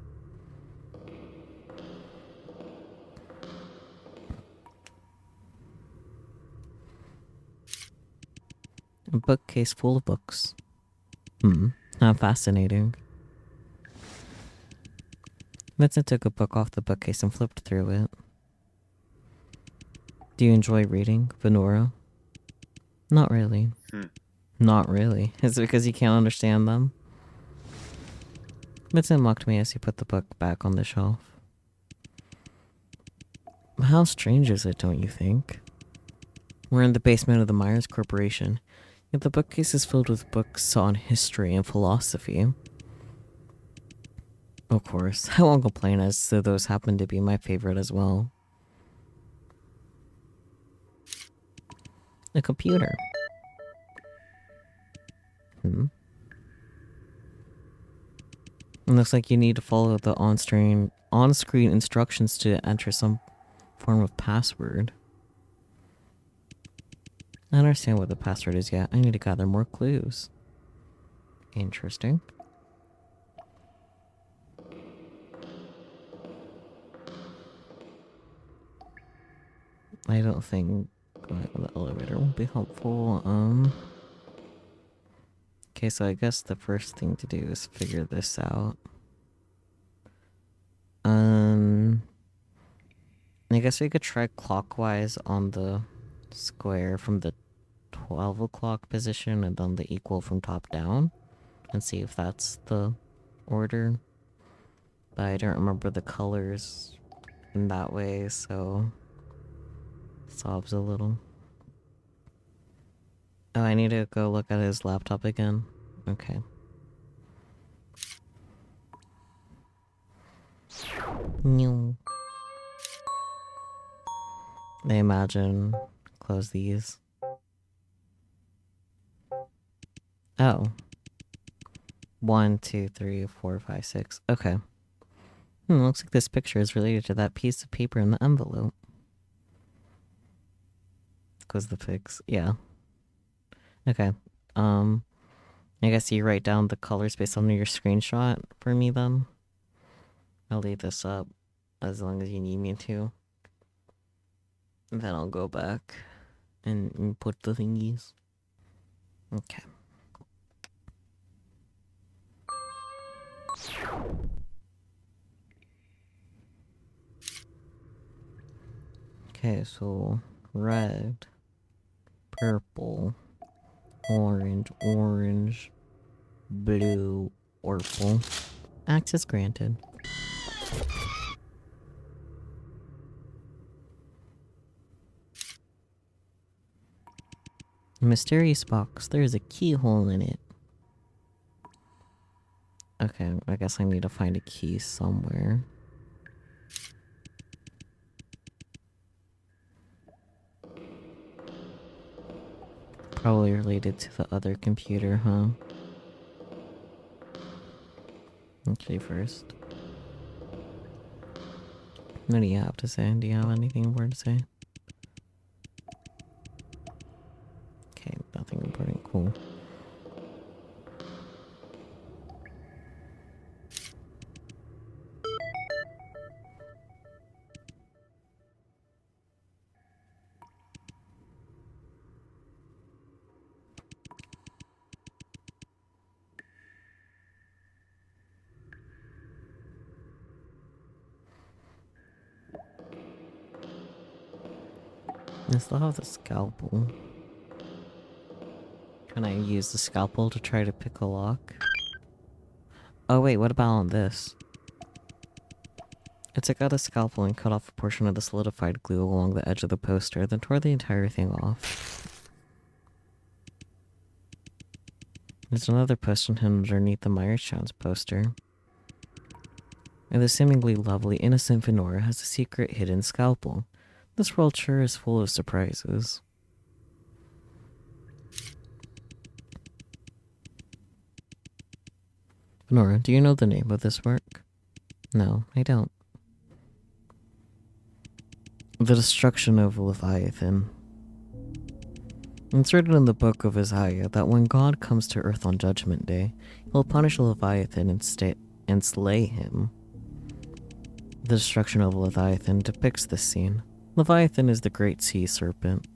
Speaker 1: A bookcase full of books. How fascinating. Vincent took a book off the bookcase and flipped through it. Do you enjoy reading, Venora? Not really. Not really. Is it because you can't understand them? Vincent mocked me as he put the book back on the shelf. How strange is it, don't you think? We're in the basement of the Myers Corporation, yet the bookcase is filled with books on history and philosophy. Of course, I won't complain as though those happen to be my favorite as well. A computer. It looks like you need to follow the on-screen instructions to enter some form of password. I don't understand what the password is yet. I need to gather more clues. Interesting. I don't think going on the elevator will be helpful. Okay, so I guess the first thing to do is figure this out. I guess we could try clockwise on the square from the 12 o'clock position and then the equal from top down and see if that's the order. But I don't remember the colors in that way, so sobs a little. Oh, I need to go look at his laptop again. Okay. New. I imagine close these. Oh. 1, 2, 3, 4, 5, 6. Okay. Looks like this picture is related to that piece of paper in the envelope. Close the fix. Yeah. Okay. I guess you write down the colors based on your screenshot for me then. I'll leave this up as long as you need me to. And then I'll go back and put the thingies. Okay. Okay, so red, purple, orange, blue, purple. Access granted. Mysterious box. There's a keyhole in it. Okay, I guess I need to find a key somewhere. Probably related to the other computer, huh? Okay, first. What do you have to say? Do you have anything important to say? Okay, nothing important. Cool. I still have the scalpel. Can I use the scalpel to try to pick a lock? Oh wait, what about on this? I took out a scalpel and cut off a portion of the solidified glue along the edge of the poster, then tore the entire thing off. There's another poster underneath the Myers-Jones poster. And the seemingly lovely, innocent Venora has a secret hidden scalpel. This world sure is full of surprises. Venora, do you know the name of this work? No, I don't. The Destruction of Leviathan. It's written in the book of Isaiah that when God comes to earth on Judgment Day, he'll punish Leviathan and slay him. The Destruction of Leviathan depicts this scene. Leviathan is the great sea serpent.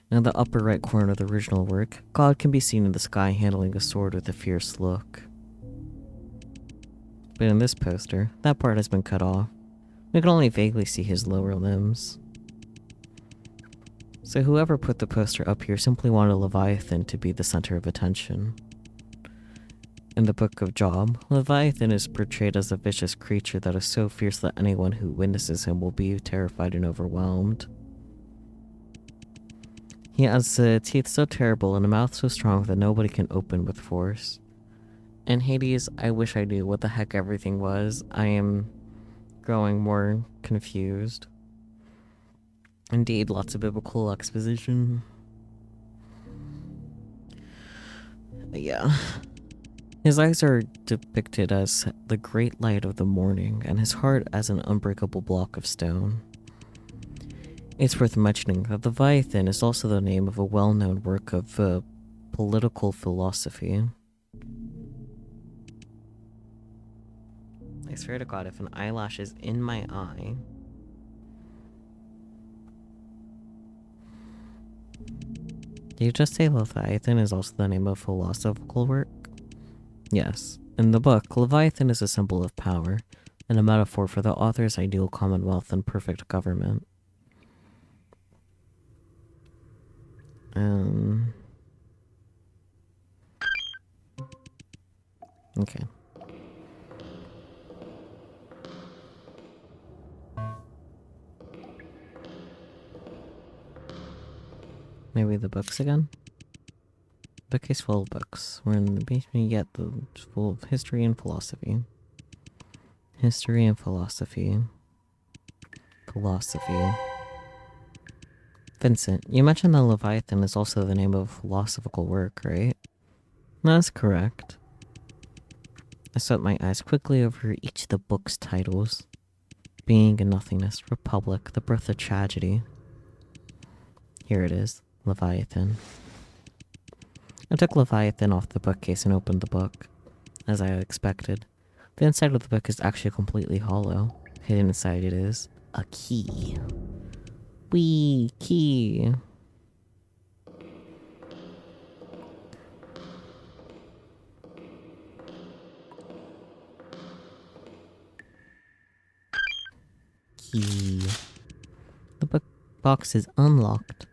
Speaker 1: In the upper right corner of the original work, God can be seen in the sky handling a sword with a fierce look. But in this poster, that part has been cut off. We can only vaguely see his lower limbs. So whoever put the poster up here simply wanted Leviathan to be the center of attention. In the Book of Job, Leviathan is portrayed as a vicious creature that is so fierce that anyone who witnesses him will be terrified and overwhelmed. He has teeth so terrible and a mouth so strong that nobody can open with force. In Hades, I wish I knew what the heck everything was. I am growing more confused. Indeed, lots of biblical exposition. Yeah. His eyes are depicted as the great light of the morning, and his heart as an unbreakable block of stone. It's worth mentioning that the Leviathan is also the name of a well-known work of political philosophy. I swear to God, if an eyelash is in my eye... Did you just say Leviathan is also the name of philosophical work? Yes. In the book, Leviathan is a symbol of power, and a metaphor for the author's ideal commonwealth and perfect government. Okay. Maybe the books again? Bookcase full of books. We're in the basement yet full of history and philosophy. History and philosophy. Philosophy. Vincent, you mentioned that Leviathan is also the name of a philosophical work, right? That's correct. I swept my eyes quickly over each of the book's titles. Being and Nothingness, Republic, The Birth of Tragedy. Here it is, Leviathan. I took Leviathan off the bookcase and opened the book. As I had expected, the inside of the book is actually completely hollow. Hidden inside it is a key. Wee, key. Key. The box is unlocked.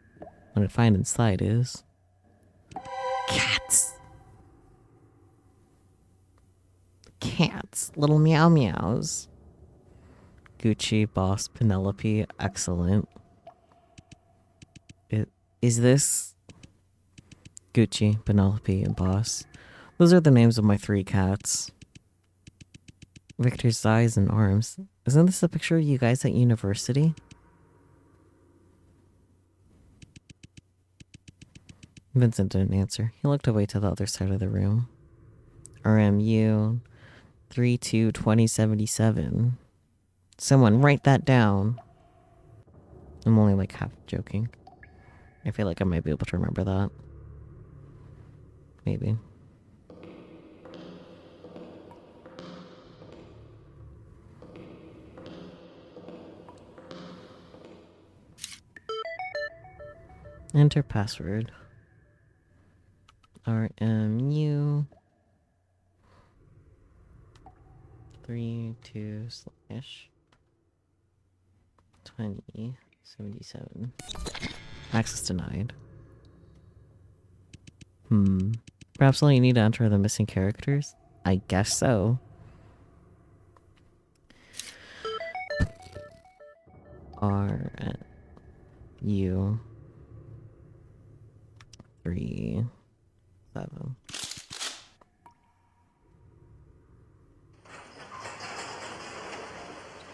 Speaker 1: What I find inside is... cats! Cats. Little meow meows. Gucci, Boss, Penelope, excellent. Is this... Gucci, Penelope, and Boss. Those are the names of my 3 cats. Victor's eyes and arms. Isn't this a picture of you guys at university? Vincent didn't answer. He looked away to the other side of the room. RMU 322077. Someone write that down. I'm only like half joking. I feel like I might be able to remember that. Maybe. Enter password. RMU 32/20 77. Access denied. Perhaps all you need to enter are the missing characters? I guess so. R U 3 7.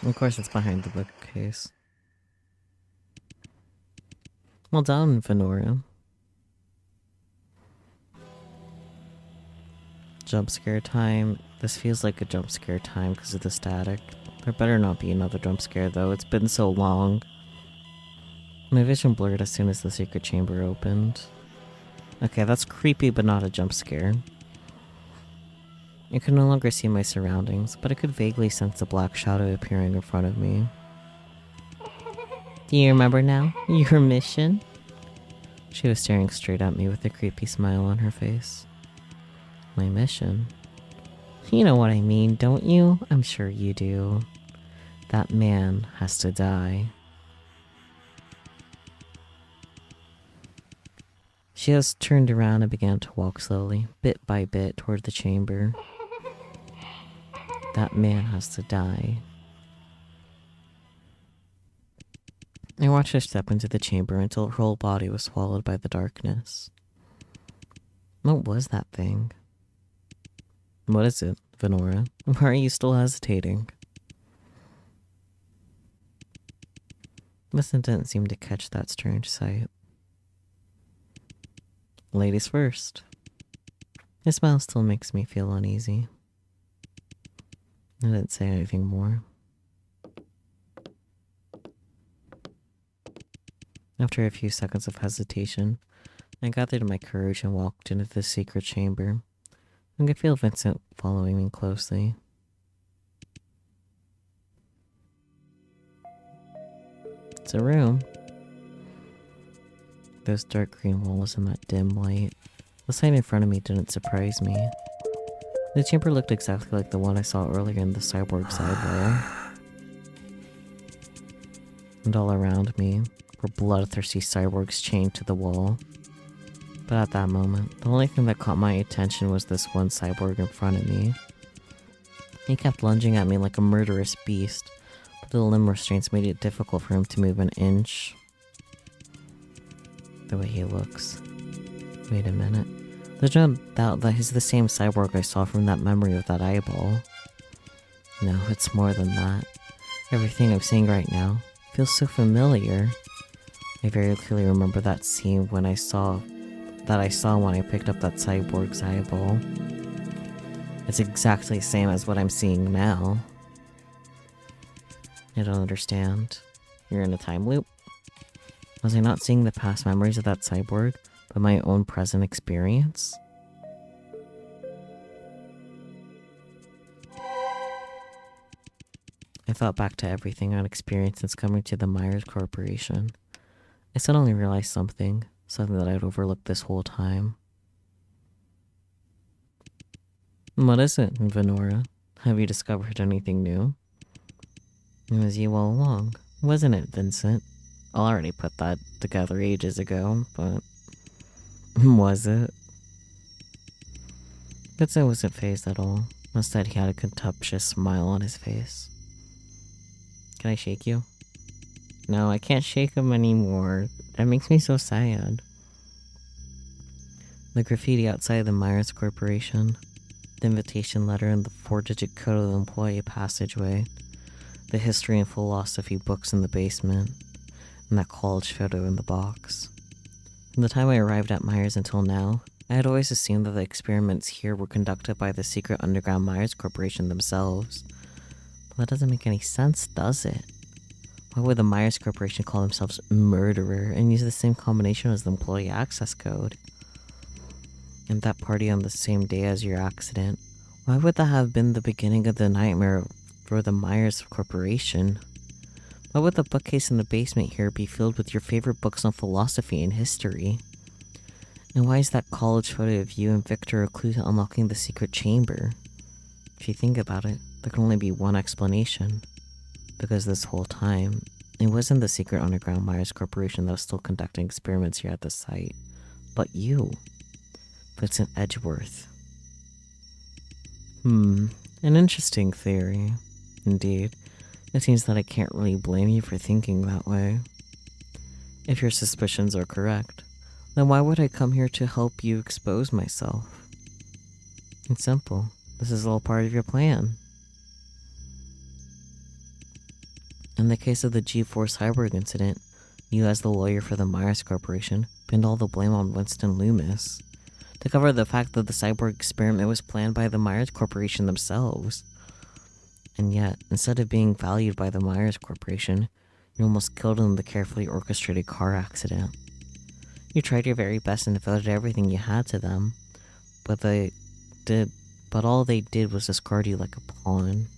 Speaker 1: Of course, it's behind the bookcase. Well done, Venora. Jump scare time. This feels like a jump scare time because of the static. There better not be another jump scare though, it's been so long. My vision blurred as soon as the secret chamber opened. Okay, that's creepy but not a jump scare. I could no longer see my surroundings, but I could vaguely sense a black shadow appearing in front of me. Do you remember now? Your mission? She was staring straight at me with a creepy smile on her face. My mission? You know what I mean, don't you? I'm sure you do. That man has to die. She just turned around and began to walk slowly, bit by bit, toward the chamber. That man has to die. I watched her step into the chamber until her whole body was swallowed by the darkness. What was that thing? What is it, Venora? Why are you still hesitating? Vincent didn't seem to catch that strange sight. Ladies first. His smile still makes me feel uneasy. I didn't say anything more. After a few seconds of hesitation, I gathered my courage and walked into the secret chamber. I could feel Vincent following me closely. It's a room. Those dark green walls and that dim light. The sight in front of me didn't surprise me. The chamber looked exactly like the one I saw earlier in the cyborg side wall. And all around me were bloodthirsty cyborgs chained to the wall. But at that moment, the only thing that caught my attention was this one cyborg in front of me. He kept lunging at me like a murderous beast, but the limb restraints made it difficult for him to move an inch. The way he looks. Wait a minute. There's no doubt that he's the same cyborg I saw from that memory of that eyeball. No, it's more than that. Everything I'm seeing right now feels so familiar. I very clearly remember that scene when I saw when I picked up that cyborg's eyeball. It's exactly the same as what I'm seeing now. I don't understand. You're in a time loop? Was I not seeing the past memories of that cyborg, but my own present experience? I thought back to everything I'd experienced since coming to the Myers Corporation. I suddenly realized something that I'd overlooked this whole time. What is it, Venora? Have you discovered anything new? It was you all along, wasn't it, Vincent? I already put that together ages ago, but... was it? Vincent wasn't fazed at all. Instead, he had a contemptuous smile on his face. Can I shake you? No, I can't shake him anymore. That makes me so sad. The graffiti outside the Myers Corporation, the invitation letter and the 4-digit code of the employee passageway, the history and philosophy books in the basement, and that college photo in the box. From the time I arrived at Myers until now, I had always assumed that the experiments here were conducted by the secret underground Myers Corporation themselves. But that doesn't make any sense, does it? Why would the Myers Corporation call themselves murderer and use the same combination as the employee access code? And that party on the same day as your accident, why would that have been the beginning of the nightmare for the Myers Corporation? Why would the bookcase in the basement here be filled with your favorite books on philosophy and history? And why is that college photo of you and Victor a clue to unlocking the secret chamber? If you think about it, there can only be one explanation. Because this whole time, It wasn't the secret underground Myers Corporation that was still conducting experiments here at the site, but you, Vincent Edgeworth. An interesting theory. Indeed, it seems that I can't really blame you for thinking that way. If your suspicions are correct, then why would I come here to help you expose myself? It's simple. This is all part of your plan. In the case of the G4 Cyborg incident, you as the lawyer for the Myers Corporation pinned all the blame on Winston Loomis to cover the fact that the cyborg experiment was planned by the Myers Corporation themselves. And yet, instead of being valued by the Myers Corporation, you almost killed them in the carefully orchestrated car accident. You tried your very best and devoted everything you had to them, but all they did was discard you like a pawn.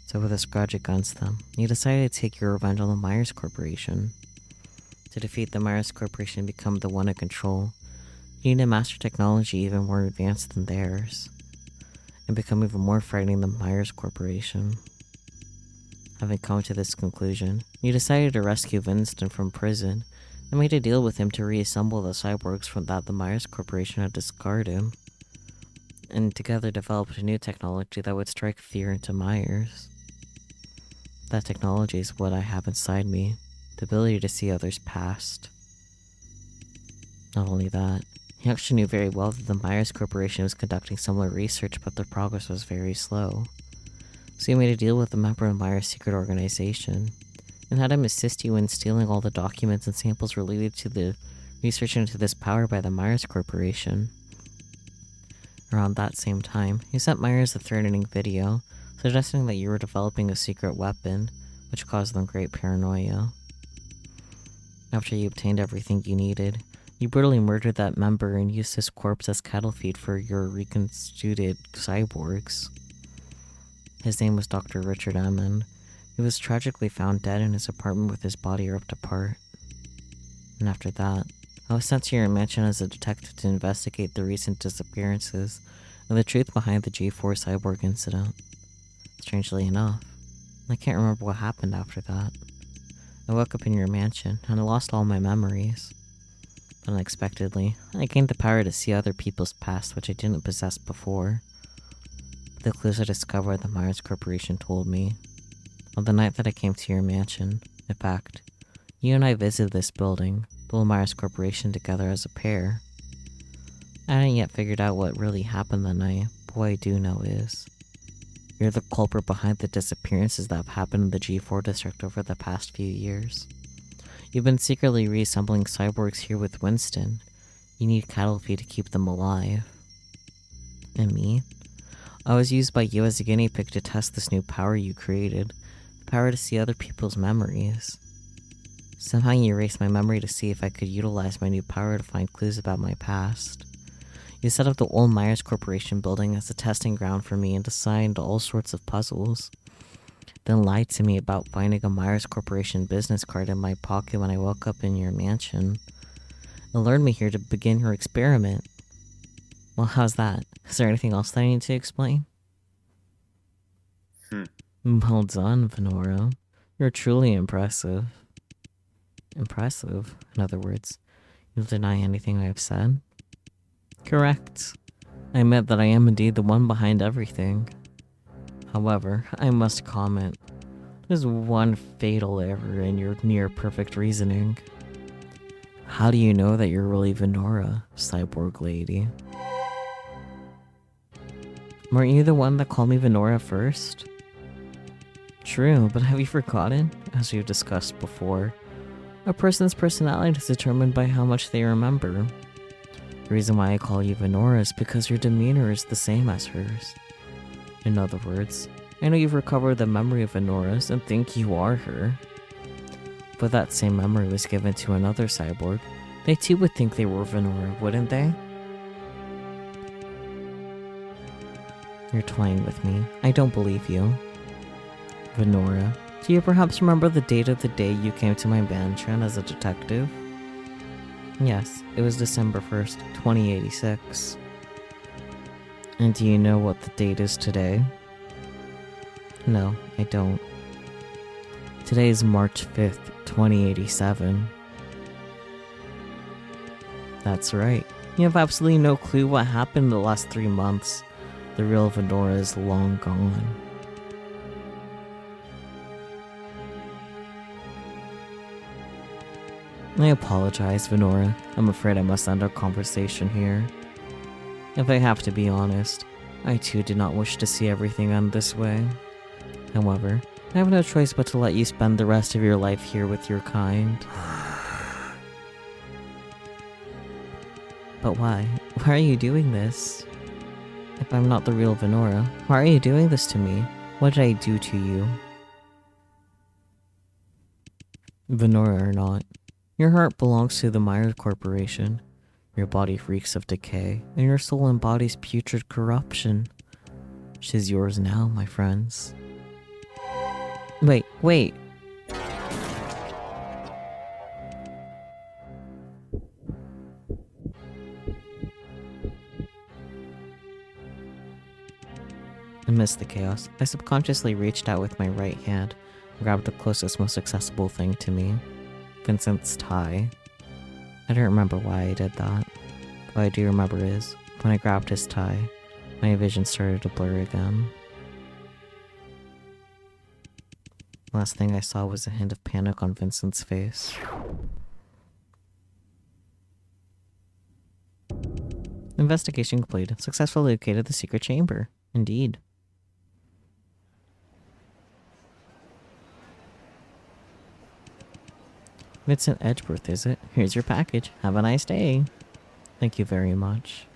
Speaker 1: So with a grudge against them, you decided to take your revenge on the Myers Corporation. To defeat the Myers Corporation and become the one in control, you need to master technology even more advanced than theirs, and become even more frightening than Myers Corporation. Having come to this conclusion, you decided to rescue Vincent from prison and made a deal with him to reassemble the cyborgs from that the Myers Corporation had discarded, and together developed a new technology that would strike fear into Myers. That technology is what I have inside me, the ability to see others past. Not only that, he actually knew very well that the Myers Corporation was conducting similar research, but their progress was very slow. So he made a deal with a member of Myers' secret organization, and had him assist you in stealing all the documents and samples related to the research into this power by the Myers Corporation. Around that same time, he sent Myers a threatening video, suggesting that you were developing a secret weapon, which caused them great paranoia. After you obtained everything you needed, you brutally murdered that member and used his corpse as cattle feed for your reconstituted cyborgs. His name was Dr. Richard Emmond. He was tragically found dead in his apartment with his body ripped apart. And after that, I was sent to your mansion as a detective to investigate the recent disappearances and the truth behind the G4 Cyborg incident. Strangely enough, I can't remember what happened after that. I woke up in your mansion and I lost all my memories. But unexpectedly, I gained the power to see other people's past, which I didn't possess before. The clues I discovered at the Myers Corporation told me. On the night that I came to your mansion, in fact, you and I visited this building, the Myers Corporation, together as a pair. I hadn't yet figured out what really happened that night, but what I do know is you're the culprit behind the disappearances that have happened in the G4 district over the past few years. You've been secretly reassembling cyborgs here with Winston. You need cattle feed to keep them alive. And me? I was used by you as a guinea pig to test this new power you created, the power to see other people's memories. Somehow you erased my memory to see if I could utilize my new power to find clues about my past. You set up the old Myers Corporation building as a testing ground for me and assigned all sorts of puzzles. Then lied to me about finding a Myers Corporation business card in my pocket when I woke up in your mansion. And lured me here to begin your experiment. Well, how's that? Is there anything else that I need to explain? Well done, Venora. You're truly impressive. Impressive, in other words. You'll deny anything I have said? Correct. I admit that I am indeed the one behind everything. However, I must comment. There's one fatal error in your near-perfect reasoning. How do you know that you're really Venora, cyborg lady? Weren't you the one that called me Venora first? True, but have you forgotten? As we've discussed before, a person's personality is determined by how much they remember. The reason why I call you Venora is because your demeanor is the same as hers. In other words, I know you've recovered the memory of Venora's and think you are her. But that same memory was given to another cyborg. They too would think they were Venora, wouldn't they? You're toying with me. I don't believe you. Venora, do you perhaps remember the date of the day you came to my mansion as a detective? Yes, it was December 1st, 2086. And do you know what the date is today? No, I don't. Today is March 5th, 2087. That's right. You have absolutely no clue what happened in the last 3 months. The real Venora is long gone. I apologize, Venora. I'm afraid I must end our conversation here. If I have to be honest, I too did not wish to see everything end this way. However, I have no choice but to let you spend the rest of your life here with your kind. But why? Why are you doing this? If I'm not the real Venora, why are you doing this to me? What did I do to you? Venora or not, your heart belongs to the Myers Corporation. Your body reeks of decay, and your soul embodies putrid corruption. She's yours now, my friends. Wait. Amidst the chaos, I subconsciously reached out with my right hand and grabbed the closest, most accessible thing to me. Vincent's tie. I don't remember why I did that. What I do remember is, when I grabbed his tie, my vision started to blur again. Last thing I saw was a hint of panic on Vincent's face. Investigation completed. Successfully located the secret chamber. Indeed. Vincent Edgeworth, is it? Here's your package. Have a nice day. Thank you very much.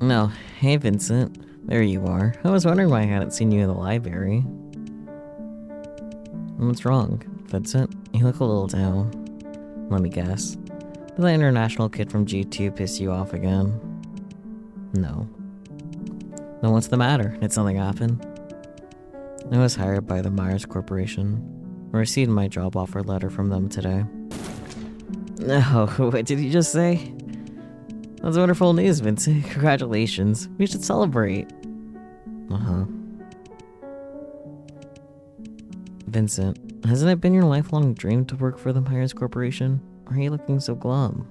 Speaker 1: No, hey Vincent. There you are. I was wondering why I hadn't seen you in the library. What's wrong, Vincent? You look a little down. Let me guess. Did the international kid from G2 piss you off again? No. Then what's the matter? Did something happen? I was hired by the Myers Corporation. I received my job offer letter from them today. No, what did you just say? That's wonderful news, Vincent. Congratulations. We should celebrate. Uh-huh. Vincent, hasn't it been your lifelong dream to work for the Myers Corporation? Why are you looking so glum?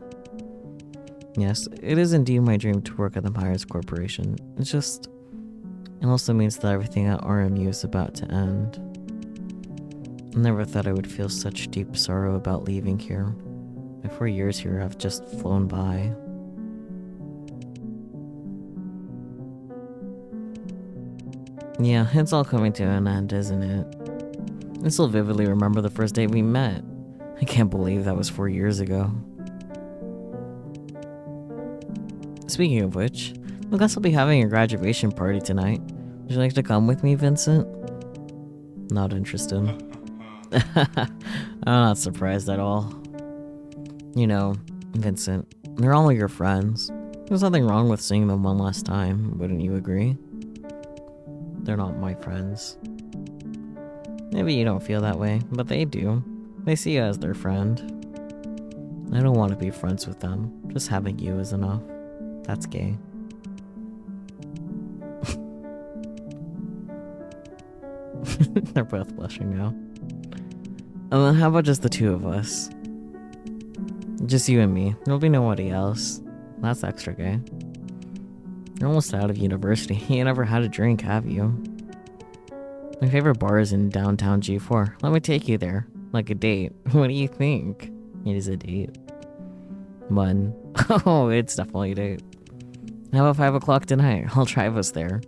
Speaker 1: Yes, it is indeed my dream to work at the Myers Corporation. It also means that everything at RMU is about to end. I never thought I would feel such deep sorrow about leaving here. My 4 years here have just flown by. Yeah, it's all coming to an end, isn't it? I still vividly remember the first day we met. I can't believe that was 4 years ago. Speaking of which, I guess I'll be having a graduation party tonight. Would you like to come with me, Vincent? Not interested. I'm not surprised at all. You know, Vincent, they're all your friends. There's nothing wrong with seeing them one last time, wouldn't you agree? They're not my friends. Maybe you don't feel that way, but they do. They see you as their friend. I don't want to be friends with them. Just having you is enough. That's gay. They're both blushing now. And then how about just the two of us? Just you and me. There'll be nobody else. That's extra gay. You're almost out of university. You never had a drink, have you? My favorite bar is in downtown G4. Let me take you there. Like a date. What do you think? It is a date. One. Oh, it's definitely a date. How about 5 o'clock tonight? I'll drive us there.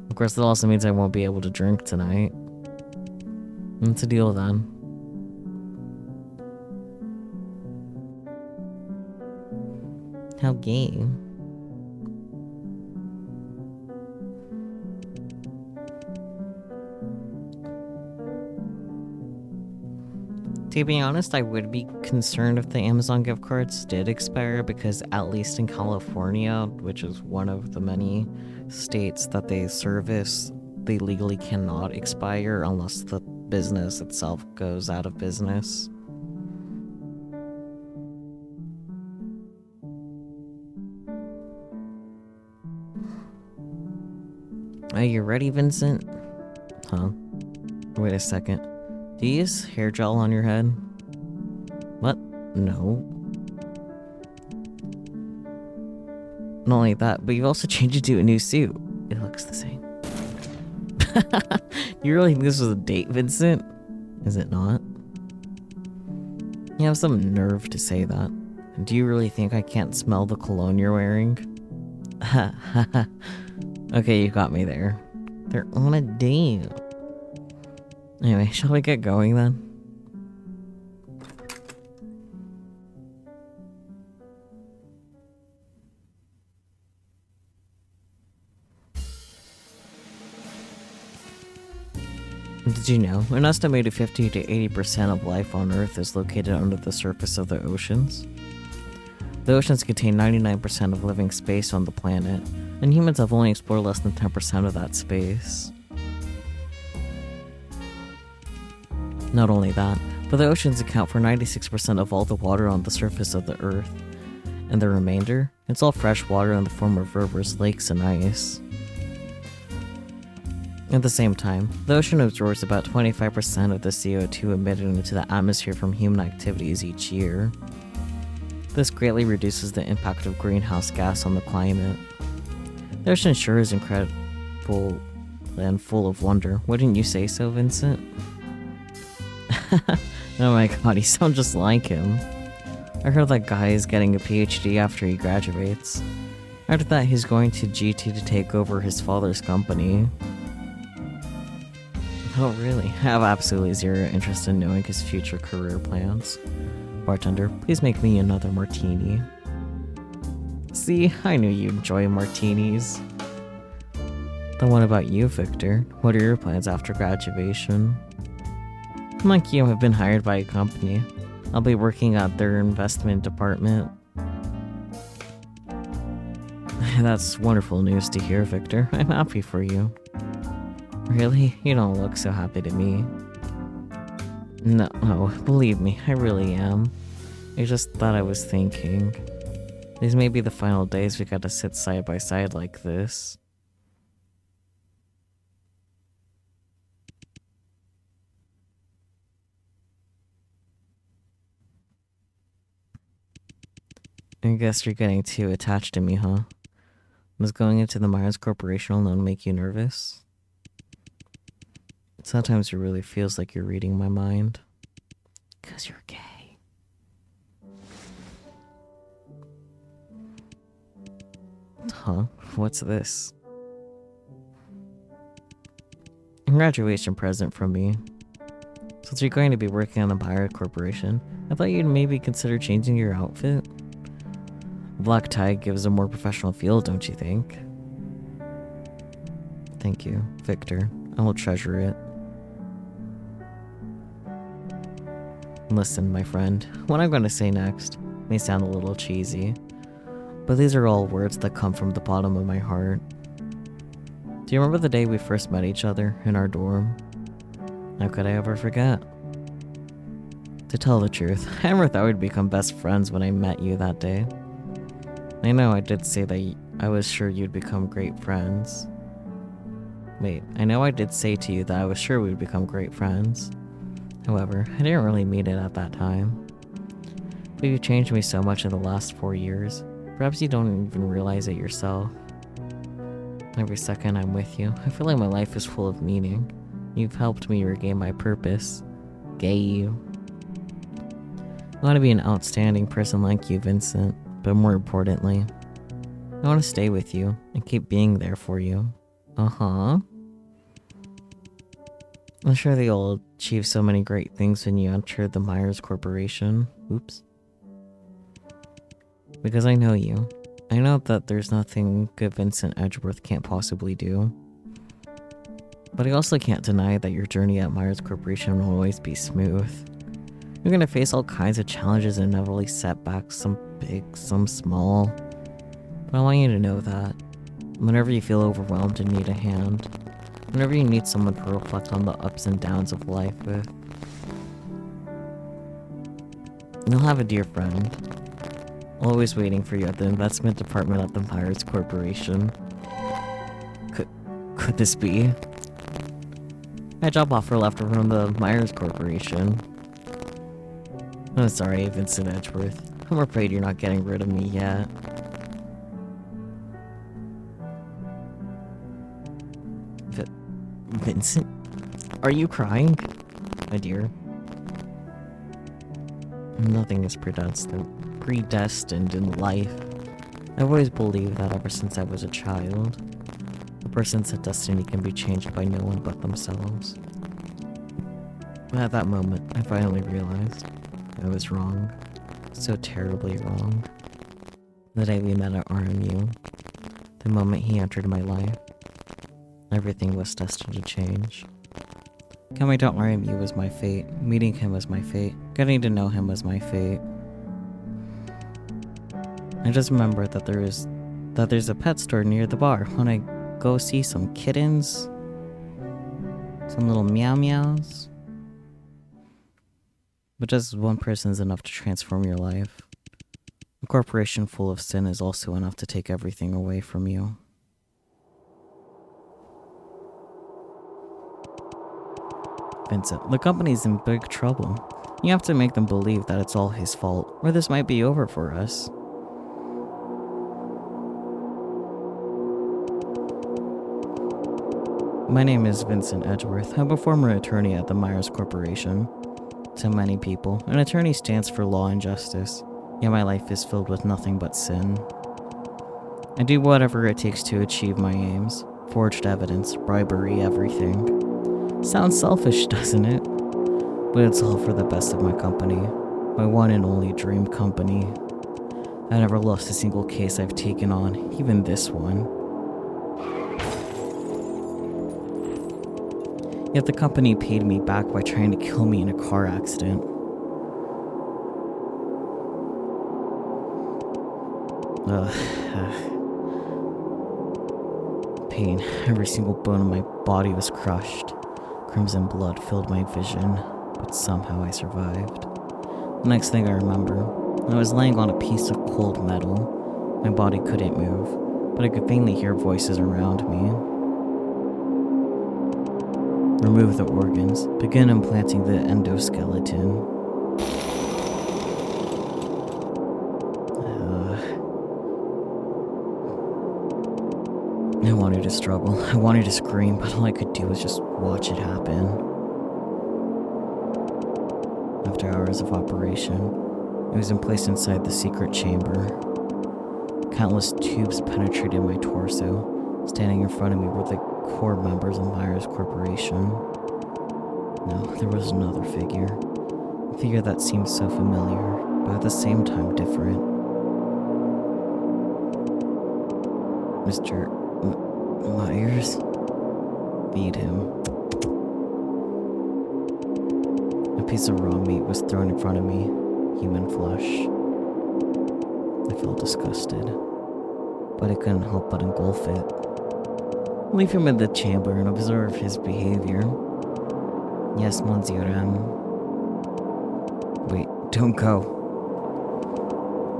Speaker 1: Of course, that also means I won't be able to drink tonight. What's the deal then? How gay. To be honest, I would be concerned if the Amazon gift cards did expire because at least in California, which is one of the many states that they service, they legally cannot expire unless the business itself goes out of business. Are you ready, Vincent? Huh? Wait a second. Do you use hair gel on your head? What? No. Not only that, but you also changed it to a new suit. It looks the same. You really think this was a date, Vincent? Is it not? You have some nerve to say that. Do you really think I can't smell the cologne you're wearing? Okay, you got me there. They're on a date. Anyway, shall we get going then? Did you know, an estimated 50 to 80% of life on Earth is located under the surface of the oceans? The oceans contain 99% of living space on the planet, and humans have only explored less than 10% of that space. Not only that, but the oceans account for 96% of all the water on the surface of the Earth, and the remainder, it's all fresh water in the form of rivers, lakes, and ice. At the same time, the ocean absorbs about 25% of the CO2 emitted into the atmosphere from human activities each year. This greatly reduces the impact of greenhouse gas on the climate. The ocean sure is incredible and full of wonder. Wouldn't you say so, Vincent? Oh my god, you sound just like him. I heard that guy is getting a PhD after he graduates. After that, he's going to GT to take over his father's company. Oh really? I have absolutely zero interest in knowing his future career plans. Bartender, please make me another martini. See, I knew you'd enjoy martinis. Then what about you, Victor? What are your plans after graduation? Like you, I've been hired by a company. I'll be working at their investment department. That's wonderful news to hear, Victor. I'm happy for you. Really? You don't look so happy to me. No, believe me, I really am. I just thought I was thinking. These may be the final days we got to sit side by side like this. I guess you're getting too attached to me, huh? Was going into the Myers Corporation alone make you nervous? Sometimes it really feels like you're reading my mind. 'Cause you're gay. Huh? What's this? A graduation present from me. Since you're going to be working on the Myers Corporation, I thought you'd maybe consider changing your outfit. Black tie gives a more professional feel, don't you think? Thank you, Victor. I will treasure it. Listen, my friend, what I'm going to say next may sound a little cheesy, but these are all words that come from the bottom of my heart. Do you remember the day we first met each other in our dorm? How could I ever forget? To tell the truth, I never thought we'd become best friends when I met you that day. I know I did say that I was sure you'd become great friends. Wait, I know I did say to you that I was sure we'd become great friends. However, I didn't really mean it at that time. But you changed me so much in the last 4 years. Perhaps you don't even realize it yourself. Every second I'm with you, I feel like my life is full of meaning. You've helped me regain my purpose. Gay you. I want to be an outstanding person like you, Vincent. But more importantly, I want to stay with you and keep being there for you. Uh-huh. I'm sure that you'll achieve so many great things when you enter the Myers Corporation. Oops. Because I know you. I know that there's nothing good Vincent Edgeworth can't possibly do. But I also can't deny that your journey at Myers Corporation will always be smooth. You're gonna face all kinds of challenges and inevitably setbacks, some big, some small. But I want you to know that whenever you feel overwhelmed and need a hand, whenever you need someone to reflect on the ups and downs of life with, you'll have a dear friend, always waiting for you at the investment department at the Myers Corporation. could this be? My job offer left from the Myers Corporation. I'm sorry, Vincent Edgeworth. I'm afraid you're not getting rid of me yet. Vincent? Are you crying? My dear. Nothing is predestined in life. I've always believed that ever since I was a child. A person's destiny can be changed by no one but themselves. At that moment, I finally realized I was wrong. So terribly wrong. The day we met at RMU, the moment he entered my life, everything was destined to change. Coming to RMU was my fate. Meeting him was my fate. Getting to know him was my fate. I just remember that there's a pet store near the bar. Wanna go see some kittens? Some little meow meows? But just one person is enough to transform your life. A corporation full of sin is also enough to take everything away from you. Vincent, the company's in big trouble. You have to make them believe that it's all his fault, or this might be over for us. My name is Vincent Edgeworth. I'm a former attorney at the Myers Corporation. To many people, an attorney stands for law and justice, yet my life is filled with nothing but sin. I do whatever it takes to achieve my aims. Forged evidence, bribery, everything. Sounds selfish, doesn't it? But it's all for the best of my company. My one and only dream company. I never lost a single case I've taken on, even this one. Yet the company paid me back by trying to kill me in a car accident. Pain. Every single bone in my body was crushed. Crimson blood filled my vision, but somehow I survived. The next thing I remember, I was laying on a piece of cold metal. My body couldn't move, but I could faintly hear voices around me. Remove the organs. Begin implanting the endoskeleton. I wanted to struggle. I wanted to scream, but all I could do was just watch it happen. After hours of operation, I was placed inside the secret chamber. Countless tubes penetrated my torso. Standing in front of me were the core members of Myers Corporation. No, there was another figure. A figure that seemed so familiar, but at the same time different. Mr. Myers? Feed him. A piece of raw meat was thrown in front of me. Human flesh. I felt disgusted, but I couldn't help but engulf it. Leave him in the chamber and observe his behavior. Yes, Monsieur M. Wait, don't go.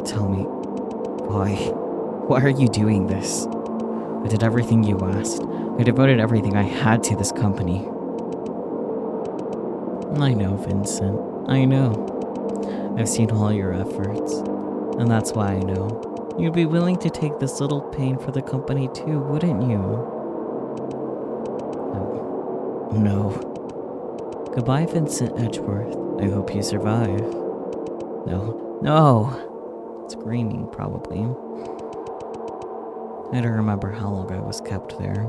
Speaker 1: Tell me, why? Why are you doing this? I did everything you asked. I devoted everything I had to this company. I know, Vincent. I know. I've seen all your efforts. And that's why I know. You'd be willing to take this little pain for the company too, wouldn't you? No. Goodbye, Vincent Edgeworth. I hope you survive. No. No! Screaming, probably. I don't remember how long I was kept there.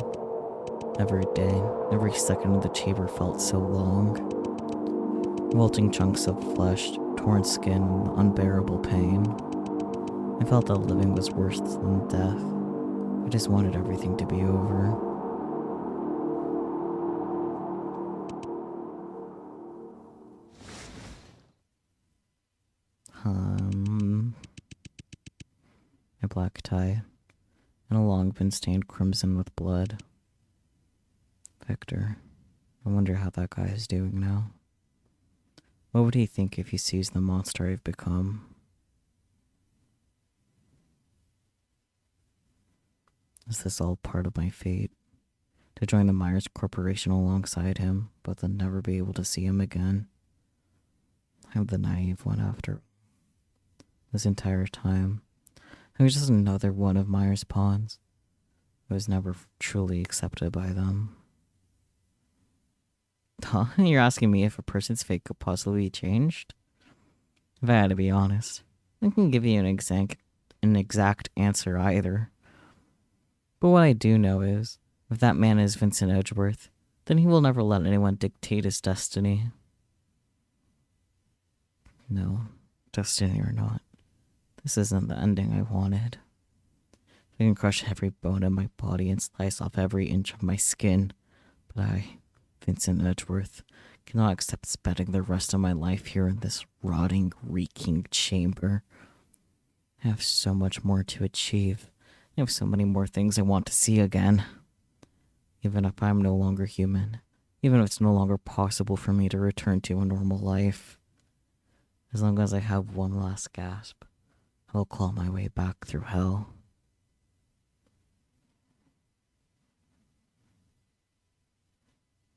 Speaker 1: Every day, every second of the chamber felt so long. Wilting chunks of flesh, torn skin, and unbearable pain. I felt that living was worse than death. I just wanted everything to be over. A black tie, and a long pin stained crimson with blood. Victor. I wonder how that guy is doing now. What would he think if he sees the monster I've become? Is this all part of my fate? to join the Myers Corporation alongside him, but then never be able to see him again. I'm the naive one after this entire time. I was just another one of Myers' pawns. I was never truly accepted by them. Huh? You're asking me if a person's fate could possibly be changed? If I had to be honest, I can give you an exact answer either. But what I do know is, if that man is Vincent Edgeworth, then he will never let anyone dictate his destiny. No, destiny or not, this isn't the ending I wanted. I can crush every bone in my body and slice off every inch of my skin, but I, Vincent Edgeworth, cannot accept spending the rest of my life here in this rotting, reeking chamber. I have so much more to achieve. I have so many more things I want to see again. Even if I'm no longer human, even if it's no longer possible for me to return to a normal life. As long as I have one last gasp, I will claw my way back through hell.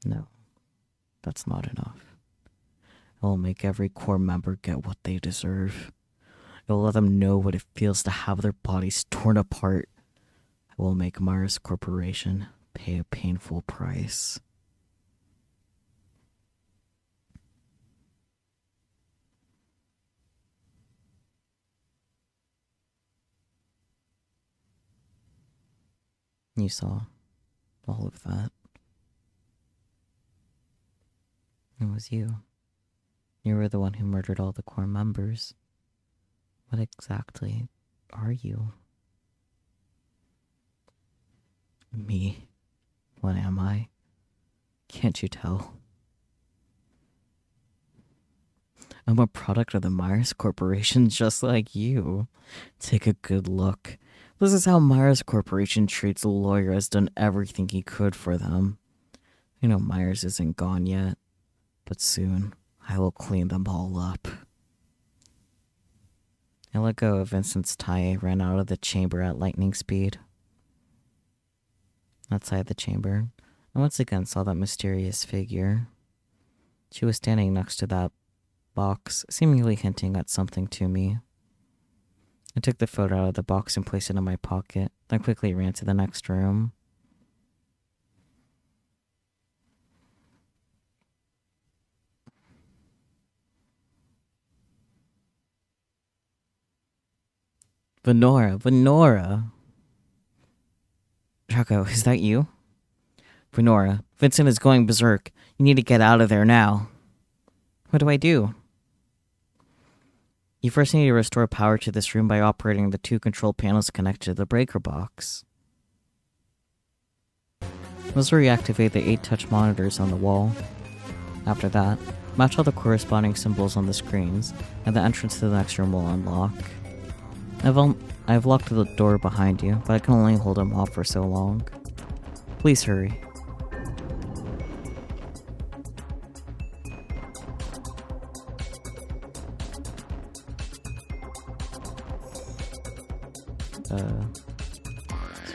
Speaker 1: No, that's not enough. I will make every core member get what they deserve. I will let them know what it feels to have their bodies torn apart. I will make Myers Corporation pay a painful price. You saw all of that. It was you. You were the one who murdered all the core members. What exactly are you? Me? What am I? Can't you tell? I'm a product of the Myers Corporation just like you. Take a good look. This is how Myers Corporation treats a lawyer has done everything he could for them. I know Myers isn't gone yet, but soon I will clean them all up. I let go of Vincent's tie and ran out of the chamber at lightning speed. Outside the chamber, I once again saw that mysterious figure. She was standing next to that box, seemingly hinting at something to me. I took the photo out of the box and placed it in my pocket, then quickly ran to the next room. Venora! Draco, is that you? Venora, Vincent is going berserk. You need to get out of there now. What do I do? You first need to restore power to this room by operating the 2 control panels connected to the breaker box. Those will reactivate the 8 touch monitors on the wall. After that, match all the corresponding symbols on the screens, and the entrance to the next room will unlock. I've locked the door behind you, but I can only hold them off for so long. Please hurry.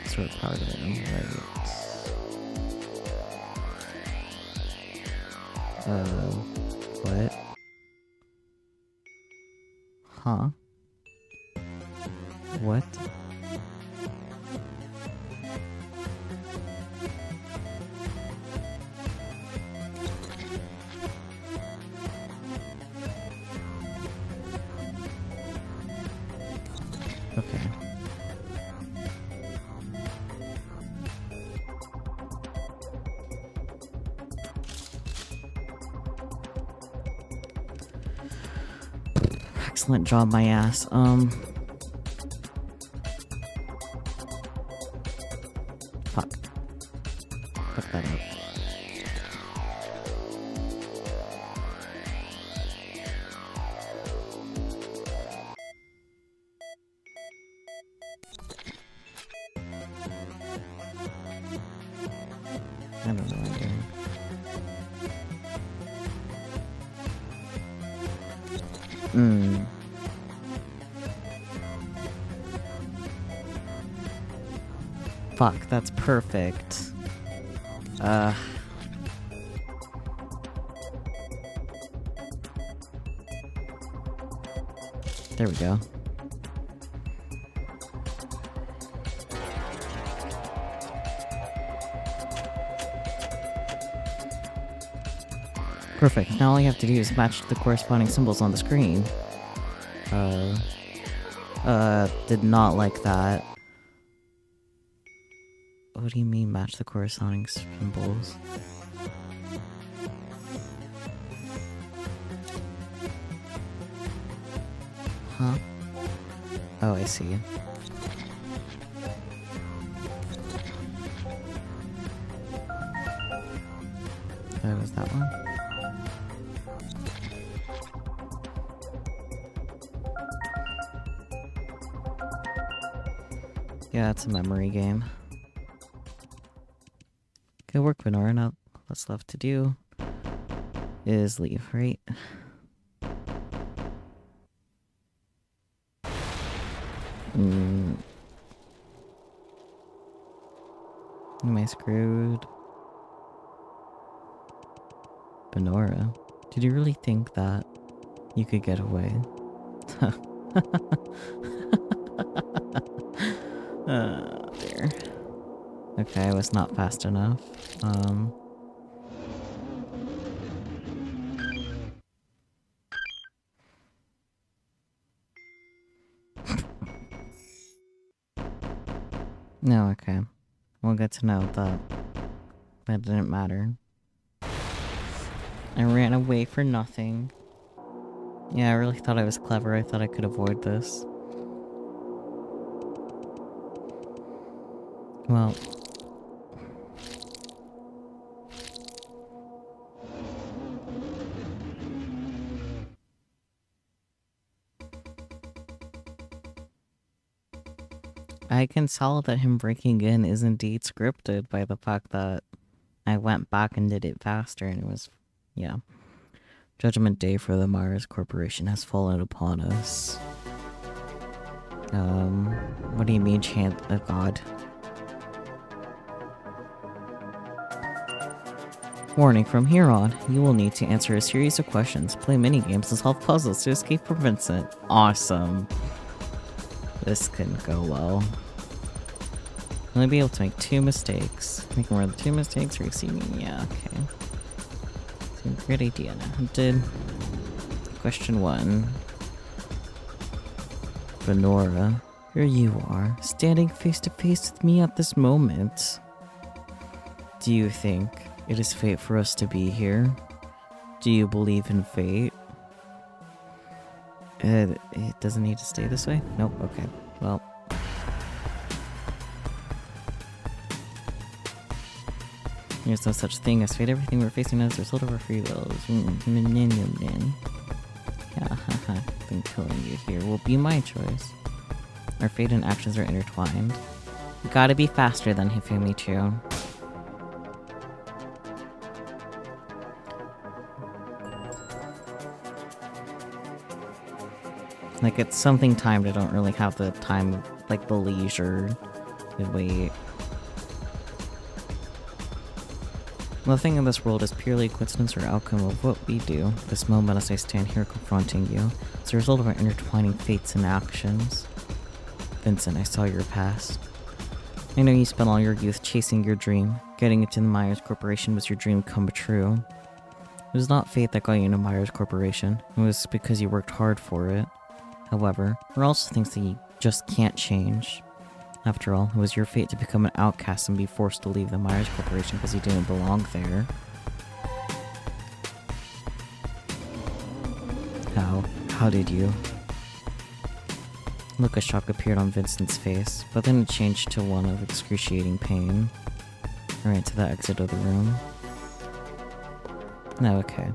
Speaker 1: Sort of power item, right? What? Huh? What? Okay. Excellent job, my ass. Fuck. Fuck that up. I don't know what I'm doing. Fuck, that's perfect. There we go. Perfect. Now all you have to do is match the corresponding symbols on the screen. Did not like that. What do you mean match the corresponding symbols? Huh? Oh, I see. That was that one. Yeah, it's a memory game. Good work, Venora. Now what's left to do is leave, right? Am I screwed? Venora, did you really think that you could get away? There. Okay, I was not fast enough. No, okay. We'll get to know that that didn't matter. I ran away for nothing. Yeah, I really thought I was clever. I thought I could avoid this. Well... I can tell that him breaking in is indeed scripted by the fact that I went back and did it faster and it was... yeah. Judgment Day for the Mars Corporation has fallen upon us. What do you mean, chant a god? Warning, from here on, you will need to answer a series of questions, play mini-games, and solve puzzles to escape from Vincent. Awesome. This couldn't go well. I'm gonna be able to make 2 mistakes. Make more than 2 mistakes or exceed me? Yeah, okay. Seems a great idea now. Hunted. Question 1. Venora, here you are, standing face to face with me at this moment. Do you think it is fate for us to be here? Do you believe in fate? It doesn't need to stay this way? Nope, okay. Well. There's no such thing as fate. Everything we're facing is the result of our free wills. Yeah, haha. Then killing you here will be my choice. Our fate and actions are intertwined. You gotta be faster than Hifumi too. Like, it's something timed. I don't really have the time, like, the leisure to wait. Nothing in this world is purely coincidence or outcome of what we do. This moment as I stand here confronting you, it's a result of our intertwining fates and actions. Vincent, I saw your past. I know you spent all your youth chasing your dream. Getting into the Myers Corporation was your dream come true. It was not fate that got you into Myers Corporation. It was because you worked hard for it. However, there are also things that you just can't change. After all, it was your fate to become an outcast and be forced to leave the Myers Corporation because you didn't belong there. How did you? Look, a shock appeared on Vincent's face, but then it changed to one of excruciating pain. I ran to the exit of the room. No, okay.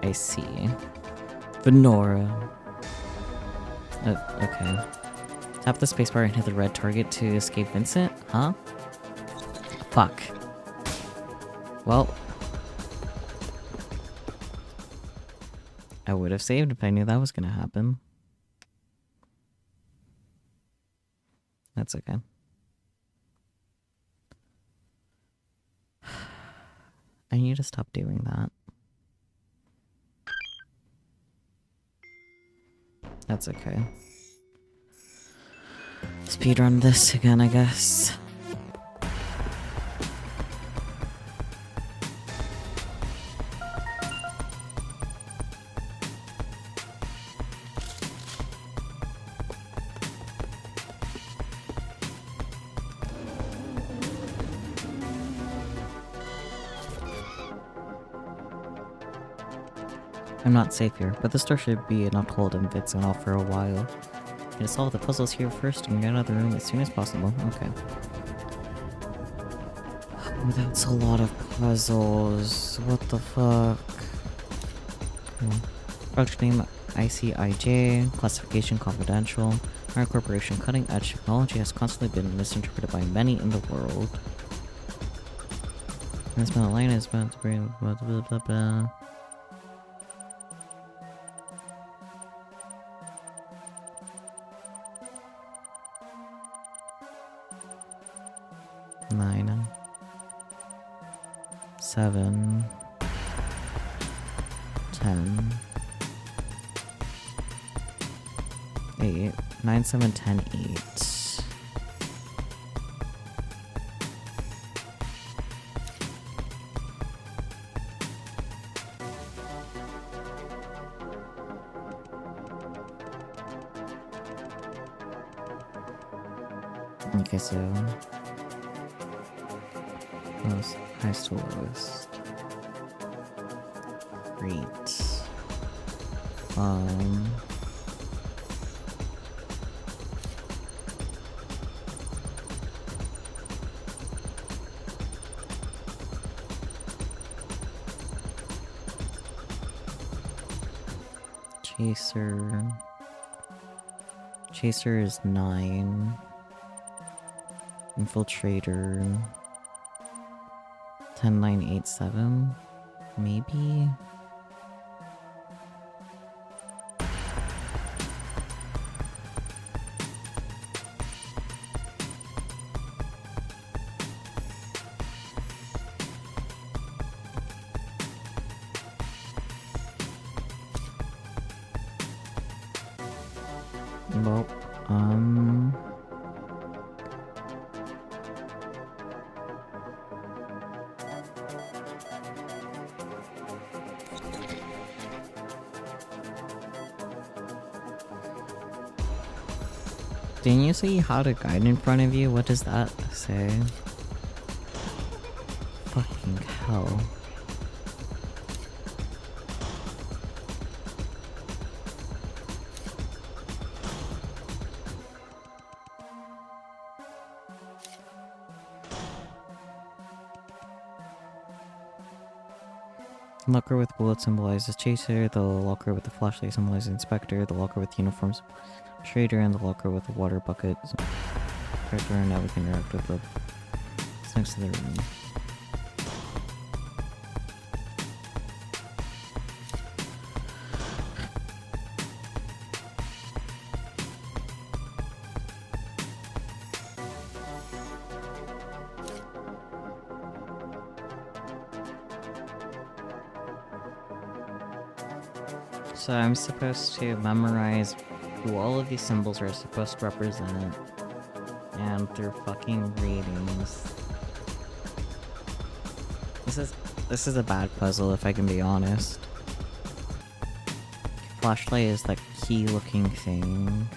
Speaker 1: I see. Venora. Okay. Tap the spacebar and hit the red target to escape Vincent? Huh? Fuck. Well. I would have saved if I knew that was gonna happen. That's okay. I need to stop doing that. That's okay. Speedrun this again, I guess. I'm not safe here, but the store should be enough to hold Vincent off for a while. Need to solve the puzzles here first and get out of the room as soon as possible. Okay. Oh, that's a lot of puzzles. What the fuck? Project name ICIJ. Classification confidential. Our corporation cutting edge technology has constantly been misinterpreted by many in the world. This line is about to bring blah blah blah blah. Nine, 7, 10, 8, 9, 7, 10, 8. Okay, so lowest, highest to lowest. Great. Chaser. Chaser is 9. Infiltrator. 10, 9, 8, 7. Maybe? Well, didn't you say you had a guide in front of you? What does that say? Fucking hell. Locker with bullet symbolizes chaser, the locker with the flashlight symbolizes inspector, the locker with uniforms trader, and the locker with the water bucket. Character, and now we can interact with the it's next to the room. So I'm supposed to memorize who all of these symbols are supposed to represent, and through fucking readings. This is a bad puzzle, if I can be honest. Flashlight is that key looking thing.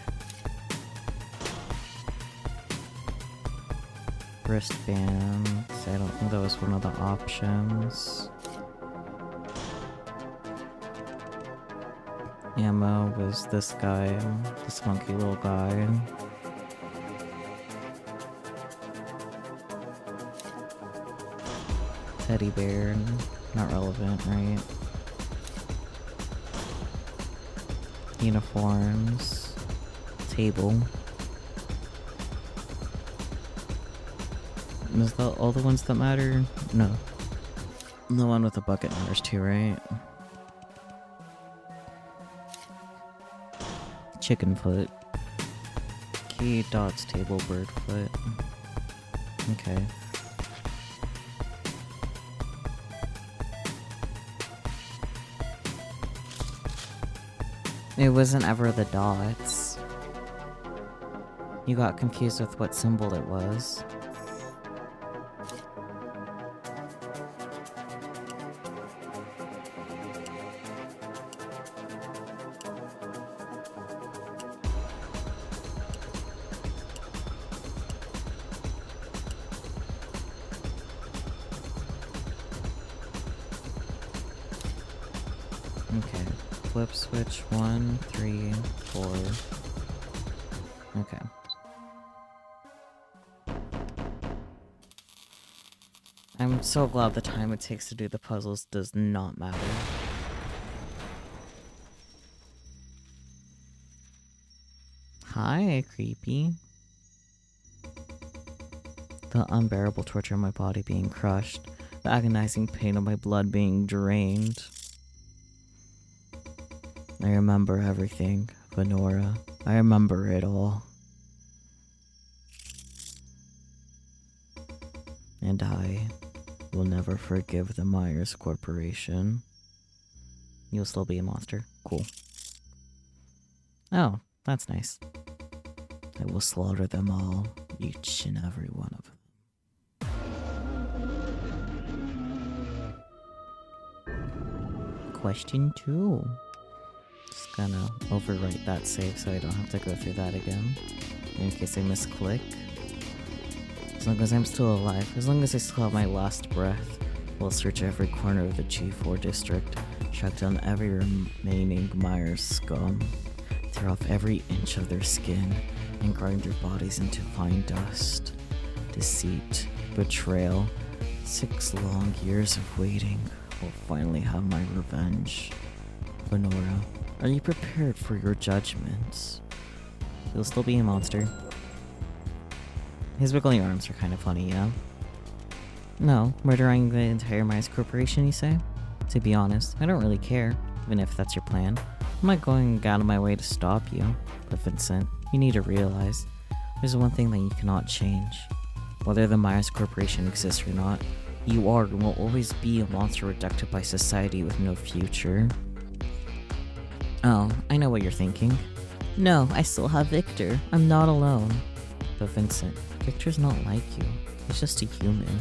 Speaker 1: Wristbands, I don't think that was one of the options. Ammo was this guy, this funky little guy. Teddy bear, not relevant, right? Uniforms, table. Is that all the ones that matter? No. The one with the bucket matters too, right? Chicken foot. Key, dots, table, bird foot. Okay. It wasn't ever the dots. You got confused with what symbol it was. Okay, flip switch 1, 3, 4. Okay. I'm so glad the time it takes to do the puzzles does not matter. Hi, creepy. The unbearable torture of my body being crushed, the agonizing pain of my blood being drained. I remember everything, Venora. I remember it all. And I will never forgive the Myers Corporation. You'll still be a monster. Cool. Oh, that's nice. I will slaughter them all, each and every one of them. Question 2. Just gonna overwrite that save so I don't have to go through that again. In case I misclick. As long as I'm still alive, as long as I still have my last breath, we'll search every corner of the G4 district, track down every remaining Myers scum, tear off every inch of their skin, and grind their bodies into fine dust. Deceit, betrayal, 6 long years of waiting will finally have my revenge. Venora, are you prepared for your judgments? You'll still be a monster. His wiggly arms are kind of funny, yeah? No, murdering the entire Myers Corporation, you say? To be honest, I don't really care, even if that's your plan. I'm not going out of my way to stop you. But Vincent, you need to realize, there's one thing that you cannot change. Whether the Myers Corporation exists or not, you are and will always be a monster rejected by society with no future. Oh, I know what you're thinking. No, I still have Victor. I'm not alone. But Vincent, Victor's not like you. He's just a human.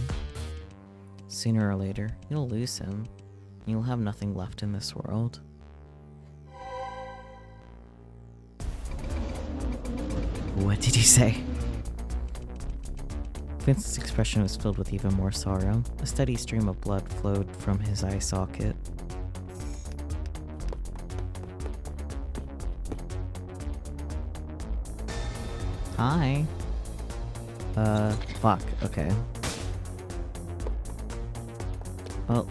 Speaker 1: Sooner or later, you'll lose him. And you'll have nothing left in this world. What did he say? Vincent's expression was filled with even more sorrow. A steady stream of blood flowed from his eye socket. Hi. Fuck, okay. Well.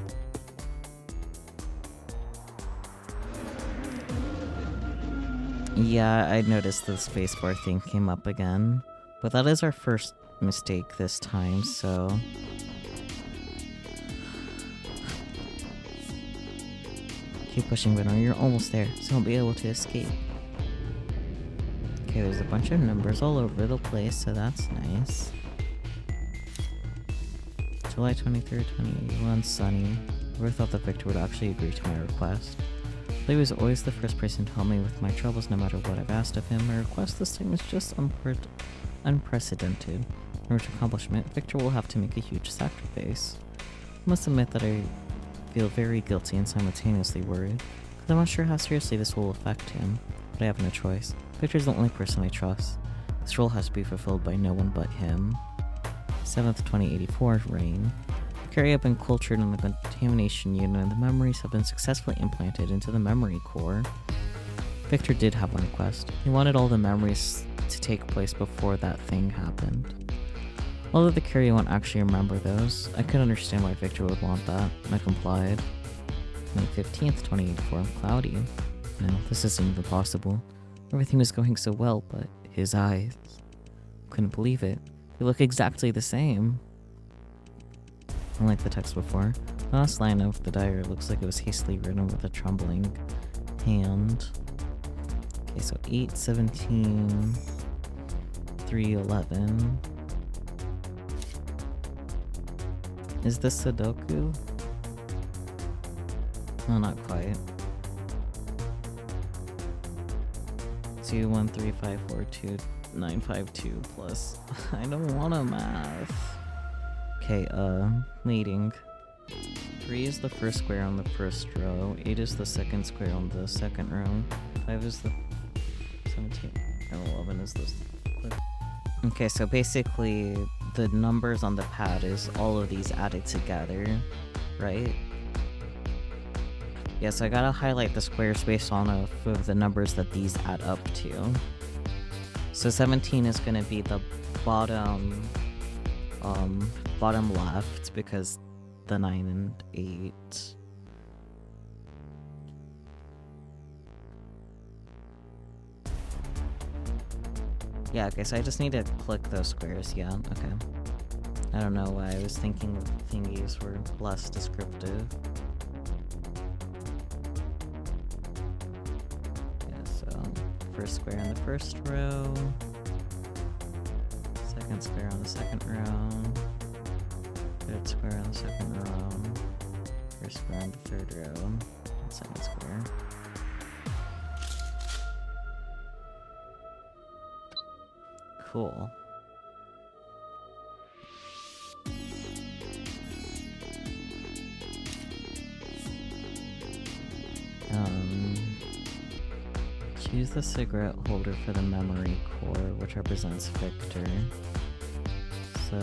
Speaker 1: Yeah, I noticed the spacebar thing came up again. But that is our first mistake this time, so... Keep pushing, Venor, you're almost there, so you'll be able to escape. Okay, there's a bunch of numbers all over the place, so that's nice. July 23rd, 2081, sunny. Never thought that Victor would actually agree to my request. But he was always the first person to help me with my troubles no matter what I've asked of him. My request this time is just unprecedented. In order to accomplish it, Victor will have to make a huge sacrifice. I must admit that I feel very guilty and simultaneously worried, because I'm not sure how seriously this will affect him, but I have no choice. Victor's the only person I trust. This role has to be fulfilled by no one but him. 7th, 2084, rain. The carrier have been cultured in the contamination unit, and the memories have been successfully implanted into the memory core. Victor did have one request. He wanted all the memories to take place before that thing happened. Although the carrier won't actually remember those, I could understand why Victor would want that, and I complied. May 15th, 2084, cloudy. No, this isn't even possible. Everything was going so well, but his eyes... Couldn't believe it. They look exactly the same. Unlike the text before, the last line of the diary looks like it was hastily written with a trembling hand. Okay, so 8/17, 3/11. Is this Sudoku? No, not quite. 213542952 plus. I don't wanna math. Okay, leading. 3 is the first square on the first row, 8 is the second square on the second row, 5 is the 17, and 11 is this. Okay, so basically, the numbers on the pad is all of these added together, right? Yeah, so I gotta highlight the squares based on of the numbers that these add up to. So 17 is gonna be the bottom left, because the 9 and 8. Yeah, okay, so I just need to click those squares, yeah, okay. I don't know why I was thinking thingies were less descriptive. Yeah, so first square on the first row, second square on the second row, third square on the second row, first square on the third row, and second square. Cool. Choose the cigarette holder for the memory core, which represents Victor. So...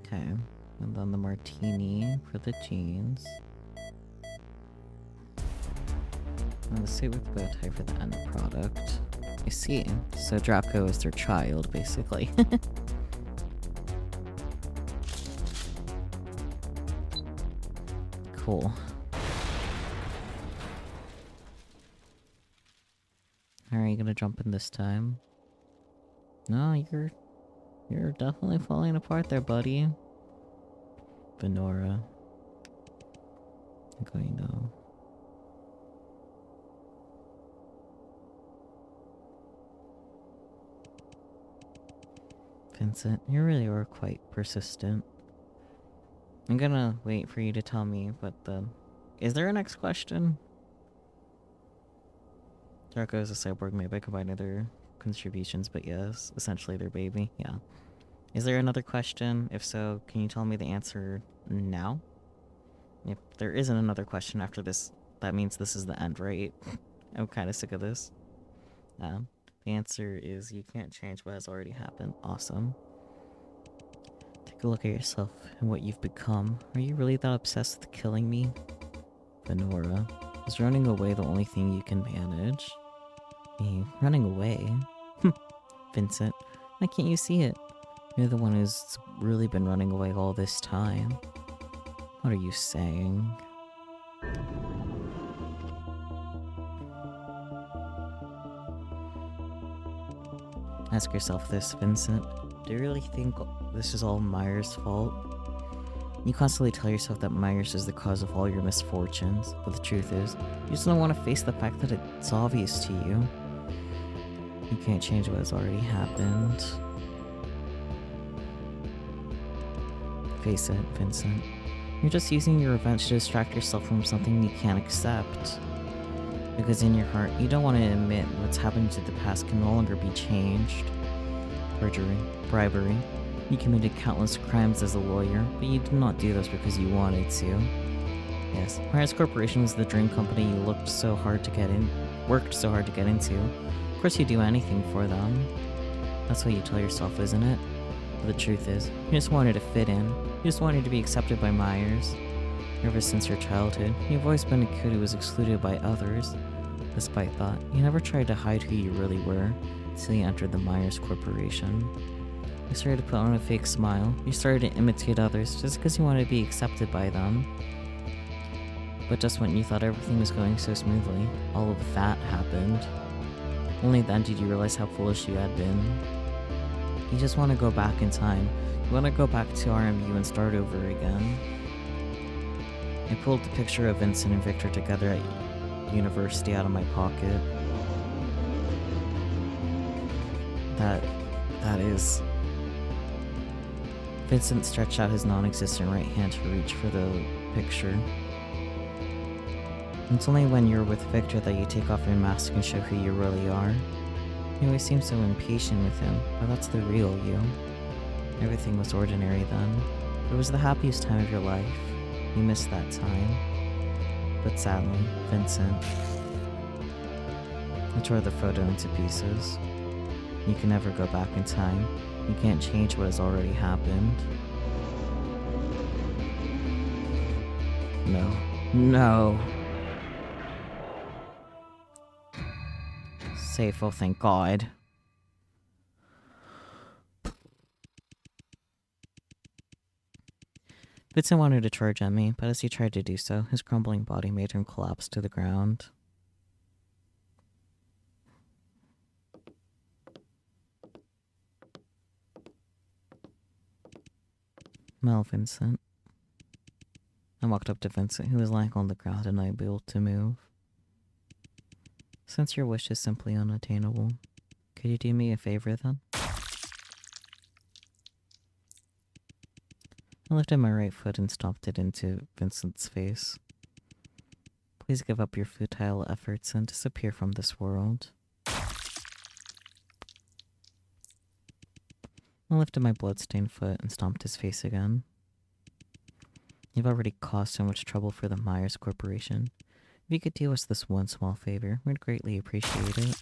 Speaker 1: okay, and then the martini for the jeans. And the suit with bow tie for the end product. I see. So Draco is their child, basically. Cool. Are you gonna jump in this time? No, you're definitely falling apart there, buddy. Venora. I'm going to... Vincent, you really are quite persistent. I'm gonna wait for you to tell me what the... Is there a next question? Draco is a cyborg made by combining their contributions, but yes, essentially their baby, yeah. Is there another question? If so, can you tell me the answer now? If there isn't another question after this, that means this is the end, right? I'm kinda sick of this. The answer is you can't change what has already happened. Awesome. Take a look at yourself and what you've become. Are you really that obsessed with killing me? Venora. Is running away the only thing you can manage? Me? Running away? Vincent. Why can't you see it? You're the one who's really been running away all this time. What are you saying? Ask yourself this, Vincent. Do you really think this is all Myers' fault? You constantly tell yourself that Myers is the cause of all your misfortunes, but the truth is, you just don't want to face the fact that it's obvious to you. You can't change what has already happened. Face it, Vincent. You're just using your revenge to distract yourself from something you can't accept. Because in your heart, you don't want to admit what's happened to the past can no longer be changed. Perjury, bribery. You committed countless crimes as a lawyer, but you did not do those because you wanted to. Yes, Myers Corporation was the dream company you worked so hard to get into. Of course you'd do anything for them. That's what you tell yourself, isn't it? But the truth is, you just wanted to fit in. You just wanted to be accepted by Myers. Ever since your childhood, you've always been a kid who was excluded by others. Despite that, you never tried to hide who you really were until you entered the Myers Corporation. You started to put on a fake smile. You started to imitate others just because you wanted to be accepted by them. But just when you thought everything was going so smoothly, all of that happened. Only then did you realize how foolish you had been. You just want to go back in time. You want to go back to RMU and start over again. I pulled the picture of Vincent and Victor together at university out of my pocket. Vincent stretched out his non-existent right hand to reach for the picture. It's only when you're with Victor that you take off your mask and show who you really are. You always seem so impatient with him, but that's the real you. Everything was ordinary then. It was the happiest time of your life. You missed that time. But sadly, Vincent, I tore the photo into pieces. You can never go back in time. You can't change what has already happened. No. No. Safe, oh thank God. Vincent wanted to charge at me, but as he tried to do so, his crumbling body made him collapse to the ground. Well, Vincent. I walked up to Vincent, who was lying on the ground and unable to move. Since your wish is simply unattainable, could you do me a favor then? I lifted my right foot and stomped it into Vincent's face. Please give up your futile efforts and disappear from this world. I lifted my bloodstained foot and stomped his face again. You've already caused so much trouble for the Myers Corporation. If you could do us this one small favor, we'd greatly appreciate it.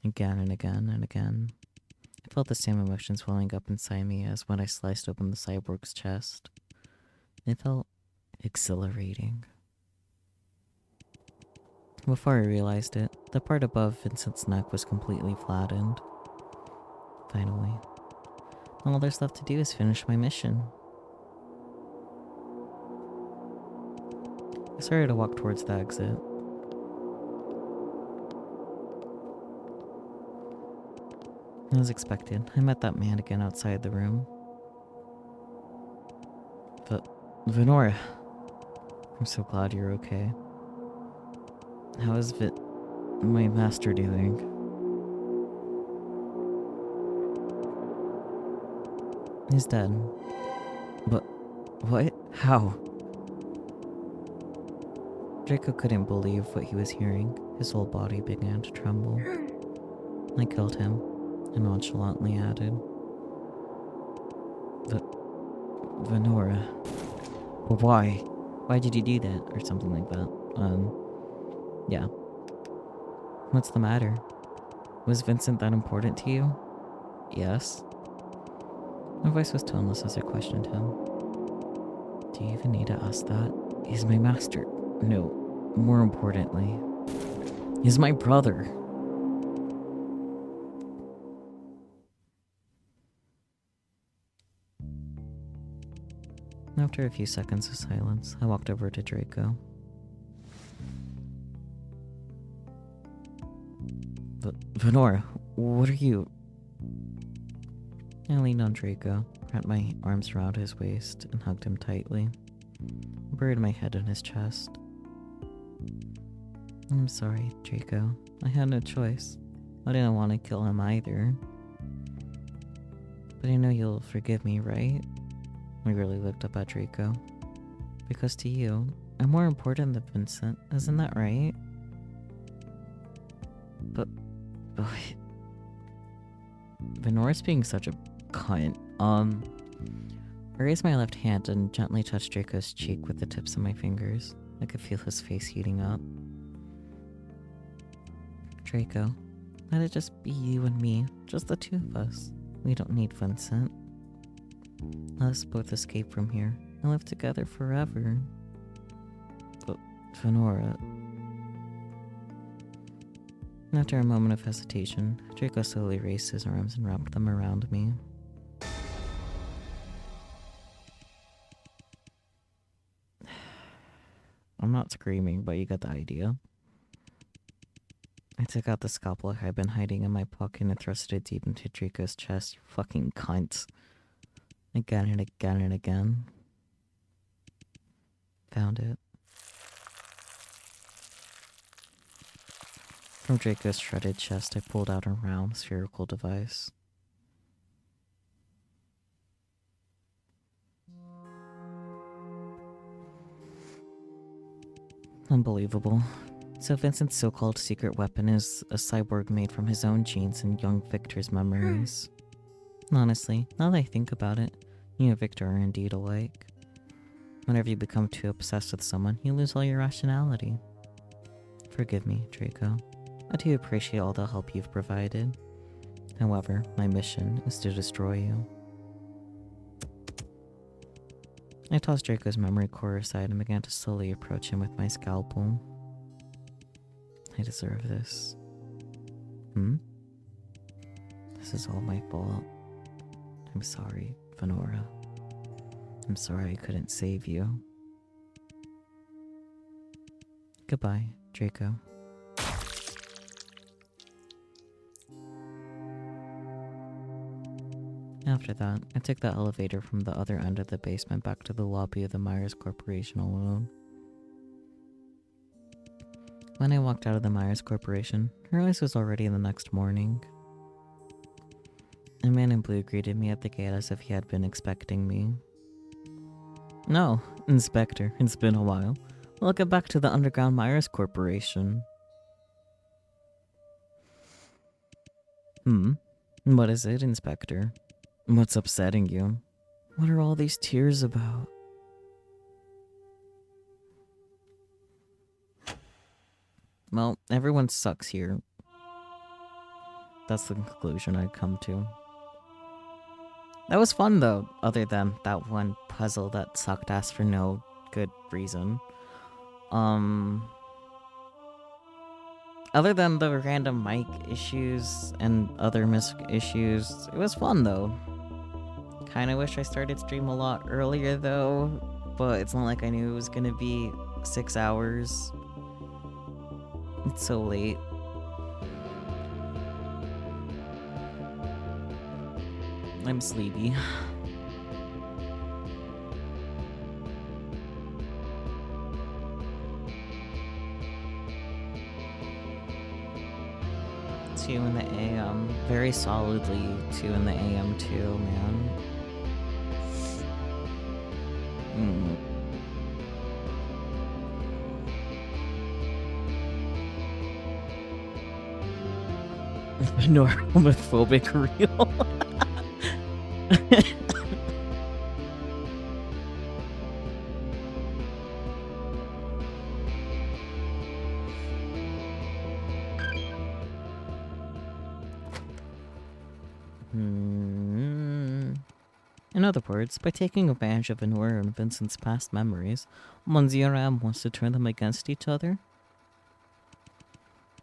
Speaker 1: Again and again and again. I felt the same emotions welling up inside me as when I sliced open the cyborg's chest. It felt exhilarating. Before I realized it, the part above Vincent's neck was completely flattened. Finally, all there's left to do is finish my mission. I started to walk towards the exit. As expected, I met that man again outside the room. But, Venora, I'm so glad you're okay. How is my master doing? He's dead. But, what? How? Draco couldn't believe what he was hearing. His whole body began to tremble. I killed him, and nonchalantly added, But, Venora, but why? Why did you do that? Or something like that. Yeah. What's the matter? Was Vincent that important to you? Yes. My voice was toneless as I questioned him. Do you even need to ask that? He's my master. No, more importantly, he's my brother. After a few seconds of silence, I walked over to Draco. But, Venora, what are you... I leaned on Draco, wrapped my arms around his waist, and hugged him tightly. I buried my head in his chest. I'm sorry, Draco. I had no choice. I didn't want to kill him either. But I know you'll forgive me, right? I really looked up at Draco. Because to you, I'm more important than Vincent, isn't that right? But... Venora's being such a cunt. I raised my left hand and gently touched Draco's cheek with the tips of my fingers. I could feel his face heating up. Draco, let it just be you and me, just the two of us. We don't need Vincent. Let us both escape from here and live together forever. But, Venora... After a moment of hesitation, Draco slowly raised his arms and wrapped them around me. I'm not screaming, but you got the idea. I took out the scalpel I had been hiding in my pocket and thrust it deep into Draco's chest. You fucking cunt. Again and again and again. Found it. From Draco's shredded chest, I pulled out a round, spherical device. Unbelievable. So Vincent's so-called secret weapon is a cyborg made from his own genes and young Victor's memories. Honestly, now that I think about it, you and Victor are indeed alike. Whenever you become too obsessed with someone, you lose all your rationality. Forgive me, Draco. I do appreciate all the help you've provided. However, my mission is to destroy you. I tossed Draco's memory core aside and began to slowly approach him with my scalpel. I deserve this. This is all my fault. I'm sorry, Venora. I'm sorry I couldn't save you. Goodbye, Draco. After that, I took the elevator from the other end of the basement back to the lobby of the Myers Corporation alone. When I walked out of the Myers Corporation, I realized it was already the next morning. A man in blue greeted me at the gate as if he had been expecting me. No, Inspector, it's been a while. Welcome back to the underground Myers Corporation. What is it, Inspector? What's upsetting you? What are all these tears about? Well, everyone sucks here. That's the conclusion I'd come to. That was fun though, other than that one puzzle that sucked ass for no good reason. Other than the random mic issues and other issues, it was fun though. Kinda wish I started stream a lot earlier though, but it's not like I knew it was gonna be 6 hours. It's so late. I'm sleepy. Two in the AM. Very solidly 2 in the AM too, man. No homophobic real. In other words, by taking advantage of Venora and Vincent's past memories, Monsieur M wants to turn them against each other?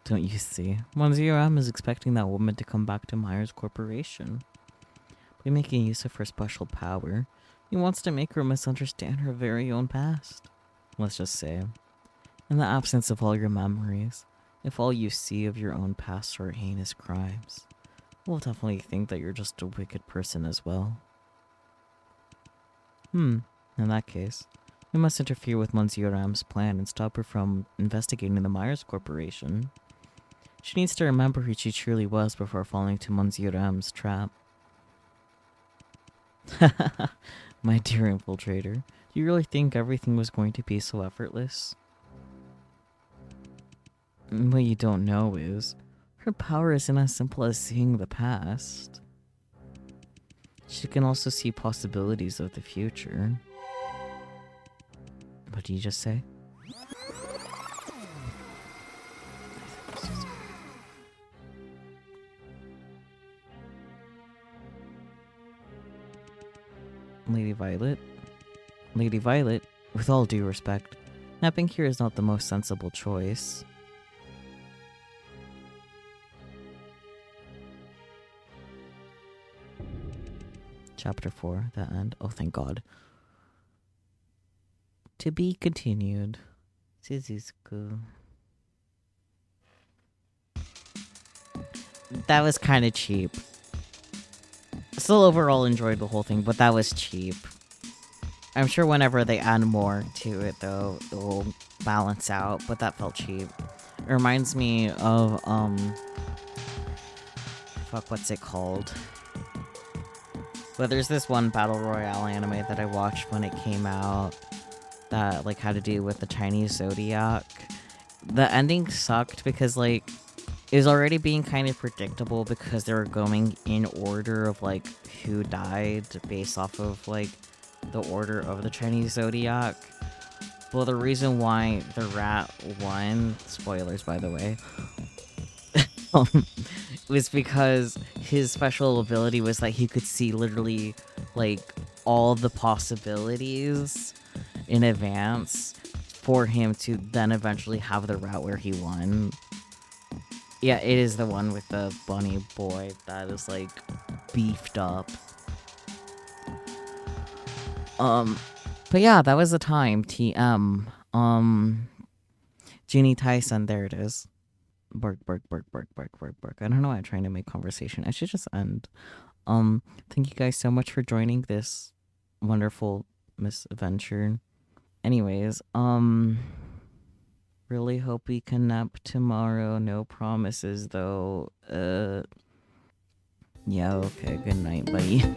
Speaker 1: Don't you see? Monsieur M is expecting that woman to come back to Myers Corporation. By making use of her special power, he wants to make her misunderstand her very own past. Let's just say, in the absence of all your memories, if all you see of your own past are heinous crimes, we'll definitely think that you're just a wicked person as well. In that case, we must interfere with Monsieur M's plan and stop her from investigating the Myers Corporation. She needs to remember who she truly was before falling to Monsieur M's trap. My dear infiltrator, do you really think everything was going to be so effortless? What you don't know is, her power isn't as simple as seeing the past. She can also see possibilities of the future. What did you just say? Lady Violet? Lady Violet, with all due respect, napping here is not the most sensible choice. Chapter 4, the end. Oh, thank God. To be continued. Suzuku. That was kind of cheap. Still overall enjoyed the whole thing, but that was cheap. I'm sure whenever they add more to it, though, it will balance out, but that felt cheap. It reminds me of, fuck, what's it called? But there's this one Battle Royale anime that I watched when it came out. that like had to do with the Chinese zodiac. The ending sucked because like it was already being kind of predictable because they were going in order of like who died based off of like the order of the Chinese zodiac. Well, the reason why the rat won, spoilers by the way, was because his special ability was that he could see literally like all the possibilities in advance for him to then eventually have the route where he won. Yeah, it is the one with the bunny boy that is like beefed up. But yeah, that was the time. TM. Jeannie Tyson, there it is. Bark, bark, bark, bark, bark, bark, bark. I don't know why I'm trying to make conversation. I should just end. Thank you guys so much for joining this wonderful misadventure. Anyways, really hope we connect tomorrow. No promises though. Yeah, okay, good night, bye.